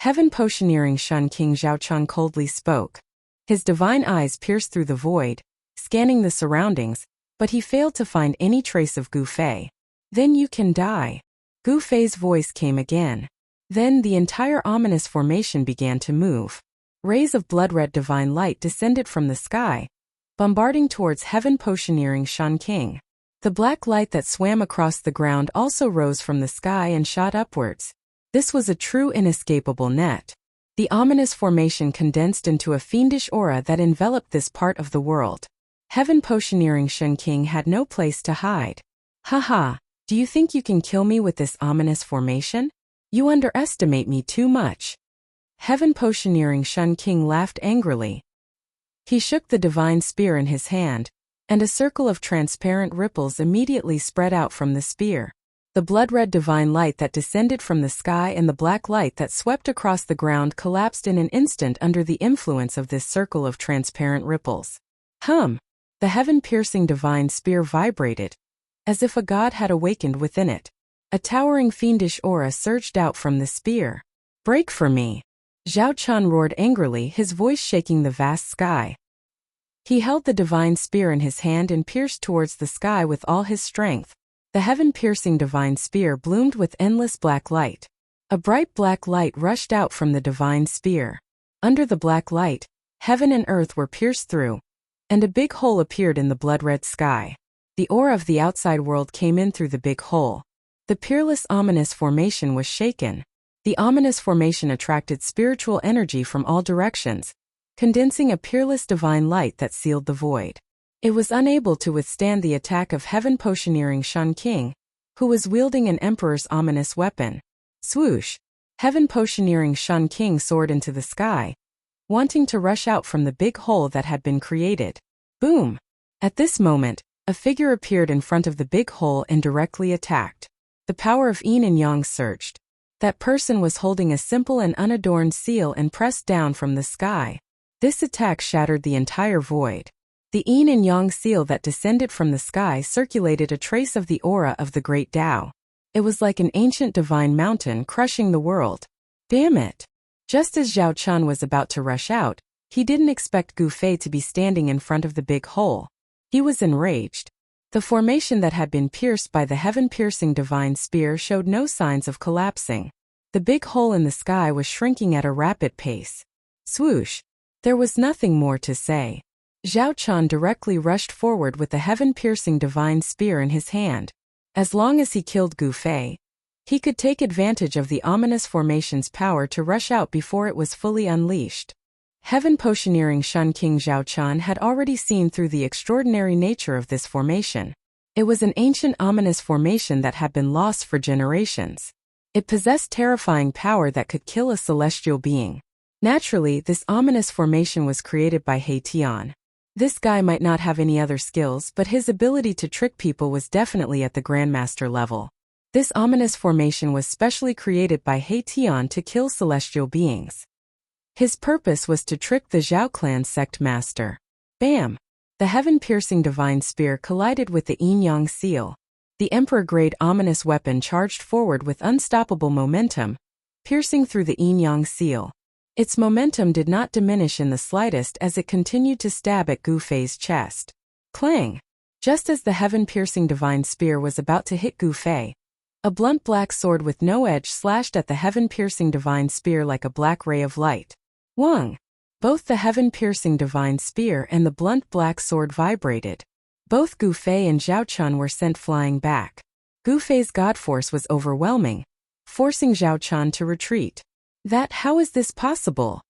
Heaven Potioneering Shen King Zhaochan coldly spoke. His divine eyes pierced through the void, scanning the surroundings, but he failed to find any trace of Gu Fei. Then you can die. Gu Fei's voice came again. Then the entire ominous formation began to move. Rays of blood-red divine light descended from the sky, bombarding towards Heaven Potioneering Shen King. The black light that swam across the ground also rose from the sky and shot upwards. This was a true inescapable net. The ominous formation condensed into a fiendish aura that enveloped this part of the world. Heaven Potioneering Shen King had no place to hide. Haha, do you think you can kill me with this ominous formation? You underestimate me too much. Heaven Potioneering Shen King laughed angrily. He shook the divine spear in his hand, and a circle of transparent ripples immediately spread out from the spear. The blood-red divine light that descended from the sky and the black light that swept across the ground collapsed in an instant under the influence of this circle of transparent ripples. The heaven-piercing divine spear vibrated, as if a god had awakened within it. A towering fiendish aura surged out from the spear. Break for me! Zhaochan roared angrily, his voice shaking the vast sky. He held the divine spear in his hand and pierced towards the sky with all his strength. The heaven-piercing divine spear bloomed with endless black light. A bright black light rushed out from the divine spear. Under the black light, heaven and earth were pierced through, and a big hole appeared in the blood-red sky. The aura of the outside world came in through the big hole. The peerless ominous formation was shaken. The ominous formation attracted spiritual energy from all directions, condensing a peerless divine light that sealed the void. It was unable to withstand the attack of Heaven Potioneering Shen King, who was wielding an emperor's ominous weapon. Swoosh! Heaven Potioneering Shen King soared into the sky, wanting to rush out from the big hole that had been created. Boom! At this moment, a figure appeared in front of the big hole and directly attacked. The power of yin and yang surged. That person was holding a simple and unadorned seal and pressed down from the sky. This attack shattered the entire void. The yin and yang seal that descended from the sky circulated a trace of the aura of the great Tao. It was like an ancient divine mountain crushing the world. Damn it! Just as Zhaochan was about to rush out, he didn't expect Gu Fei to be standing in front of the big hole. He was enraged. The formation that had been pierced by the heaven-piercing divine spear showed no signs of collapsing. The big hole in the sky was shrinking at a rapid pace. Swoosh! There was nothing more to say. Zhaochan directly rushed forward with the heaven-piercing divine spear in his hand. As long as he killed Gu Fei, He could take advantage of the ominous formation's power to rush out before it was fully unleashed. Heaven Potioneering Shun King Zhaochan had already seen through the extraordinary nature of this formation. It was an ancient ominous formation that had been lost for generations. It possessed terrifying power that could kill a celestial being. Naturally, this ominous formation was created by He Tian. This guy might not have any other skills, but his ability to trick people was definitely at the Grandmaster level. This ominous formation was specially created by He Tian to kill celestial beings. His purpose was to trick the Zhao clan sect master. Bam! The heaven-piercing divine spear collided with the yin-yang seal. The emperor-grade ominous weapon charged forward with unstoppable momentum, piercing through the yin-yang seal. Its momentum did not diminish in the slightest as it continued to stab at Gu Fei's chest. Clang! Just as the heaven-piercing divine spear was about to hit Gu Fei, a blunt black sword with no edge slashed at the heaven-piercing divine spear like a black ray of light. Wang! Both the heaven-piercing divine spear and the blunt black sword vibrated. Both Gu Fei and Zhao Chun were sent flying back. Gu Fei's god force was overwhelming, forcing Zhao Chun to retreat. How is this possible?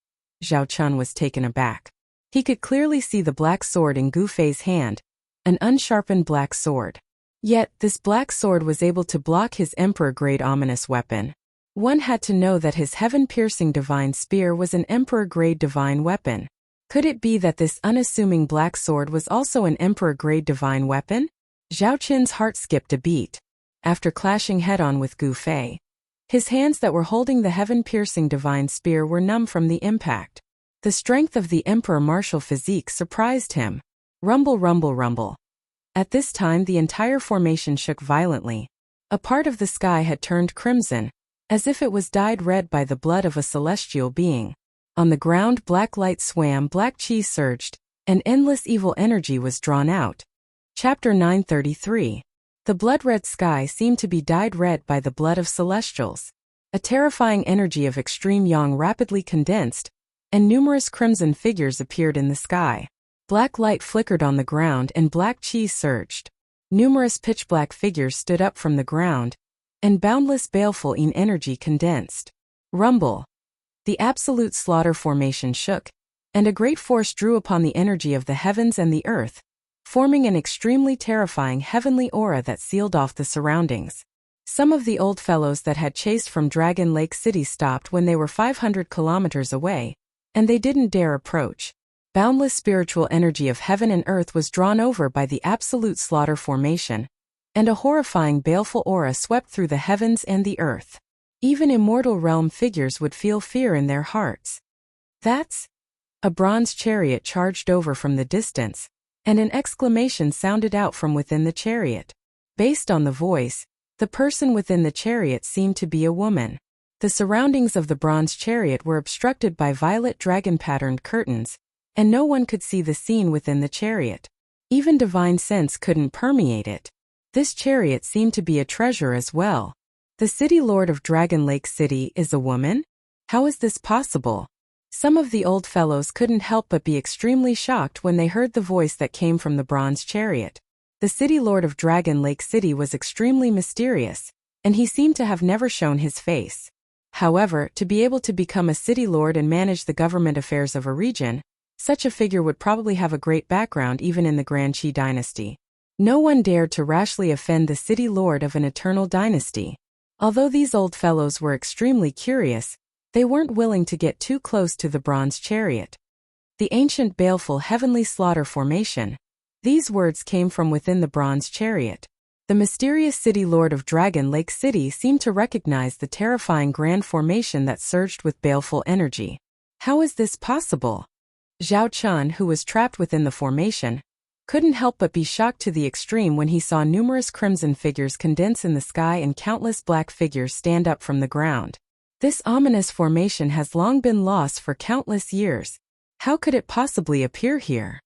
Zhao Chun was taken aback. He could clearly see the black sword in Gu Fei's hand, an unsharpened black sword. Yet, this black sword was able to block his emperor-grade ominous weapon. One had to know that his heaven-piercing divine spear was an emperor-grade divine weapon. Could it be that this unassuming black sword was also an emperor-grade divine weapon? Zhao Qin's heart skipped a beat. After clashing head-on with Gu Fei, his hands that were holding the heaven-piercing divine spear were numb from the impact. The strength of the emperor martial physique surprised him. Rumble, rumble, rumble. At this time the entire formation shook violently. A part of the sky had turned crimson, as if it was dyed red by the blood of a celestial being. On the ground black light swam, black chi surged, and endless evil energy was drawn out. Chapter 933. The blood-red sky seemed to be dyed red by the blood of celestials. A terrifying energy of extreme yang rapidly condensed, and numerous crimson figures appeared in the sky. Black light flickered on the ground and black chi surged. Numerous pitch-black figures stood up from the ground, and boundless baleful energy condensed. Rumble. The absolute slaughter formation shook, and a great force drew upon the energy of the heavens and the earth, forming an extremely terrifying heavenly aura that sealed off the surroundings. Some of the old fellows that had chased from Dragon Lake City stopped when they were 500 kilometers away, and they didn't dare approach. Boundless spiritual energy of heaven and earth was drawn over by the absolute slaughter formation, and a horrifying baleful aura swept through the heavens and the earth. Even immortal realm figures would feel fear in their hearts. That's... A bronze chariot charged over from the distance, and an exclamation sounded out from within the chariot. Based on the voice, the person within the chariot seemed to be a woman. The surroundings of the bronze chariot were obstructed by violet dragon-patterned curtains, and no one could see the scene within the chariot. Even divine sense couldn't permeate it. This chariot seemed to be a treasure as well. The city lord of Dragon Lake City is a woman? How is this possible? Some of the old fellows couldn't help but be extremely shocked when they heard the voice that came from the bronze chariot. The city lord of Dragon Lake City was extremely mysterious, and he seemed to have never shown his face. However, to be able to become a city lord and manage the government affairs of a region, such a figure would probably have a great background even in the Grand Qi dynasty. No one dared to rashly offend the city lord of an eternal dynasty. Although these old fellows were extremely curious, they weren't willing to get too close to the bronze chariot. The ancient baleful heavenly slaughter formation. These words came from within the bronze chariot. The mysterious city lord of Dragon Lake City seemed to recognize the terrifying grand formation that surged with baleful energy. How is this possible? Zhao Chun, who was trapped within the formation, couldn't help but be shocked to the extreme when he saw numerous crimson figures condense in the sky and countless black figures stand up from the ground. This ominous formation has long been lost for countless years. How could it possibly appear here?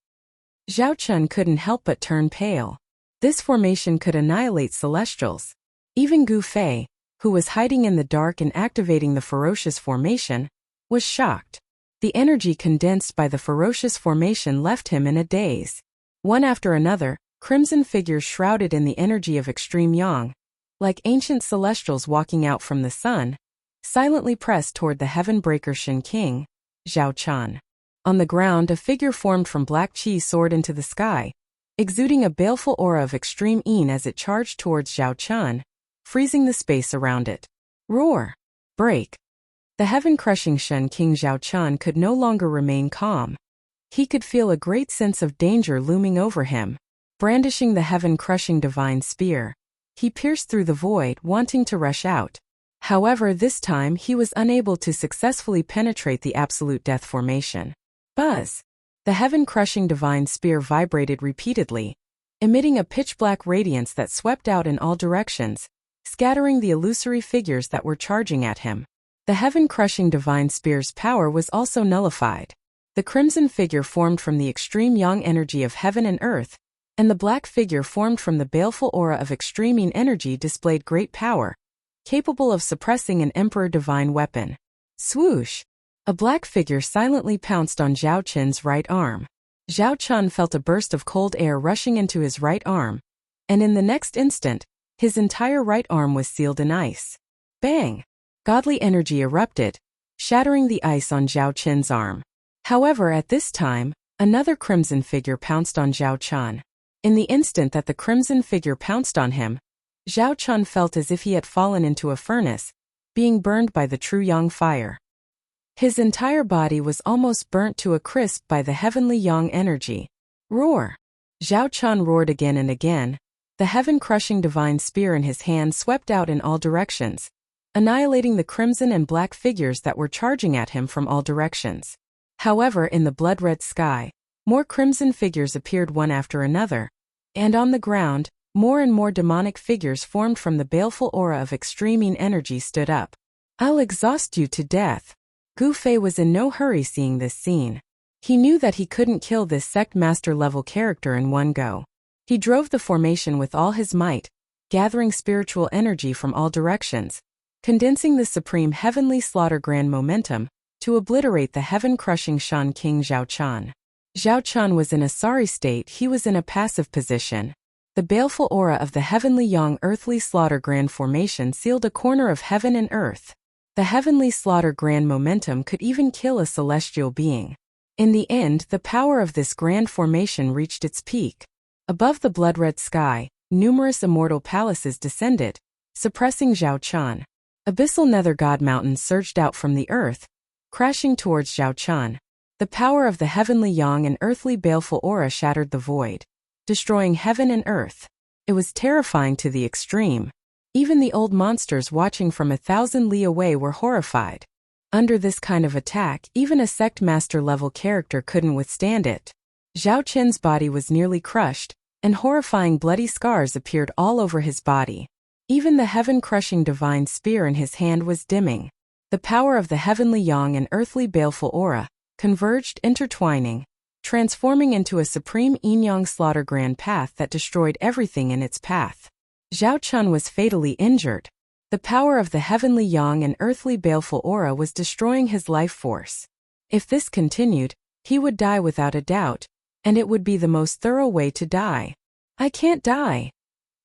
Zhao Chun couldn't help but turn pale. This formation could annihilate celestials. Even Gu Fei, who was hiding in the dark and activating the ferocious formation, was shocked. The energy condensed by the ferocious formation left him in a daze. One after another, crimson figures shrouded in the energy of extreme yang, like ancient celestials walking out from the sun, silently pressed toward the heaven-breaker Shen King, Zhao Chan. On the ground, a figure formed from black chi soared into the sky, exuding a baleful aura of extreme yin as it charged towards Zhao Chan, freezing the space around it. Roar! Break! The heaven-crushing Shen King Zhao Chan could no longer remain calm. He could feel a great sense of danger looming over him. Brandishing the heaven-crushing divine spear, he pierced through the void, wanting to rush out. However, this time he was unable to successfully penetrate the absolute death formation. Buzz! The heaven-crushing divine spear vibrated repeatedly, emitting a pitch-black radiance that swept out in all directions, scattering the illusory figures that were charging at him. The heaven-crushing divine spear's power was also nullified. The crimson figure formed from the extreme yang energy of heaven and earth, and the black figure formed from the baleful aura of extreme yin energy displayed great power, capable of suppressing an emperor divine weapon. Swoosh! A black figure silently pounced on Zhao Chen's right arm. Zhao Chan felt a burst of cold air rushing into his right arm, and in the next instant, his entire right arm was sealed in ice. Bang! Godly energy erupted, shattering the ice on Zhao Chen's arm. However, at this time, another crimson figure pounced on Zhao Chan. In the instant that the crimson figure pounced on him, Zhao Chan felt as if he had fallen into a furnace, being burned by the true yang fire. His entire body was almost burnt to a crisp by the heavenly yang energy. Roar! Zhao Chan roared again and again. The heaven-crushing divine spear in his hand swept out in all directions, annihilating the crimson and black figures that were charging at him from all directions. However, in the blood-red sky, more crimson figures appeared one after another, and on the ground, more and more demonic figures formed from the baleful aura of extreme yin energy stood up. I'll exhaust you to death. Gu Fei was in no hurry seeing this scene. He knew that he couldn't kill this sect master-level character in one go. He drove the formation with all his might, gathering spiritual energy from all directions, condensing the supreme heavenly slaughter grand momentum to obliterate the heaven-crushing Shan King Zhao Chan. Zhao Chan was in a sorry state. He was in a passive position. The baleful aura of the heavenly yang earthly slaughter grand formation sealed a corner of heaven and earth. The heavenly slaughter grand momentum could even kill a celestial being. In the end, the power of this grand formation reached its peak. Above the blood-red sky, numerous immortal palaces descended, suppressing Zhao Chan. Abyssal nether god mountains surged out from the earth, crashing towards Zhao Chan. The power of the heavenly yang and earthly baleful aura shattered the void, destroying heaven and earth. It was terrifying to the extreme. Even the old monsters watching from 1,000 li away were horrified. Under this kind of attack, even a sect master-level character couldn't withstand it. Zhao Chen's body was nearly crushed, and horrifying bloody scars appeared all over his body. Even the heaven-crushing divine spear in his hand was dimming. The power of the heavenly yang and earthly baleful aura converged, intertwining, transforming into a supreme yin-yang slaughter grand path that destroyed everything in its path. Zhao Chan was fatally injured. The power of the heavenly yang and earthly baleful aura was destroying his life force. If this continued, he would die without a doubt, and it would be the most thorough way to die. I can't die!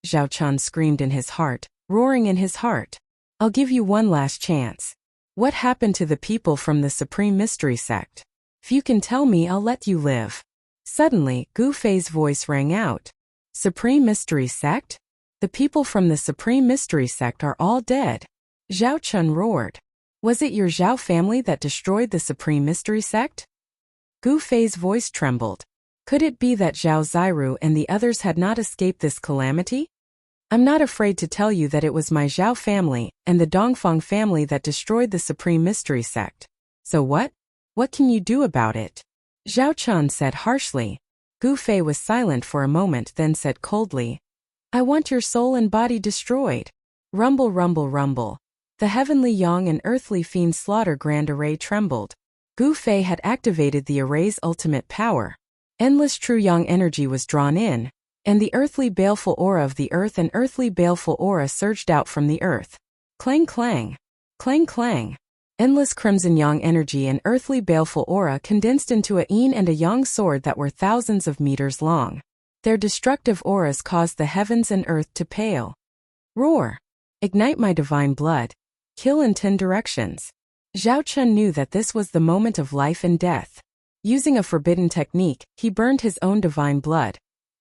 Zhao Chan screamed in his heart, roaring in his heart. I'll give you one last chance. What happened to the people from the Supreme Mystery Sect? If you can tell me, I'll let you live. Suddenly, Gu Fei's voice rang out. Supreme Mystery Sect? The people from the Supreme Mystery Sect are all dead. Zhao Chan roared. Was it your Zhao family that destroyed the Supreme Mystery Sect? Gu Fei's voice trembled. Could it be that Zhao Ziru and the others had not escaped this calamity? I'm not afraid to tell you that it was my Zhao family and the Dongfang family that destroyed the Supreme Mystery Sect. So what? What can you do about it? Zhao Chan said harshly. Gu Fei was silent for a moment, then said coldly, I want your soul and body destroyed. Rumble, rumble, rumble. The heavenly yang and earthly fiend slaughter grand array trembled. Gu Fei had activated the array's ultimate power. Endless true yang energy was drawn in, and the earthly baleful aura of the earth and earthly baleful aura surged out from the earth. Clang clang. Clang clang. Endless crimson yang energy and earthly baleful aura condensed into a yin and a yang sword that were thousands of meters long. Their destructive auras caused the heavens and earth to pale. Roar. Ignite my divine blood. Kill in 10 directions. Zhao Chun knew that this was the moment of life and death. Using a forbidden technique, he burned his own divine blood,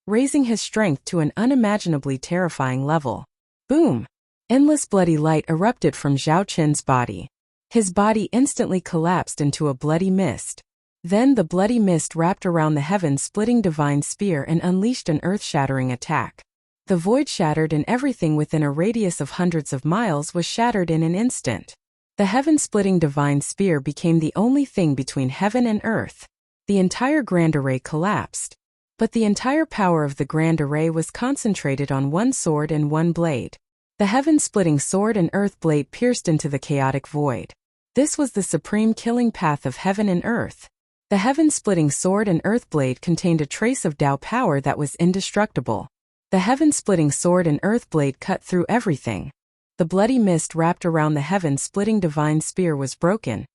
raising his strength to an unimaginably terrifying level. Boom! Endless bloody light erupted from Zhao Chun's body. His body instantly collapsed into a bloody mist. Then the bloody mist wrapped around the heaven-splitting divine spear and unleashed an earth-shattering attack. The void shattered and everything within a radius of hundreds of miles was shattered in an instant. The heaven-splitting divine spear became the only thing between heaven and earth. The entire Grand Array collapsed. But the entire power of the Grand Array was concentrated on one sword and one blade. The heaven-splitting sword and earth blade pierced into the chaotic void. This was the supreme killing path of heaven and earth. The heaven-splitting sword and earth blade contained a trace of Tao power that was indestructible. The heaven-splitting sword and earth blade cut through everything. The bloody mist wrapped around the heaven-splitting divine spear was broken,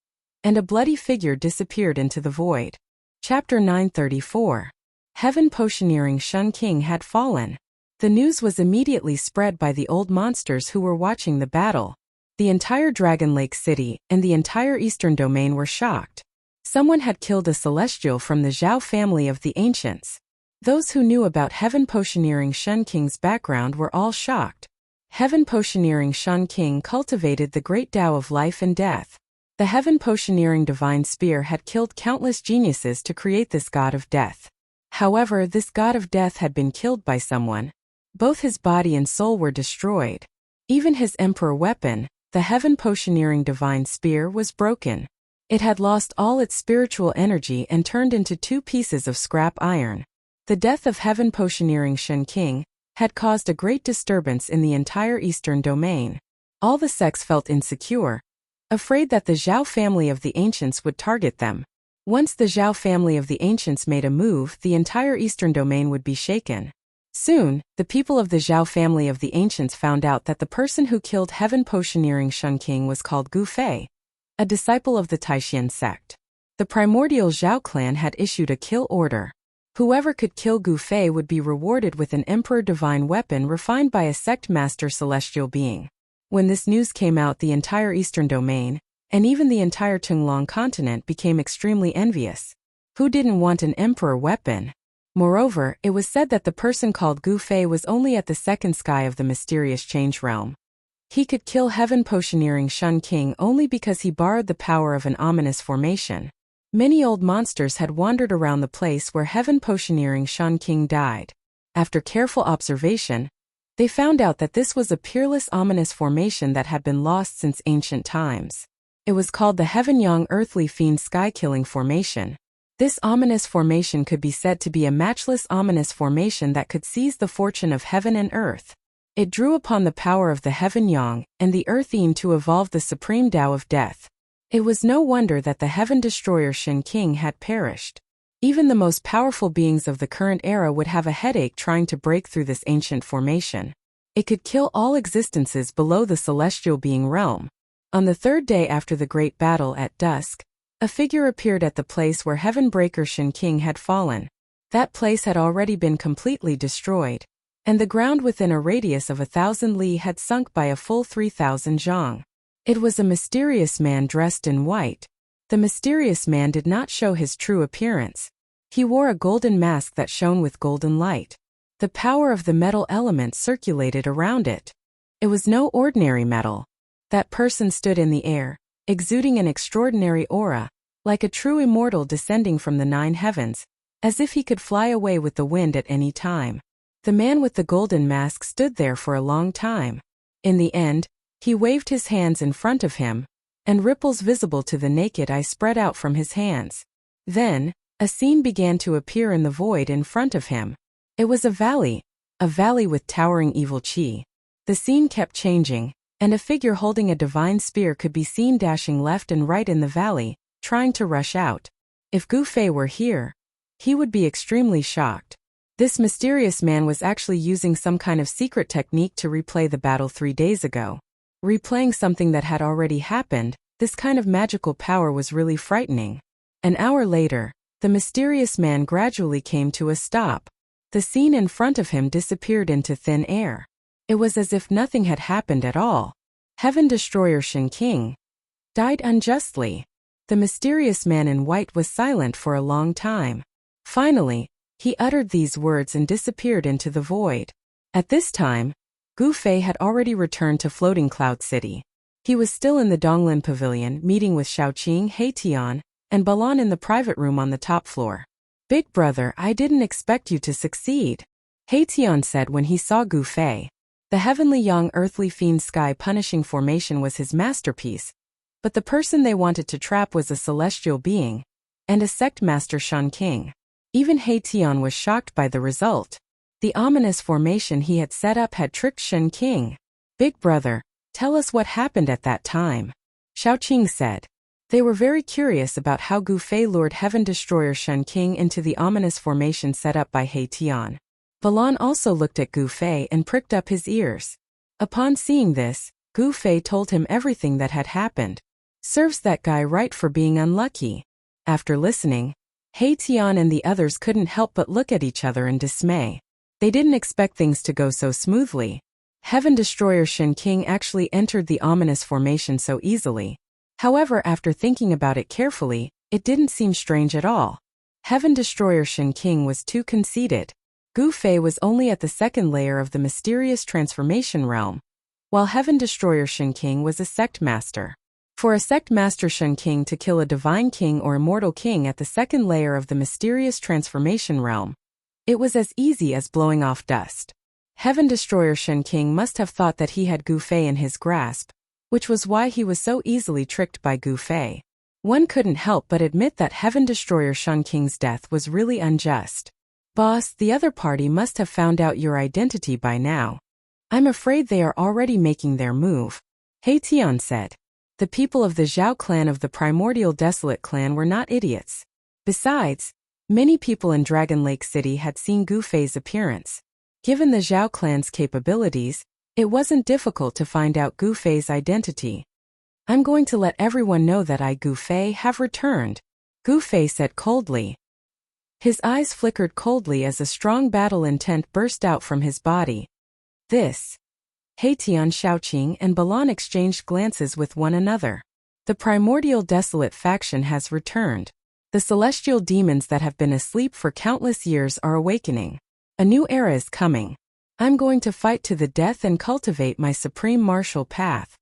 and a bloody figure disappeared into the void. Chapter 934. Heaven Potioneering Shun King had fallen. The news was immediately spread by the old monsters who were watching the battle. The entire Dragon Lake City and the entire Eastern Domain were shocked. Someone had killed a celestial from the Zhao family of the ancients. Those who knew about Heaven Potioneering Shun King's background were all shocked. Heaven Potioneering Shun King cultivated the great Tao of life and death. The Heaven Potioneering Divine Spear had killed countless geniuses to create this god of death. However, this god of death had been killed by someone. Both his body and soul were destroyed. Even his emperor weapon, the Heaven Potioneering Divine Spear, was broken. It had lost all its spiritual energy and turned into 2 pieces of scrap iron. The death of Heaven Potioneering Shun King had caused a great disturbance in the entire Eastern Domain. All the sects felt insecure, afraid that the Zhao family of the ancients would target them. Once the Zhao family of the ancients made a move, the entire Eastern Domain would be shaken. Soon, the people of the Zhao family of the ancients found out that the person who killed Heaven Potioneering Shun King was called Gu Fei, a disciple of the Taishan sect. The primordial Zhao clan had issued a kill order. Whoever could kill Gu Fei would be rewarded with an emperor divine weapon refined by a sect master celestial being. When this news came out, the entire Eastern Domain, and even the entire Tunglong continent, became extremely envious. Who didn't want an emperor weapon? Moreover, it was said that the person called Gu Fei was only at the second sky of the mysterious change realm. He could kill Heaven Potioneering Shun King only because he borrowed the power of an ominous formation. Many old monsters had wandered around the place where Heaven Potioneering Shun King died. After careful observation, they found out that this was a peerless ominous formation that had been lost since ancient times. It was called the Heaven Yang Earthly Fiend Sky-Killing Formation. This ominous formation could be said to be a matchless ominous formation that could seize the fortune of heaven and earth. It drew upon the power of the Heaven Yang and the Earth Yin to evolve the supreme Tao of death. It was no wonder that the Heaven Destroyer Shin King had perished. Even the most powerful beings of the current era would have a headache trying to break through this ancient formation. It could kill all existences below the celestial being realm. On the 3rd day after the great battle at dusk, a figure appeared at the place where Heaven Breaker Shin King had fallen. That place had already been completely destroyed, and the ground within a radius of 1,000 li had sunk by a full 3,000 zhang. It was a mysterious man dressed in white. The mysterious man did not show his true appearance. He wore a golden mask that shone with golden light. The power of the metal element circulated around it. It was no ordinary metal. That person stood in the air, exuding an extraordinary aura, like a true immortal descending from the 9 heavens, as if he could fly away with the wind at any time. The man with the golden mask stood there for a long time. In the end, he waved his hands in front of him, and ripples visible to the naked eye spread out from his hands. Then, a scene began to appear in the void in front of him. It was a valley with towering evil chi. The scene kept changing, and a figure holding a divine spear could be seen dashing left and right in the valley, trying to rush out. If Gu Fei were here, he would be extremely shocked. This mysterious man was actually using some kind of secret technique to replay the battle 3 days ago. Replaying something that had already happened, this kind of magical power was really frightening. An hour later, the mysterious man gradually came to a stop. The scene in front of him disappeared into thin air. It was as if nothing had happened at all. Heaven Destroyer Shen King died unjustly. The mysterious man in white was silent for a long time. Finally, he uttered these words and disappeared into the void. At this time, Gu Fei had already returned to Floating Cloud City. He was still in the Donglin Pavilion meeting with Xiaoqing, Heitian, and Balan in the private room on the top floor. "Big brother, I didn't expect you to succeed," Heitian said when he saw Gu Fei. The heavenly young earthly fiend sky punishing formation was his masterpiece, but the person they wanted to trap was a celestial being, and a sect master Shan King. Even Heitian was shocked by the result. The ominous formation he had set up had tricked Shen King. "Big brother, tell us what happened at that time," Xiaoqing said. They were very curious about how Gu Fei lured Heaven Destroyer Shen King into the ominous formation set up by Heitian. Balan also looked at Gu Fei and pricked up his ears. Upon seeing this, Gu Fei told him everything that had happened. "Serves that guy right for being unlucky." After listening, Heitian and the others couldn't help but look at each other in dismay. They didn't expect things to go so smoothly. Heaven Destroyer Shen King actually entered the ominous formation so easily. However, after thinking about it carefully, it didn't seem strange at all. Heaven Destroyer Shen King was too conceited. Gu Fei was only at the second layer of the mysterious transformation realm, while Heaven Destroyer Shen King was a sect master. For a sect master Shen King to kill a divine king or immortal king at the second layer of the mysterious transformation realm, it was as easy as blowing off dust. Heaven Destroyer Shen King must have thought that he had Gu Fei in his grasp, which was why he was so easily tricked by Gu Fei. One couldn't help but admit that Heaven Destroyer Shen King's death was really unjust. "Boss, the other party must have found out your identity by now. I'm afraid they are already making their move," Heitian said. The people of the Zhao clan of the Primordial Desolate clan were not idiots. Besides, many people in Dragon Lake City had seen Gu Fei's appearance. Given the Zhao clan's capabilities, it wasn't difficult to find out Gu Fei's identity. "I'm going to let everyone know that I, Gu Fei, have returned," Gu Fei said coldly. His eyes flickered coldly as a strong battle intent burst out from his body. "This." Heitian, Xiaoqing, and Balan exchanged glances with one another. "The Primordial Desolate faction has returned. The celestial demons that have been asleep for countless years are awakening. A new era is coming. I'm going to fight to the death and cultivate my supreme martial path."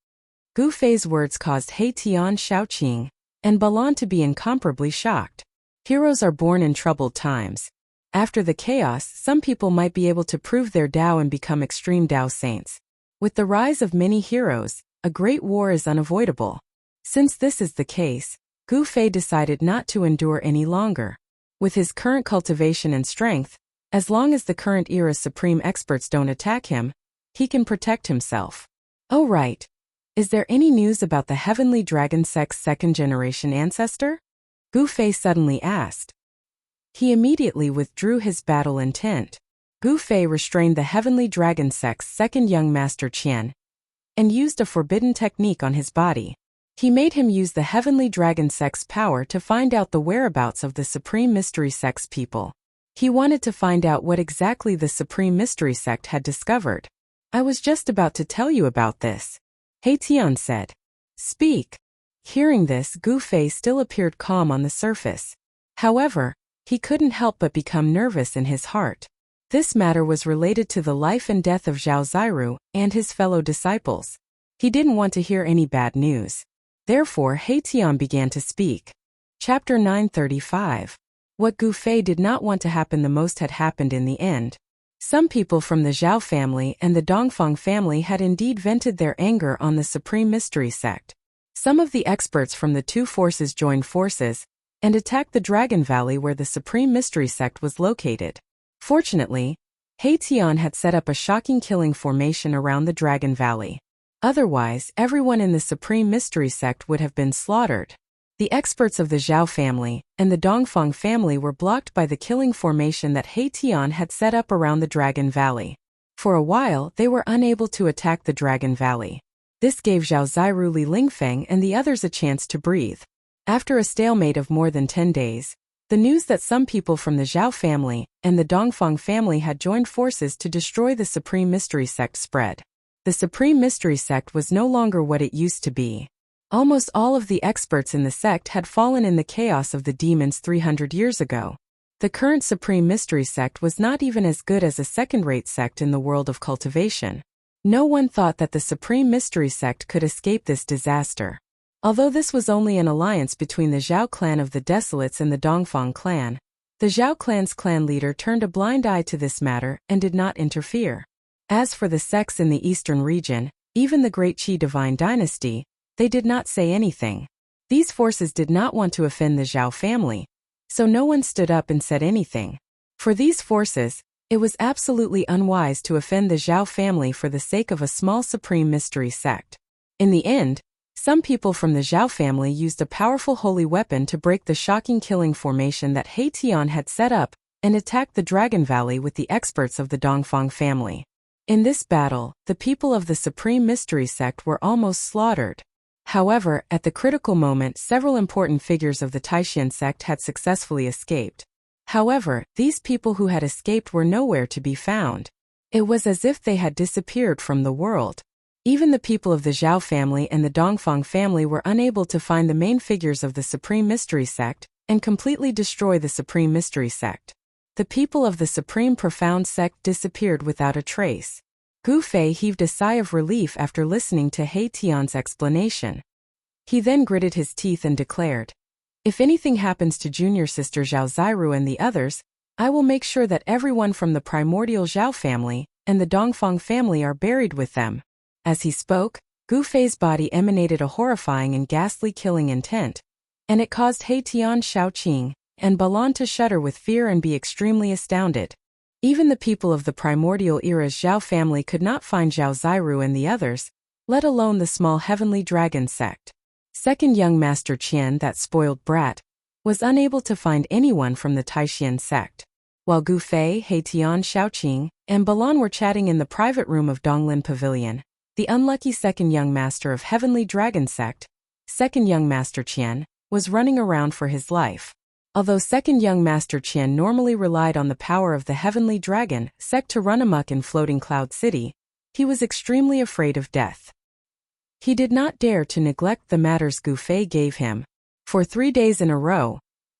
Gu Fei's words caused Heitian, Xiaoqing, and Balan to be incomparably shocked. Heroes are born in troubled times. After the chaos, some people might be able to prove their Tao and become extreme Tao saints. With the rise of many heroes, a great war is unavoidable. Since this is the case, Gu Fei decided not to endure any longer. With his current cultivation and strength, as long as the current era's supreme experts don't attack him, he can protect himself. "Oh right. Is there any news about the Heavenly Dragon Sect's second-generation ancestor?" Gu Fei suddenly asked. He immediately withdrew his battle intent. Gu Fei restrained the Heavenly Dragon Sect's second young master Qian, and used a forbidden technique on his body. He made him use the Heavenly Dragon Sect's power to find out the whereabouts of the Supreme Mystery Sect's people. He wanted to find out what exactly the Supreme Mystery Sect had discovered. "I was just about to tell you about this," Heitian said. "Speak." Hearing this, Gu Fei still appeared calm on the surface. However, he couldn't help but become nervous in his heart. This matter was related to the life and death of Zhao Ziru and his fellow disciples. He didn't want to hear any bad news. Therefore, Heitian began to speak. Chapter 935. What Gu Fei did not want to happen the most had happened in the end. Some people from the Zhao family and the Dongfang family had indeed vented their anger on the Supreme Mystery Sect. Some of the experts from the two forces joined forces and attacked the Dragon Valley where the Supreme Mystery Sect was located. Fortunately, Heitian had set up a shocking killing formation around the Dragon Valley. Otherwise, everyone in the Supreme Mystery Sect would have been slaughtered. The experts of the Zhao family and the Dongfang family were blocked by the killing formation that Heitian had set up around the Dragon Valley. For a while, they were unable to attack the Dragon Valley. This gave Zhao Ziru, Li Lingfeng, and the others a chance to breathe. After a stalemate of more than 10 days, The news that some people from the Zhao family and the Dongfang family had joined forces to destroy the Supreme Mystery Sect spread. The Supreme Mystery Sect was no longer what it used to be. Almost all of the experts in the sect had fallen in the chaos of the demons 300 years ago. The current Supreme Mystery Sect was not even as good as a second-rate sect in the world of cultivation. No one thought that the Supreme Mystery Sect could escape this disaster. Although this was only an alliance between the Zhao clan of the Desolates and the Dongfang clan, the Zhao clan's clan leader turned a blind eye to this matter and did not interfere. As for the sects in the eastern region, even the Great Qi Divine Dynasty, they did not say anything. These forces did not want to offend the Zhao family, so no one stood up and said anything. For these forces, it was absolutely unwise to offend the Zhao family for the sake of a small Supreme Mystery Sect. In the end, some people from the Zhao family used a powerful holy weapon to break the shocking killing formation that He Tian had set up and attacked the Dragon Valley with the experts of the Dongfang family. In this battle, the people of the Supreme Mystery Sect were almost slaughtered. However, at the critical moment, several important figures of the Taishan sect had successfully escaped. However, these people who had escaped were nowhere to be found. It was as if they had disappeared from the world. Even the people of the Zhao family and the Dongfang family were unable to find the main figures of the Supreme Mystery Sect and completely destroy the Supreme Mystery Sect. The people of the Supreme Profound Sect disappeared without a trace. Gu Fei heaved a sigh of relief after listening to He Tian's explanation. He then gritted his teeth and declared, "If anything happens to junior sister Zhao Ziru and the others, I will make sure that everyone from the primordial Zhao family and the Dongfang family are buried with them." As he spoke, Gu Fei's body emanated a horrifying and ghastly killing intent, and it caused He Tian, Shaoqing, and Balan to shudder with fear and be extremely astounded. Even the people of the primordial era's Zhao family could not find Zhao Ziru and the others, let alone the small heavenly dragon sect. Second young master Qian, that spoiled brat, was unable to find anyone from the Taishan sect. While Gu Fei, He Tian, Shaoqing, and Balan were chatting in the private room of Donglin Pavilion, the unlucky second young master of Heavenly Dragon Sect, second young master Qian, was running around for his life. Although second young master Qian normally relied on the power of the Heavenly Dragon Sect to run amok in Floating Cloud City, he was extremely afraid of death. He did not dare to neglect the matters Gu Fei gave him. For 3 days in a row,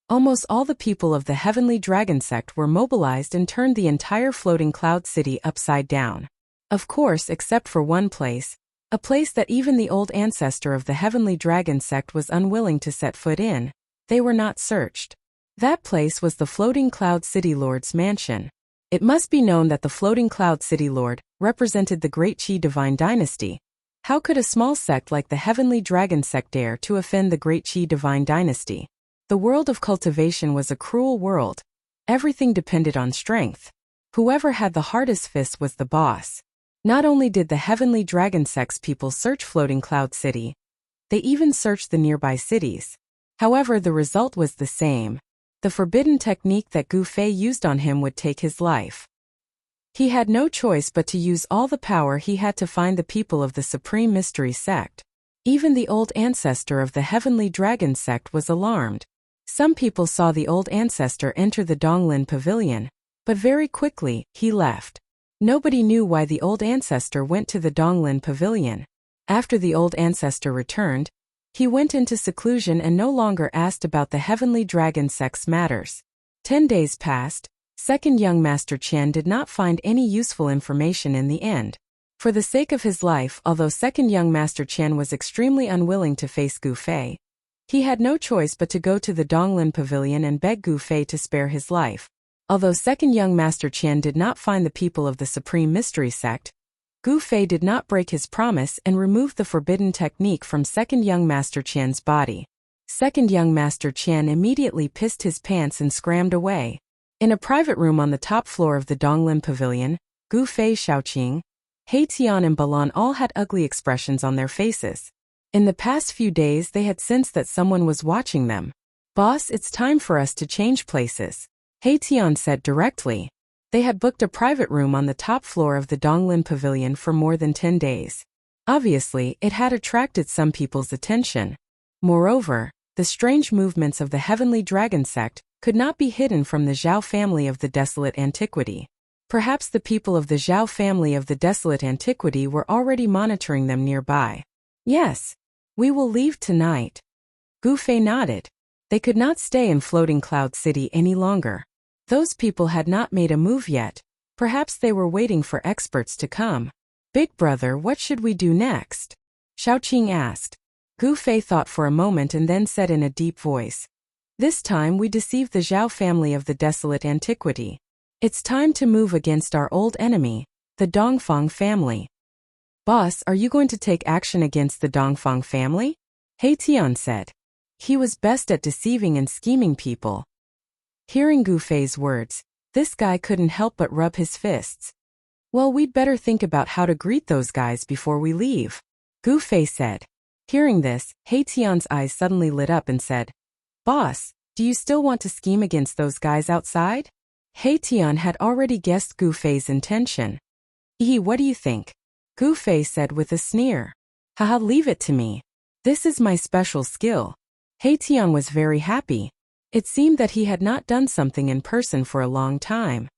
almost all the people of the Heavenly Dragon Sect were mobilized and turned the entire Floating Cloud City upside down. Of course, except for one place, a place that even the old ancestor of the Heavenly Dragon Sect was unwilling to set foot in. They were not searched. That place was the Floating Cloud City Lord's mansion. It must be known that the Floating Cloud City Lord represented the Great Qi Divine Dynasty. How could a small sect like the Heavenly Dragon Sect dare to offend the Great Qi Divine Dynasty? The world of cultivation was a cruel world. Everything depended on strength. Whoever had the hardest fist was the boss. Not only did the Heavenly Dragon Sect's people search Floating Cloud City, they even searched the nearby cities. However, the result was the same. The forbidden technique that Gu Fei used on him would take his life. He had no choice but to use all the power he had to find the people of the Supreme Mystery Sect. Even the old ancestor of the Heavenly Dragon Sect was alarmed. Some people saw the old ancestor enter the Donglin Pavilion, but very quickly, he left. Nobody knew why the old ancestor went to the Donglin Pavilion. After the old ancestor returned, he went into seclusion and no longer asked about the Heavenly Dragon Sect's matters. 10 days passed. Second young master Qian did not find any useful information in the end. For the sake of his life, although second young master Qian was extremely unwilling to face Gu Fei, he had no choice but to go to the Donglin Pavilion and beg Gu Fei to spare his life. Although second young master Qian did not find the people of the Supreme Mystery Sect, Gu Fei did not break his promise and removed the forbidden technique from second young master Qian's body. Second young master Qian immediately pissed his pants and scrammed away. In a private room on the top floor of the Donglin Pavilion, Gu Fei, Shaoqing, He Tian and Balan all had ugly expressions on their faces. In the past few days they had sensed that someone was watching them. "Boss, it's time for us to change places," He Tian said directly. They had booked a private room on the top floor of the Donglin Pavilion for more than 10 days. Obviously, it had attracted some people's attention. Moreover, the strange movements of the Heavenly Dragon Sect could not be hidden from the Zhao family of the desolate antiquity. Perhaps the people of the Zhao family of the desolate antiquity were already monitoring them nearby. Yes, we will leave tonight. Gu Fei nodded. They could not stay in Floating Cloud City any longer. Those people had not made a move yet. Perhaps they were waiting for experts to come. Big brother, what should we do next? Xiaoqing asked. Gu Fei thought for a moment and then said in a deep voice. This time we deceive the Zhao family of the desolate antiquity. It's time to move against our old enemy, the Dongfang family. Boss, are you going to take action against the Dongfang family? He Tian said. He was best at deceiving and scheming people. Hearing Gu Fei's words, this guy couldn't help but rub his fists. Well, we'd better think about how to greet those guys before we leave, Gu Fei said. Hearing this, He Tian's eyes suddenly lit up and said, Boss, do you still want to scheme against those guys outside? He Tian had already guessed Gu Fei's intention. What do you think? Gu Fei said with a sneer. Haha, leave it to me. This is my special skill. He Tian was very happy. It seemed that he had not done something in person for a long time.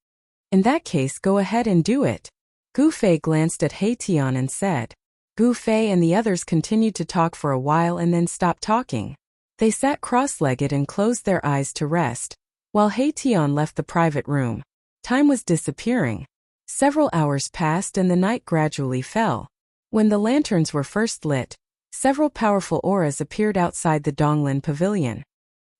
In that case, go ahead and do it. Gu Fei glanced at He Tian and said. Gu Fei and the others continued to talk for a while and then stopped talking. They sat cross-legged and closed their eyes to rest, while He Tian left the private room. Time was disappearing. Several hours passed and the night gradually fell. When the lanterns were first lit, several powerful auras appeared outside the Donglin Pavilion.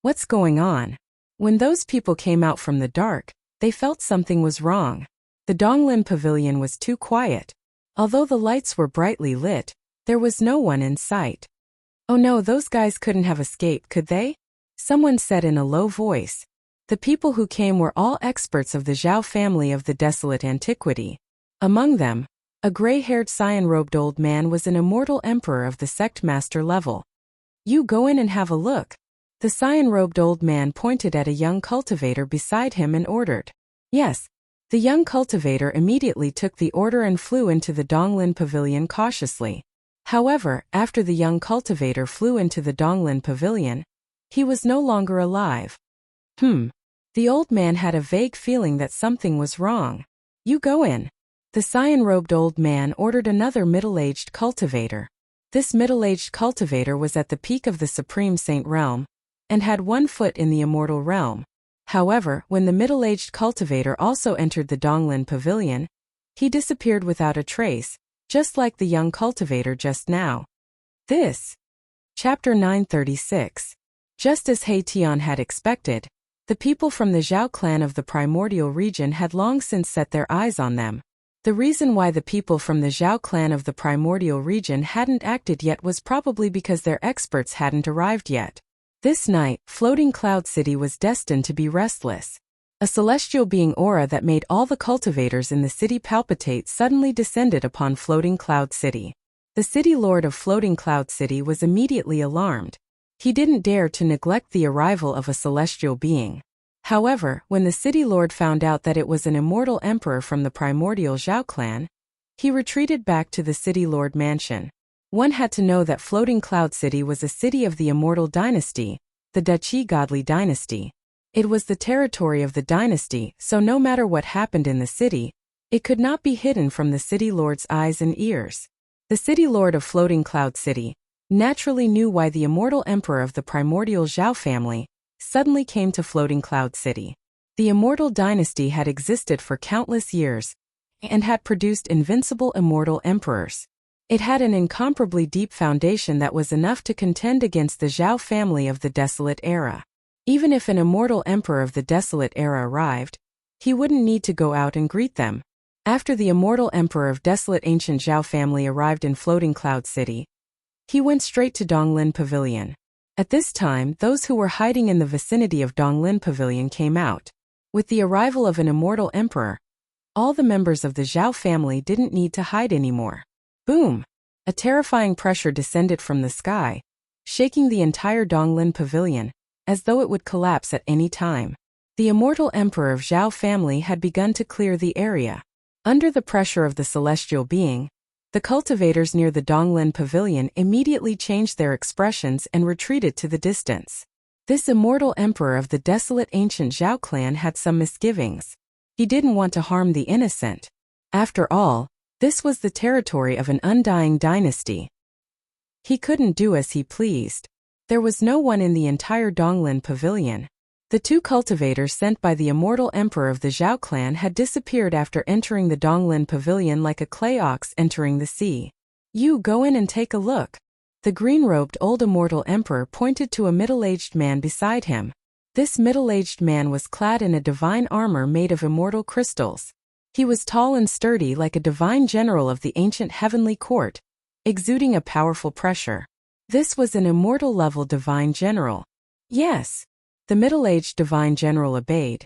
What's going on? When those people came out from the dark, they felt something was wrong. The Donglin Pavilion was too quiet. Although the lights were brightly lit, there was no one in sight. Oh no, those guys couldn't have escaped, could they? Someone said in a low voice. The people who came were all experts of the Zhao family of the desolate antiquity. Among them, a gray-haired cyan-robed old man was an immortal emperor of the sect master level. You go in and have a look. The cyan-robed old man pointed at a young cultivator beside him and ordered. Yes. The young cultivator immediately took the order and flew into the Donglin Pavilion cautiously. However, after the young cultivator flew into the Donglin Pavilion, he was no longer alive. The old man had a vague feeling that something was wrong. You go in. The cyan-robed old man ordered another middle-aged cultivator. This middle-aged cultivator was at the peak of the Supreme Saint realm, and had 1 foot in the immortal realm. However, when the middle-aged cultivator also entered the Donglin Pavilion, he disappeared without a trace, just like the young cultivator just now. This. Chapter 936. Just as He Tian had expected, the people from the Zhao clan of the primordial region had long since set their eyes on them. The reason why the people from the Zhao clan of the primordial region hadn't acted yet was probably because their experts hadn't arrived yet. This night, Floating Cloud City was destined to be restless. A celestial being aura that made all the cultivators in the city palpitate suddenly descended upon Floating Cloud City. The city lord of Floating Cloud City was immediately alarmed. He didn't dare to neglect the arrival of a celestial being. However, when the city lord found out that it was an immortal emperor from the primordial Zhao clan, he retreated back to the city lord mansion. One had to know that Floating Cloud City was a city of the immortal dynasty, the Dachi godly dynasty. It was the territory of the dynasty, so no matter what happened in the city, it could not be hidden from the city lord's eyes and ears. The city lord of Floating Cloud City naturally knew why the immortal emperor of the primordial Zhao family suddenly came to Floating Cloud City. The immortal dynasty had existed for countless years and had produced invincible immortal emperors. It had an incomparably deep foundation that was enough to contend against the Zhao family of the desolate era. Even if an immortal emperor of the desolate era arrived, he wouldn't need to go out and greet them. After the immortal emperor of desolate ancient Zhao family arrived in Floating Cloud City, he went straight to Donglin Pavilion. At this time, those who were hiding in the vicinity of Donglin Pavilion came out. With the arrival of an immortal emperor, all the members of the Zhao family didn't need to hide anymore. Boom! A terrifying pressure descended from the sky, shaking the entire Donglin Pavilion, as though it would collapse at any time. The immortal emperor of Zhao family had begun to clear the area. Under the pressure of the celestial being, the cultivators near the Donglin Pavilion immediately changed their expressions and retreated to the distance. This immortal emperor of the desolate ancient Zhao clan had some misgivings. He didn't want to harm the innocent. After all, this was the territory of an undying dynasty. He couldn't do as he pleased. There was no one in the entire Donglin pavilion. The 2 cultivators sent by the immortal emperor of the Zhao clan had disappeared after entering the Donglin pavilion like a clay ox entering the sea. You go in and take a look. The green-robed old immortal emperor pointed to a middle-aged man beside him. This middle-aged man was clad in a divine armor made of immortal crystals. He was tall and sturdy like a divine general of the ancient heavenly court, exuding a powerful pressure. This was an immortal-level divine general. Yes. The middle-aged divine general obeyed,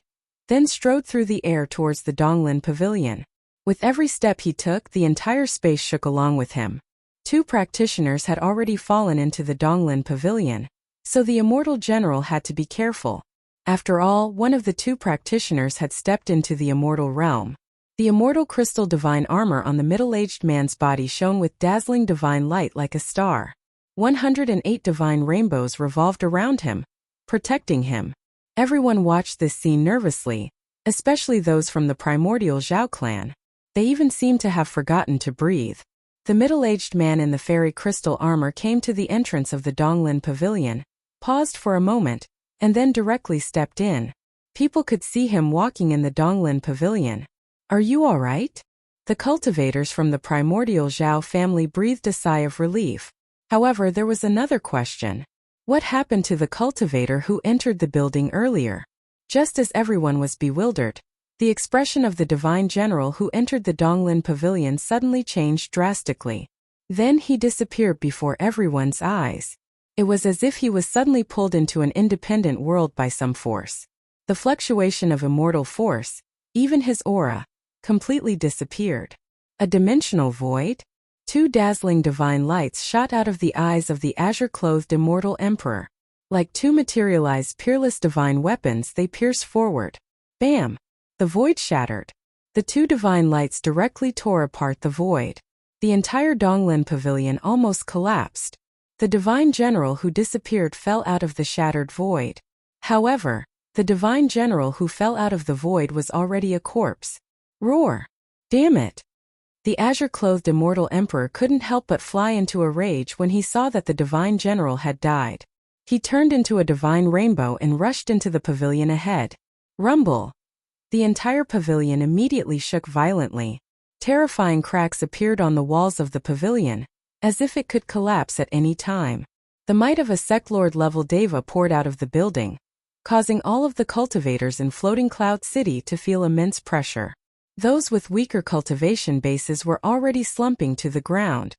then strode through the air towards the Donglin pavilion. With every step he took, the entire space shook along with him. 2 practitioners had already fallen into the Donglin pavilion, so the immortal general had to be careful. After all, one of the 2 practitioners had stepped into the immortal realm. The immortal crystal divine armor on the middle-aged man's body shone with dazzling divine light like a star. 108 divine rainbows revolved around him, protecting him. Everyone watched this scene nervously, especially those from the primordial Zhao clan. They even seemed to have forgotten to breathe. The middle-aged man in the fairy crystal armor came to the entrance of the Donglin pavilion, paused for a moment, and then directly stepped in. People could see him walking in the Donglin pavilion. Are you all right? The cultivators from the primordial Zhao family breathed a sigh of relief. However, there was another question. What happened to the cultivator who entered the building earlier? Just as everyone was bewildered, the expression of the divine general who entered the Donglin pavilion suddenly changed drastically. Then he disappeared before everyone's eyes. It was as if he was suddenly pulled into an independent world by some force. The fluctuation of immortal force, even his aura, completely disappeared. A dimensional void? 2 dazzling divine lights shot out of the eyes of the azure-clothed immortal emperor. Like 2 materialized peerless divine weapons, they pierced forward. Bam! The void shattered. The 2 divine lights directly tore apart the void. The entire Donglin pavilion almost collapsed. The divine general who disappeared fell out of the shattered void. However, the divine general who fell out of the void was already a corpse. Roar! Damn it! The azure-clothed immortal emperor couldn't help but fly into a rage when he saw that the divine general had died. He turned into a divine rainbow and rushed into the pavilion ahead. Rumble! The entire pavilion immediately shook violently. Terrifying cracks appeared on the walls of the pavilion, as if it could collapse at any time. The might of a sect-lord-level deva poured out of the building, causing all of the cultivators in Floating Cloud City to feel immense pressure. Those with weaker cultivation bases were already slumping to the ground.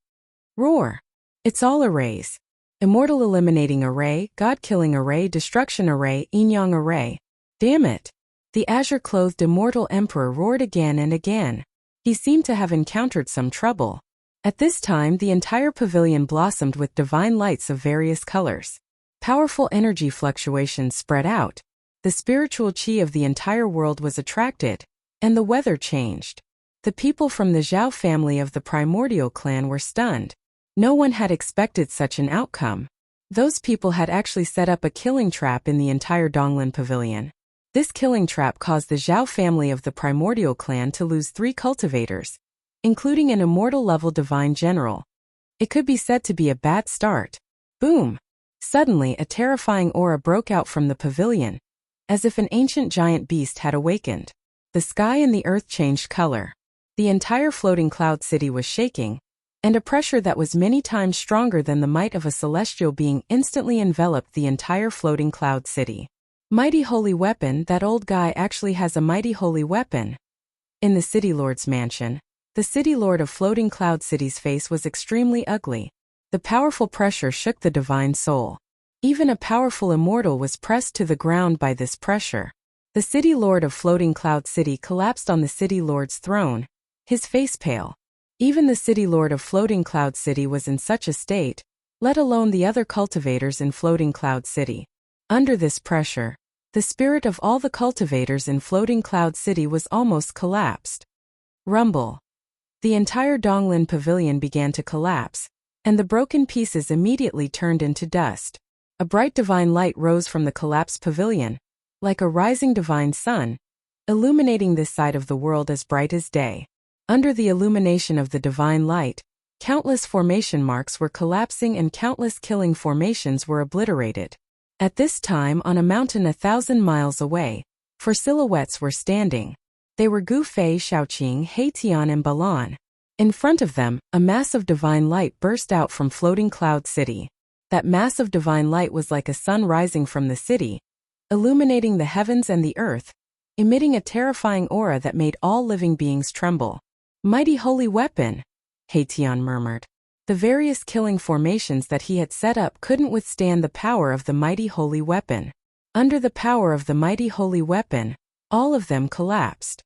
Roar! It's all arrays. Immortal Eliminating Array, God-Killing Array, Destruction Array, Yin-Yang Array. Damn it! The azure-clothed immortal emperor roared again and again. He seemed to have encountered some trouble. At this time, the entire pavilion blossomed with divine lights of various colors. Powerful energy fluctuations spread out. The spiritual chi of the entire world was attracted, and the weather changed. The people from the Zhao family of the primordial clan were stunned. No one had expected such an outcome. Those people had actually set up a killing trap in the entire Donglin pavilion. This killing trap caused the Zhao family of the primordial clan to lose 3 cultivators, including an immortal-level divine general. It could be said to be a bad start. Boom! Suddenly, a terrifying aura broke out from the pavilion, as if an ancient giant beast had awakened. The sky and the earth changed color. The entire Floating Cloud City was shaking, and a pressure that was many times stronger than the might of a celestial being instantly enveloped the entire Floating Cloud City. Mighty holy weapon, that old guy actually has a mighty holy weapon. In the City Lord's mansion, the City Lord of Floating Cloud City's face was extremely ugly. The powerful pressure shook the divine soul. Even a powerful immortal was pressed to the ground by this pressure. The City Lord of Floating Cloud City collapsed on the City Lord's throne, his face pale. Even the City Lord of Floating Cloud City was in such a state, let alone the other cultivators in Floating Cloud City. Under this pressure, the spirit of all the cultivators in Floating Cloud City was almost collapsed. Rumble. The entire Donglin pavilion began to collapse, and the broken pieces immediately turned into dust. A bright divine light rose from the collapsed pavilion, like a rising divine sun, illuminating this side of the world as bright as day. Under the illumination of the divine light, countless formation marks were collapsing and countless killing formations were obliterated. At this time, on a mountain 1,000 miles away, 4 silhouettes were standing. They were Gu Fei, Xiaoqing, Heitian, and Balan. In front of them, a mass of divine light burst out from floating Cloud City. That mass of divine light was like a sun rising from the city, illuminating the heavens and the earth, emitting a terrifying aura that made all living beings tremble. "Mighty holy weapon," Heitian murmured. The various killing formations that he had set up couldn't withstand the power of the mighty holy weapon. Under the power of the mighty holy weapon, all of them collapsed.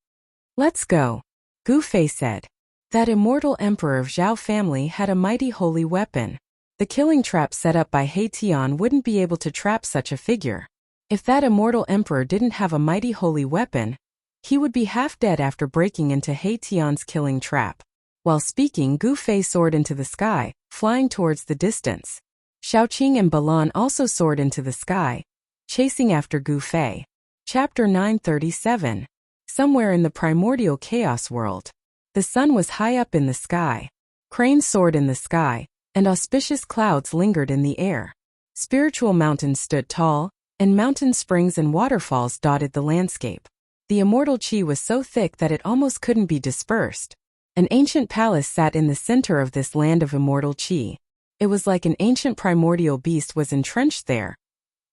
"Let's go," Gu Fei said. That immortal emperor of Zhao family had a mighty holy weapon. The killing trap set up by Heitian wouldn't be able to trap such a figure. If that immortal emperor didn't have a mighty holy weapon, he would be half dead after breaking into Heitian's killing trap. While speaking, Gu Fei soared into the sky, flying towards the distance. Xiaoqing and Balan also soared into the sky, chasing after Gu Fei. Chapter 937. Somewhere in the primordial chaos world. The sun was high up in the sky. Cranes soared in the sky, and auspicious clouds lingered in the air. Spiritual mountains stood tall, and mountain springs and waterfalls dotted the landscape. The immortal qi was so thick that it almost couldn't be dispersed. An ancient palace sat in the center of this land of immortal qi. It was like an ancient primordial beast was entrenched there,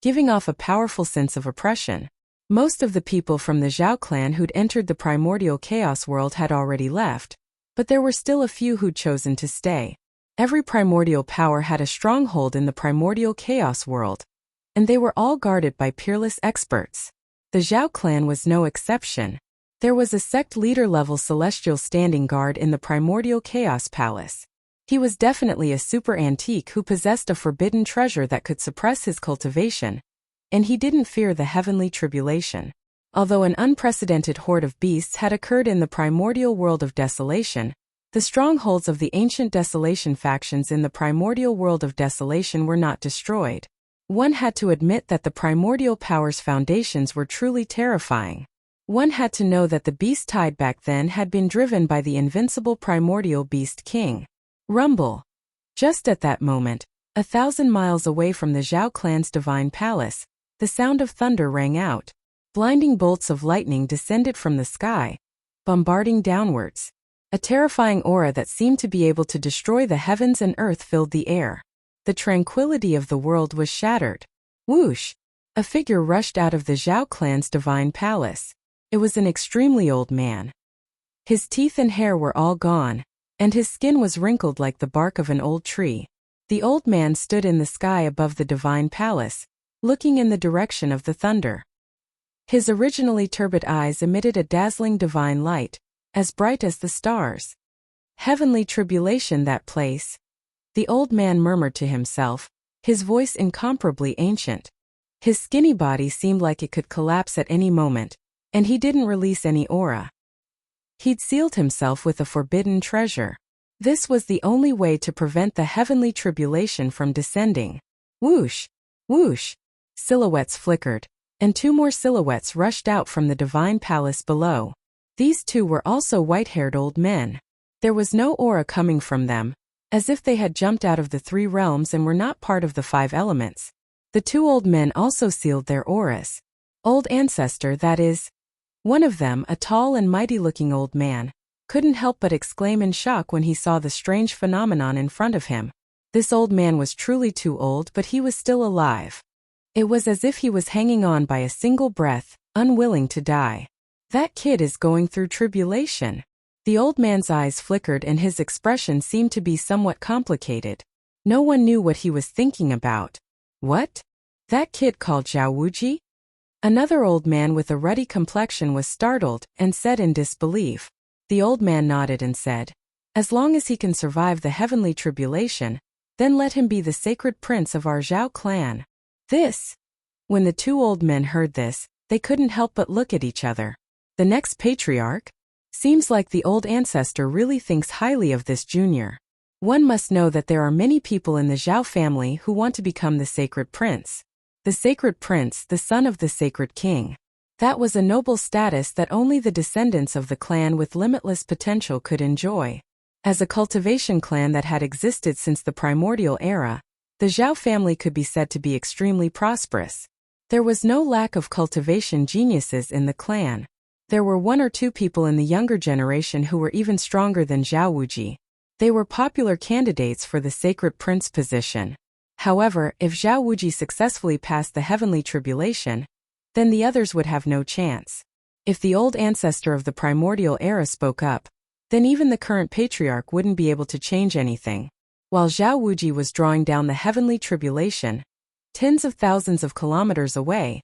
giving off a powerful sense of oppression. Most of the people from the Zhao clan who'd entered the primordial chaos world had already left, but there were still a few who'd chosen to stay. Every primordial power had a stronghold in the primordial chaos world, and they were all guarded by peerless experts. The Zhao clan was no exception. There was a sect leader-level celestial standing guard in the primordial chaos palace. He was definitely a super antique who possessed a forbidden treasure that could suppress his cultivation, and he didn't fear the heavenly tribulation. Although an unprecedented horde of beasts had occurred in the primordial world of desolation, the strongholds of the ancient desolation factions in the primordial world of desolation were not destroyed. One had to admit that the primordial power's foundations were truly terrifying. One had to know that the beast tide back then had been driven by the invincible primordial beast king. Rumble. Just at that moment, 1,000 miles away from the Zhao clan's divine palace, the sound of thunder rang out. Blinding bolts of lightning descended from the sky, bombarding downwards. A terrifying aura that seemed to be able to destroy the heavens and earth filled the air. The tranquility of the world was shattered. Whoosh! A figure rushed out of the Zhao clan's divine palace. It was an extremely old man. His teeth and hair were all gone, and his skin was wrinkled like the bark of an old tree. The old man stood in the sky above the divine palace, looking in the direction of the thunder. His originally turbid eyes emitted a dazzling divine light, as bright as the stars. Heavenly tribulation, that place. The old man murmured to himself, his voice incomparably ancient. His skinny body seemed like it could collapse at any moment, and he didn't release any aura. He'd sealed himself with a forbidden treasure. This was the only way to prevent the heavenly tribulation from descending. Whoosh! Whoosh! Silhouettes flickered, and 2 more silhouettes rushed out from the divine palace below. These 2 were also white-haired old men. There was no aura coming from them, as if they had jumped out of the 3 realms and were not part of the 5 elements. The 2 old men also sealed their auras. Old ancestor, that is. One of them, a tall and mighty-looking old man, couldn't help but exclaim in shock when he saw the strange phenomenon in front of him. This old man was truly too old, but he was still alive. It was as if he was hanging on by a single breath, unwilling to die. That kid is going through tribulation. The old man's eyes flickered and his expression seemed to be somewhat complicated. No one knew what he was thinking about. What? That kid called Zhao Wuji? Another old man with a ruddy complexion was startled and said in disbelief. The old man nodded and said, "As long as he can survive the heavenly tribulation, then let him be the sacred prince of our Zhao clan." This. When the 2 old men heard this, they couldn't help but look at each other. The next patriarch? Seems like the old ancestor really thinks highly of this junior. One must know that there are many people in the Zhao family who want to become the sacred prince. The sacred prince, the son of the sacred king. That was a noble status that only the descendants of the clan with limitless potential could enjoy. As a cultivation clan that had existed since the primordial era, the Zhao family could be said to be extremely prosperous. There was no lack of cultivation geniuses in the clan. There were one or two people in the younger generation who were even stronger than Zhao Wuji. They were popular candidates for the sacred prince position. However, if Zhao Wuji successfully passed the heavenly tribulation, then the others would have no chance. If the old ancestor of the primordial era spoke up, then even the current patriarch wouldn't be able to change anything. While Zhao Wuji was drawing down the heavenly tribulation, tens of thousands of kilometers away,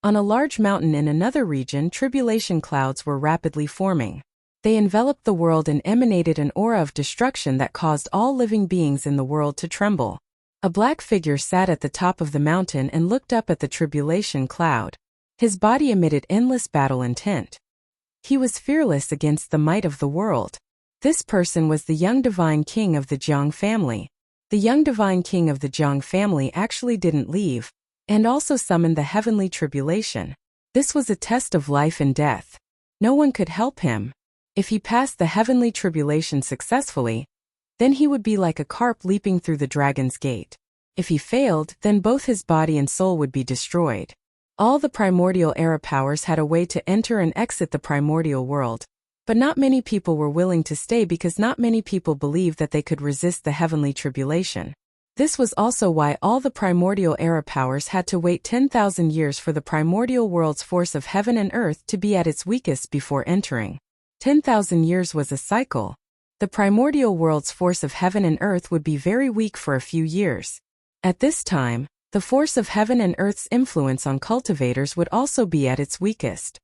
on a large mountain in another region, tribulation clouds were rapidly forming. They enveloped the world and emanated an aura of destruction that caused all living beings in the world to tremble. A black figure sat at the top of the mountain and looked up at the tribulation cloud. His body emitted endless battle intent. He was fearless against the might of the world. This person was the young divine king of the Jiang family. The young divine king of the Jiang family actually didn't leave, and also summoned the heavenly tribulation. This was a test of life and death. No one could help him. If he passed the heavenly tribulation successfully, then he would be like a carp leaping through the dragon's gate. If he failed, then both his body and soul would be destroyed. All the primordial era powers had a way to enter and exit the primordial world, but not many people were willing to stay because not many people believed that they could resist the heavenly tribulation. This was also why all the primordial era powers had to wait 10,000 years for the primordial world's force of heaven and earth to be at its weakest before entering. 10,000 years was a cycle. The primordial world's force of heaven and earth would be very weak for a few years. At this time, the force of heaven and earth's influence on cultivators would also be at its weakest.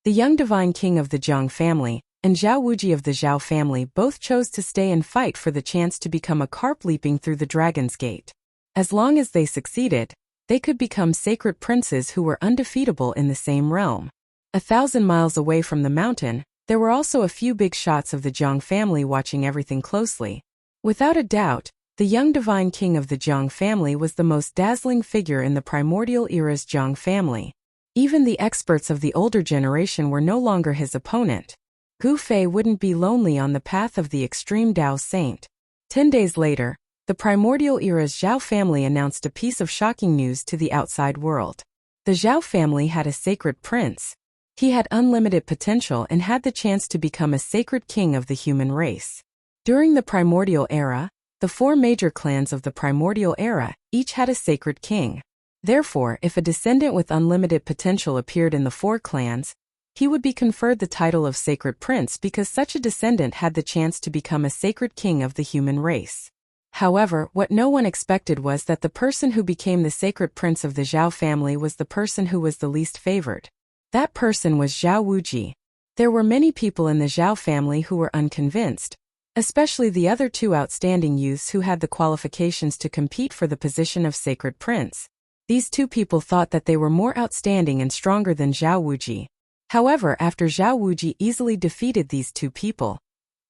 The young divine king of the Jiang family and Zhao Wuji of the Zhao family both chose to stay and fight for the chance to become a carp leaping through the dragon's gate. As long as they succeeded, they could become sacred princes who were undefeatable in the same realm. 1,000 miles away from the mountain, there were also a few big shots of the Jiang family watching everything closely. Without a doubt, the young divine king of the Jiang family was the most dazzling figure in the primordial era's Jiang family. Even the experts of the older generation were no longer his opponent. Gu Fei wouldn't be lonely on the path of the extreme Dao saint. 10 days later, the primordial era's Zhao family announced a piece of shocking news to the outside world. The Zhao family had a sacred prince. He had unlimited potential and had the chance to become a sacred king of the human race. During the primordial era, the 4 major clans of the primordial era each had a sacred king. Therefore, if a descendant with unlimited potential appeared in the 4 clans, he would be conferred the title of sacred prince because such a descendant had the chance to become a sacred king of the human race. However, what no one expected was that the person who became the sacred prince of the Zhao family was the person who was the least favored. That person was Zhao Wuji. There were many people in the Zhao family who were unconvinced, especially the other 2 outstanding youths who had the qualifications to compete for the position of sacred prince. These 2 people thought that they were more outstanding and stronger than Zhao Wuji. However, after Zhao Wuji easily defeated these 2 people,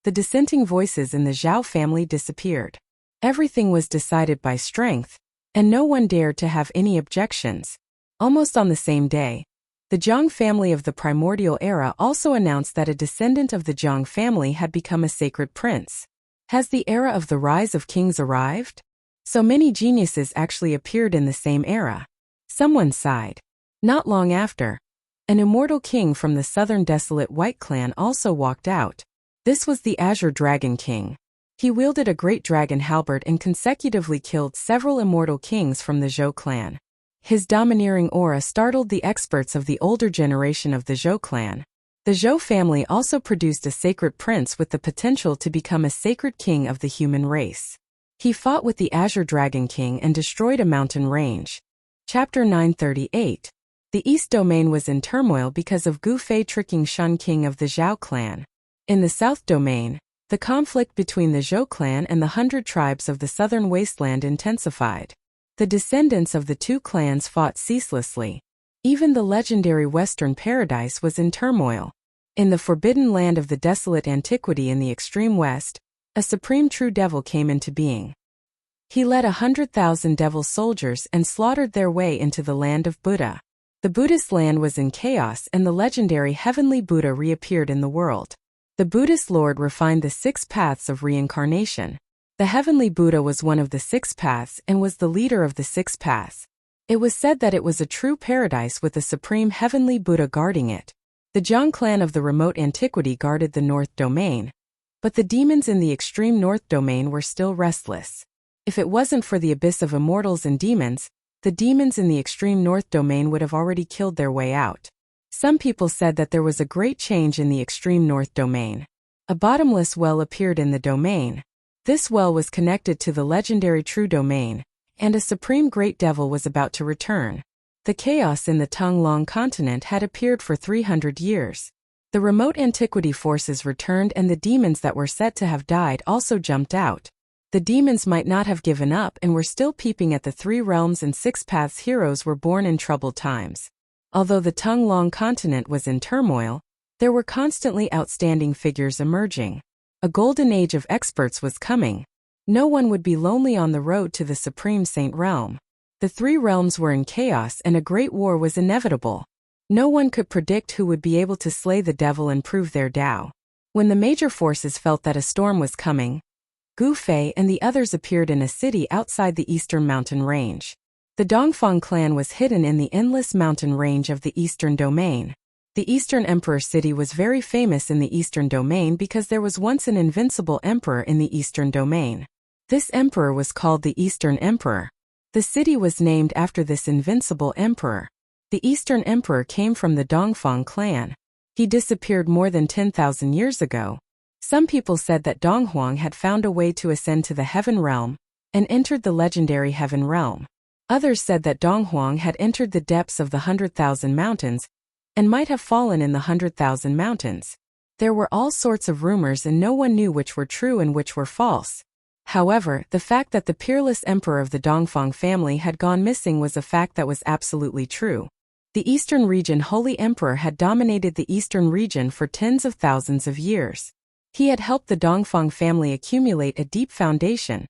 the dissenting voices in the Zhao family disappeared. Everything was decided by strength, and no one dared to have any objections. Almost on the same day, the Jiang family of the primordial era also announced that a descendant of the Jiang family had become a sacred prince. Has the era of the rise of kings arrived? So many geniuses actually appeared in the same era. Someone sighed. Not long after, an immortal king from the southern desolate White clan also walked out. This was the Azure Dragon King. He wielded a great dragon halberd and consecutively killed several immortal kings from the Zhou clan. His domineering aura startled the experts of the older generation of the Zhou clan. The Zhou family also produced a sacred prince with the potential to become a sacred king of the human race. He fought with the Azure Dragon King and destroyed a mountain range. Chapter 938. The East Domain was in turmoil because of Gu Fei tricking Shun King of the Zhao clan. In the South Domain, the conflict between the Zhou clan and the 100 tribes of the southern wasteland intensified. The descendants of the 2 clans fought ceaselessly. Even the legendary Western Paradise was in turmoil. In the forbidden land of the desolate antiquity in the extreme west, a supreme true devil came into being. He led 100,000 devil soldiers and slaughtered their way into the land of Buddha. The Buddhist land was in chaos and the legendary heavenly Buddha reappeared in the world. The Buddhist Lord refined the 6 paths of reincarnation. The heavenly Buddha was one of the 6 paths and was the leader of the 6 paths. It was said that it was a true paradise with the supreme heavenly Buddha guarding it. The Zhang clan of the remote antiquity guarded the north domain, but the demons in the extreme north domain were still restless. If it wasn't for the abyss of immortals and demons, the demons in the extreme north domain would have already killed their way out. Some people said that there was a great change in the extreme north domain. A bottomless well appeared in the domain. This well was connected to the legendary true domain, and a supreme great devil was about to return. The chaos in the Tonglong continent had appeared for 300 years. The remote antiquity forces returned and the demons that were said to have died also jumped out. The demons might not have given up and were still peeping at the 3 realms and 6 paths. Heroes were born in troubled times. Although the Tonglong continent was in turmoil, there were constantly outstanding figures emerging. A golden age of experts was coming. No one would be lonely on the road to the Supreme Saint Realm. The 3 realms were in chaos and a great war was inevitable. No one could predict who would be able to slay the devil and prove their Tao. When the major forces felt that a storm was coming, Gu Fei and the others appeared in a city outside the eastern mountain range. The Dongfang clan was hidden in the endless mountain range of the eastern domain. The Eastern Emperor city was very famous in the eastern domain because there was once an invincible emperor in the eastern domain. This emperor was called the Eastern Emperor. The city was named after this invincible emperor. The Eastern Emperor came from the Dongfang clan. He disappeared more than 10,000 years ago. Some people said that Donghuang had found a way to ascend to the heaven realm and entered the legendary heaven realm. Others said that Donghuang had entered the depths of the 100,000 mountains and might have fallen in the 100,000 mountains. There were all sorts of rumors and no one knew which were true and which were false. However, the fact that the peerless emperor of the Dongfang family had gone missing was a fact that was absolutely true. The Eastern region Holy Emperor had dominated the Eastern region for tens of thousands of years. He had helped the Dongfang family accumulate a deep foundation,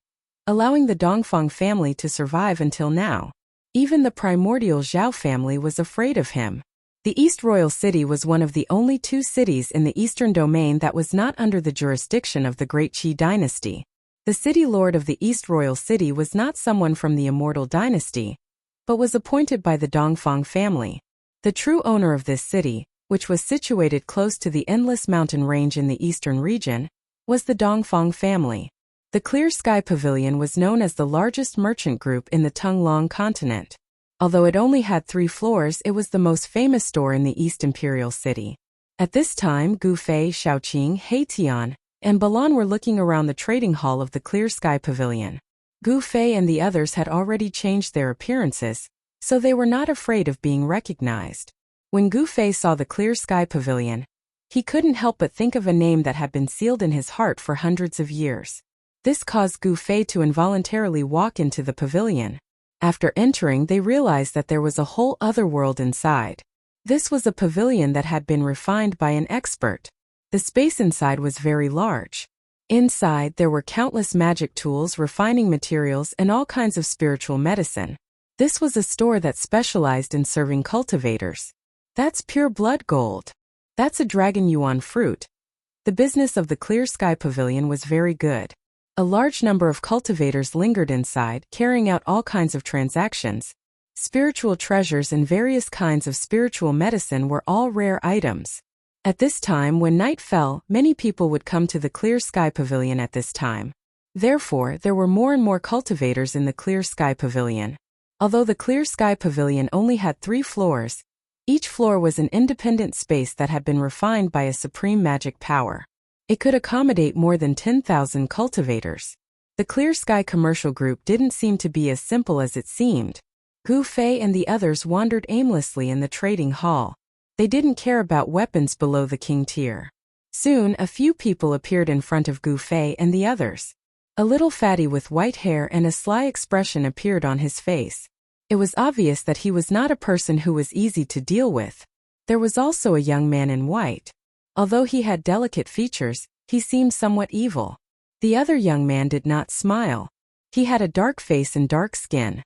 allowing the Dongfang family to survive until now. Even the primordial Zhao family was afraid of him. The East Royal City was one of the only 2 cities in the Eastern Domain that was not under the jurisdiction of the Great Qi dynasty. The city lord of the East Royal City was not someone from the Immortal dynasty, but was appointed by the Dongfang family. The true owner of this city, which was situated close to the endless mountain range in the eastern region, was the Dongfang family. The Clear Sky Pavilion was known as the largest merchant group in the Tonglong continent. Although it only had 3 floors, it was the most famous store in the East Imperial City. At this time, Gu Fei, Shaoqing, Heitian, and Balan were looking around the trading hall of the Clear Sky Pavilion. Gu Fei and the others had already changed their appearances, so they were not afraid of being recognized. When Gu Fei saw the Clear Sky Pavilion, he couldn't help but think of a name that had been sealed in his heart for hundreds of years. This caused Gu Fei to involuntarily walk into the pavilion. After entering, they realized that there was a whole other world inside. This was a pavilion that had been refined by an expert. The space inside was very large. Inside, there were countless magic tools, refining materials, and all kinds of spiritual medicine. This was a store that specialized in serving cultivators. That's pure blood gold. That's a dragon yuan fruit. The business of the Clear Sky Pavilion was very good. A large number of cultivators lingered inside, carrying out all kinds of transactions. Spiritual treasures and various kinds of spiritual medicine were all rare items. At this time, when night fell, many people would come to the Clear Sky Pavilion at this time. Therefore, there were more and more cultivators in the Clear Sky Pavilion. Although the Clear Sky Pavilion only had 3 floors, each floor was an independent space that had been refined by a supreme magic power. It could accommodate more than 10,000 cultivators. The Clear Sky Commercial Group didn't seem to be as simple as it seemed. Gu Fei and the others wandered aimlessly in the trading hall. They didn't care about weapons below the king tier. Soon, a few people appeared in front of Gu Fei and the others. A little fatty with white hair and a sly expression appeared on his face. It was obvious that he was not a person who was easy to deal with. There was also a young man in white. Although he had delicate features, he seemed somewhat evil. The other young man did not smile. He had a dark face and dark skin.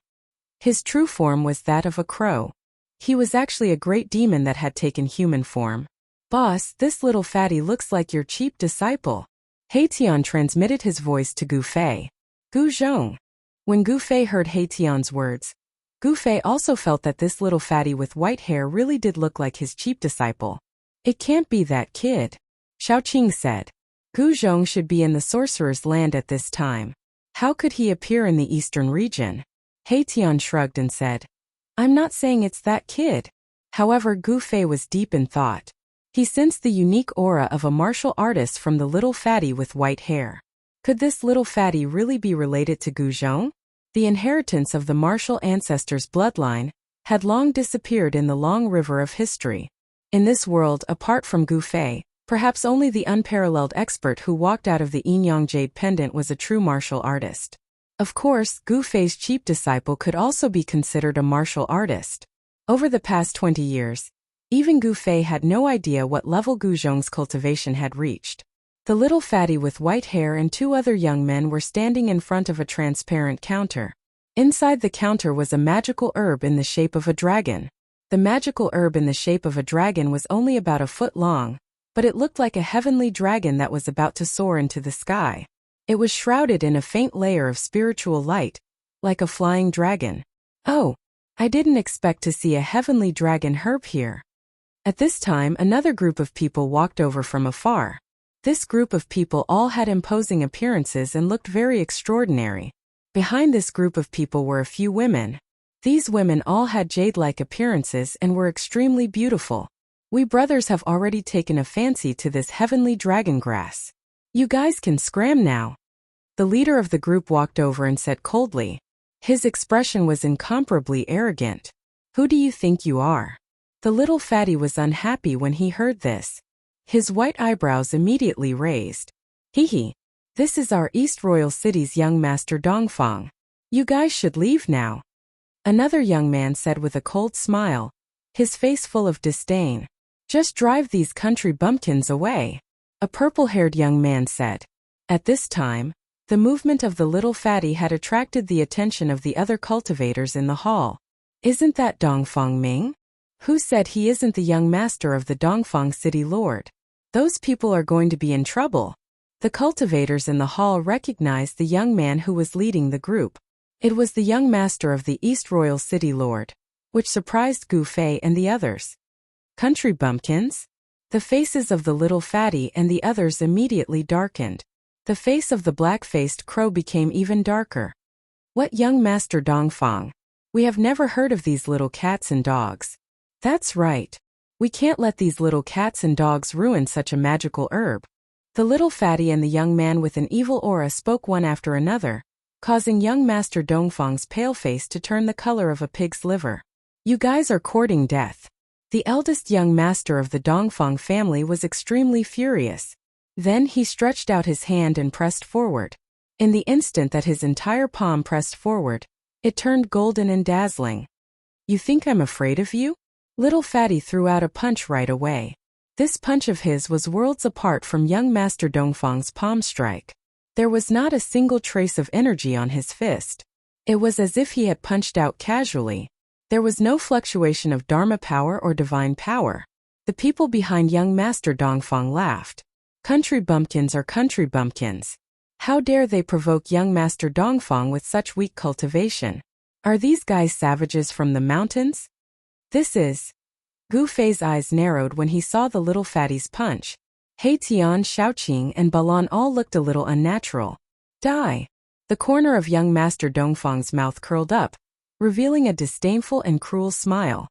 His true form was that of a crow. He was actually a great demon that had taken human form. "Boss, this little fatty looks like your cheap disciple." Haitian transmitted his voice to Gu Fei. "Gu Zhong." When Gu Fei heard Haitian's words, Gu Fei also felt that this little fatty with white hair really did look like his cheap disciple. "It can't be that kid," Xiaoqing said. "Gu Zhong should be in the sorcerer's land at this time. How could he appear in the eastern region?" Haitian shrugged and said, "I'm not saying it's that kid." However, Gu Fei was deep in thought. He sensed the unique aura of a martial artist from the little fatty with white hair. Could this little fatty really be related to Gu Zhong? The inheritance of the martial ancestors' bloodline had long disappeared in the long river of history. In this world, apart from Gu Fei, perhaps only the unparalleled expert who walked out of the Yin-Yang Jade Pendant was a true martial artist. Of course, Gu Fei's cheap disciple could also be considered a martial artist. Over the past 20 years, even Gu Fei had no idea what level Gu Zhong's cultivation had reached. The little fatty with white hair and two other young men were standing in front of a transparent counter. Inside the counter was a magical herb in the shape of a dragon. The magical herb in the shape of a dragon was only about a foot long, but it looked like a heavenly dragon that was about to soar into the sky. It was shrouded in a faint layer of spiritual light, like a flying dragon. "Oh, I didn't expect to see a heavenly dragon herb here." At this time, another group of people walked over from afar. This group of people all had imposing appearances and looked very extraordinary. Behind this group of people were a few women. These women all had jade-like appearances and were extremely beautiful. "We brothers have already taken a fancy to this heavenly dragon grass. You guys can scram now." The leader of the group walked over and said coldly. His expression was incomparably arrogant. "Who do you think you are?" The little fatty was unhappy when he heard this. His white eyebrows immediately raised. "Hee, this is our East Royal City's young master Dongfang. You guys should leave now." Another young man said with a cold smile, his face full of disdain. "Just drive these country bumpkins away." A purple-haired young man said. At this time, the movement of the little fatty had attracted the attention of the other cultivators in the hall. "Isn't that Dongfang Ming? Who said he isn't the young master of the Dongfang City Lord? Those people are going to be in trouble." The cultivators in the hall recognized the young man who was leading the group. It was the young master of the East Royal City Lord, which surprised Gu Fei and the others. "Country bumpkins?" The faces of the little fatty and the others immediately darkened. The face of the black-faced crow became even darker. "What young master Dongfang? We have never heard of these little cats and dogs." "That's right. We can't let these little cats and dogs ruin such a magical herb." The little fatty and the young man with an evil aura spoke one after another, causing young master Dongfang's pale face to turn the color of a pig's liver. "You guys are courting death." The eldest young master of the Dongfang family was extremely furious. Then he stretched out his hand and pressed forward. In the instant that his entire palm pressed forward, it turned golden and dazzling. "You think I'm afraid of you?" Little fatty threw out a punch right away. This punch of his was worlds apart from young master Dongfang's palm strike. There was not a single trace of energy on his fist. It was as if he had punched out casually. There was no fluctuation of Dharma power or divine power. The people behind young master Dongfang laughed. "Country bumpkins are country bumpkins. How dare they provoke young master Dongfang with such weak cultivation? Are these guys savages from the mountains?" "This is..." Gu Fei's eyes narrowed when he saw the little fatty's punch. Haitian, Xiaoqing, and Balan all looked a little unnatural. "Die!" The corner of young master Dongfang's mouth curled up, revealing a disdainful and cruel smile.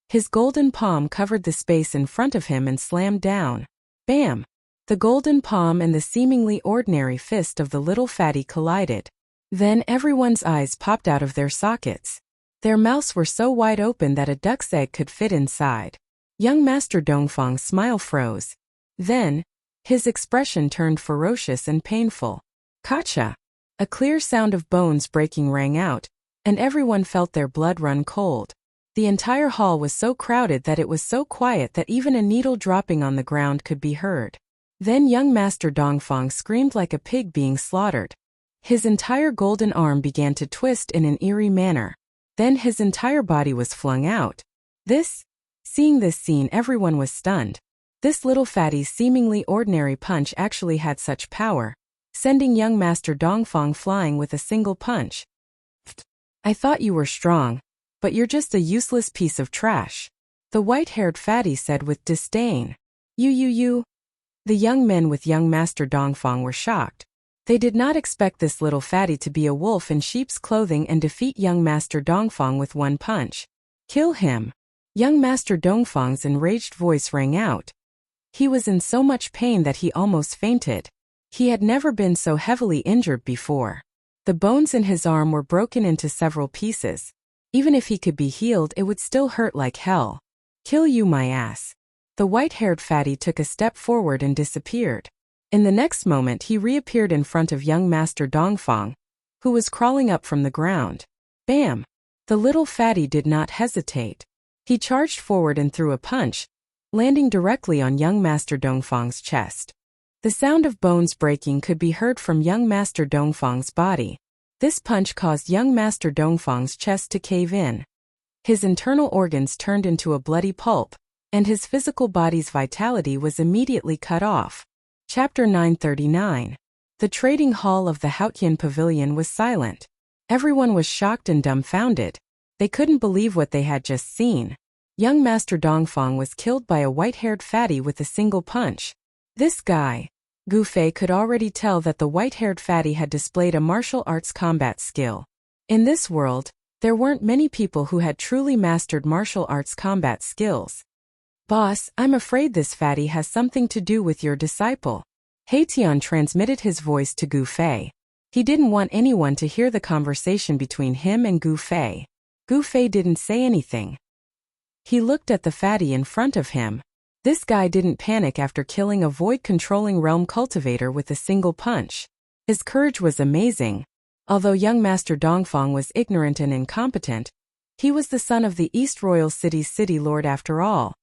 His golden palm covered the space in front of him and slammed down. Bam! The golden palm and the seemingly ordinary fist of the little fatty collided. Then everyone's eyes popped out of their sockets. Their mouths were so wide open that a duck's egg could fit inside. Young master Dongfang's smile froze. Then, his expression turned ferocious and painful. "Kacha!" A clear sound of bones breaking rang out, and everyone felt their blood run cold. The entire hall was so crowded that it was so quiet that even a needle dropping on the ground could be heard. Then young Master Dongfang screamed like a pig being slaughtered. His entire golden arm began to twist in an eerie manner. Then his entire body was flung out. Seeing this scene, everyone was stunned. This little fatty's seemingly ordinary punch actually had such power, sending young Master Dongfang flying with a single punch. I thought you were strong, but you're just a useless piece of trash, the white-haired fatty said with disdain. You. The young men with young Master Dongfang were shocked. They did not expect this little fatty to be a wolf in sheep's clothing and defeat young Master Dongfang with one punch. Kill him! Young Master Dongfang's enraged voice rang out. He was in so much pain that he almost fainted. He had never been so heavily injured before. The bones in his arm were broken into several pieces. Even if he could be healed, it would still hurt like hell. Kill you, my ass. The white-haired fatty took a step forward and disappeared. In the next moment he reappeared in front of young Master Dongfang, who was crawling up from the ground. Bam! The little fatty did not hesitate. He charged forward and threw a punch, landing directly on young Master Dongfang's chest. The sound of bones breaking could be heard from young Master Dongfang's body. This punch caused young Master Dongfang's chest to cave in. His internal organs turned into a bloody pulp, and his physical body's vitality was immediately cut off. Chapter 939. The trading hall of the Haotian Pavilion was silent. Everyone was shocked and dumbfounded. They couldn't believe what they had just seen. Young Master Dongfang was killed by a white-haired fatty with a single punch. This guy, Gu Fei, could already tell that the white-haired fatty had displayed a martial arts combat skill. In this world, there weren't many people who had truly mastered martial arts combat skills. Boss, I'm afraid this fatty has something to do with your disciple. Haitian transmitted his voice to Gu Fei. He didn't want anyone to hear the conversation between him and Gu Fei. Gu Fei didn't say anything. He looked at the fatty in front of him. This guy didn't panic after killing a void-controlling realm cultivator with a single punch. His courage was amazing. Although young Master Dongfang was ignorant and incompetent, he was the son of the East Royal City's city lord after all.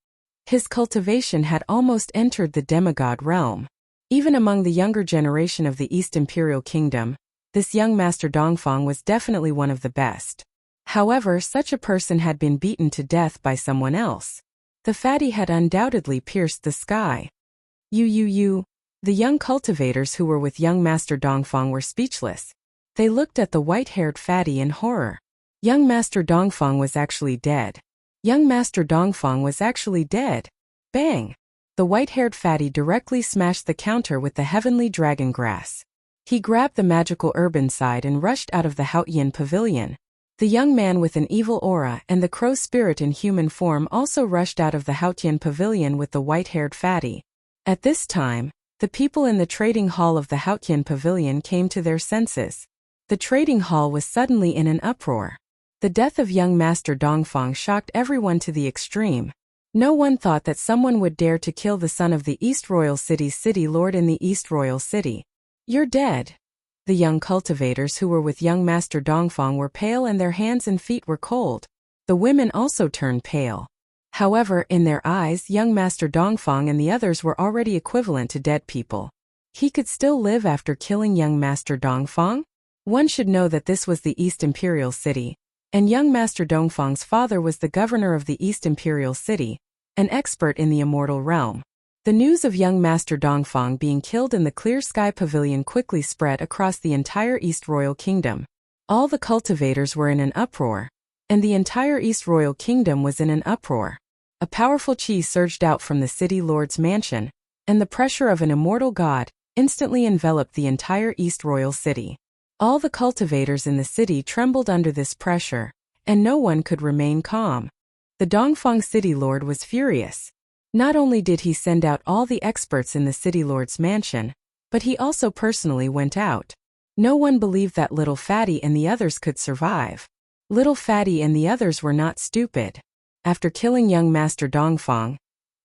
His cultivation had almost entered the demigod realm. Even among the younger generation of the East Imperial Kingdom, this young Master Dongfang was definitely one of the best. However, such a person had been beaten to death by someone else. The fatty had undoubtedly pierced the sky. You. The young cultivators who were with young Master Dongfang were speechless. They looked at the white-haired fatty in horror. Young Master Dongfang was actually dead. Young Master Dongfang was actually dead. Bang! The white-haired fatty directly smashed the counter with the heavenly dragon grass. He grabbed the magical herb inside and rushed out of the Haotian Pavilion. The young man with an evil aura and the crow spirit in human form also rushed out of the Haotian Pavilion with the white-haired fatty. At this time, the people in the trading hall of the Haotian Pavilion came to their senses. The trading hall was suddenly in an uproar. The death of young Master Dongfang shocked everyone to the extreme. No one thought that someone would dare to kill the son of the East Royal City's city lord in the East Royal City. You're dead. The young cultivators who were with young Master Dongfang were pale and their hands and feet were cold. The women also turned pale. However, in their eyes, young Master Dongfang and the others were already equivalent to dead people. He could still live after killing young Master Dongfang? One should know that this was the East Imperial City, and young Master Dongfang's father was the governor of the East Imperial City, an expert in the immortal realm. The news of young Master Dongfang being killed in the Clear Sky Pavilion quickly spread across the entire East Royal Kingdom. All the cultivators were in an uproar, and the entire East Royal Kingdom was in an uproar. A powerful chi surged out from the city lord's mansion, and the pressure of an immortal god instantly enveloped the entire East Royal City. All the cultivators in the city trembled under this pressure, and no one could remain calm. The Dongfang city lord was furious. Not only did he send out all the experts in the city lord's mansion, but he also personally went out. No one believed that Little Fatty and the others could survive. Little Fatty and the others were not stupid. After killing young Master Dongfang,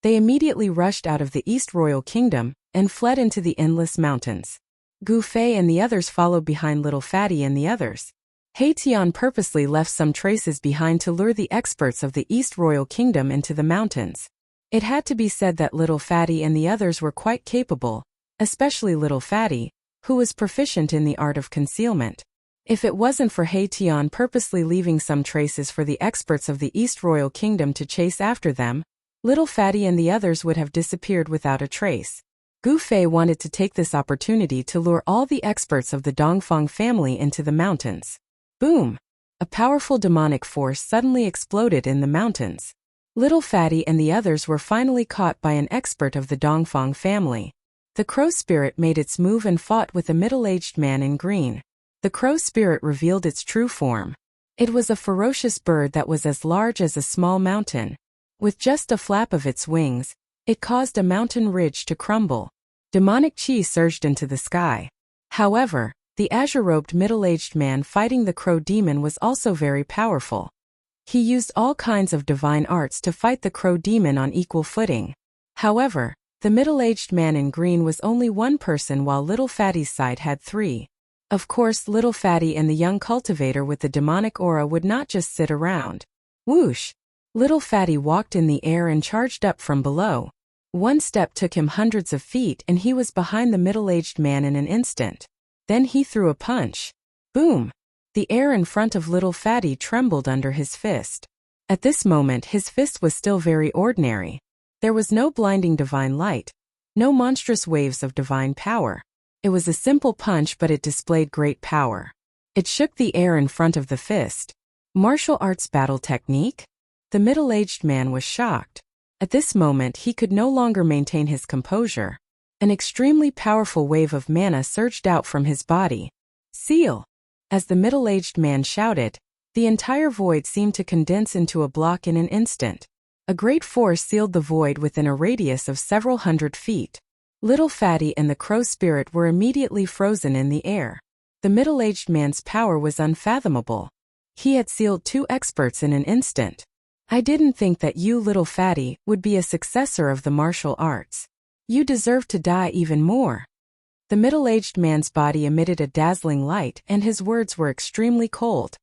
they immediately rushed out of the East Royal Kingdom and fled into the endless mountains. Gu Fei and the others followed behind Little Fatty and the others. Haitian purposely left some traces behind to lure the experts of the East Royal Kingdom into the mountains. It had to be said that Little Fatty and the others were quite capable, especially Little Fatty, who was proficient in the art of concealment. If it wasn't for Tian purposely leaving some traces for the experts of the East Royal Kingdom to chase after them, Little Fatty and the others would have disappeared without a trace. Gu Fei wanted to take this opportunity to lure all the experts of the Dongfeng family into the mountains. Boom! A powerful demonic force suddenly exploded in the mountains. Little Fatty and the others were finally caught by an expert of the Dongfeng family. The crow spirit made its move and fought with a middle-aged man in green. The crow spirit revealed its true form. It was a ferocious bird that was as large as a small mountain. With just a flap of its wings, it caused a mountain ridge to crumble. Demonic chi surged into the sky. However, the azure-robed middle-aged man fighting the crow demon was also very powerful. He used all kinds of divine arts to fight the crow demon on equal footing. However, the middle-aged man in green was only one person while Little Fatty's side had three. Of course, Little Fatty and the young cultivator with the demonic aura would not just sit around. Whoosh! Little Fatty walked in the air and charged up from below. One step took him hundreds of feet and he was behind the middle-aged man in an instant. Then he threw a punch. Boom! The air in front of Little Fatty trembled under his fist. At this moment his fist was still very ordinary. There was no blinding divine light, no monstrous waves of divine power. It was a simple punch, but it displayed great power. It shook the air in front of the fist. Martial arts battle technique? The middle-aged man was shocked. At this moment he could no longer maintain his composure. An extremely powerful wave of mana surged out from his body. Seal! As the middle-aged man shouted, the entire void seemed to condense into a block in an instant. A great force sealed the void within a radius of several hundred feet. Little Fatty and the crow spirit were immediately frozen in the air. The middle-aged man's power was unfathomable. He had sealed two experts in an instant. I didn't think that you, Little Fatty, would be a successor of the martial arts. You deserve to die even more. The middle-aged man's body emitted a dazzling light and his words were extremely cold.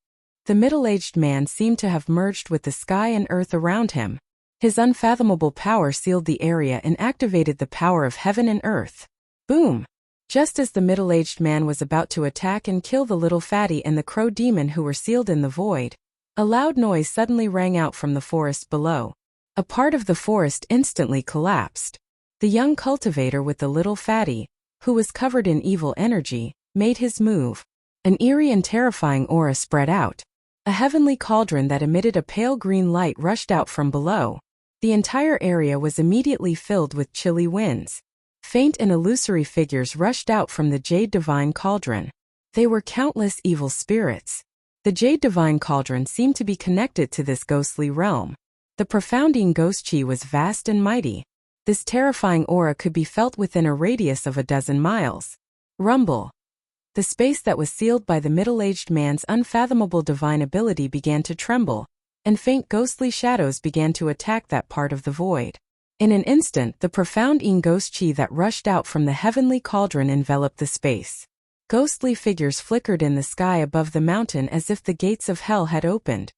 The middle-aged man seemed to have merged with the sky and earth around him. His unfathomable power sealed the area and activated the power of heaven and earth. Boom! Just as the middle-aged man was about to attack and kill the Little Fatty and the crow demon who were sealed in the void, a loud noise suddenly rang out from the forest below. A part of the forest instantly collapsed. The young cultivator with the Little Fatty, who was covered in evil energy, made his move. An eerie and terrifying aura spread out. A heavenly cauldron that emitted a pale green light rushed out from below. The entire area was immediately filled with chilly winds. Faint and illusory figures rushed out from the Jade Divine Cauldron. They were countless evil spirits. The Jade Divine Cauldron seemed to be connected to this ghostly realm. The profounding ghost chi was vast and mighty. This terrifying aura could be felt within a radius of 12 miles. Rumble. The space that was sealed by the middle-aged man's unfathomable divine ability began to tremble, and faint ghostly shadows began to attack that part of the void. In an instant, the profound ghost chi that rushed out from the heavenly cauldron enveloped the space. Ghostly figures flickered in the sky above the mountain as if the gates of hell had opened.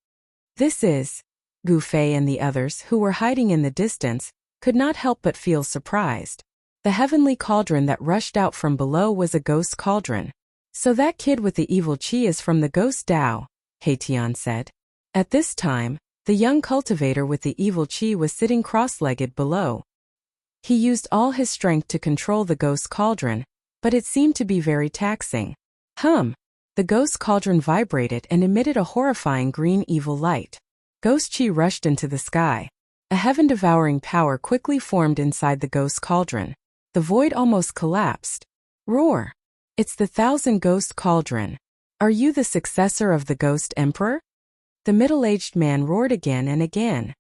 This is... Gu Fei and the others, who were hiding in the distance, could not help but feel surprised. The heavenly cauldron that rushed out from below was a ghost cauldron. So that kid with the evil chi is from the ghost Tao, Tian said. At this time, the young cultivator with the evil chi was sitting cross-legged below. He used all his strength to control the ghost cauldron, but it seemed to be very taxing. The ghost cauldron vibrated and emitted a horrifying green evil light. Ghost chi rushed into the sky. A heaven-devouring power quickly formed inside the ghost cauldron. The void almost collapsed. Roar! It's the 1,000 Ghost Cauldron. Are you the successor of the Ghost Emperor? The middle-aged man roared again and again.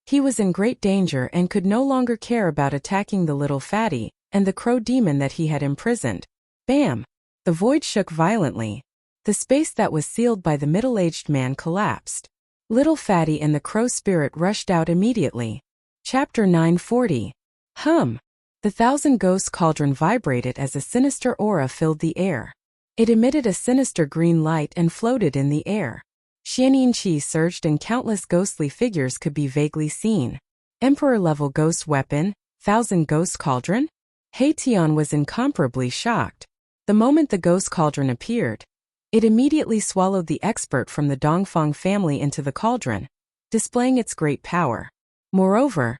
He was in great danger and could no longer care about attacking the Little Fatty and the crow demon that he had imprisoned. Bam! The void shook violently. The space that was sealed by the middle-aged man collapsed. Little Fatty and the crow spirit rushed out immediately. Chapter 940. The 1,000 Ghost Cauldron vibrated as a sinister aura filled the air. It emitted a sinister green light and floated in the air. Xianyin Qi surged and countless ghostly figures could be vaguely seen. Emperor-level ghost weapon, 1000 ghost cauldron? He Tian was incomparably shocked. The moment the ghost cauldron appeared, it immediately swallowed the expert from the Dongfang family into the cauldron, displaying its great power. Moreover,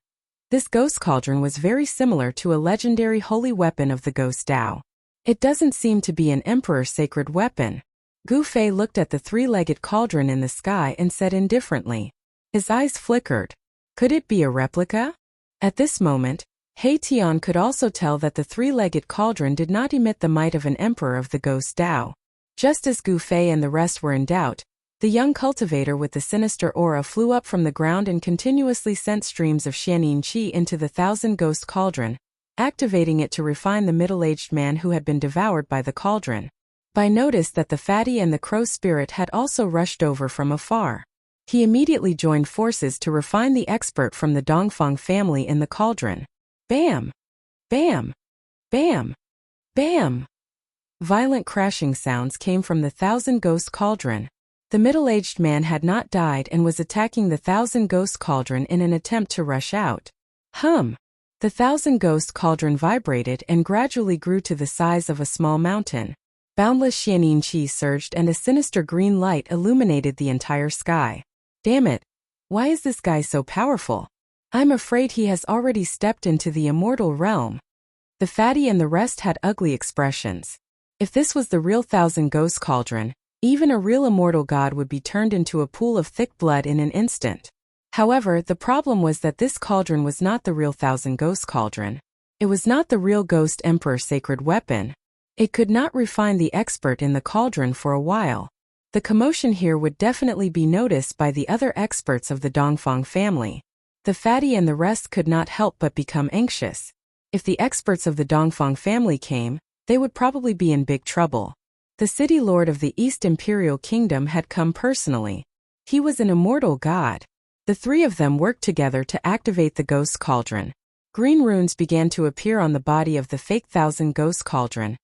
this ghost cauldron was very similar to a legendary holy weapon of the ghost Dao. It doesn't seem to be an emperor's sacred weapon. Gu Fei looked at the three-legged cauldron in the sky and said indifferently. His eyes flickered. Could it be a replica? At this moment, He Tian could also tell that the three-legged cauldron did not emit the might of an emperor of the ghost Dao. Just as Gu Fei and the rest were in doubt, the young cultivator with the sinister aura flew up from the ground and continuously sent streams of Xianin Qi into the 1000 ghost cauldron, activating it to refine the middle-aged man who had been devoured by the cauldron. Bai noticed that the fatty and the crow spirit had also rushed over from afar. He immediately joined forces to refine the expert from the Dongfang family in the cauldron. Bam! Bam! Bam! Bam! Violent crashing sounds came from the 1000 ghost cauldron. The middle-aged man had not died and was attacking the 1000 ghost cauldron in an attempt to rush out. The 1000 ghost cauldron vibrated and gradually grew to the size of a small mountain. Boundless Xianin Qi surged and a sinister green light illuminated the entire sky. Damn it! Why is this guy so powerful? I'm afraid he has already stepped into the immortal realm. The fatty and the rest had ugly expressions. If this was the real 1000 ghost cauldron, even a real immortal god would be turned into a pool of thick blood in an instant. However, the problem was that this cauldron was not the real 1000 ghost cauldron. It was not the real ghost emperor's sacred weapon. It could not refine the expert in the cauldron for a while. The commotion here would definitely be noticed by the other experts of the Dongfang family. The fatty and the rest could not help but become anxious. If the experts of the Dongfang family came, they would probably be in big trouble. The city lord of the East Imperial Kingdom had come personally. He was an immortal god. The three of them worked together to activate the ghost cauldron. Green runes began to appear on the body of the fake 1000 ghost cauldron,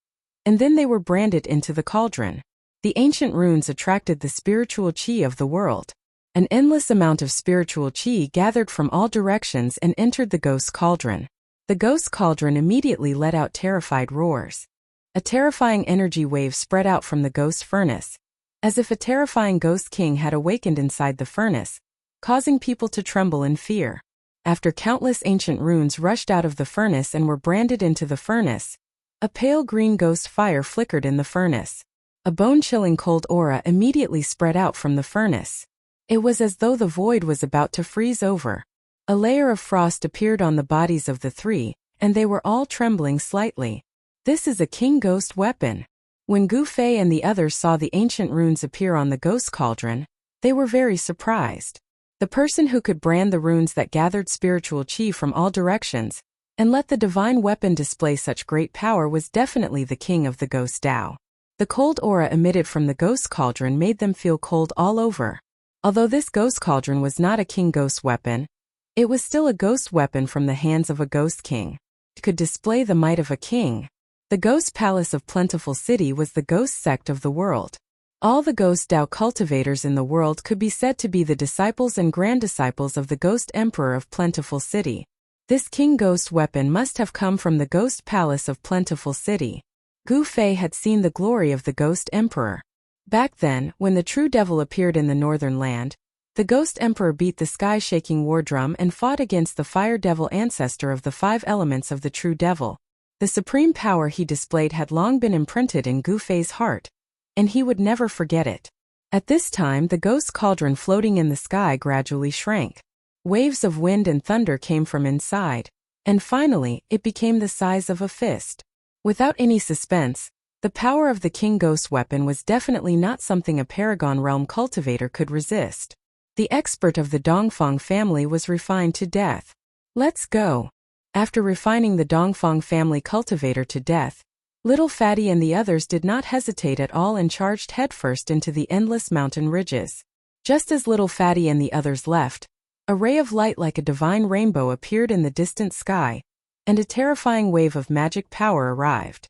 and then they were branded into the cauldron. The ancient runes attracted the spiritual qi of the world. An endless amount of spiritual qi gathered from all directions and entered the ghost cauldron. The ghost cauldron immediately let out terrified roars. A terrifying energy wave spread out from the ghost furnace, as if a terrifying ghost king had awakened inside the furnace, causing people to tremble in fear. After countless ancient runes rushed out of the furnace and were branded into the furnace, a pale green ghost fire flickered in the furnace. A bone-chilling cold aura immediately spread out from the furnace. It was as though the void was about to freeze over. A layer of frost appeared on the bodies of the three, and they were all trembling slightly. This is a king ghost weapon. When Gu Fei and the others saw the ancient runes appear on the ghost cauldron, they were very surprised. The person who could brand the runes that gathered spiritual qi from all directions and let the divine weapon display such great power was definitely the king of the ghost Dao. The cold aura emitted from the ghost cauldron made them feel cold all over. Although this ghost cauldron was not a king ghost weapon, it was still a ghost weapon from the hands of a ghost king. It could display the might of a king. The ghost palace of Plentiful City was the ghost sect of the world. All the ghost Dao cultivators in the world could be said to be the disciples and grand-disciples of the ghost emperor of Plentiful City. This king ghost weapon must have come from the ghost palace of Plentiful City. Gu Fei had seen the glory of the ghost emperor. Back then, when the true devil appeared in the northern land, the ghost emperor beat the sky-shaking war drum and fought against the fire devil ancestor of the 5 elements of the true devil. The supreme power he displayed had long been imprinted in Gu Fei's heart, and he would never forget it. At this time, the ghost cauldron floating in the sky gradually shrank. Waves of wind and thunder came from inside, and finally, it became the size of a fist. Without any suspense, the power of the king ghost weapon was definitely not something a paragon realm cultivator could resist. The expert of the Dongfang family was refined to death. Let's go. After refining the Dongfang family cultivator to death, Little Fatty and the others did not hesitate at all and charged headfirst into the endless mountain ridges. Just as Little Fatty and the others left, a ray of light like a divine rainbow appeared in the distant sky, and a terrifying wave of magic power arrived.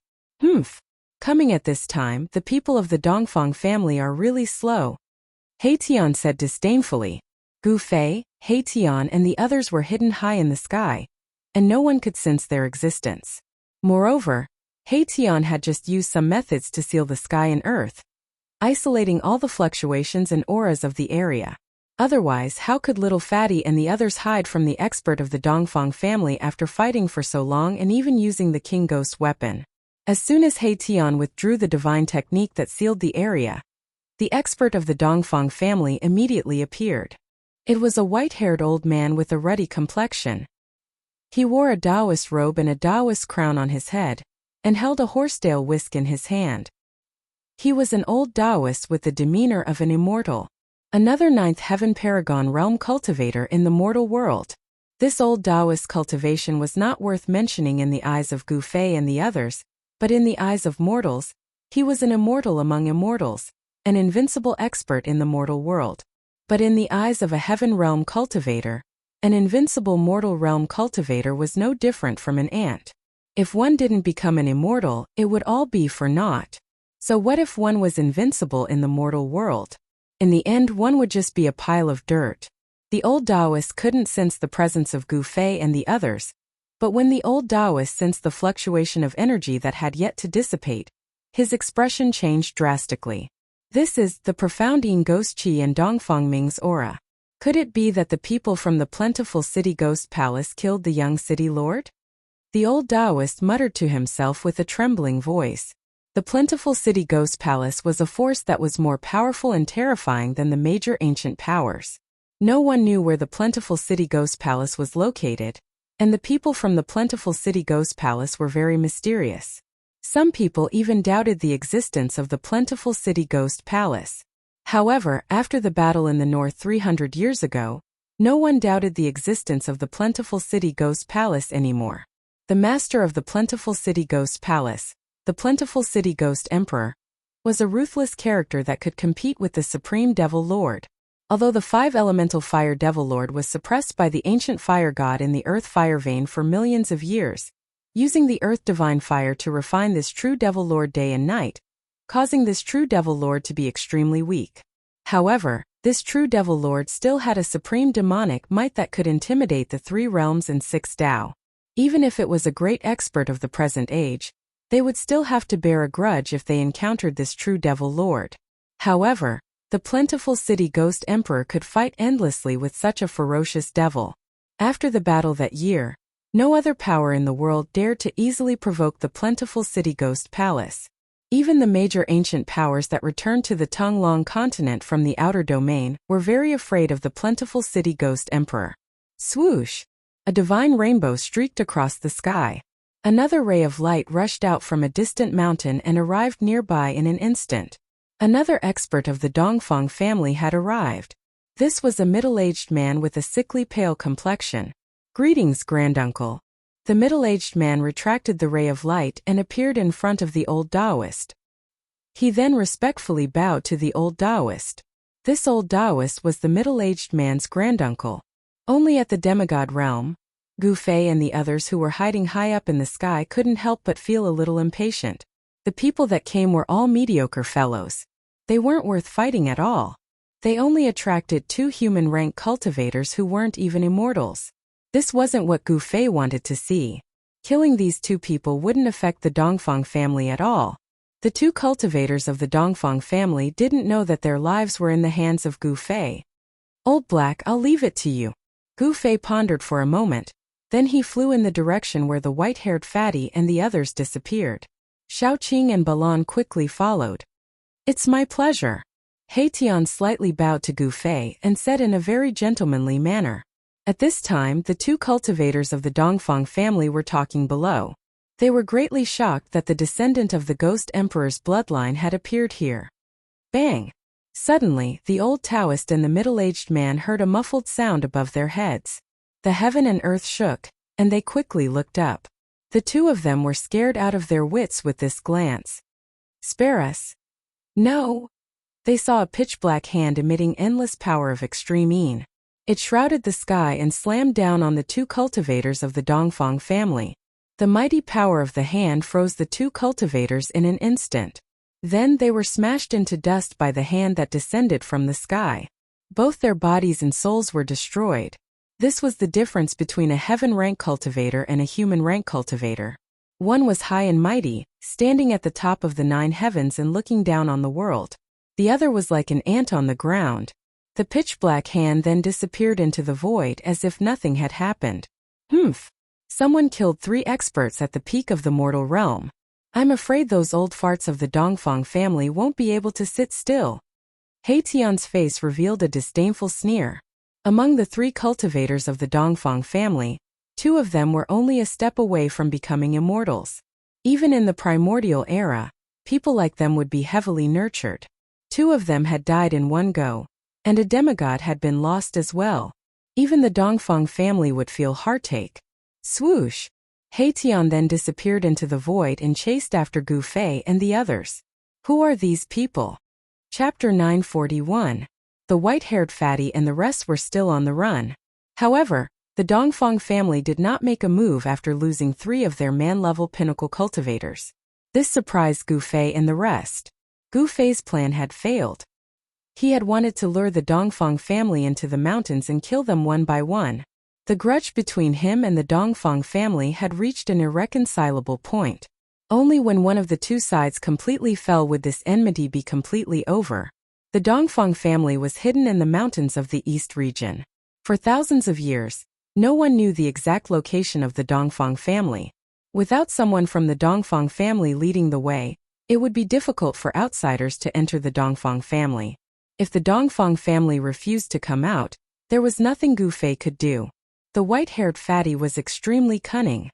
Coming at this time, the people of the Dongfang family are really slow. He Tian said disdainfully. Gu Fei, Tian and the others were hidden high in the sky, and no one could sense their existence. Moreover, Tian had just used some methods to seal the sky and earth, isolating all the fluctuations and auras of the area. Otherwise, how could little Fatty and the others hide from the expert of the Dongfang family after fighting for so long and even using the King Ghost weapon? As soon as Tian withdrew the divine technique that sealed the area, the expert of the Dongfang family immediately appeared. It was a white-haired old man with a ruddy complexion. He wore a Taoist robe and a Taoist crown on his head, and held a horsetail whisk in his hand. He was an old Taoist with the demeanor of an immortal, another ninth heaven paragon realm cultivator in the mortal world. This old Taoist cultivation was not worth mentioning in the eyes of Gu Fei and the others, but in the eyes of mortals, he was an immortal among immortals, an invincible expert in the mortal world. But in the eyes of a heaven realm cultivator, an invincible mortal realm cultivator was no different from an ant. If one didn't become an immortal, it would all be for naught. So what if one was invincible in the mortal world? In the end, one would just be a pile of dirt. The old Taoist couldn't sense the presence of Gu Fei and the others, but when the old Taoist sensed the fluctuation of energy that had yet to dissipate, his expression changed drastically. This is the profound Yin Ghost Qi and Dongfang Ming's aura. Could it be that the people from the plentiful city ghost palace killed the young city lord? The old Taoist muttered to himself with a trembling voice. The plentiful city ghost palace was a force that was more powerful and terrifying than the major ancient powers. No one knew where the plentiful city ghost palace was located, and the people from the plentiful city ghost palace were very mysterious. Some people even doubted the existence of the plentiful city ghost palace. However, after the battle in the north 300 years ago, no one doubted the existence of the plentiful city ghost palace anymore. The master of the plentiful city ghost palace, the plentiful city ghost emperor, was a ruthless character that could compete with the supreme devil lord. Although the five-elemental fire devil lord was suppressed by the ancient fire god in the earth fire vein for millions of years, using the earth divine fire to refine this true devil lord day and night, causing this true devil lord to be extremely weak. However, this true devil lord still had a supreme demonic might that could intimidate the three realms and six Tao. Even if it was a great expert of the present age, they would still have to bear a grudge if they encountered this true devil lord. However, the plentiful city ghost emperor could fight endlessly with such a ferocious devil. After the battle that year, no other power in the world dared to easily provoke the plentiful city ghost palace. Even the major ancient powers that returned to the Tonglong continent from the outer domain were very afraid of the plentiful city ghost emperor. Swoosh! A divine rainbow streaked across the sky. Another ray of light rushed out from a distant mountain and arrived nearby in an instant. Another expert of the Dongfang family had arrived. This was a middle-aged man with a sickly pale complexion. "Greetings, granduncle." The middle-aged man retracted the ray of light and appeared in front of the old Taoist. He then respectfully bowed to the old Taoist. This old Taoist was the middle-aged man's granduncle. Only at the demigod realm, Gu Fei and the others who were hiding high up in the sky couldn't help but feel a little impatient. The people that came were all mediocre fellows. They weren't worth fighting at all. They only attracted 2 human rank cultivators who weren't even immortals. This wasn't what Gu Fei wanted to see. Killing these 2 people wouldn't affect the Dongfang family at all. The 2 cultivators of the Dongfang family didn't know that their lives were in the hands of Gu Fei. "Old Black, I'll leave it to you." Gu Fei pondered for a moment. Then he flew in the direction where the white-haired fatty and the others disappeared. Xiaoqing and Balan quickly followed. "It's my pleasure." Tian slightly bowed to Gu Fei and said in a very gentlemanly manner. At this time, the 2 cultivators of the Dongfang family were talking below. They were greatly shocked that the descendant of the Ghost Emperor's bloodline had appeared here. Bang! Suddenly, the old Taoist and the middle-aged man heard a muffled sound above their heads. The heaven and earth shook, and they quickly looked up. The 2 of them were scared out of their wits with this glance. "Spare us." "No." They saw a pitch-black hand emitting endless power of extreme Yin. It shrouded the sky and slammed down on the 2 cultivators of the Dongfang family. The mighty power of the hand froze the 2 cultivators in an instant. Then they were smashed into dust by the hand that descended from the sky. Both their bodies and souls were destroyed. This was the difference between a heaven rank cultivator and a human rank cultivator. One was high and mighty, standing at the top of the 9 heavens and looking down on the world. The other was like an ant on the ground. The pitch-black hand then disappeared into the void as if nothing had happened. Someone killed 3 experts at the peak of the mortal realm. I'm afraid those old farts of the Dongfang family won't be able to sit still. He Tian's face revealed a disdainful sneer. Among the 3 cultivators of the Dongfang family, 2 of them were only a step away from becoming immortals. Even in the primordial era, people like them would be heavily nurtured. 2 of them had died in one go, and a demigod had been lost as well. Even the Dongfang family would feel heartache. Swoosh! He Tian then disappeared into the void and chased after Gu Fei and the others. Who are these people? Chapter 941. The white-haired fatty and the rest were still on the run. However, the Dongfang family did not make a move after losing 3 of their man-level pinnacle cultivators. This surprised Gu Fei and the rest. Gu Fei's plan had failed. He had wanted to lure the Dongfang family into the mountains and kill them one by one. The grudge between him and the Dongfang family had reached an irreconcilable point. Only when one of the 2 sides completely fell would this enmity be completely over. The Dongfang family was hidden in the mountains of the East region. For thousands of years, no one knew the exact location of the Dongfang family. Without someone from the Dongfang family leading the way, it would be difficult for outsiders to enter the Dongfang family. If the Dongfang family refused to come out, there was nothing Gu Fei could do. The white-haired fatty was extremely cunning.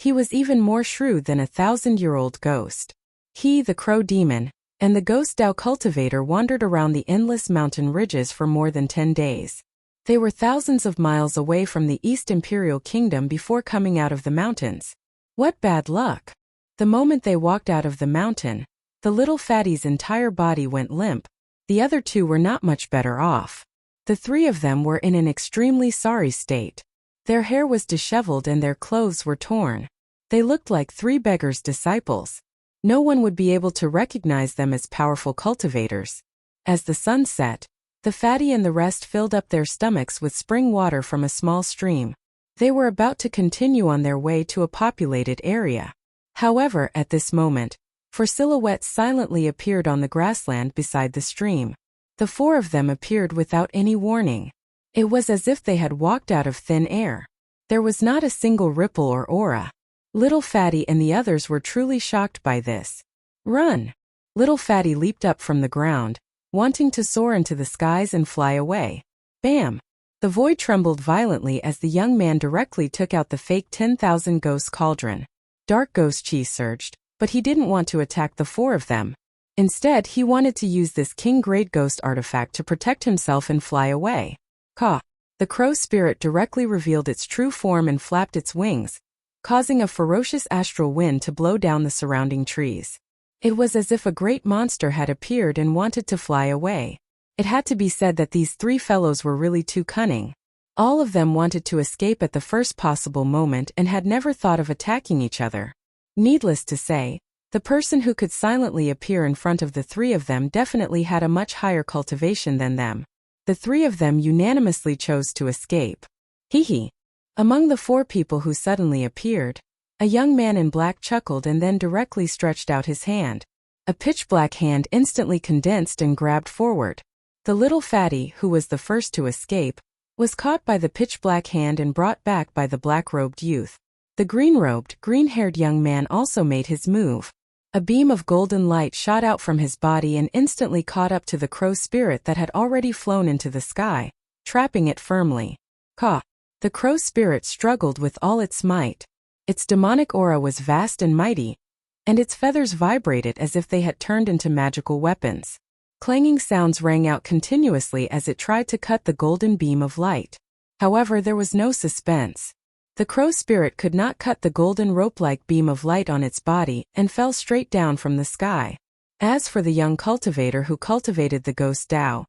He was even more shrewd than a 1,000-year-old ghost. He, the crow demon, and the ghost Dao cultivator wandered around the endless mountain ridges for more than 10 days. They were thousands of miles away from the East Imperial Kingdom before coming out of the mountains. What bad luck! The moment they walked out of the mountain, the little fatty's entire body went limp. The other 2 were not much better off. The 3 of them were in an extremely sorry state. Their hair was disheveled and their clothes were torn. They looked like 3 beggars' disciples. No one would be able to recognize them as powerful cultivators. As the sun set, the fatty and the rest filled up their stomachs with spring water from a small stream. They were about to continue on their way to a populated area. However, at this moment, 4 silhouettes silently appeared on the grassland beside the stream. The 4 of them appeared without any warning. It was as if they had walked out of thin air. There was not a single ripple or aura. Little Fatty and the others were truly shocked by this. Run! Little Fatty leaped up from the ground, wanting to soar into the skies and fly away. Bam! The void trembled violently as the young man directly took out the fake 10,000 ghost cauldron. Dark ghost chi surged, but he didn't want to attack the 4 of them. Instead, he wanted to use this king-grade ghost artifact to protect himself and fly away. Caw! The crow spirit directly revealed its true form and flapped its wings, causing a ferocious astral wind to blow down the surrounding trees. It was as if a great monster had appeared and wanted to fly away. It had to be said that these 3 fellows were really too cunning. All of them wanted to escape at the first possible moment and had never thought of attacking each other. Needless to say, the person who could silently appear in front of the 3 of them definitely had a much higher cultivation than them. The 3 of them unanimously chose to escape. Hee. Among the 4 people who suddenly appeared, a young man in black chuckled and then directly stretched out his hand. A pitch-black hand instantly condensed and grabbed forward. The little fatty, who was the first to escape, was caught by the pitch-black hand and brought back by the black-robed youth. The green-robed, green-haired young man also made his move. A beam of golden light shot out from his body and instantly caught up to the crow spirit that had already flown into the sky, trapping it firmly. Caw! The crow spirit struggled with all its might. Its demonic aura was vast and mighty, and its feathers vibrated as if they had turned into magical weapons. Clanging sounds rang out continuously as it tried to cut the golden beam of light. However, there was no suspense. The crow spirit could not cut the golden rope-like beam of light on its body and fell straight down from the sky. As for the young cultivator who cultivated the ghost Dao,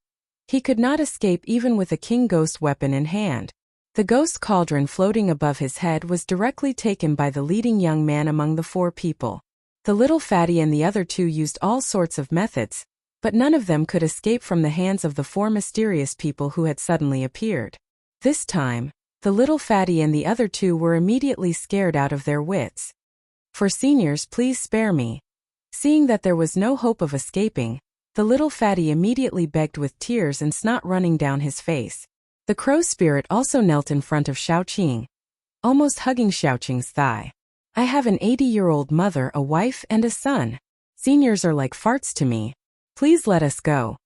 he could not escape even with a king ghost weapon in hand. The ghost cauldron floating above his head was directly taken by the leading young man among the 4 people. The little fatty and the other 2 used all sorts of methods, But none of them could escape from the hands of the four mysterious people who had suddenly appeared. This time, the little fatty and the other two were immediately scared out of their wits. "For seniors, please spare me." Seeing that there was no hope of escaping, the little fatty immediately begged with tears and snot running down his face. The crow spirit also knelt in front of Xiaoqing, almost hugging Xiaoqing's thigh. "I have an 80-year-old mother, a wife, and a son. Seniors are like farts to me. Please let us go."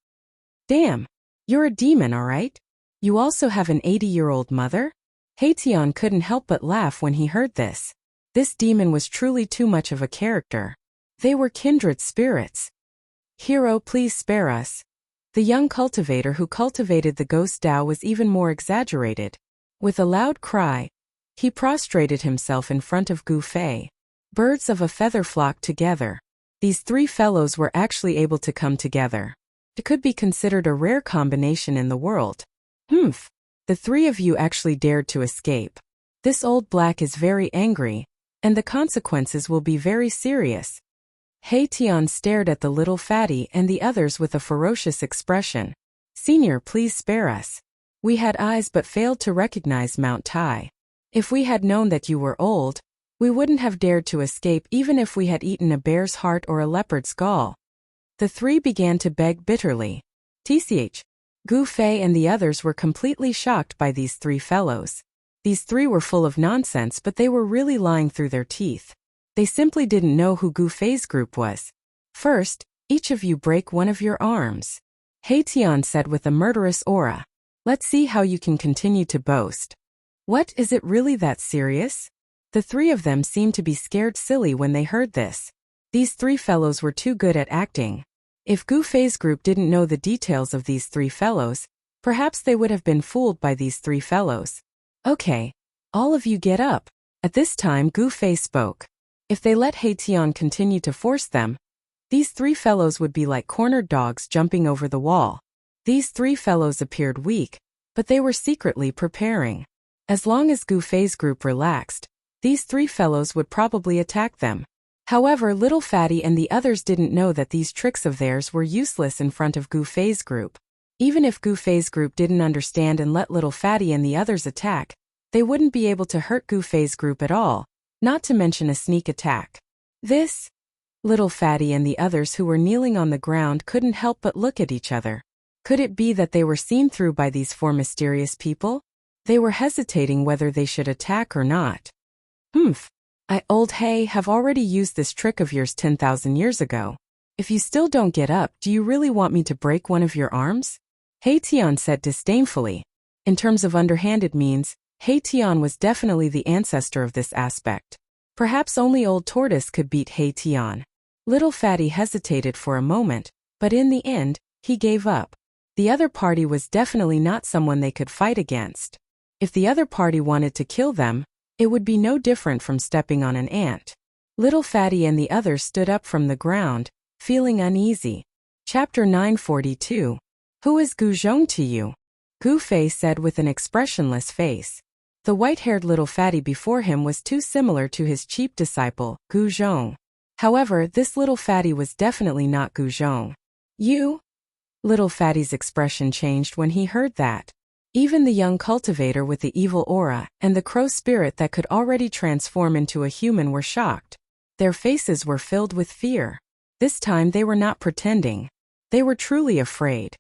"Damn, you're a demon, all right? You also have an 80-year-old mother?" Haetian couldn't help but laugh when he heard this. This demon was truly too much of a character. They were kindred spirits. "Hero, please spare us." The young cultivator who cultivated the ghost Dao was even more exaggerated. With a loud cry, he prostrated himself in front of Gu Fei. Birds of a feather flocked together. These three fellows were actually able to come together. It could be considered a rare combination in the world. "Humph. The three of you actually dared to escape. This old black is very angry, and the consequences will be very serious." Haetian stared at the little fatty and the others with a ferocious expression. "Senior, please spare us. We had eyes but failed to recognize Mount Tai. If we had known that you were old, we wouldn't have dared to escape even if we had eaten a bear's heart or a leopard's gall." The three began to beg bitterly. Tch. Gu Fei and the others were completely shocked by these three fellows. These three were full of nonsense, but they were really lying through their teeth. They simply didn't know who Gu Fei's group was. "First, each of you break one of your arms," Haetian said with a murderous aura. "Let's see how you can continue to boast." "What, is it really that serious?" The three of them seemed to be scared silly when they heard this. These three fellows were too good at acting. If Gu Fei's group didn't know the details of these three fellows, perhaps they would have been fooled by these three fellows. "Okay, all of you get up." At this time Gu Fei spoke. If they let Haetian continue to force them, these three fellows would be like cornered dogs jumping over the wall. These three fellows appeared weak, but they were secretly preparing. As long as Gu Fei's group relaxed, these three fellows would probably attack them. However, Little Fatty and the others didn't know that these tricks of theirs were useless in front of Gu Fei's group. Even if Gu Fei's group didn't understand and let Little Fatty and the others attack, they wouldn't be able to hurt Gu Fei's group at all, not to mention a sneak attack. This Little Fatty and the others who were kneeling on the ground couldn't help but look at each other. Could it be that they were seen through by these four mysterious people? They were hesitating whether they should attack or not. "Humph. Old Hay, have already used this trick of yours 10,000 years ago. If you still don't get up, do you really want me to break one of your arms?" Haetian said disdainfully. In terms of underhanded means, Haetian was definitely the ancestor of this aspect. Perhaps only Old Tortoise could beat Haetian. Little Fatty hesitated for a moment, but in the end, he gave up. The other party was definitely not someone they could fight against. If the other party wanted to kill them, it would be no different from stepping on an ant. Little Fatty and the others stood up from the ground, feeling uneasy. Chapter 942. "Who is Gu Zhong to you?" Gu Fei said with an expressionless face. The white-haired Little Fatty before him was too similar to his cheap disciple, Gu Zhong. However, this Little Fatty was definitely not Gu Zhong. "You?" Little Fatty's expression changed when he heard that. Even the young cultivator with the evil aura and the crow spirit that could already transform into a human were shocked. Their faces were filled with fear. This time they were not pretending. They were truly afraid.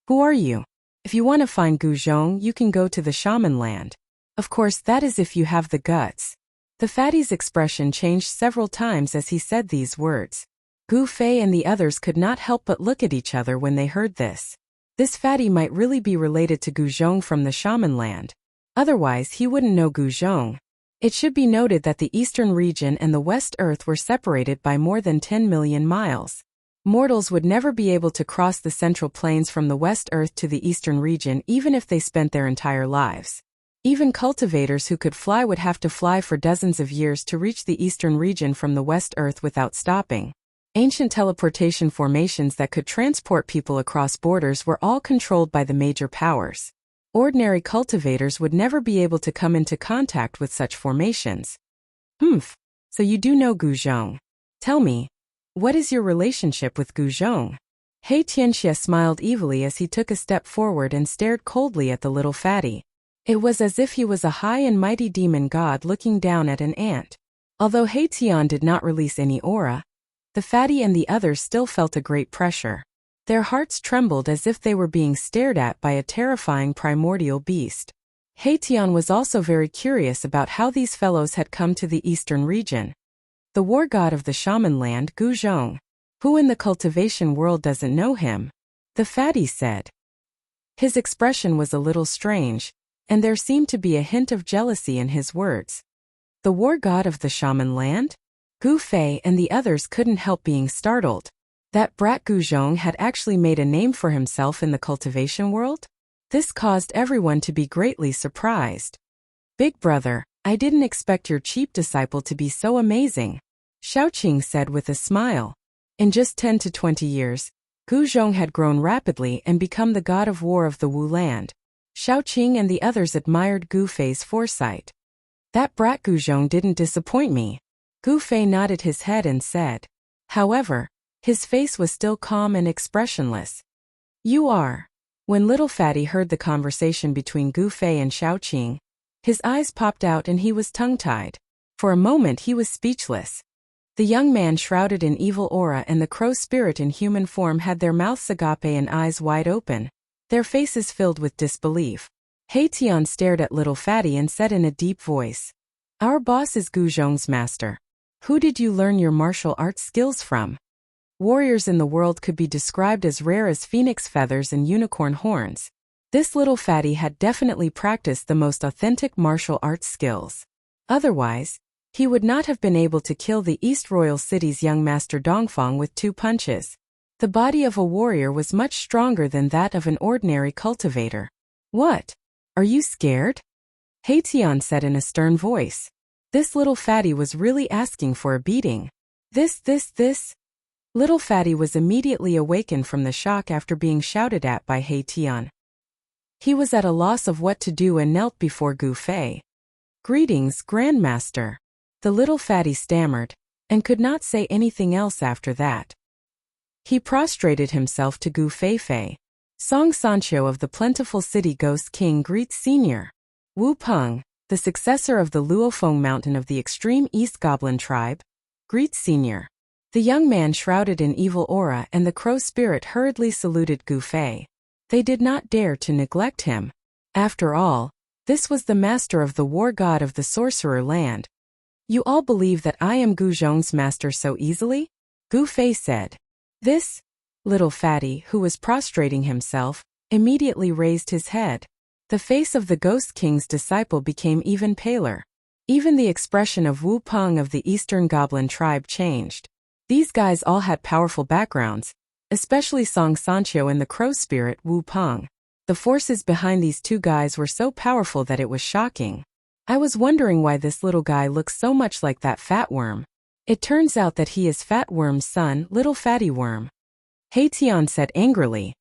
"Who are you? If you want to find Gu Zhong, you can go to the shaman land. Of course, that is if you have the guts." The fatty's expression changed several times as he said these words. Gu Fei and the others could not help but look at each other when they heard this. This fatty might really be related to Gu Zhong from the shaman land. Otherwise, he wouldn't know Gu Zhong. It should be noted that the eastern region and the west earth were separated by more than 10 million miles. Mortals would never be able to cross the central plains from the west earth to the eastern region even if they spent their entire lives. Even cultivators who could fly would have to fly for dozens of years to reach the eastern region from the west earth without stopping. Ancient teleportation formations that could transport people across borders were all controlled by the major powers. Ordinary cultivators would never be able to come into contact with such formations. "Humph. So you do know Gu Zhong. Tell me, what is your relationship with Gu Zhong?" He Tianxia smiled evilly as he took a step forward and stared coldly at the little fatty. It was as if he was a high and mighty demon god looking down at an ant. Although He Tian did not release any aura, the fatty and the others still felt a great pressure. Their hearts trembled as if they were being stared at by a terrifying primordial beast. He Tian was also very curious about how these fellows had come to the eastern region. The war god of the shaman land, Gu Zhong. Who in the cultivation world doesn't know him? The fatty said. His expression was a little strange, and there seemed to be a hint of jealousy in his words. The war god of the shaman land? Gu Fei and the others couldn't help being startled. That brat Gu Zhong had actually made a name for himself in the cultivation world? This caused everyone to be greatly surprised. Big brother, I didn't expect your cheap disciple to be so amazing, Xiaoqing said with a smile. In just 10 to 20 years, Gu Zhong had grown rapidly and become the god of war of the Wu land. Xiaoqing and the others admired Gu Fei's foresight. That brat Gu Zhong didn't disappoint me. Gu Fei nodded his head and said. However, his face was still calm and expressionless. You are. When little fatty heard the conversation between Gu Fei and Xiaoqing, his eyes popped out and he was tongue-tied. For a moment he was speechless. The young man shrouded in evil aura and the crow spirit in human form had their mouths agape and eyes wide open, their faces filled with disbelief. He Tian stared at little fatty and said in a deep voice. Our boss is Gu Zhong's master. Who did you learn your martial arts skills from? Warriors in the world could be described as rare as phoenix feathers and unicorn horns. This little fatty had definitely practiced the most authentic martial arts skills. Otherwise, he would not have been able to kill the East Royal City's young master Dongfang with 2 punches. The body of a warrior was much stronger than that of an ordinary cultivator. What? Are you scared? He Tian said in a stern voice. This little fatty was really asking for a beating. This. Little fatty was immediately awakened from the shock after being shouted at by He Tian. He was at a loss of what to do and knelt before Gu Fei. Greetings, Grandmaster. The little fatty stammered, and could not say anything else after that. He prostrated himself to Gu Fei. Song Sancho of the plentiful city Ghost King greets Senior. Wu Peng, the successor of the Luofeng Mountain of the extreme East Goblin tribe, greets Senior. The young man shrouded in evil aura and the crow spirit hurriedly saluted Gu Fei. They did not dare to neglect him. After all, this was the master of the war god of the sorcerer land. You all believe that I am Gu Zhong's master so easily? Gu Fei said. This little fatty, who was prostrating himself, immediately raised his head. The face of the Ghost King's disciple became even paler. Even the expression of Wu Peng of the Eastern Goblin tribe changed. These guys all had powerful backgrounds, especially Song Sancho and the crow spirit Wu Peng. The forces behind these 2 guys were so powerful that it was shocking. I was wondering why this little guy looks so much like that fat worm. It turns out that he is Fat Worm's son, Little Fatty Worm. He Tian said angrily.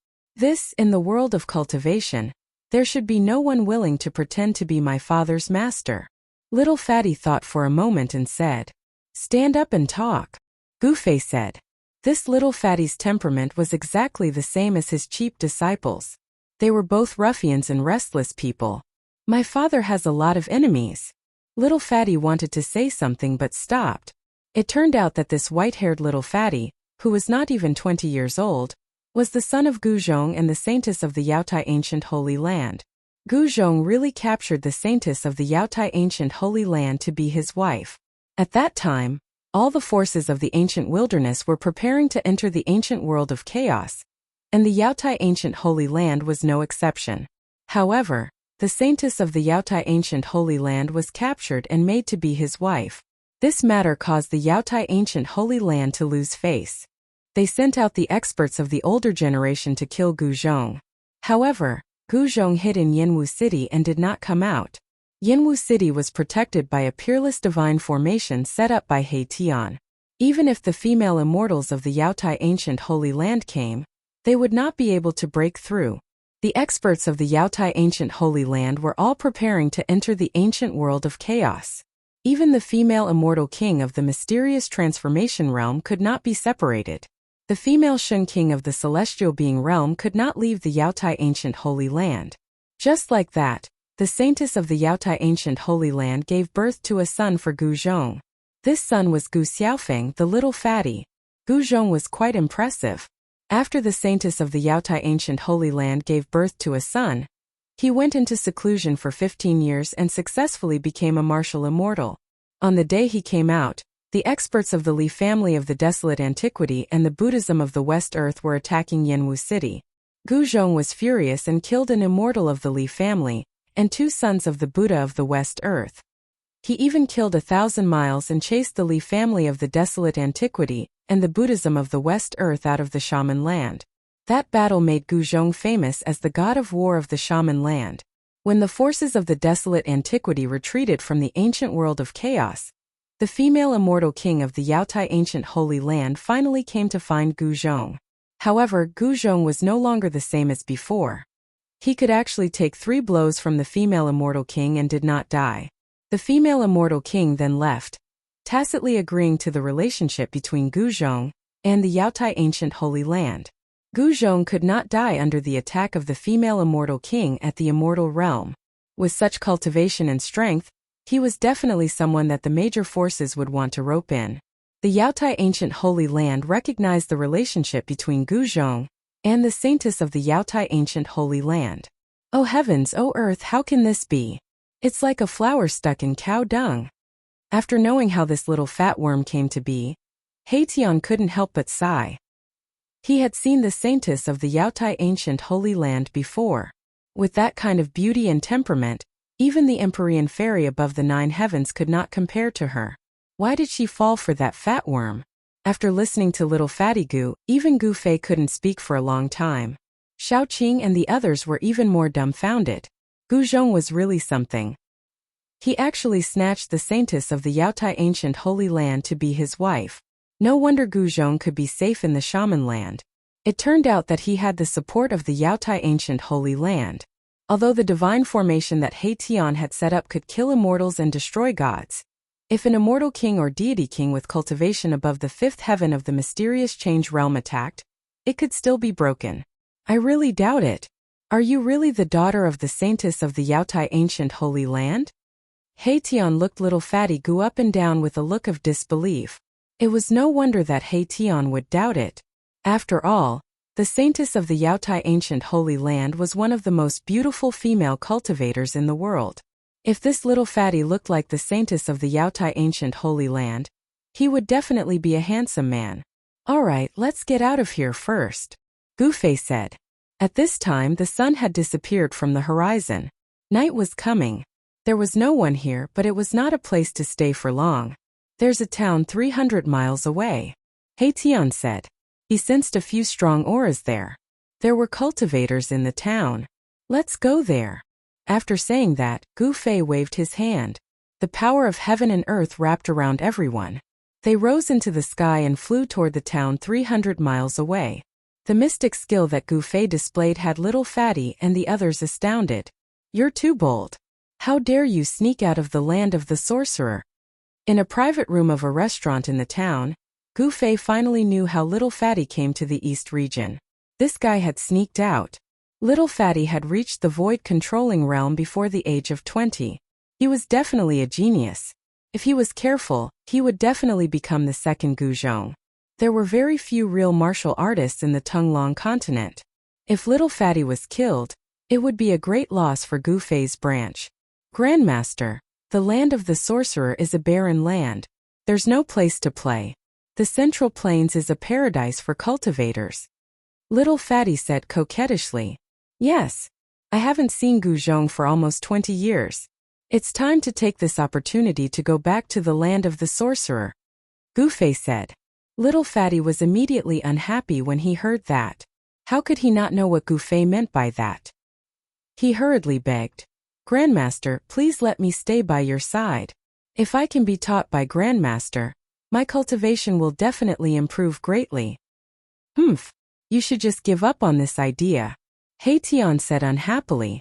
In the world of cultivation, there should be no one willing to pretend to be my father's master. Little Fatty thought for a moment and said. Stand up and talk. Gu Fei said. This little fatty's temperament was exactly the same as his cheap disciples. They were both ruffians and restless people. My father has a lot of enemies. Little fatty wanted to say something but stopped. It turned out that this white-haired little fatty, who was not even 20 years old, was the son of Gu Zhong and the saintess of the Yaotai ancient holy land. Gu Zhong really captured the saintess of the Yaotai ancient holy land to be his wife. At that time, all the forces of the ancient wilderness were preparing to enter the ancient world of chaos, and the Yaotai ancient holy land was no exception. However, the saintess of the Yaotai ancient holy land was captured and made to be his wife. This matter caused the Yaotai ancient holy land to lose face. They sent out the experts of the older generation to kill Gu Zhong. However, Gu Zhong hid in Yanwu City and did not come out. Yanwu City was protected by a peerless divine formation set up by He Tian. Even if the female immortals of the Yaotai ancient holy land came, they would not be able to break through. The experts of the Yaotai ancient holy land were all preparing to enter the ancient world of chaos. Even the female immortal king of the mysterious transformation realm could not be separated. The female Shun king of the celestial being realm could not leave the Yaotai ancient holy land. Just like that, the saintess of the Yaotai ancient holy land gave birth to a son for Gu Zhong. This son was Gu Xiaofeng, the little fatty. Gu Zhong was quite impressive. After the saintess of the Yaotai ancient holy land gave birth to a son, he went into seclusion for 15 years and successfully became a martial immortal. On the day he came out, the experts of the Li family of the desolate antiquity and the Buddhism of the West Earth were attacking Yanwu City. Gu Zhong was furious and killed an immortal of the Li family, and 2 sons of the Buddha of the West Earth. He even killed 1,000 miles and chased the Li family of the desolate antiquity and the Buddhism of the West Earth out of the shaman land. That battle made Gu Zhong famous as the god of war of the shaman land. When the forces of the desolate antiquity retreated from the ancient world of chaos, the female immortal king of the Yaotai ancient holy land finally came to find Gu Zhong. However, Gu Zhong was no longer the same as before. He could actually take 3 blows from the female immortal king and did not die. The female immortal king then left, tacitly agreeing to the relationship between Gu Zhong and the Yaotai ancient holy land. Gu Zhong could not die under the attack of the female immortal king at the immortal realm. With such cultivation and strength, he was definitely someone that the major forces would want to rope in. The Yaotai ancient holy land recognized the relationship between Gu Zhong and the saintess of the Yaotai ancient holy land. Oh heavens, oh earth, how can this be? It's like a flower stuck in cow dung. After knowing how this little fat worm came to be, Tian couldn't help but sigh. He had seen the saintess of the Yaotai ancient holy land before. With that kind of beauty and temperament, even the Empyrean fairy above the 9 heavens could not compare to her. Why did she fall for that fat worm? After listening to little fatty Gu, even Gu Fei couldn't speak for a long time. Xiao Qing and the others were even more dumbfounded. Gu Zhong was really something. He actually snatched the saintess of the Yaotai ancient holy land to be his wife. No wonder Gu Zhong could be safe in the shaman land. It turned out that he had the support of the Yaotai ancient holy land. Although the divine formation that Tian had set up could kill immortals and destroy gods, if an immortal king or deity king with cultivation above the 5th heaven of the mysterious change realm attacked, it could still be broken. I really doubt it. Are you really the daughter of the saintess of the Yaotai ancient holy land? Tian looked little fatty Gu up and down with a look of disbelief. It was no wonder that Tian would doubt it. After all, the saintess of the Yaotai ancient holy land was one of the most beautiful female cultivators in the world. If this little fatty looked like the saintess of the Yaotai ancient holy land, he would definitely be a handsome man. Alright, let's get out of here first, Gu Fei said. At this time the sun had disappeared from the horizon. Night was coming. There was no one here, but it was not a place to stay for long. There's a town 300 miles away, Tian said. He sensed a few strong auras there. There were cultivators in the town. Let's go there. After saying that, Gu Fei waved his hand. The power of heaven and earth wrapped around everyone. They rose into the sky and flew toward the town 300 miles away. The mystic skill that Gu Fei displayed had little fatty and the others astounded. You're too bold. How dare you sneak out of the land of the sorcerer? In a private room of a restaurant in the town, Gu Fei finally knew how Little Fatty came to the East region. This guy had sneaked out. Little Fatty had reached the void controlling realm before the age of 20. He was definitely a genius. If he was careful, he would definitely become the second Gu Zhong. There were very few real martial artists in the Tunglong continent. If Little Fatty was killed, it would be a great loss for Gu Fei's branch. Grandmaster, the land of the sorcerer is a barren land. There's no place to play. The Central Plains is a paradise for cultivators. Little Fatty said coquettishly. Yes. I haven't seen Gu Zhong for almost 20 years. It's time to take this opportunity to go back to the land of the sorcerer, Gu Fei said. Little Fatty was immediately unhappy when he heard that. How could he not know what Gu Fei meant by that? He hurriedly begged. Grandmaster, please let me stay by your side. If I can be taught by Grandmaster, my cultivation will definitely improve greatly. Humph. You should just give up on this idea, Tian said unhappily.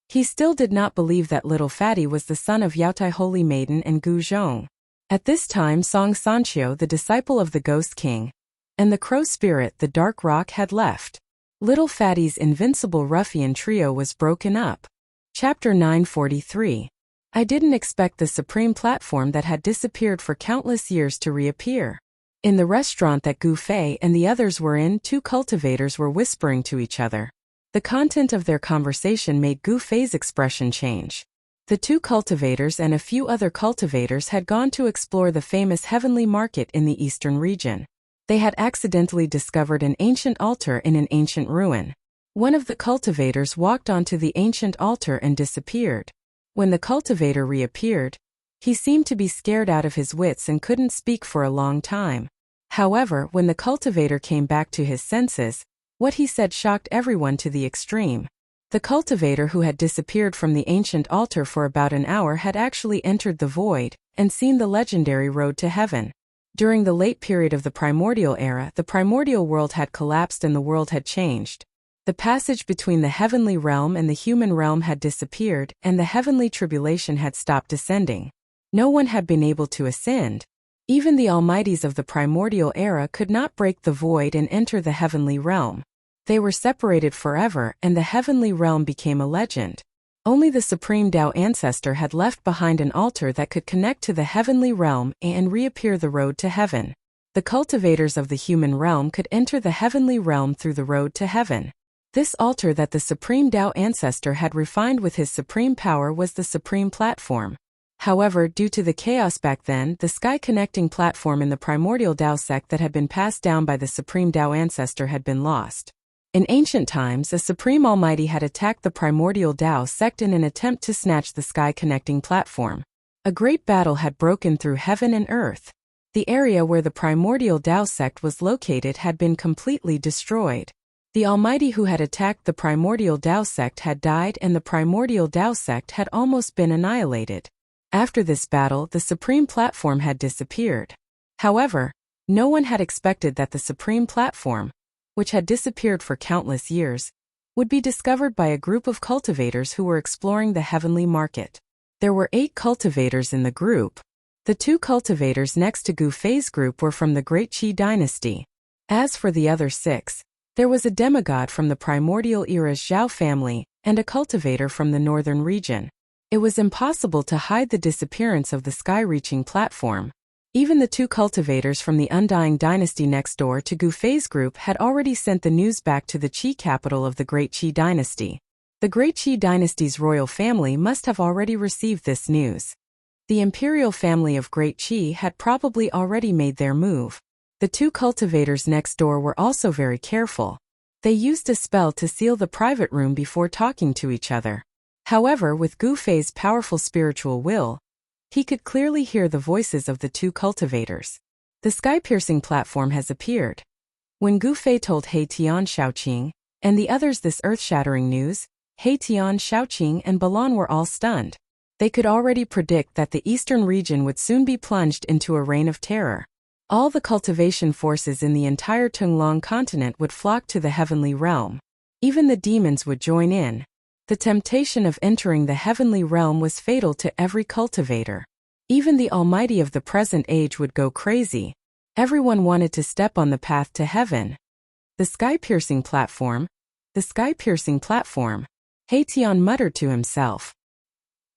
He still did not believe that Little Fatty was the son of Yaotai Holy Maiden and Gu Zhong. At this time Song Sanqiu, the disciple of the Ghost King, and the crow spirit, the dark rock, had left. Little Fatty's invincible ruffian trio was broken up. Chapter 943. I didn't expect the supreme platform that had disappeared for countless years to reappear. In the restaurant that Gu Fei and the others were in, two cultivators were whispering to each other. The content of their conversation made Gu Fei's expression change. The two cultivators and a few other cultivators had gone to explore the famous heavenly market in the eastern region. They had accidentally discovered an ancient altar in an ancient ruin. One of the cultivators walked onto the ancient altar and disappeared. When the cultivator reappeared, he seemed to be scared out of his wits and couldn't speak for a long time. However, when the cultivator came back to his senses, what he said shocked everyone to the extreme. The cultivator who had disappeared from the ancient altar for about an hour had actually entered the void and seen the legendary road to heaven. During the late period of the primordial era, the primordial world had collapsed and the world had changed. The passage between the heavenly realm and the human realm had disappeared, and the heavenly tribulation had stopped descending. No one had been able to ascend. Even the almighties of the primordial era could not break the void and enter the heavenly realm. They were separated forever, and the heavenly realm became a legend. Only the Supreme Tao Ancestor had left behind an altar that could connect to the heavenly realm and reappear the road to heaven. The cultivators of the human realm could enter the heavenly realm through the road to heaven. This altar that the Supreme Tao Ancestor had refined with his supreme power was the supreme platform. However, due to the chaos back then, the sky-connecting platform in the primordial Tao sect that had been passed down by the Supreme Tao Ancestor had been lost. In ancient times, a Supreme Almighty had attacked the primordial Tao sect in an attempt to snatch the sky-connecting platform. A great battle had broken through heaven and earth. The area where the primordial Tao sect was located had been completely destroyed. The Almighty who had attacked the primordial Tao sect had died, and the primordial Tao sect had almost been annihilated. After this battle, the supreme platform had disappeared. However, no one had expected that the supreme platform, which had disappeared for countless years, would be discovered by a group of cultivators who were exploring the heavenly market. There were 8 cultivators in the group. The 2 cultivators next to Gu Fei's group were from the Great Qi dynasty. As for the other 6, there was a demigod from the primordial era's Zhao family and a cultivator from the northern region. It was impossible to hide the disappearance of the sky-reaching platform. Even the 2 cultivators from the Undying dynasty next door to Gu Fei's group had already sent the news back to the Qi capital of the Great Qi dynasty. The Great Qi dynasty's royal family must have already received this news. The imperial family of Great Qi had probably already made their move. The 2 cultivators next door were also very careful. They used a spell to seal the private room before talking to each other. However, with Gu Fei's powerful spiritual will, he could clearly hear the voices of the 2 cultivators. The sky-piercing platform has appeared. When Gu Fei told He Tian, Shaoqing, and the others this earth-shattering news, He Tian, Shaoqing, and Balan were all stunned. They could already predict that the eastern region would soon be plunged into a reign of terror. All the cultivation forces in the entire Tunglong continent would flock to the heavenly realm. Even the demons would join in. The temptation of entering the heavenly realm was fatal to every cultivator. Even the Almighty of the present age would go crazy. Everyone wanted to step on the path to heaven. The sky-piercing platform. The sky-piercing platform. He Tian muttered to himself.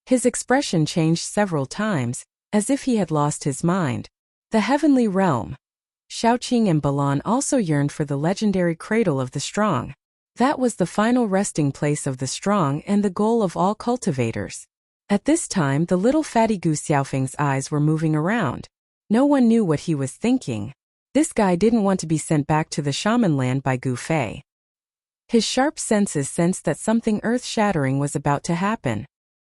His expression changed several times, as if he had lost his mind. The heavenly realm. Shaoqing and Balan also yearned for the legendary cradle of the strong. That was the final resting place of the strong and the goal of all cultivators. At this time, the little fatty Gu Xiaofeng's eyes were moving around. No one knew what he was thinking. This guy didn't want to be sent back to the shaman land by Gu Fei. His sharp senses sensed that something earth-shattering was about to happen.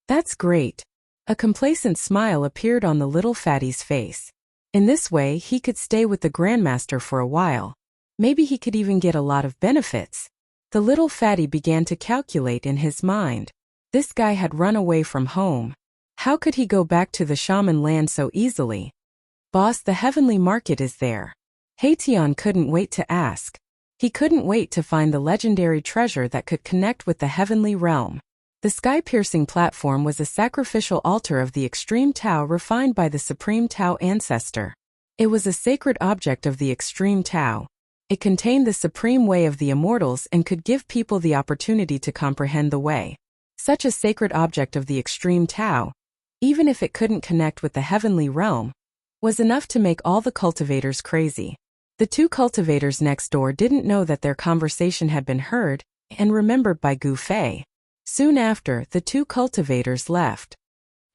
That's great. A complacent smile appeared on the little fatty's face. In this way, he could stay with the Grandmaster for a while. Maybe he could even get a lot of benefits. The little fatty began to calculate in his mind. This guy had run away from home. How could he go back to the shaman land so easily? Boss, the heavenly market is there. He Tian couldn't wait to ask. He couldn't wait to find the legendary treasure that could connect with the heavenly realm. The sky-piercing platform was a sacrificial altar of the extreme Tao refined by the Supreme Tao Ancestor. It was a sacred object of the extreme Tao. It contained the supreme way of the immortals and could give people the opportunity to comprehend the way. Such a sacred object of the extreme Tao, even if it couldn't connect with the heavenly realm, was enough to make all the cultivators crazy. The two cultivators next door didn't know that their conversation had been heard and remembered by Gu Fei. Soon after, the two cultivators left.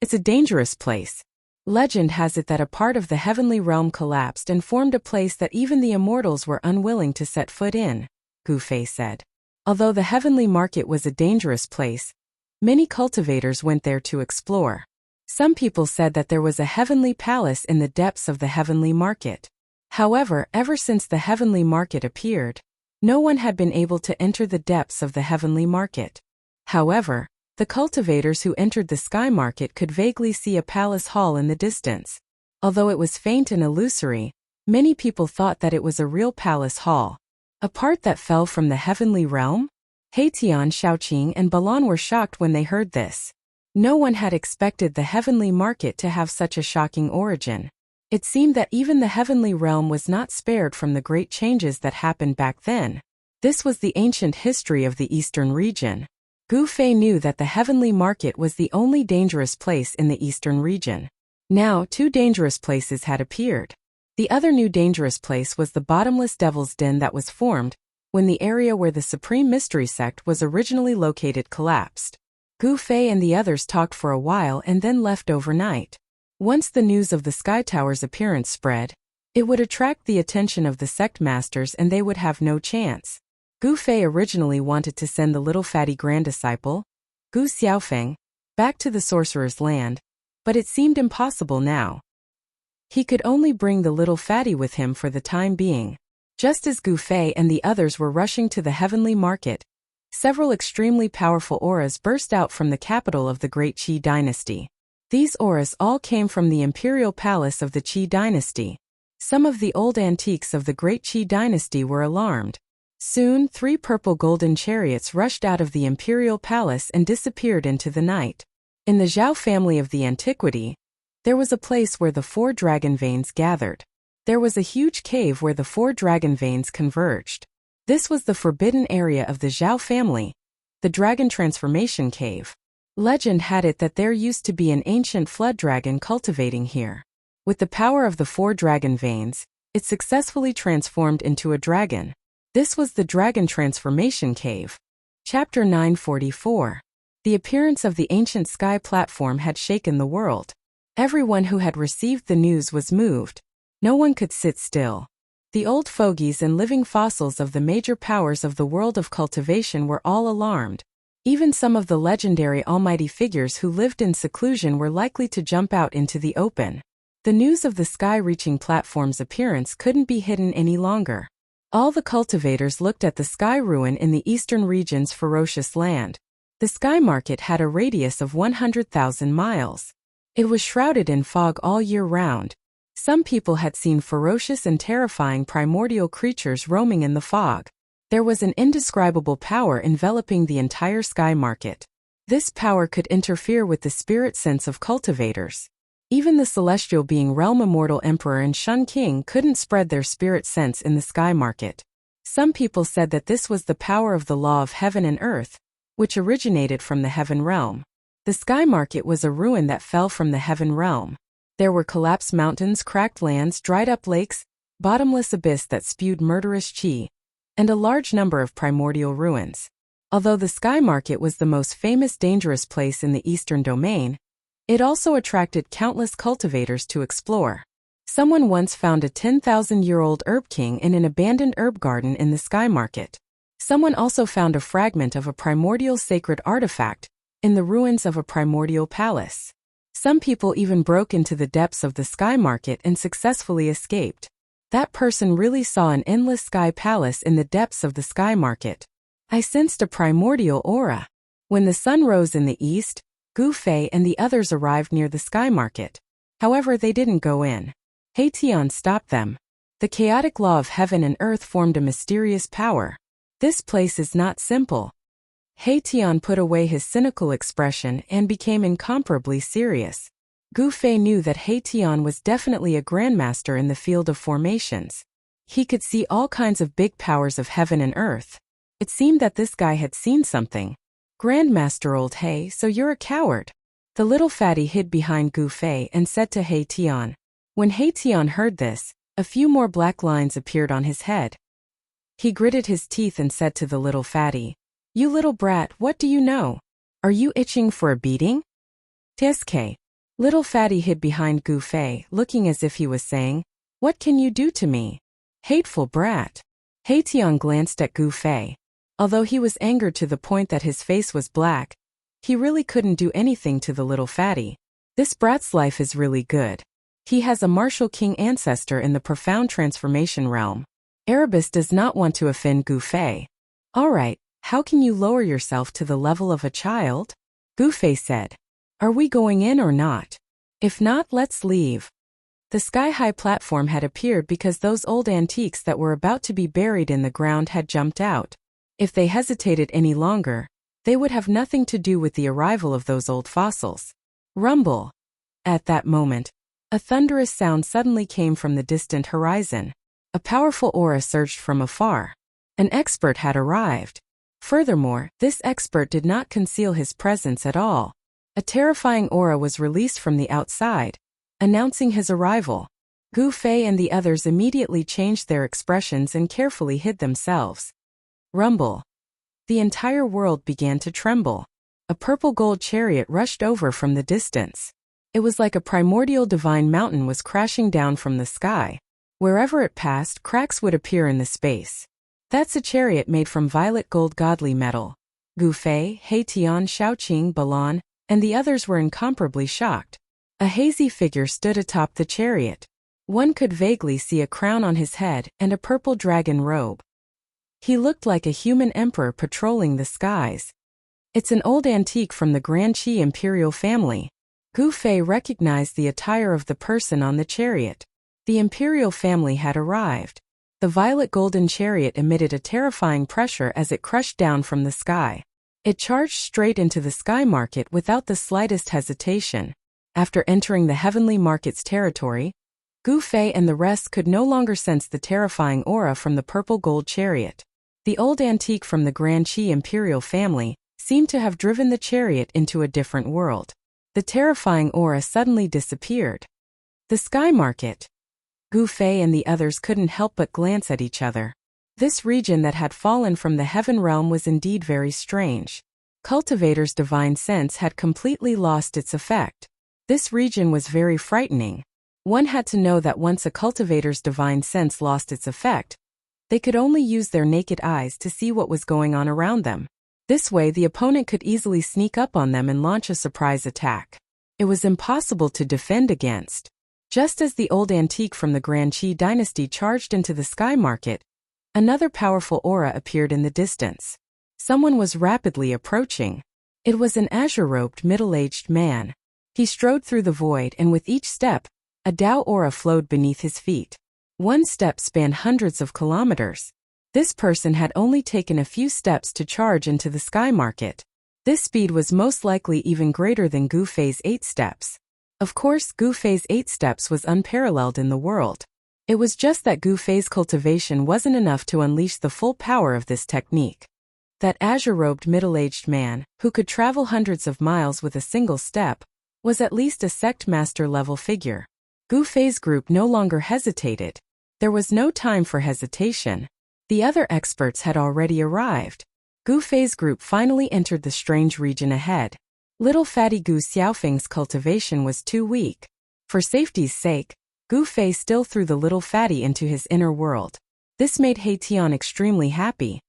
It's a dangerous place. Legend has it that a part of the heavenly realm collapsed and formed a place that even the immortals were unwilling to set foot in, Gu Fei said. Although the heavenly market was a dangerous place, many cultivators went there to explore. Some people said that there was a heavenly palace in the depths of the heavenly market. However, ever since the heavenly market appeared, no one had been able to enter the depths of the heavenly market. However, the cultivators who entered the sky market could vaguely see a palace hall in the distance. Although it was faint and illusory, many people thought that it was a real palace hall. A part that fell from the heavenly realm? Haitian, Shaoqing, and Balan were shocked when they heard this. No one had expected the heavenly market to have such a shocking origin. It seemed that even the heavenly realm was not spared from the great changes that happened back then. This was the ancient history of the eastern region. Gu Fei knew that the heavenly market was the only dangerous place in the eastern region. Now, two dangerous places had appeared. The other new dangerous place was the bottomless devil's den that was formed when the area where the Supreme Mystery Sect was originally located collapsed. Gu Fei and the others talked for a while and then left overnight. Once the news of the Sky Tower's appearance spread, it would attract the attention of the sect masters and they would have no chance. Gu Fei originally wanted to send the little fatty grand-disciple, Gu Xiaofeng, back to the sorcerer's land, but it seemed impossible now. He could only bring the little fatty with him for the time being. Just as Gu Fei and the others were rushing to the heavenly market, several extremely powerful auras burst out from the capital of the Great Qi dynasty. These auras all came from the imperial palace of the Qi dynasty. Some of the old antiques of the Great Qi dynasty were alarmed. Soon, 3 purple golden chariots rushed out of the imperial palace and disappeared into the night. In the Zhao family of the antiquity, there was a place where the 4 dragon veins gathered. There was a huge cave where the 4 dragon veins converged. This was the forbidden area of the Zhao family, the Dragon Transformation Cave. Legend had it that there used to be an ancient flood dragon cultivating here. With the power of the 4 dragon veins, it successfully transformed into a dragon. This was the Dragon Transformation Cave. Chapter 944. The appearance of the ancient sky platform had shaken the world. Everyone who had received the news was moved. No one could sit still. The old fogies and living fossils of the major powers of the world of cultivation were all alarmed. Even some of the legendary almighty figures who lived in seclusion were likely to jump out into the open. The news of the sky-reaching platform's appearance couldn't be hidden any longer. All the cultivators looked at the sky ruin in the eastern region's ferocious land. The sky market had a radius of 100,000 miles. It was shrouded in fog all year round. Some people had seen ferocious and terrifying primordial creatures roaming in the fog. There was an indescribable power enveloping the entire sky market. This power could interfere with the spirit sense of cultivators. Even the celestial being Realm Immortal Emperor and Shun King couldn't spread their spirit sense in the sky market. Some people said that this was the power of the law of heaven and earth, which originated from the heaven realm. The sky market was a ruin that fell from the heaven realm. There were collapsed mountains, cracked lands, dried up lakes, bottomless abyss that spewed murderous qi, and a large number of primordial ruins. Although the sky market was the most famous dangerous place in the eastern domain, it also attracted countless cultivators to explore. Someone once found a 10,000-year-old herb king in an abandoned herb garden in the sky market. Someone also found a fragment of a primordial sacred artifact in the ruins of a primordial palace. Some people even broke into the depths of the sky market and successfully escaped. That person really saw an endless sky palace in the depths of the sky market. I sensed a primordial aura. When the sun rose in the east, Gu Fei and the others arrived near the sky market. However, they didn't go in. Haitian stopped them. The chaotic law of heaven and earth formed a mysterious power. This place is not simple. Haitian put away his cynical expression and became incomparably serious. Gu Fei knew that He Tian was definitely a grandmaster in the field of formations. He could see all kinds of big powers of heaven and earth. It seemed that this guy had seen something. Grandmaster old He, so you're a coward. The little fatty hid behind Gu Fei and said to He Tian. When He Tian heard this, a few more black lines appeared on his head. He gritted his teeth and said to the little fatty, "You little brat, what do you know? Are you itching for a beating?" Tsk. Little fatty hid behind Gu Fei, looking as if he was saying, "What can you do to me? Hateful brat." He Tian glanced at Gu Fei. Although he was angered to the point that his face was black, he really couldn't do anything to the little fatty. This brat's life is really good. He has a martial king ancestor in the profound transformation realm. Erebus does not want to offend Gu Fei. "Alright, how can you lower yourself to the level of a child?" Gu Fei said. "Are we going in or not? If not, let's leave." The sky-high platform had appeared because those old antiques that were about to be buried in the ground had jumped out. If they hesitated any longer, they would have nothing to do with the arrival of those old fossils. Rumble. At that moment, a thunderous sound suddenly came from the distant horizon. A powerful aura surged from afar. An expert had arrived. Furthermore, this expert did not conceal his presence at all. A terrifying aura was released from the outside, announcing his arrival. Gu Fei and the others immediately changed their expressions and carefully hid themselves. Rumble. The entire world began to tremble. A purple gold chariot rushed over from the distance. It was like a primordial divine mountain was crashing down from the sky. Wherever it passed, cracks would appear in the space. That's a chariot made from violet gold godly metal. Gu Fei, He Tian, Shaoqing, Balan, and the others were incomparably shocked. A hazy figure stood atop the chariot. One could vaguely see a crown on his head and a purple dragon robe. He looked like a human emperor patrolling the skies. It's an old antique from the Grand Qi imperial family. Gu Fei recognized the attire of the person on the chariot. The imperial family had arrived. The violet golden chariot emitted a terrifying pressure as it crushed down from the sky. It charged straight into the sky market without the slightest hesitation. After entering the heavenly market's territory, Gu Fei and the rest could no longer sense the terrifying aura from the purple gold chariot. The old antique from the Grand Qi imperial family seemed to have driven the chariot into a different world. The terrifying aura suddenly disappeared. The sky market. Gu Fei and the others couldn't help but glance at each other. This region that had fallen from the heaven realm was indeed very strange. Cultivator's divine sense had completely lost its effect. This region was very frightening. One had to know that once a cultivator's divine sense lost its effect, they could only use their naked eyes to see what was going on around them. This way the opponent could easily sneak up on them and launch a surprise attack. It was impossible to defend against. Just as the old antique from the Grand Qi dynasty charged into the sky market, another powerful aura appeared in the distance. Someone was rapidly approaching. It was an azure-robed middle-aged man. He strode through the void and with each step, a Dao aura flowed beneath his feet. One step spanned hundreds of kilometers. This person had only taken a few steps to charge into the sky market. This speed was most likely even greater than Gu Fei's 8 steps. Of course, Gu Fei's 8 steps was unparalleled in the world. It was just that Gu Fei's cultivation wasn't enough to unleash the full power of this technique. That azure-robed middle-aged man, who could travel hundreds of miles with a single step, was at least a sect master level figure. Gu Fei's group no longer hesitated. There was no time for hesitation. The other experts had already arrived. Gu Fei's group finally entered the strange region ahead. Little fatty Gu Xiaofeng's cultivation was too weak. For safety's sake, Gu Fei still threw the little fatty into his inner world. This made He Tian extremely happy.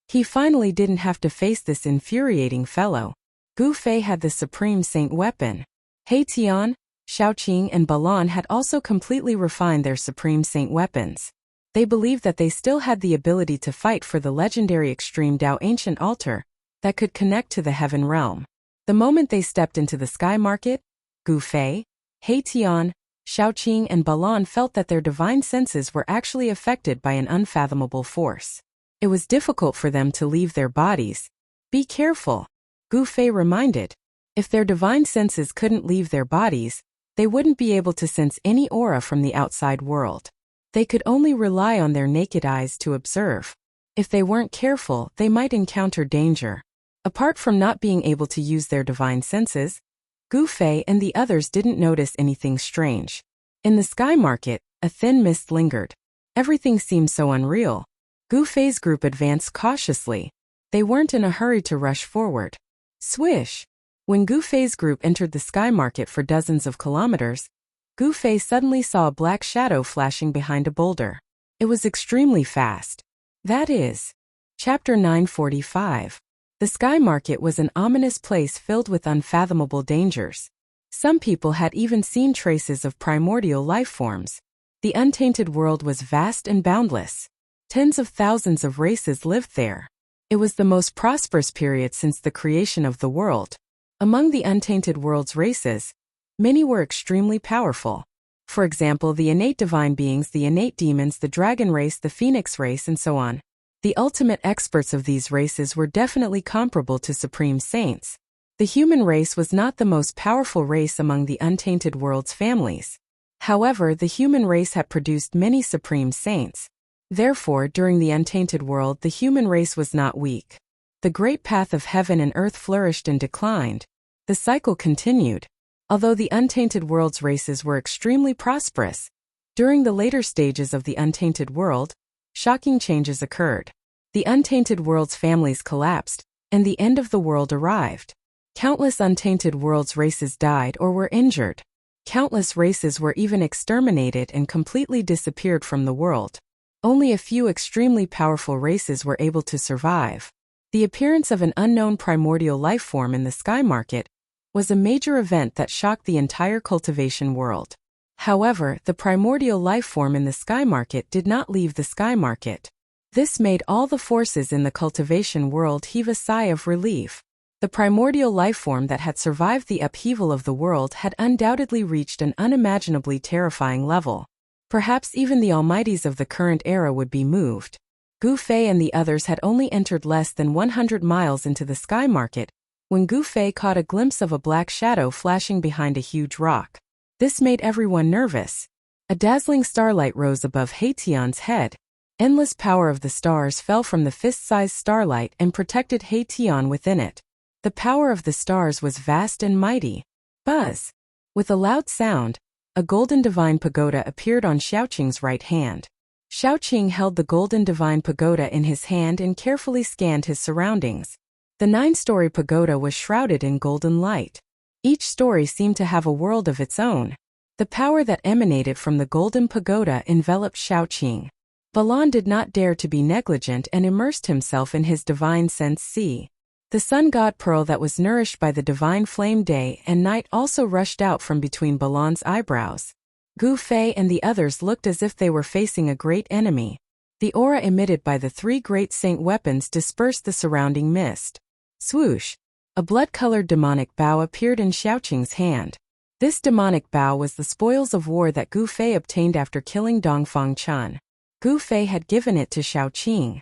He finally didn't have to face this infuriating fellow. Gu Fei had the supreme saint weapon. He Tian, Shaoqing and Balan had also completely refined their supreme saint weapons. They believed that they still had the ability to fight for the legendary extreme Dao ancient altar that could connect to the heaven realm. The moment they stepped into the sky market, Gu Fei, He Tian, Shaoqing and Balan felt that their divine senses were actually affected by an unfathomable force. It was difficult for them to leave their bodies. Be careful, Gu Fei reminded. If their divine senses couldn't leave their bodies, they wouldn't be able to sense any aura from the outside world. They could only rely on their naked eyes to observe. If they weren't careful, they might encounter danger. Apart from not being able to use their divine senses, Gu Fei and the others didn't notice anything strange. In the sky market, a thin mist lingered. Everything seemed so unreal. Gu Fei's group advanced cautiously. They weren't in a hurry to rush forward. Swish! When Gu Fei's group entered the sky market for dozens of kilometers, Gu Fei suddenly saw a black shadow flashing behind a boulder. It was extremely fast. That is. Chapter 945. The sky market was an ominous place filled with unfathomable dangers. Some people had even seen traces of primordial life forms. The untainted world was vast and boundless. Tens of thousands of races lived there. It was the most prosperous period since the creation of the world. Among the untainted world's races, many were extremely powerful. For example, the innate divine beings, the innate demons, the dragon race, the phoenix race, and so on. The ultimate experts of these races were definitely comparable to supreme saints. The human race was not the most powerful race among the untainted world's families. However, the human race had produced many supreme saints. Therefore, during the untainted world, the human race was not weak. The great path of heaven and earth flourished and declined. The cycle continued. Although the untainted world's races were extremely prosperous, during the later stages of the untainted world, shocking changes occurred. The untainted world's families collapsed, and the end of the world arrived. Countless untainted world's races died or were injured. Countless races were even exterminated and completely disappeared from the world. Only a few extremely powerful races were able to survive. The appearance of an unknown primordial life form in the sky market was a major event that shocked the entire cultivation world. However, the primordial life form in the sky market did not leave the sky market. This made all the forces in the cultivation world heave a sigh of relief. The primordial life form that had survived the upheaval of the world had undoubtedly reached an unimaginably terrifying level. Perhaps even the almighties of the current era would be moved. Gu Fei and the others had only entered less than 100 miles into the sky market when Gu Fei caught a glimpse of a black shadow flashing behind a huge rock. This made everyone nervous. A dazzling starlight rose above Haitian's head. Endless power of the stars fell from the fist-sized starlight and protected Haitian within it. The power of the stars was vast and mighty. Buzz! With a loud sound, a golden divine pagoda appeared on Xiaoqing's right hand. Xiaoqing held the golden divine pagoda in his hand and carefully scanned his surroundings. The 9-story pagoda was shrouded in golden light. Each story seemed to have a world of its own. The power that emanated from the golden pagoda enveloped Xiaoqing. Balan did not dare to be negligent and immersed himself in his divine sense sea. The sun god pearl that was nourished by the divine flame day and night also rushed out from between Balan's eyebrows. Gu Fei and the others looked as if they were facing a great enemy. The aura emitted by the 3 great saint weapons dispersed the surrounding mist. Swoosh! A blood-colored demonic bow appeared in Xiaoqing's hand. This demonic bow was the spoils of war that Gu Fei obtained after killing Dongfang Chun. Gu Fei had given it to Xiaoqing.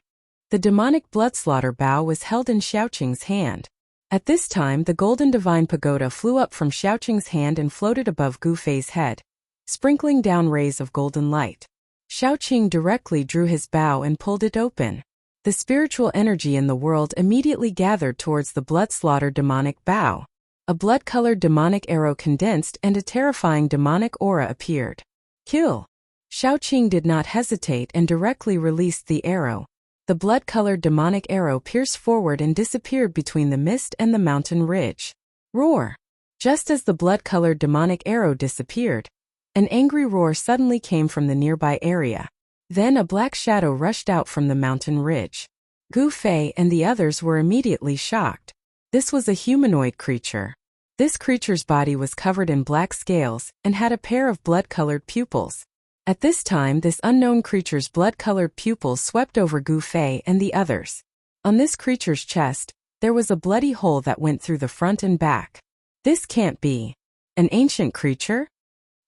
The demonic bloodslaughter bow was held in Xiaoqing's hand. At this time, the golden divine pagoda flew up from Xiaoqing's hand and floated above Gu Fei's head, sprinkling down rays of golden light. Xiaoqing directly drew his bow and pulled it open. The spiritual energy in the world immediately gathered towards the blood-slaughter demonic bow. A blood-colored demonic arrow condensed and a terrifying demonic aura appeared. Kill! Xiaoqing did not hesitate and directly released the arrow. The blood-colored demonic arrow pierced forward and disappeared between the mist and the mountain ridge. Roar! Just as the blood-colored demonic arrow disappeared, an angry roar suddenly came from the nearby area. Then a black shadow rushed out from the mountain ridge. Gu Fei and the others were immediately shocked. This was a humanoid creature. This creature's body was covered in black scales and had a pair of blood-colored pupils. At this time, this unknown creature's blood-colored pupils swept over Gu Fei and the others. On this creature's chest, there was a bloody hole that went through the front and back. This can't be an ancient creature?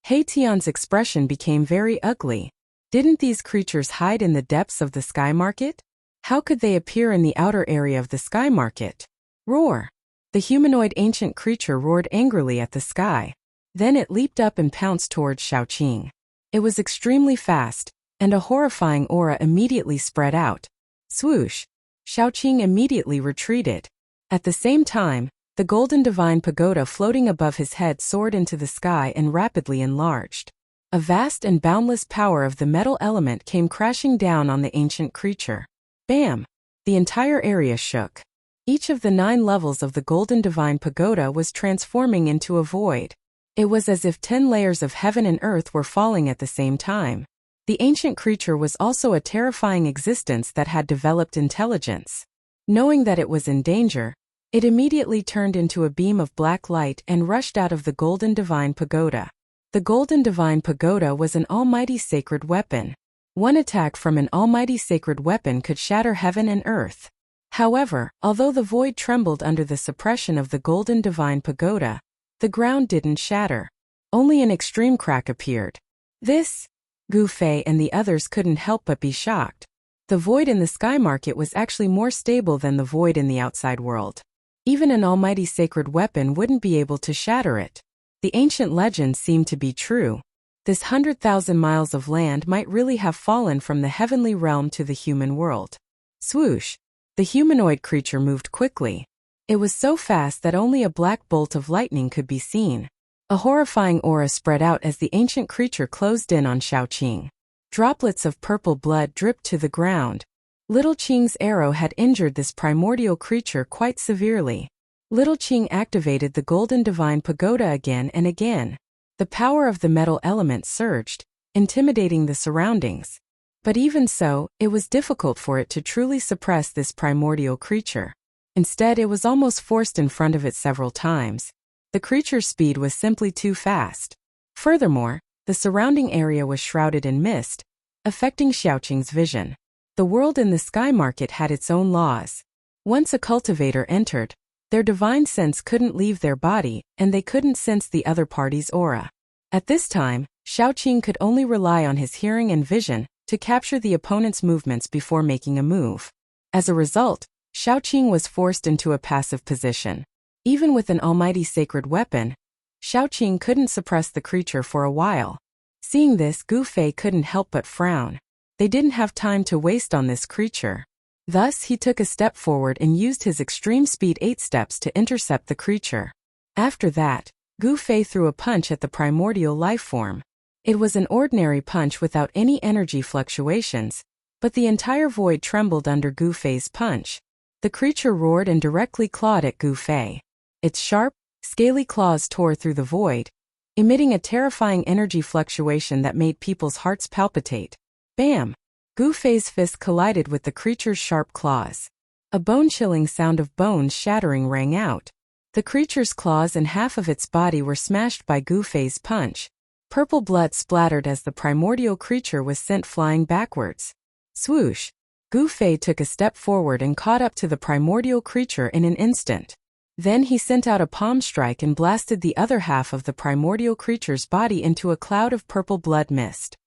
Haitian's expression became very ugly. Didn't these creatures hide in the depths of the sky market? How could they appear in the outer area of the sky market? Roar! The humanoid ancient creature roared angrily at the sky. Then it leaped up and pounced towards Xiaoqing. It was extremely fast, and a horrifying aura immediately spread out. Swoosh! Xiaoqing immediately retreated. At the same time, the golden divine pagoda floating above his head soared into the sky and rapidly enlarged. A vast and boundless power of the metal element came crashing down on the ancient creature. Bam! The entire area shook. Each of the 9 levels of the golden divine pagoda was transforming into a void. It was as if 10 layers of heaven and earth were falling at the same time. The ancient creature was also a terrifying existence that had developed intelligence. Knowing that it was in danger, it immediately turned into a beam of black light and rushed out of the golden divine pagoda. The golden divine pagoda was an almighty sacred weapon. One attack from an almighty sacred weapon could shatter heaven and earth. However, although the void trembled under the suppression of the golden divine pagoda, the ground didn't shatter. Only an extreme crack appeared. This? Gu Fei and the others couldn't help but be shocked. The void in the sky market was actually more stable than the void in the outside world. Even an almighty sacred weapon wouldn't be able to shatter it. The ancient legends seemed to be true. This 100,000 miles of land might really have fallen from the heavenly realm to the human world. Swoosh! The humanoid creature moved quickly. It was so fast that only a black bolt of lightning could be seen. A horrifying aura spread out as the ancient creature closed in on Xiaoqing. Droplets of purple blood dripped to the ground. Little Qing's arrow had injured this primordial creature quite severely. Little Qing activated the golden divine pagoda again and again. The power of the metal element surged, intimidating the surroundings. But even so, it was difficult for it to truly suppress this primordial creature. Instead, it was almost forced in front of it several times. The creature's speed was simply too fast. Furthermore, the surrounding area was shrouded in mist, affecting Xiaoqing's vision. The world in the sky market had its own laws. Once a cultivator entered, their divine sense couldn't leave their body, and they couldn't sense the other party's aura. At this time, Xiaoqing could only rely on his hearing and vision to capture the opponent's movements before making a move. As a result, Xiaoqing was forced into a passive position. Even with an almighty sacred weapon, Xiaoqing couldn't suppress the creature for a while. Seeing this, Gu Fei couldn't help but frown. They didn't have time to waste on this creature. Thus, he took a step forward and used his extreme speed 8 steps to intercept the creature. After that, Gu Fei threw a punch at the primordial life form. It was an ordinary punch without any energy fluctuations, but the entire void trembled under Gu Fei's punch. The creature roared and directly clawed at Gu Fei. Its sharp, scaly claws tore through the void, emitting a terrifying energy fluctuation that made people's hearts palpitate. Bam! Gu Fei's fist collided with the creature's sharp claws. A bone-chilling sound of bones shattering rang out. The creature's claws and half of its body were smashed by Gu Fei's punch. Purple blood splattered as the primordial creature was sent flying backwards. Swoosh! Gu Fei took a step forward and caught up to the primordial creature in an instant. Then he sent out a palm strike and blasted the other half of the primordial creature's body into a cloud of purple blood mist.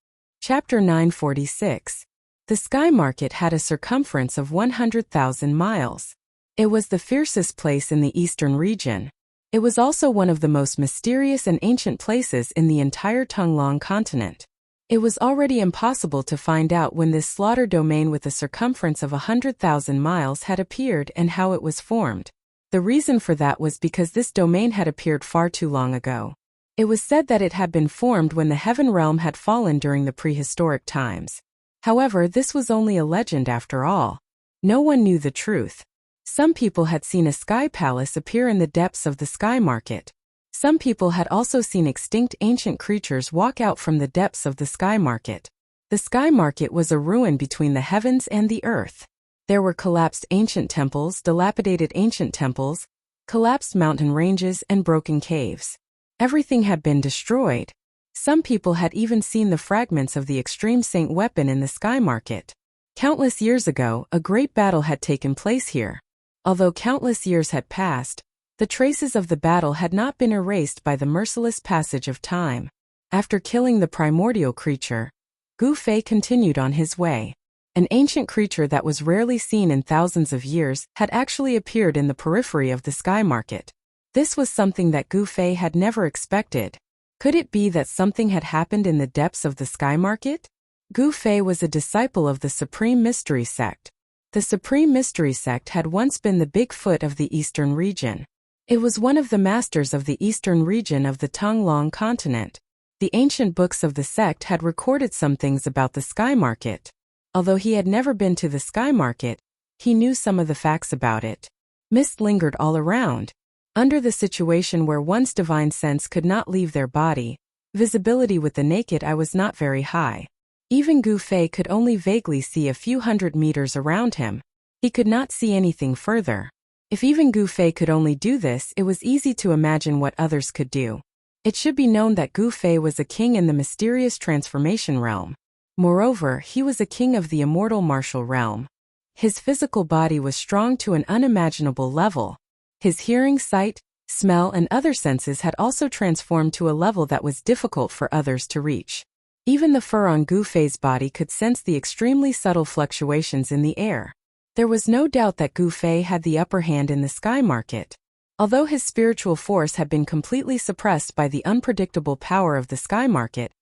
Chapter 946. The sky market had a circumference of 100,000 miles. It was the fiercest place in the eastern region. It was also one of the most mysterious and ancient places in the entire Tonglong continent. It was already impossible to find out when this slaughter domain with a circumference of 100,000 miles had appeared and how it was formed. The reason for that was because this domain had appeared far too long ago. It was said that it had been formed when the heaven realm had fallen during the prehistoric times. However, this was only a legend after all. No one knew the truth. Some people had seen a sky palace appear in the depths of the sky market. Some people had also seen extinct ancient creatures walk out from the depths of the sky market. The sky market was a ruin between the heavens and the earth. There were collapsed ancient temples, dilapidated ancient temples, collapsed mountain ranges, and broken caves. Everything had been destroyed. Some people had even seen the fragments of the extreme saint weapon in the sky market. Countless years ago, a great battle had taken place here. Although countless years had passed, the traces of the battle had not been erased by the merciless passage of time. After killing the primordial creature, Gu Fei continued on his way. An ancient creature that was rarely seen in thousands of years had actually appeared in the periphery of the sky market. This was something that Gu Fei had never expected. Could it be that something had happened in the depths of the sky market? Gu Fei was a disciple of the Supreme Mystery Sect. The Supreme Mystery Sect had once been the Bigfoot of the Eastern region. It was one of the masters of the Eastern region of the Tonglong continent. The ancient books of the sect had recorded some things about the sky market. Although he had never been to the sky market, he knew some of the facts about it. Mist lingered all around. Under the situation where one's divine sense could not leave their body, visibility with the naked eye was not very high. Even Gu Fei could only vaguely see a few hundred meters around him. He could not see anything further. If even Gu Fei could only do this, it was easy to imagine what others could do. It should be known that Gu Fei was a king in the mysterious transformation realm. Moreover, he was a king of the immortal martial realm. His physical body was strong to an unimaginable level. His hearing, sight, smell, and other senses had also transformed to a level that was difficult for others to reach. Even the fur on Gu Fei's body could sense the extremely subtle fluctuations in the air. There was no doubt that Gu Fei had the upper hand in the sky market. Although his spiritual force had been completely suppressed by the unpredictable power of the sky market,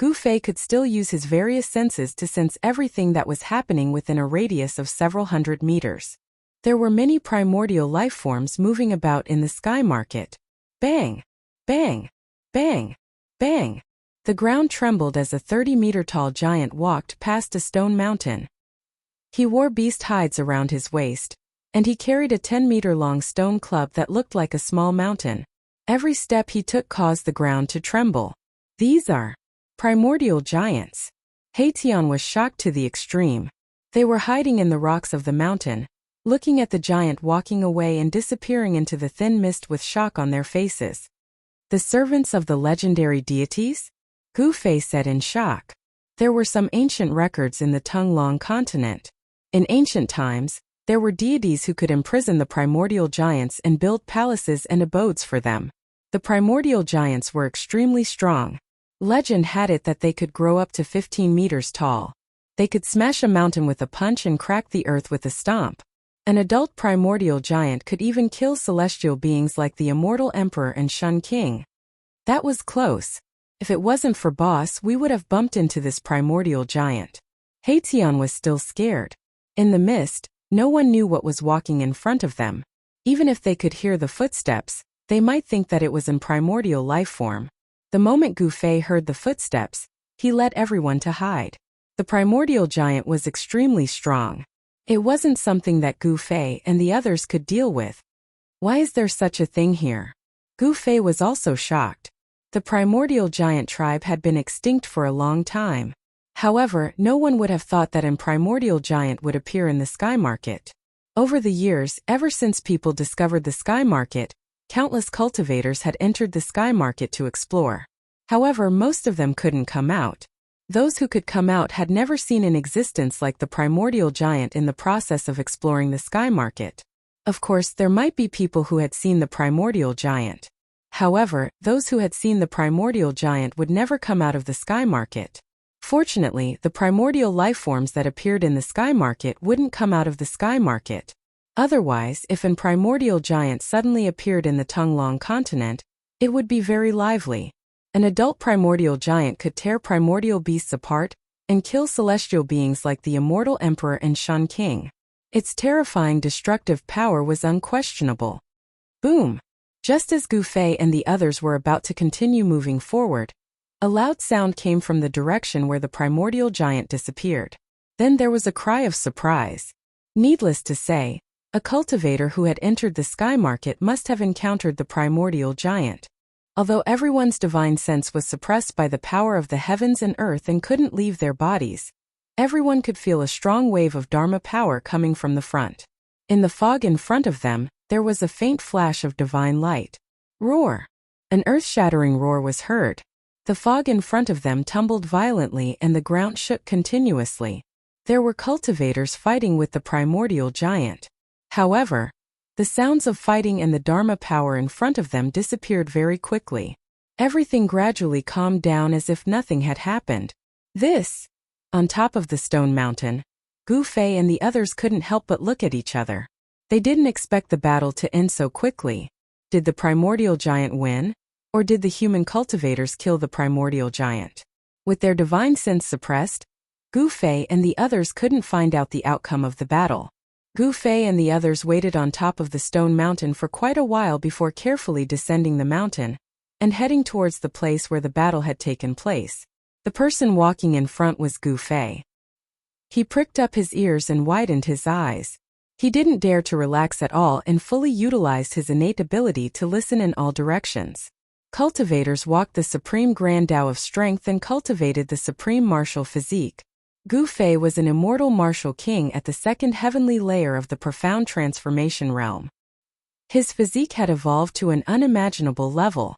Gu Fei could still use his various senses to sense everything that was happening within a radius of several hundred meters. There were many primordial life forms moving about in the sky market. Bang! Bang! Bang! Bang! The ground trembled as a 30-meter-tall giant walked past a stone mountain. He wore beast hides around his waist, and he carried a 10-meter-long stone club that looked like a small mountain. Every step he took caused the ground to tremble. These are primordial giants. Haitian was shocked to the extreme. They were hiding in the rocks of the mountain, looking at the giant walking away and disappearing into the thin mist with shock on their faces. The servants of the legendary deities? Gu Fei said in shock. There were some ancient records in the Tonglong continent. In ancient times, there were deities who could imprison the primordial giants and build palaces and abodes for them. The primordial giants were extremely strong. Legend had it that they could grow up to 15 meters tall. They could smash a mountain with a punch and crack the earth with a stomp. An adult primordial giant could even kill celestial beings like the immortal emperor and Shun King. That was close. If it wasn't for Boss, we would have bumped into this primordial giant. Haitian was still scared. In the mist, no one knew what was walking in front of them. Even if they could hear the footsteps, they might think that it was in primordial life form. The moment Gu Fei heard the footsteps, he led everyone to hide. The primordial giant was extremely strong. It wasn't something that Gu Fei and the others could deal with. Why is there such a thing here? Gu Fei was also shocked. The primordial giant tribe had been extinct for a long time. However, no one would have thought that a primordial giant would appear in the sky market. Over the years, ever since people discovered the sky market, countless cultivators had entered the sky market to explore. However, most of them couldn't come out. Those who could come out had never seen an existence like the primordial giant in the process of exploring the sky market. Of course, there might be people who had seen the primordial giant. However, those who had seen the primordial giant would never come out of the sky market. Fortunately, the primordial life forms that appeared in the sky market wouldn't come out of the sky market. Otherwise, if a primordial giant suddenly appeared in the Tonglong continent, it would be very lively. An adult primordial giant could tear primordial beasts apart and kill celestial beings like the immortal emperor and Shun King. Its terrifying destructive power was unquestionable. Boom! Just as Gu Fei and the others were about to continue moving forward, a loud sound came from the direction where the primordial giant disappeared. Then there was a cry of surprise. Needless to say, a cultivator who had entered the sky market must have encountered the primordial giant. Although everyone's divine sense was suppressed by the power of the heavens and earth and couldn't leave their bodies, everyone could feel a strong wave of Dharma power coming from the front. In the fog in front of them, there was a faint flash of divine light. Roar! An earth-shattering roar was heard. The fog in front of them tumbled violently and the ground shook continuously. There were cultivators fighting with the primordial giant. However, the sounds of fighting and the Dharma power in front of them disappeared very quickly. Everything gradually calmed down as if nothing had happened. On top of the stone mountain, Gu Fei and the others couldn't help but look at each other. They didn't expect the battle to end so quickly. Did the primordial giant win? Or did the human cultivators kill the primordial giant? With their divine sense suppressed, Gu Fei and the others couldn't find out the outcome of the battle. Gu Fei and the others waited on top of the stone mountain for quite a while before carefully descending the mountain and heading towards the place where the battle had taken place. The person walking in front was Gu Fei. He pricked up his ears and widened his eyes. He didn't dare to relax at all and fully utilized his innate ability to listen in all directions. Cultivators walked the supreme grand Tao of strength and cultivated the supreme martial physique. Gu Fei was an immortal martial king at the second heavenly layer of the profound transformation realm. His physique had evolved to an unimaginable level.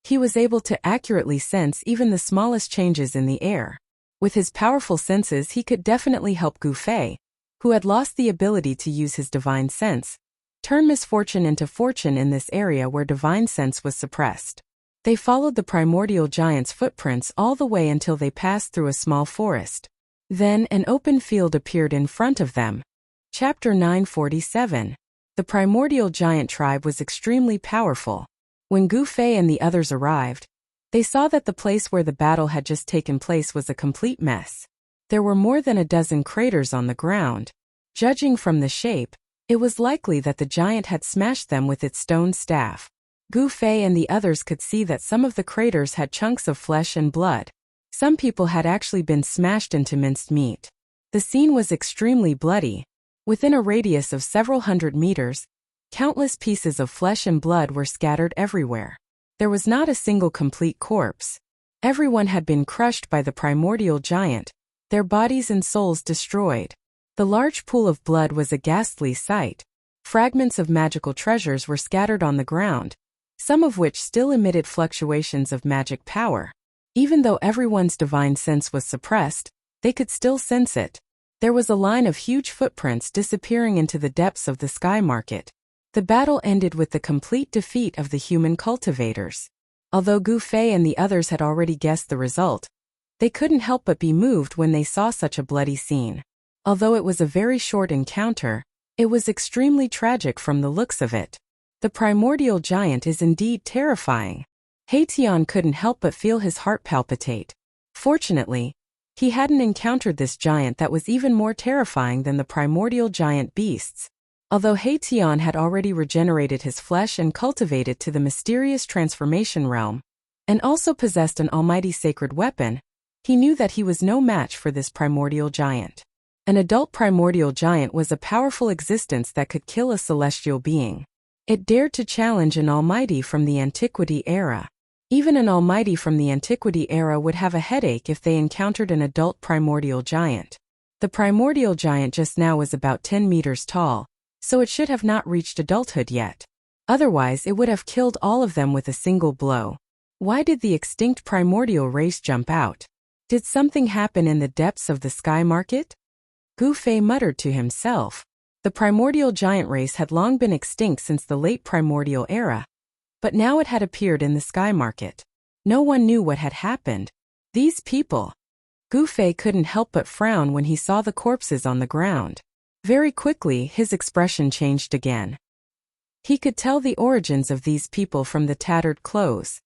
He was able to accurately sense even the smallest changes in the air. With his powerful senses, he could definitely help Gu Fei, who had lost the ability to use his divine sense, turn misfortune into fortune in this area where divine sense was suppressed. They followed the primordial giant's footprints all the way until they passed through a small forest. Then an open field appeared in front of them. Chapter 947. The primordial giant tribe was extremely powerful. When Gu Fei and the others arrived, they saw that the place where the battle had just taken place was a complete mess. There were more than a dozen craters on the ground. Judging from the shape, it was likely that the giant had smashed them with its stone staff. Gu Fei and the others could see that some of the craters had chunks of flesh and blood. Some people had actually been smashed into minced meat. The scene was extremely bloody. Within a radius of several hundred meters, countless pieces of flesh and blood were scattered everywhere. There was not a single complete corpse. Everyone had been crushed by the primordial giant, their bodies and souls destroyed. The large pool of blood was a ghastly sight. Fragments of magical treasures were scattered on the ground, some of which still emitted fluctuations of magic power. Even though everyone's divine sense was suppressed, they could still sense it. There was a line of huge footprints disappearing into the depths of the sky market. The battle ended with the complete defeat of the human cultivators. Although Gu Fei and the others had already guessed the result, they couldn't help but be moved when they saw such a bloody scene. Although it was a very short encounter, it was extremely tragic from the looks of it. The primordial giant is indeed terrifying. Haitian couldn't help but feel his heart palpitate. Fortunately, he hadn't encountered this giant that was even more terrifying than the primordial giant beasts. Although Haitian had already regenerated his flesh and cultivated to the mysterious transformation realm, and also possessed an almighty sacred weapon, he knew that he was no match for this primordial giant. An adult primordial giant was a powerful existence that could kill a celestial being. It dared to challenge an almighty from the antiquity era. Even an almighty from the antiquity era would have a headache if they encountered an adult primordial giant. The primordial giant just now was about 10 meters tall, so it should have not reached adulthood yet. Otherwise, it would have killed all of them with a single blow. Why did the extinct primordial race jump out? Did something happen in the depths of the sky market? Gu Fei muttered to himself. The primordial giant race had long been extinct since the late primordial era, but now it had appeared in the sky market. No one knew what had happened. These people. Gu Fei couldn't help but frown when he saw the corpses on the ground. Very quickly, his expression changed again. He could tell the origins of these people from the tattered clothes.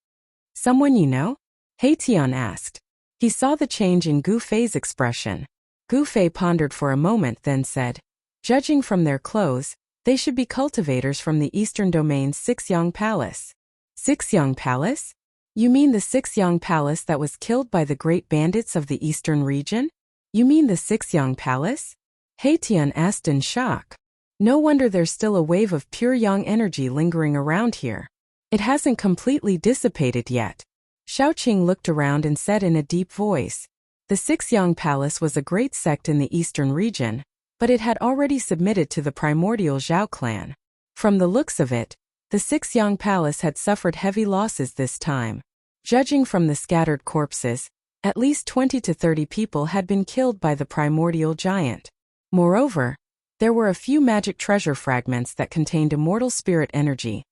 Someone you know? Haitian asked. He saw the change in Gu Fei's expression. Gu Fei pondered for a moment, then said, "Judging from their clothes, they should be cultivators from the Eastern Domain's Sixyang Palace." Sixyang Palace? You mean the Sixyang Palace that was killed by the great bandits of the Eastern region? You mean the Sixyang Palace? Haitian asked in shock. No wonder there's still a wave of pure yang energy lingering around here. It hasn't completely dissipated yet. Shaoqing looked around and said in a deep voice, "The Sixyang Palace was a great sect in the Eastern region, but it had already submitted to the primordial Zhao clan. From the looks of it, the Sixyang Palace had suffered heavy losses this time. Judging from the scattered corpses, at least 20 to 30 people had been killed by the primordial giant. Moreover, there were a few magic treasure fragments that contained immortal spirit energy,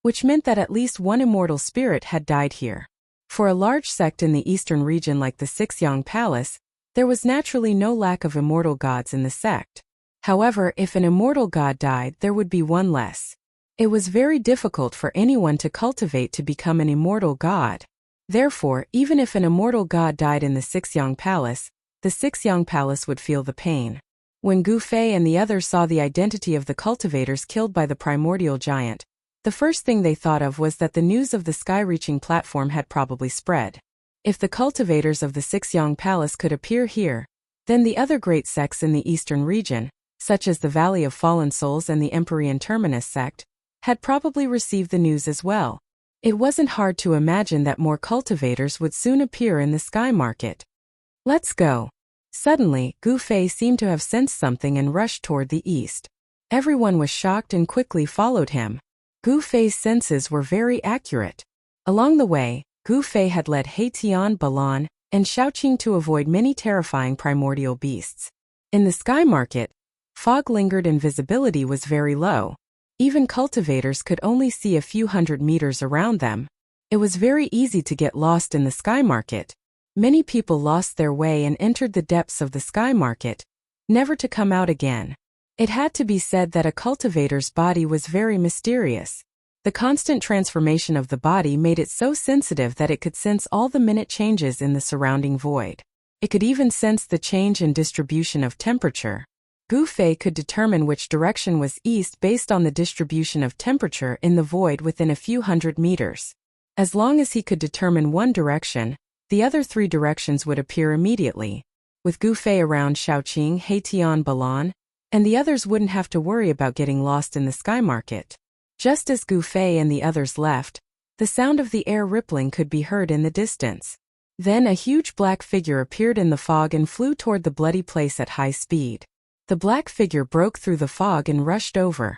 which meant that at least one immortal spirit had died here. For a large sect in the eastern region like the Sixyang Palace, There was naturally no lack of immortal gods in the sect. However, if an immortal god died, there would be one less. It was very difficult for anyone to cultivate to become an immortal god. Therefore, even if an immortal god died in the Sixyang Palace, the Sixyang Palace would feel the pain. When Gu Fei and the others saw the identity of the cultivators killed by the primordial giant, the first thing they thought of was that the news of the sky-reaching platform had probably spread. If the cultivators of the Sixyang Palace could appear here, then the other great sects in the eastern region, such as the Valley of Fallen Souls and the Empyrean Terminus sect, had probably received the news as well. It wasn't hard to imagine that more cultivators would soon appear in the sky market. Let's go. Suddenly, Gu Fei seemed to have sensed something and rushed toward the east. Everyone was shocked and quickly followed him. Gu Fei's senses were very accurate. Along the way, Gu Fei had led Tian, Balan, and Shaoqing to avoid many terrifying primordial beasts. In the sky market, fog lingered and visibility was very low. Even cultivators could only see a few hundred meters around them. It was very easy to get lost in the sky market. Many people lost their way and entered the depths of the sky market, never to come out again. It had to be said that a cultivator's body was very mysterious. The constant transformation of the body made it so sensitive that it could sense all the minute changes in the surrounding void. It could even sense the change in distribution of temperature. Gu Fei could determine which direction was east based on the distribution of temperature in the void within a few hundred meters. As long as he could determine one direction, the other three directions would appear immediately. With Gu Fei around, Shaoqing, Tian, Balan, and the others wouldn't have to worry about getting lost in the sky market. Just as Gu Fei and the others left, the sound of the air rippling could be heard in the distance. Then a huge black figure appeared in the fog and flew toward the bloody place at high speed. The black figure broke through the fog and rushed over.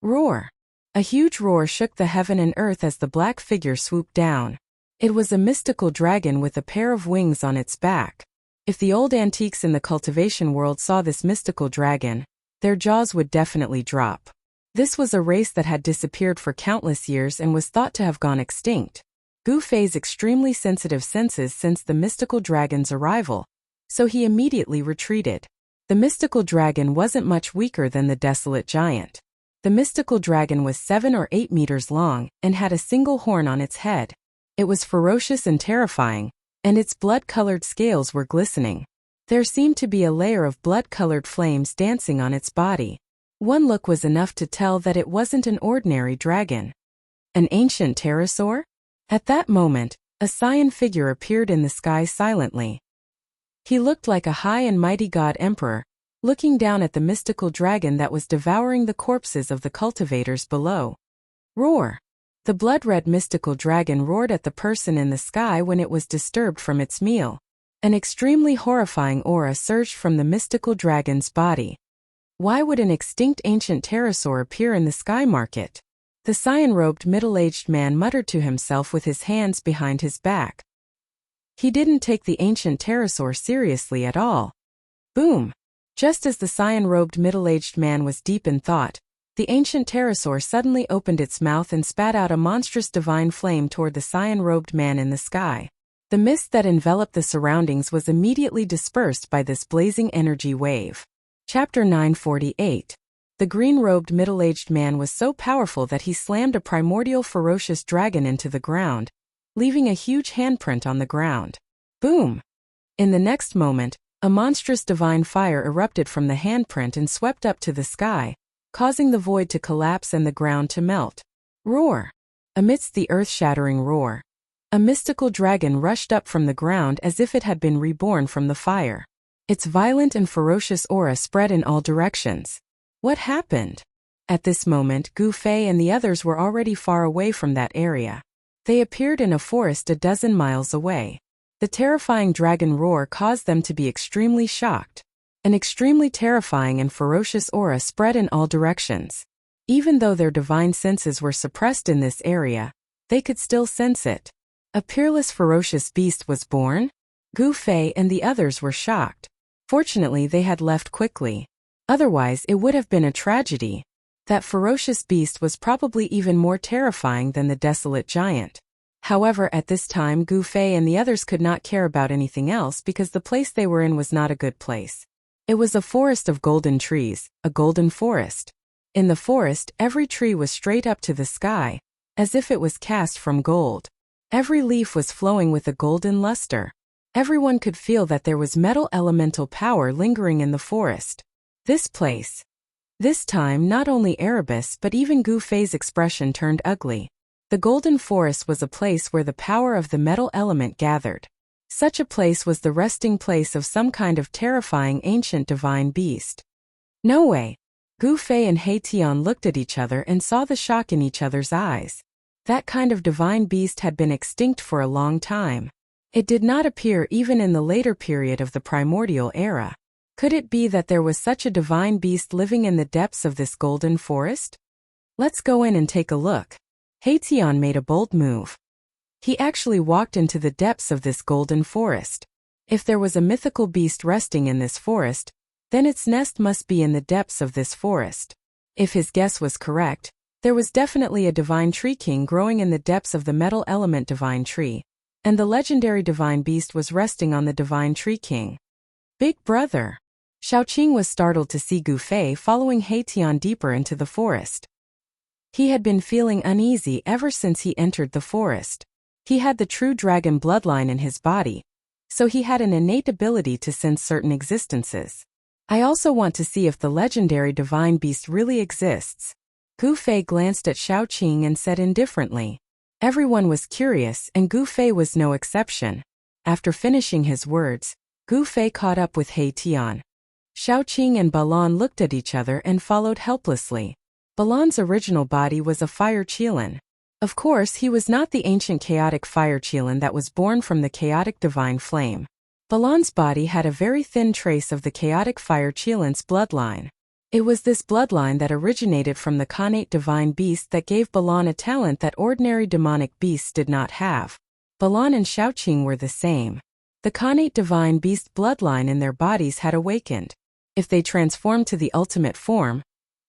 Roar! A huge roar shook the heaven and earth as the black figure swooped down. It was a mystical dragon with a pair of wings on its back. If the old antiques in the cultivation world saw this mystical dragon, their jaws would definitely drop. This was a race that had disappeared for countless years and was thought to have gone extinct. Gu Fei's extremely sensitive senses sensed the mystical dragon's arrival, so he immediately retreated. The mystical dragon wasn't much weaker than the desolate giant. The mystical dragon was 7 or 8 meters long and had a single horn on its head. It was ferocious and terrifying, and its blood-colored scales were glistening. There seemed to be a layer of blood-colored flames dancing on its body. One look was enough to tell that it wasn't an ordinary dragon. An ancient pterosaur? At that moment, a Saiyan figure appeared in the sky silently. He looked like a high and mighty god emperor, looking down at the mystical dragon that was devouring the corpses of the cultivators below. Roar! The blood-red mystical dragon roared at the person in the sky when it was disturbed from its meal. An extremely horrifying aura surged from the mystical dragon's body. Why would an extinct ancient pterosaur appear in the sky market? The cyan-robed middle-aged man muttered to himself with his hands behind his back. He didn't take the ancient pterosaur seriously at all. Boom! Just as the cyan-robed middle-aged man was deep in thought, the ancient pterosaur suddenly opened its mouth and spat out a monstrous divine flame toward the cyan-robed man in the sky. The mist that enveloped the surroundings was immediately dispersed by this blazing energy wave. Chapter 948. The green-robed middle-aged man was so powerful that he slammed a primordial ferocious dragon into the ground, leaving a huge handprint on the ground. Boom! In the next moment, a monstrous divine fire erupted from the handprint and swept up to the sky, causing the void to collapse and the ground to melt. Roar! Amidst the earth-shattering roar, a mystical dragon rushed up from the ground as if it had been reborn from the fire. Its violent and ferocious aura spread in all directions. What happened? At this moment, Gu Fei and the others were already far away from that area. They appeared in a forest a dozen miles away. The terrifying dragon roar caused them to be extremely shocked. An extremely terrifying and ferocious aura spread in all directions. Even though their divine senses were suppressed in this area, they could still sense it. A peerless ferocious beast was born? Gu Fei and the others were shocked. Fortunately, they had left quickly. Otherwise, it would have been a tragedy. That ferocious beast was probably even more terrifying than the desolate giant. However, at this time Gu Fei and the others could not care about anything else because the place they were in was not a good place. It was a forest of golden trees, a golden forest. In the forest, every tree was straight up to the sky, as if it was cast from gold. Every leaf was flowing with a golden luster. Everyone could feel that there was metal elemental power lingering in the forest. This place. This time, not only Erebus but even Gu Fei's expression turned ugly. The golden forest was a place where the power of the metal element gathered. Such a place was the resting place of some kind of terrifying ancient divine beast. No way! Gu Fei and He Tian looked at each other and saw the shock in each other's eyes. That kind of divine beast had been extinct for a long time. It did not appear even in the later period of the primordial era. Could it be that there was such a divine beast living in the depths of this golden forest? Let's go in and take a look. He Tian made a bold move. He actually walked into the depths of this golden forest. If there was a mythical beast resting in this forest, then its nest must be in the depths of this forest. If his guess was correct, there was definitely a divine tree king growing in the depths of the metal element divine tree, and the legendary divine beast was resting on the divine tree king. Big brother! Xiaoqing was startled to see Gu Fei following He Tian deeper into the forest. He had been feeling uneasy ever since he entered the forest. He had the true dragon bloodline in his body, so he had an innate ability to sense certain existences. I also want to see if the legendary divine beast really exists. Gu Fei glanced at Xiaoqing and said indifferently. Everyone was curious and Gu Fei was no exception. After finishing his words, Gu Fei caught up with He Tian. Xiaoqing and Balan looked at each other and followed helplessly. Balan's original body was a fire qilin. Of course, he was not the ancient chaotic fire qilin that was born from the chaotic divine flame. Balan's body had a very thin trace of the chaotic fire qilin's bloodline. It was this bloodline that originated from the Khanate divine beast that gave Balan a talent that ordinary demonic beasts did not have. Balan and Xiaoqing were the same. The Khanate divine beast bloodline in their bodies had awakened. If they transformed to the ultimate form,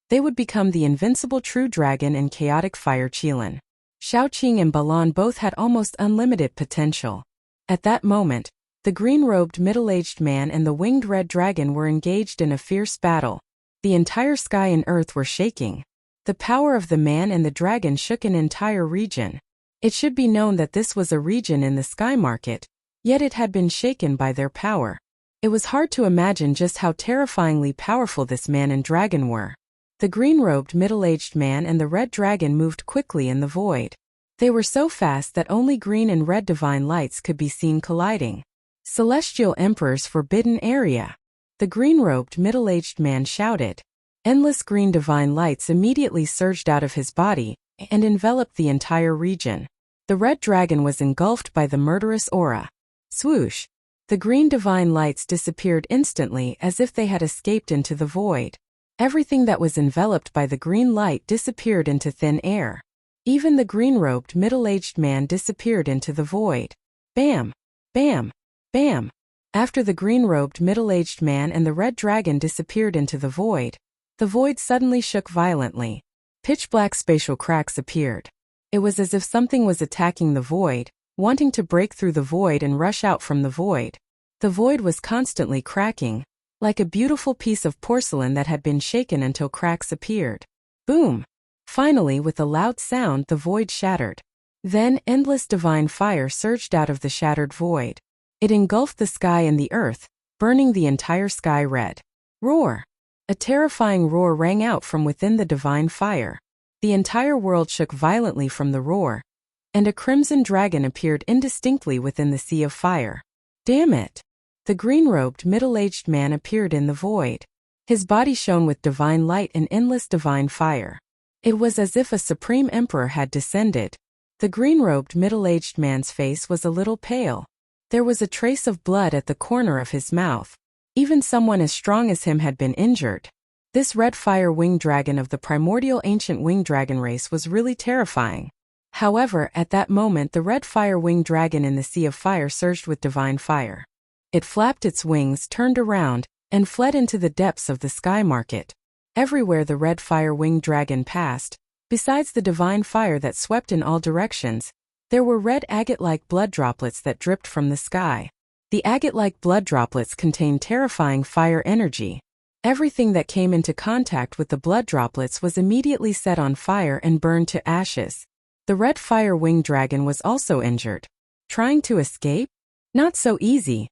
they would become the invincible true dragon and chaotic fire qilin. Xiaoqing and Balan both had almost unlimited potential. At that moment, the green-robed middle-aged man and the winged red dragon were engaged in a fierce battle. The entire sky and earth were shaking. The power of the man and the dragon shook an entire region. It should be known that this was a region in the sky market, yet it had been shaken by their power. It was hard to imagine just how terrifyingly powerful this man and dragon were. The green-robed middle-aged man and the red dragon moved quickly in the void. They were so fast that only green and red divine lights could be seen colliding. Celestial Emperor's forbidden area! The green-robed middle-aged man shouted. Endless green divine lights immediately surged out of his body and enveloped the entire region. The red dragon was engulfed by the murderous aura. Swoosh! The green divine lights disappeared instantly as if they had escaped into the void. Everything that was enveloped by the green light disappeared into thin air. Even the green-robed middle-aged man disappeared into the void. Bam! Bam! Bam! After the green-robed middle-aged man and the red dragon disappeared into the void suddenly shook violently. Pitch-black spatial cracks appeared. It was as if something was attacking the void, wanting to break through the void and rush out from the void. The void was constantly cracking, like a beautiful piece of porcelain that had been shaken until cracks appeared. Boom! Finally, with a loud sound, the void shattered. Then, endless divine fire surged out of the shattered void. It engulfed the sky and the earth, burning the entire sky red. Roar! A terrifying roar rang out from within the divine fire. The entire world shook violently from the roar, and a crimson dragon appeared indistinctly within the sea of fire. Damn it! The green-robed middle-aged man appeared in the void. His body shone with divine light and endless divine fire. It was as if a supreme emperor had descended. The green-robed middle-aged man's face was a little pale. There was a trace of blood at the corner of his mouth. Even someone as strong as him had been injured. This red fire winged dragon of the primordial ancient winged dragon race was really terrifying. However, at that moment the red fire winged dragon in the sea of fire surged with divine fire. It flapped its wings, turned around, and fled into the depths of the sky market. Everywhere the red fire winged dragon passed, besides the divine fire that swept in all directions, There were red agate-like blood droplets that dripped from the sky. The agate-like blood droplets contained terrifying fire energy. Everything that came into contact with the blood droplets was immediately set on fire and burned to ashes. The red fire-winged dragon was also injured. Trying to escape? Not so easy.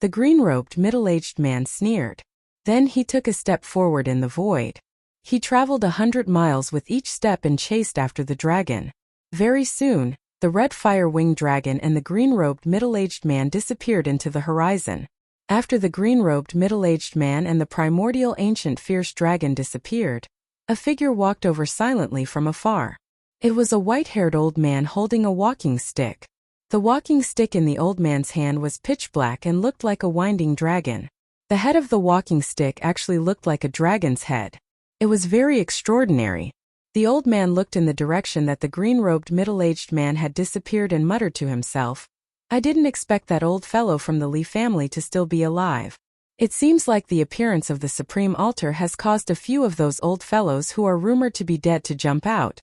The green-robed middle-aged man sneered. Then he took a step forward in the void. He traveled 100 miles with each step and chased after the dragon. Very soon, the red fire-winged dragon and the green-robed middle-aged man disappeared into the horizon. After the green-robed middle-aged man and the primordial ancient fierce dragon disappeared, a figure walked over silently from afar. It was a white-haired old man holding a walking stick. The walking stick in the old man's hand was pitch black and looked like a winding dragon. The head of the walking stick actually looked like a dragon's head. It was very extraordinary. The old man looked in the direction that the green-robed middle-aged man had disappeared and muttered to himself, "I didn't expect that old fellow from the Li family to still be alive. It seems like the appearance of the Supreme Altar has caused a few of those old fellows who are rumored to be dead to jump out."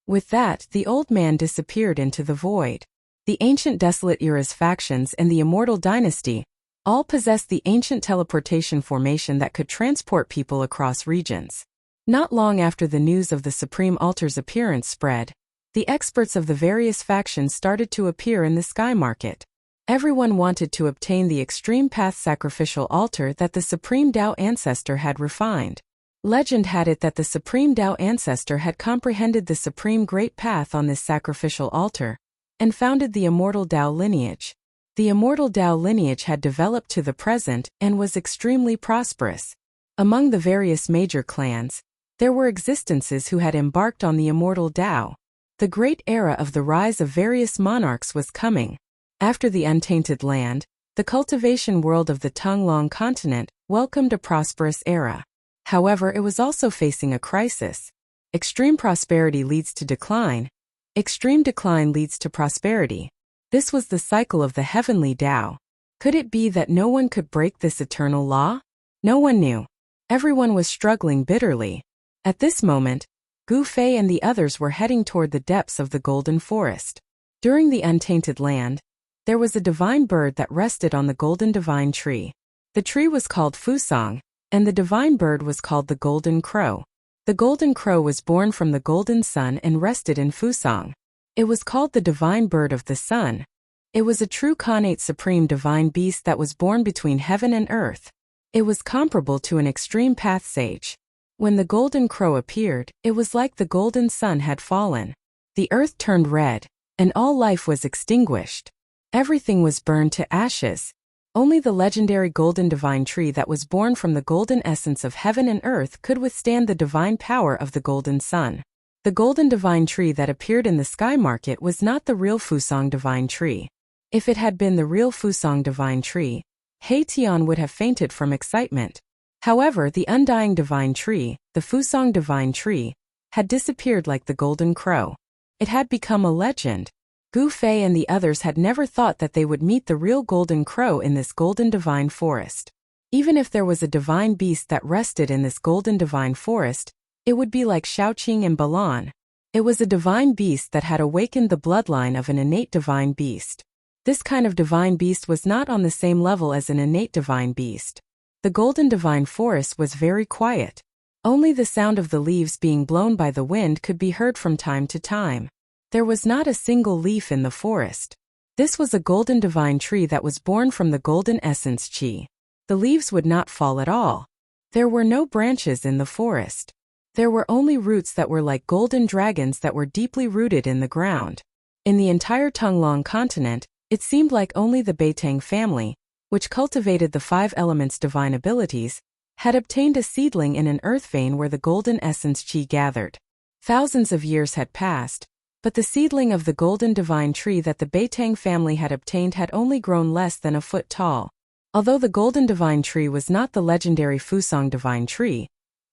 With that, the old man disappeared into the void. The ancient Desolate Era's factions and the Immortal Dynasty all possessed the ancient teleportation formation that could transport people across regions. Not long after the news of the Supreme Altar's appearance spread, the experts of the various factions started to appear in the sky market. Everyone wanted to obtain the Extreme Path sacrificial altar that the Supreme Tao Ancestor had refined. Legend had it that the Supreme Tao Ancestor had comprehended the Supreme Great Path on this sacrificial altar and founded the Immortal Tao lineage. The Immortal Tao lineage had developed to the present and was extremely prosperous. Among the various major clans, there were existences who had embarked on the Immortal Tao. The great era of the rise of various monarchs was coming. After the Untainted Land, the cultivation world of the Tonglong continent welcomed a prosperous era. However, it was also facing a crisis. Extreme prosperity leads to decline. Extreme decline leads to prosperity. This was the cycle of the heavenly Tao. Could it be that no one could break this eternal law? No one knew. Everyone was struggling bitterly. At this moment, Gu Fei and the others were heading toward the depths of the Golden Forest. During the Untainted Land, there was a divine bird that rested on the Golden Divine Tree. The tree was called Fusang, and the divine bird was called the Golden Crow. The Golden Crow was born from the Golden Sun and rested in Fusang. It was called the Divine Bird of the Sun. It was a true connate supreme divine beast that was born between heaven and earth. It was comparable to an extreme path sage. When the Golden Crow appeared, it was like the Golden Sun had fallen. The earth turned red, and all life was extinguished. Everything was burned to ashes. Only the legendary Golden Divine Tree that was born from the golden essence of heaven and earth could withstand the divine power of the Golden Sun. The Golden Divine Tree that appeared in the sky market was not the real Fusang Divine Tree. If it had been the real Fusang Divine Tree, He Tian would have fainted from excitement. However, the Undying Divine Tree, the Fusang Divine Tree, had disappeared like the Golden Crow. It had become a legend. Gu Fei and the others had never thought that they would meet the real Golden Crow in this Golden Divine Forest. Even if there was a divine beast that rested in this Golden Divine Forest, it would be like Shaoqing and Balan. It was a divine beast that had awakened the bloodline of an innate divine beast. This kind of divine beast was not on the same level as an innate divine beast. The Golden Divine Forest was very quiet. Only the sound of the leaves being blown by the wind could be heard from time to time. There was not a single leaf in the forest. This was a Golden Divine Tree that was born from the Golden Essence Qi. The leaves would not fall at all. There were no branches in the forest. There were only roots that were like golden dragons that were deeply rooted in the ground. In the entire Tonglong continent, it seemed like only the Beitang family, which cultivated the 5 elements' divine abilities, had obtained a seedling in an earth vein where the Golden Essence Qi gathered. Thousands of years had passed, but the seedling of the Golden Divine Tree that the Beitang family had obtained had only grown less than a foot tall. Although the Golden Divine Tree was not the legendary Fusang Divine Tree,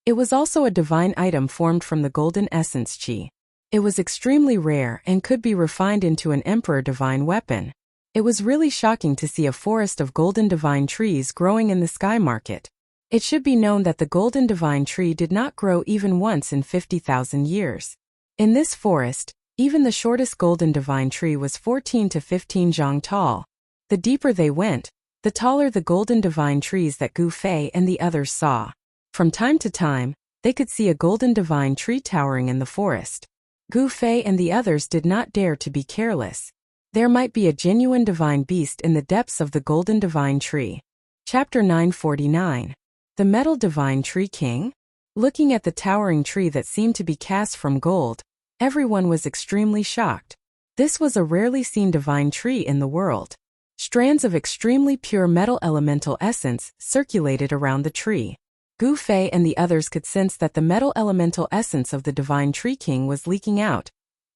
it was also a divine item formed from the Golden Essence Qi. It was extremely rare and could be refined into an Emperor Divine weapon. It was really shocking to see a forest of Golden Divine Trees growing in the sky market. It should be known that the Golden Divine Tree did not grow even once in 50,000 years. In this forest, Even the shortest golden divine tree was 14 to 15 zhang tall. The deeper they went, the taller the golden divine trees that Gu Fei and the others saw. From time to time, they could see a golden divine tree towering in the forest. Gu Fei and the others did not dare to be careless. There might be a genuine divine beast in the depths of the golden divine tree. Chapter 949. The Metal Divine Tree King? Looking at the towering tree that seemed to be cast from gold, everyone was extremely shocked. This was a rarely seen divine tree in the world. Strands of extremely pure metal elemental essence circulated around the tree. Gu Fei and the others could sense that the metal elemental essence of the divine tree king was leaking out,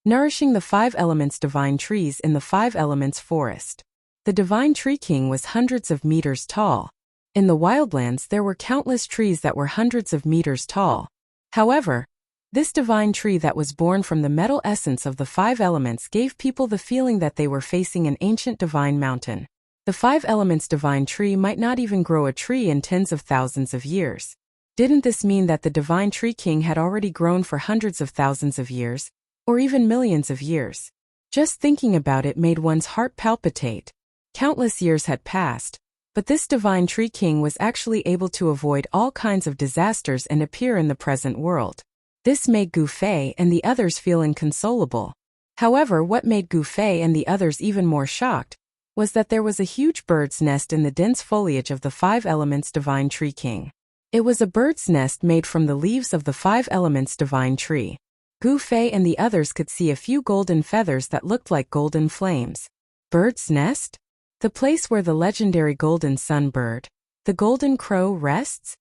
nourishing the 5 elements divine trees in the 5 elements forest. The divine tree king was hundreds of meters tall. In the wildlands there were countless trees that were hundreds of meters tall. However, this divine tree that was born from the metal essence of the 5 elements gave people the feeling that they were facing an ancient divine mountain. The 5 elements divine tree might not even grow a tree in tens of thousands of years. Didn't this mean that the divine tree king had already grown for hundreds of thousands of years, or even millions of years? Just thinking about it made one's heart palpitate. Countless years had passed, but this divine tree king was actually able to avoid all kinds of disasters and appear in the present world. This made Gu Fei and the others feel inconsolable. However, what made Gu Fei and the others even more shocked was that there was a huge bird's nest in the dense foliage of the 5 elements divine tree king. It was a bird's nest made from the leaves of the 5 elements divine tree. Gu Fei and the others could see a few golden feathers that looked like golden flames. Bird's nest? The place where the legendary golden sun bird, the golden crow, rests?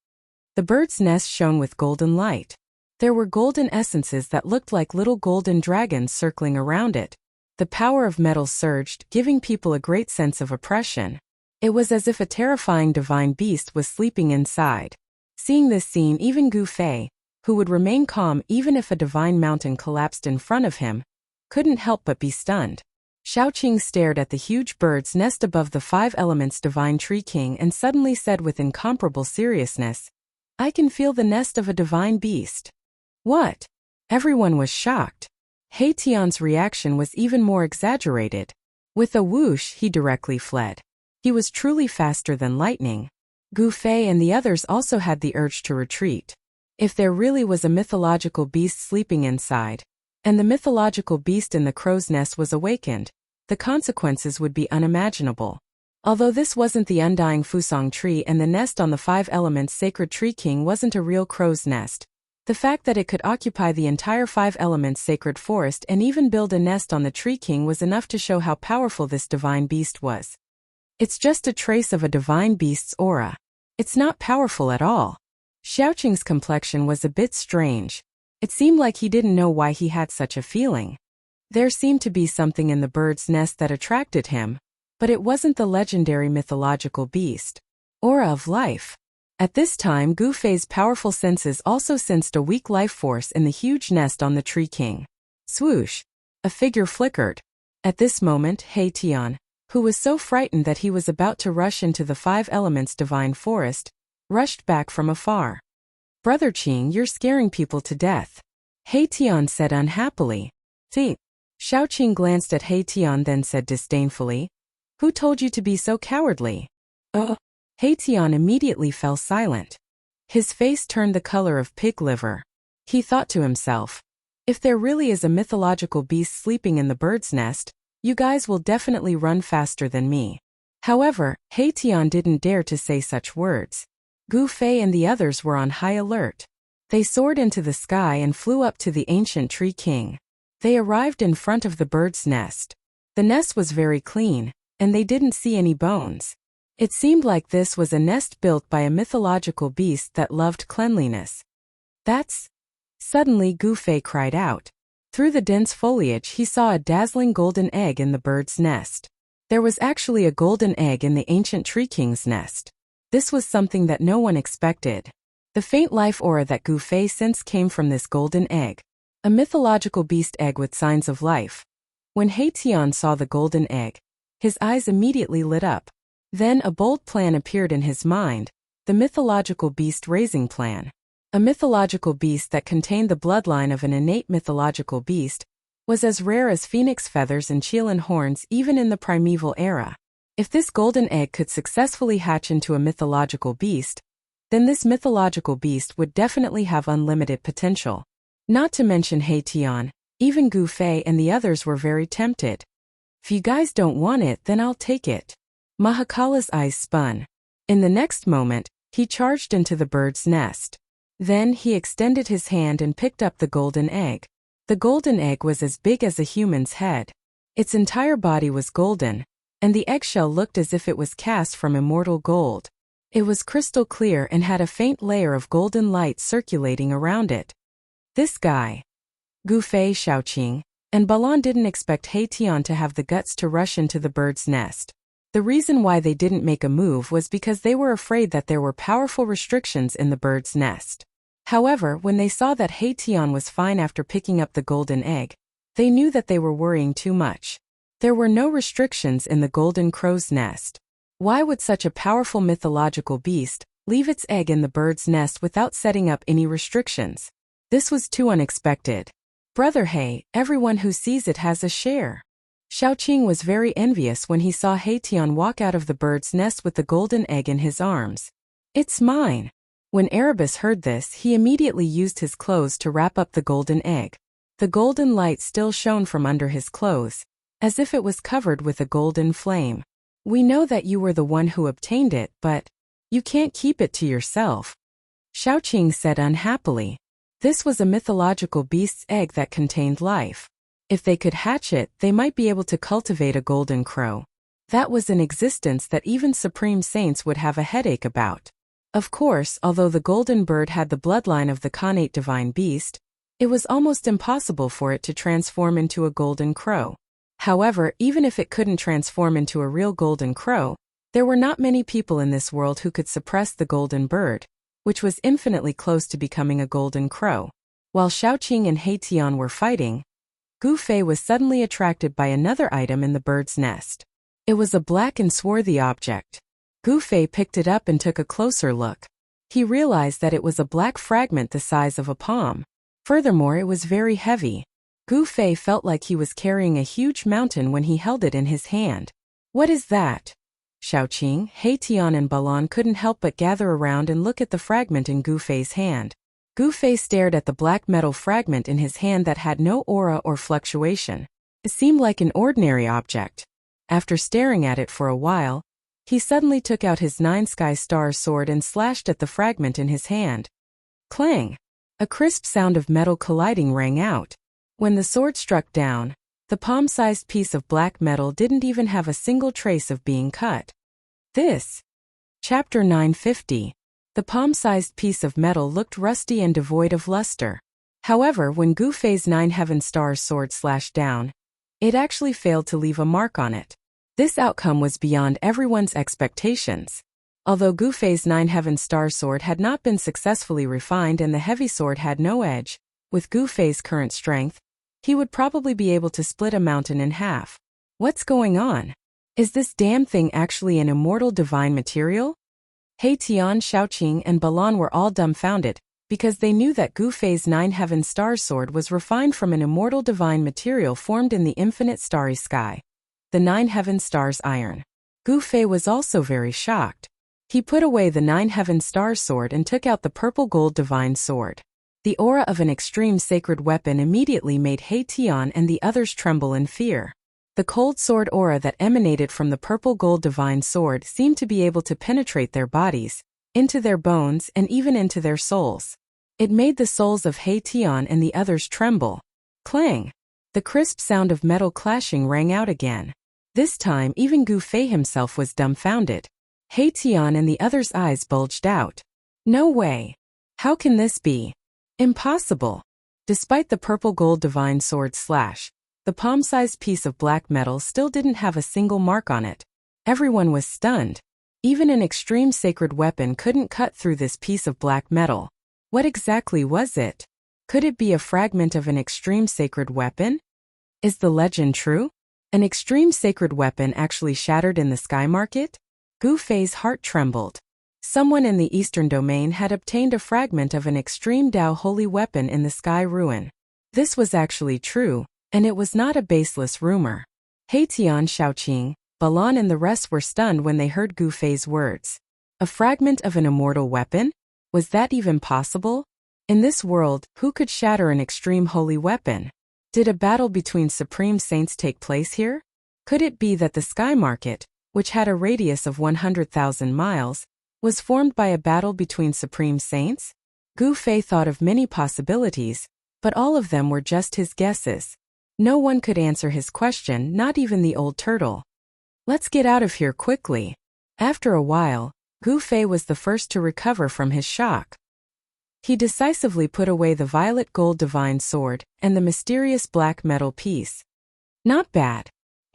The bird's nest shone with golden light. There were golden essences that looked like little golden dragons circling around it. The power of metal surged, giving people a great sense of oppression. It was as if a terrifying divine beast was sleeping inside. Seeing this scene, even Gu Fei, who would remain calm even if a divine mountain collapsed in front of him, couldn't help but be stunned. Shaoqing stared at the huge bird's nest above the 5 elements divine tree king and suddenly said with incomparable seriousness, "I can feel the nest of a divine beast." What? Everyone was shocked. He Tian's reaction was even more exaggerated. With a whoosh, he directly fled. He was truly faster than lightning. Gu Fei and the others also had the urge to retreat. If there really was a mythological beast sleeping inside, and the mythological beast in the crow's nest was awakened, the consequences would be unimaginable. Although this wasn't the Undying Fusong tree and the nest on the 5 elements sacred tree king wasn't a real crow's nest, the fact that it could occupy the entire 5 elements sacred forest and even build a nest on the tree king was enough to show how powerful this divine beast was. It's just a trace of a divine beast's aura. It's not powerful at all. Shaoqing's complexion was a bit strange. It seemed like he didn't know why he had such a feeling. There seemed to be something in the bird's nest that attracted him, but it wasn't the legendary mythological beast. Aura of life. At this time, Gu Fei's powerful senses also sensed a weak life force in the huge nest on the tree king. Swoosh! A figure flickered. At this moment, He Tian, who was so frightened that he was about to rush into the 5 elements divine forest, rushed back from afar. "Brother Qing, you're scaring people to death," He Tian said unhappily. "Think." Shaoqing glanced at He Tian then said disdainfully, "Who told you to be so cowardly?" He Tian immediately fell silent. His face turned the color of pig liver. He thought to himself, if there really is a mythological beast sleeping in the bird's nest, you guys will definitely run faster than me. However, He Tian didn't dare to say such words. Gu Fei and the others were on high alert. They soared into the sky and flew up to the ancient tree king. They arrived in front of the bird's nest. The nest was very clean, and they didn't see any bones. It seemed like this was a nest built by a mythological beast that loved cleanliness. That's... Suddenly Gu Fei cried out. Through the dense foliage he saw a dazzling golden egg in the bird's nest. There was actually a golden egg in the ancient tree king's nest. This was something that no one expected. The faint life aura that Gu Fei sensed came from this golden egg. A mythological beast egg with signs of life. When He Tian saw the golden egg, his eyes immediately lit up. Then a bold plan appeared in his mind, the mythological beast raising plan. A mythological beast that contained the bloodline of an innate mythological beast, was as rare as phoenix feathers and Qilin horns even in the primeval era. If this golden egg could successfully hatch into a mythological beast, then this mythological beast would definitely have unlimited potential. Not to mention He Tian, even Gu Fei and the others were very tempted. If you guys don't want it, then I'll take it. Mahakala's eyes spun. In the next moment, he charged into the bird's nest. Then he extended his hand and picked up the golden egg. The golden egg was as big as a human's head. Its entire body was golden, and the eggshell looked as if it was cast from immortal gold. It was crystal clear and had a faint layer of golden light circulating around it. This guy, Gu Fei, Xiaoqing, and Balan didn't expect He Tian to have the guts to rush into the bird's nest. The reason why they didn't make a move was because they were afraid that there were powerful restrictions in the bird's nest. However, when they saw that He Tian was fine after picking up the golden egg, they knew that they were worrying too much. There were no restrictions in the golden crow's nest. Why would such a powerful mythological beast leave its egg in the bird's nest without setting up any restrictions? This was too unexpected. Brother He, everyone who sees it has a share. Xiaoqing was very envious when he saw He Tian walk out of the bird's nest with the golden egg in his arms. It's mine. When Erebus heard this, he immediately used his clothes to wrap up the golden egg. The golden light still shone from under his clothes, as if it was covered with a golden flame. We know that you were the one who obtained it, but you can't keep it to yourself, Xiaoqing said unhappily. This was a mythological beast's egg that contained life. If they could hatch it, they might be able to cultivate a golden crow. That was an existence that even supreme saints would have a headache about. Of course, although the golden bird had the bloodline of the Khanate divine beast, it was almost impossible for it to transform into a golden crow. However, even if it couldn't transform into a real golden crow, there were not many people in this world who could suppress the golden bird, which was infinitely close to becoming a golden crow. While Xiaoqing and He Tian were fighting, Gu Fei was suddenly attracted by another item in the bird's nest. It was a black and swarthy object. Gu Fei picked it up and took a closer look. He realized that it was a black fragment the size of a palm. Furthermore, it was very heavy. Gu Fei felt like he was carrying a huge mountain when he held it in his hand. What is that? Xiaoqing, He Tian and Balan couldn't help but gather around and look at the fragment in Gu Fei's hand. Gu Fei stared at the black metal fragment in his hand that had no aura or fluctuation. It seemed like an ordinary object. After staring at it for a while, he suddenly took out his 9 sky star sword and slashed at the fragment in his hand. Clang! A crisp sound of metal colliding rang out. When the sword struck down, the palm-sized piece of black metal didn't even have a single trace of being cut. This. Chapter 950. The palm-sized piece of metal looked rusty and devoid of luster. However, when Gu Fei's 9 heaven stars sword slashed down, it actually failed to leave a mark on it. This outcome was beyond everyone's expectations. Although Gu Fei's 9 heaven star sword had not been successfully refined and the heavy sword had no edge, with Gu Fei's current strength, he would probably be able to split a mountain in half. What's going on? Is this damn thing actually an immortal divine material? He Tian, Xiaoqing, and Balan were all dumbfounded, because they knew that Gu Fei's 9 heaven star sword was refined from an immortal divine material formed in the infinite starry sky. The 9 heaven stars iron. Gu Fei was also very shocked. He put away the 9 heaven star sword and took out the purple gold divine sword. The aura of an extreme sacred weapon immediately made He Tian and the others tremble in fear. The cold sword aura that emanated from the purple gold divine sword seemed to be able to penetrate their bodies, into their bones and even into their souls. It made the souls of He Tian and the others tremble. Clang! The crisp sound of metal clashing rang out again. This time even Gu Fei himself was dumbfounded. He Tian and the others' eyes bulged out. No way! How can this be? Impossible! Despite the purple gold divine sword slash, the palm-sized piece of black metal still didn't have a single mark on it. Everyone was stunned. Even an extreme sacred weapon couldn't cut through this piece of black metal. What exactly was it? Could it be a fragment of an extreme sacred weapon? Is the legend true? An extreme sacred weapon actually shattered in the sky market? Gu Fei's heart trembled. Someone in the eastern domain had obtained a fragment of an extreme Dao holy weapon in the sky ruin. This was actually true, And it was not a baseless rumor. Tian, Shaoqing, Balan and the rest were stunned when they heard Gu Fei's words. A fragment of an immortal weapon? Was that even possible? In this world, who could shatter an extreme holy weapon? Did a battle between supreme saints take place here? Could it be that the Sky Market, which had a radius of 100,000 miles, was formed by a battle between supreme saints? Gu Fei thought of many possibilities, but all of them were just his guesses. No one could answer his question, not even the old turtle. Let's get out of here quickly. After a while, Gu Fei was the first to recover from his shock. He decisively put away the violet gold divine sword and the mysterious black metal piece. Not bad.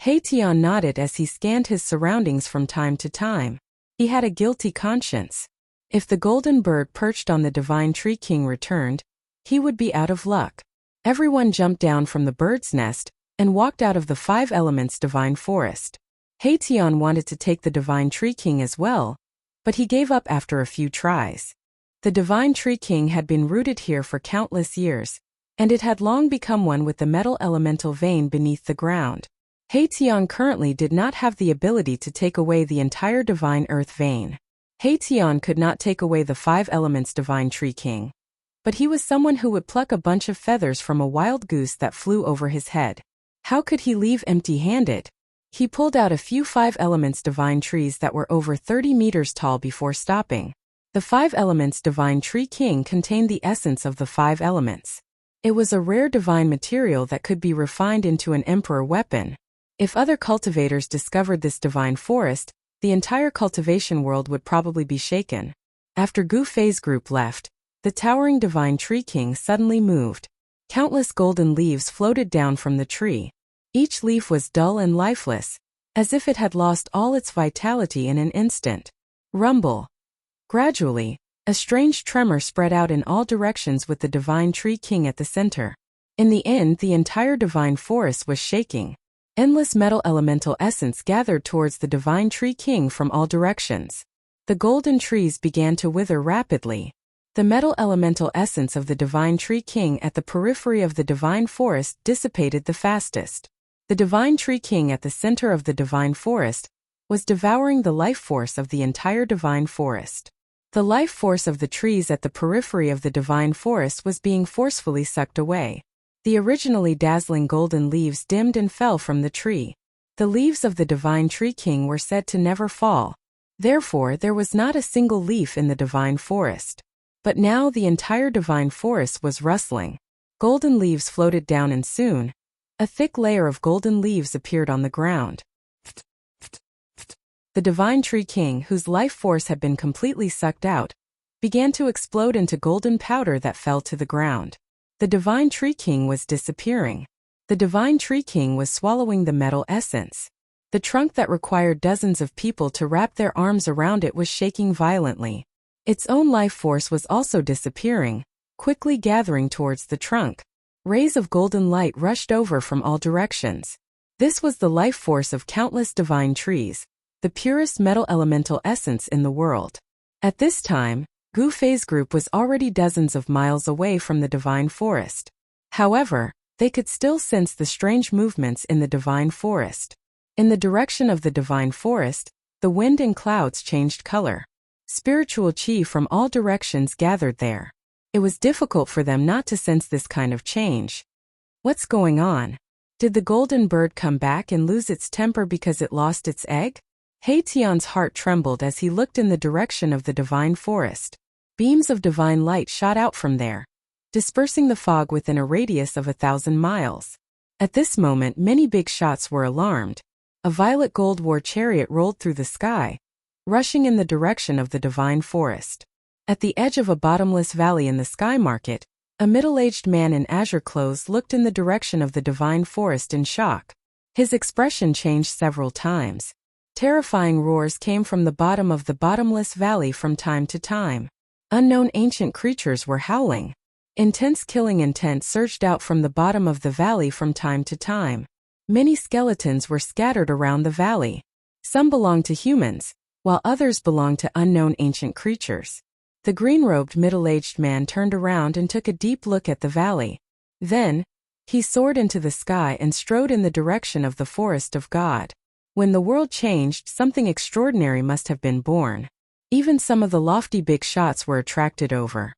Tian nodded as he scanned his surroundings from time to time. He had a guilty conscience. If the golden bird perched on the divine tree king returned, he would be out of luck. Everyone jumped down from the bird's nest and walked out of the 5 elements divine forest. Tian wanted to take the divine tree king as well, but he gave up after a few tries. The divine tree king had been rooted here for countless years, and it had long become one with the metal elemental vein beneath the ground. Tian currently did not have the ability to take away the entire divine earth vein. Tian could not take away the 5 elements divine tree king, but he was someone who would pluck a bunch of feathers from a wild goose that flew over his head. How could he leave empty-handed? He pulled out a few 5 elements divine trees that were over 30 meters tall before stopping. The 5 elements divine tree king contained the essence of the 5 elements. It was a rare divine material that could be refined into an emperor weapon. If other cultivators discovered this divine forest, the entire cultivation world would probably be shaken. After Gu Fei's group left, the towering divine tree king suddenly moved. Countless golden leaves floated down from the tree. Each leaf was dull and lifeless, as if it had lost all its vitality in an instant. Rumble. Gradually, a strange tremor spread out in all directions with the divine tree king at the center. In the end, the entire divine forest was shaking. Endless metal elemental essence gathered towards the divine tree king from all directions. The golden trees began to wither rapidly. The metal elemental essence of the divine tree king at the periphery of the divine forest dissipated the fastest. The divine tree king at the center of the divine forest was devouring the life force of the entire divine forest. The life force of the trees at the periphery of the divine forest was being forcefully sucked away. The originally dazzling golden leaves dimmed and fell from the tree. The leaves of the divine tree king were said to never fall. Therefore, there was not a single leaf in the divine forest. But now the entire divine forest was rustling. Golden leaves floated down and soon, a thick layer of golden leaves appeared on the ground. The divine tree king, whose life force had been completely sucked out, began to explode into golden powder that fell to the ground. The divine tree king was disappearing. The divine tree king was swallowing the metal essence. The trunk that required dozens of people to wrap their arms around it was shaking violently. Its own life force was also disappearing, quickly gathering towards the trunk. Rays of golden light rushed over from all directions. This was the life force of countless divine trees, the purest metal elemental essence in the world. At this time, Gu Fei's group was already dozens of miles away from the divine forest. However, they could still sense the strange movements in the divine forest. In the direction of the divine forest, the wind and clouds changed color. Spiritual chi from all directions gathered there. It was difficult for them not to sense this kind of change. What's going on? Did the golden bird come back and lose its temper because it lost its egg? Tian's heart trembled as he looked in the direction of the divine forest. Beams of divine light shot out from there, dispersing the fog within a radius of 1,000 miles. At this moment, many big shots were alarmed. A violet gold war chariot rolled through the sky, rushing in the direction of the divine forest. At the edge of a bottomless valley in the Sky Market, a middle-aged man in azure clothes looked in the direction of the divine forest in shock. His expression changed several times. Terrifying roars came from the bottom of the bottomless valley from time to time. Unknown ancient creatures were howling. Intense killing intent surged out from the bottom of the valley from time to time. Many skeletons were scattered around the valley. Some belonged to humans, while others belonged to unknown ancient creatures. The green-robed middle-aged man turned around and took a deep look at the valley. Then, He soared into the sky and strode in the direction of the forest of God. When the world changed, something extraordinary must have been born. Even some of the lofty big shots were attracted over.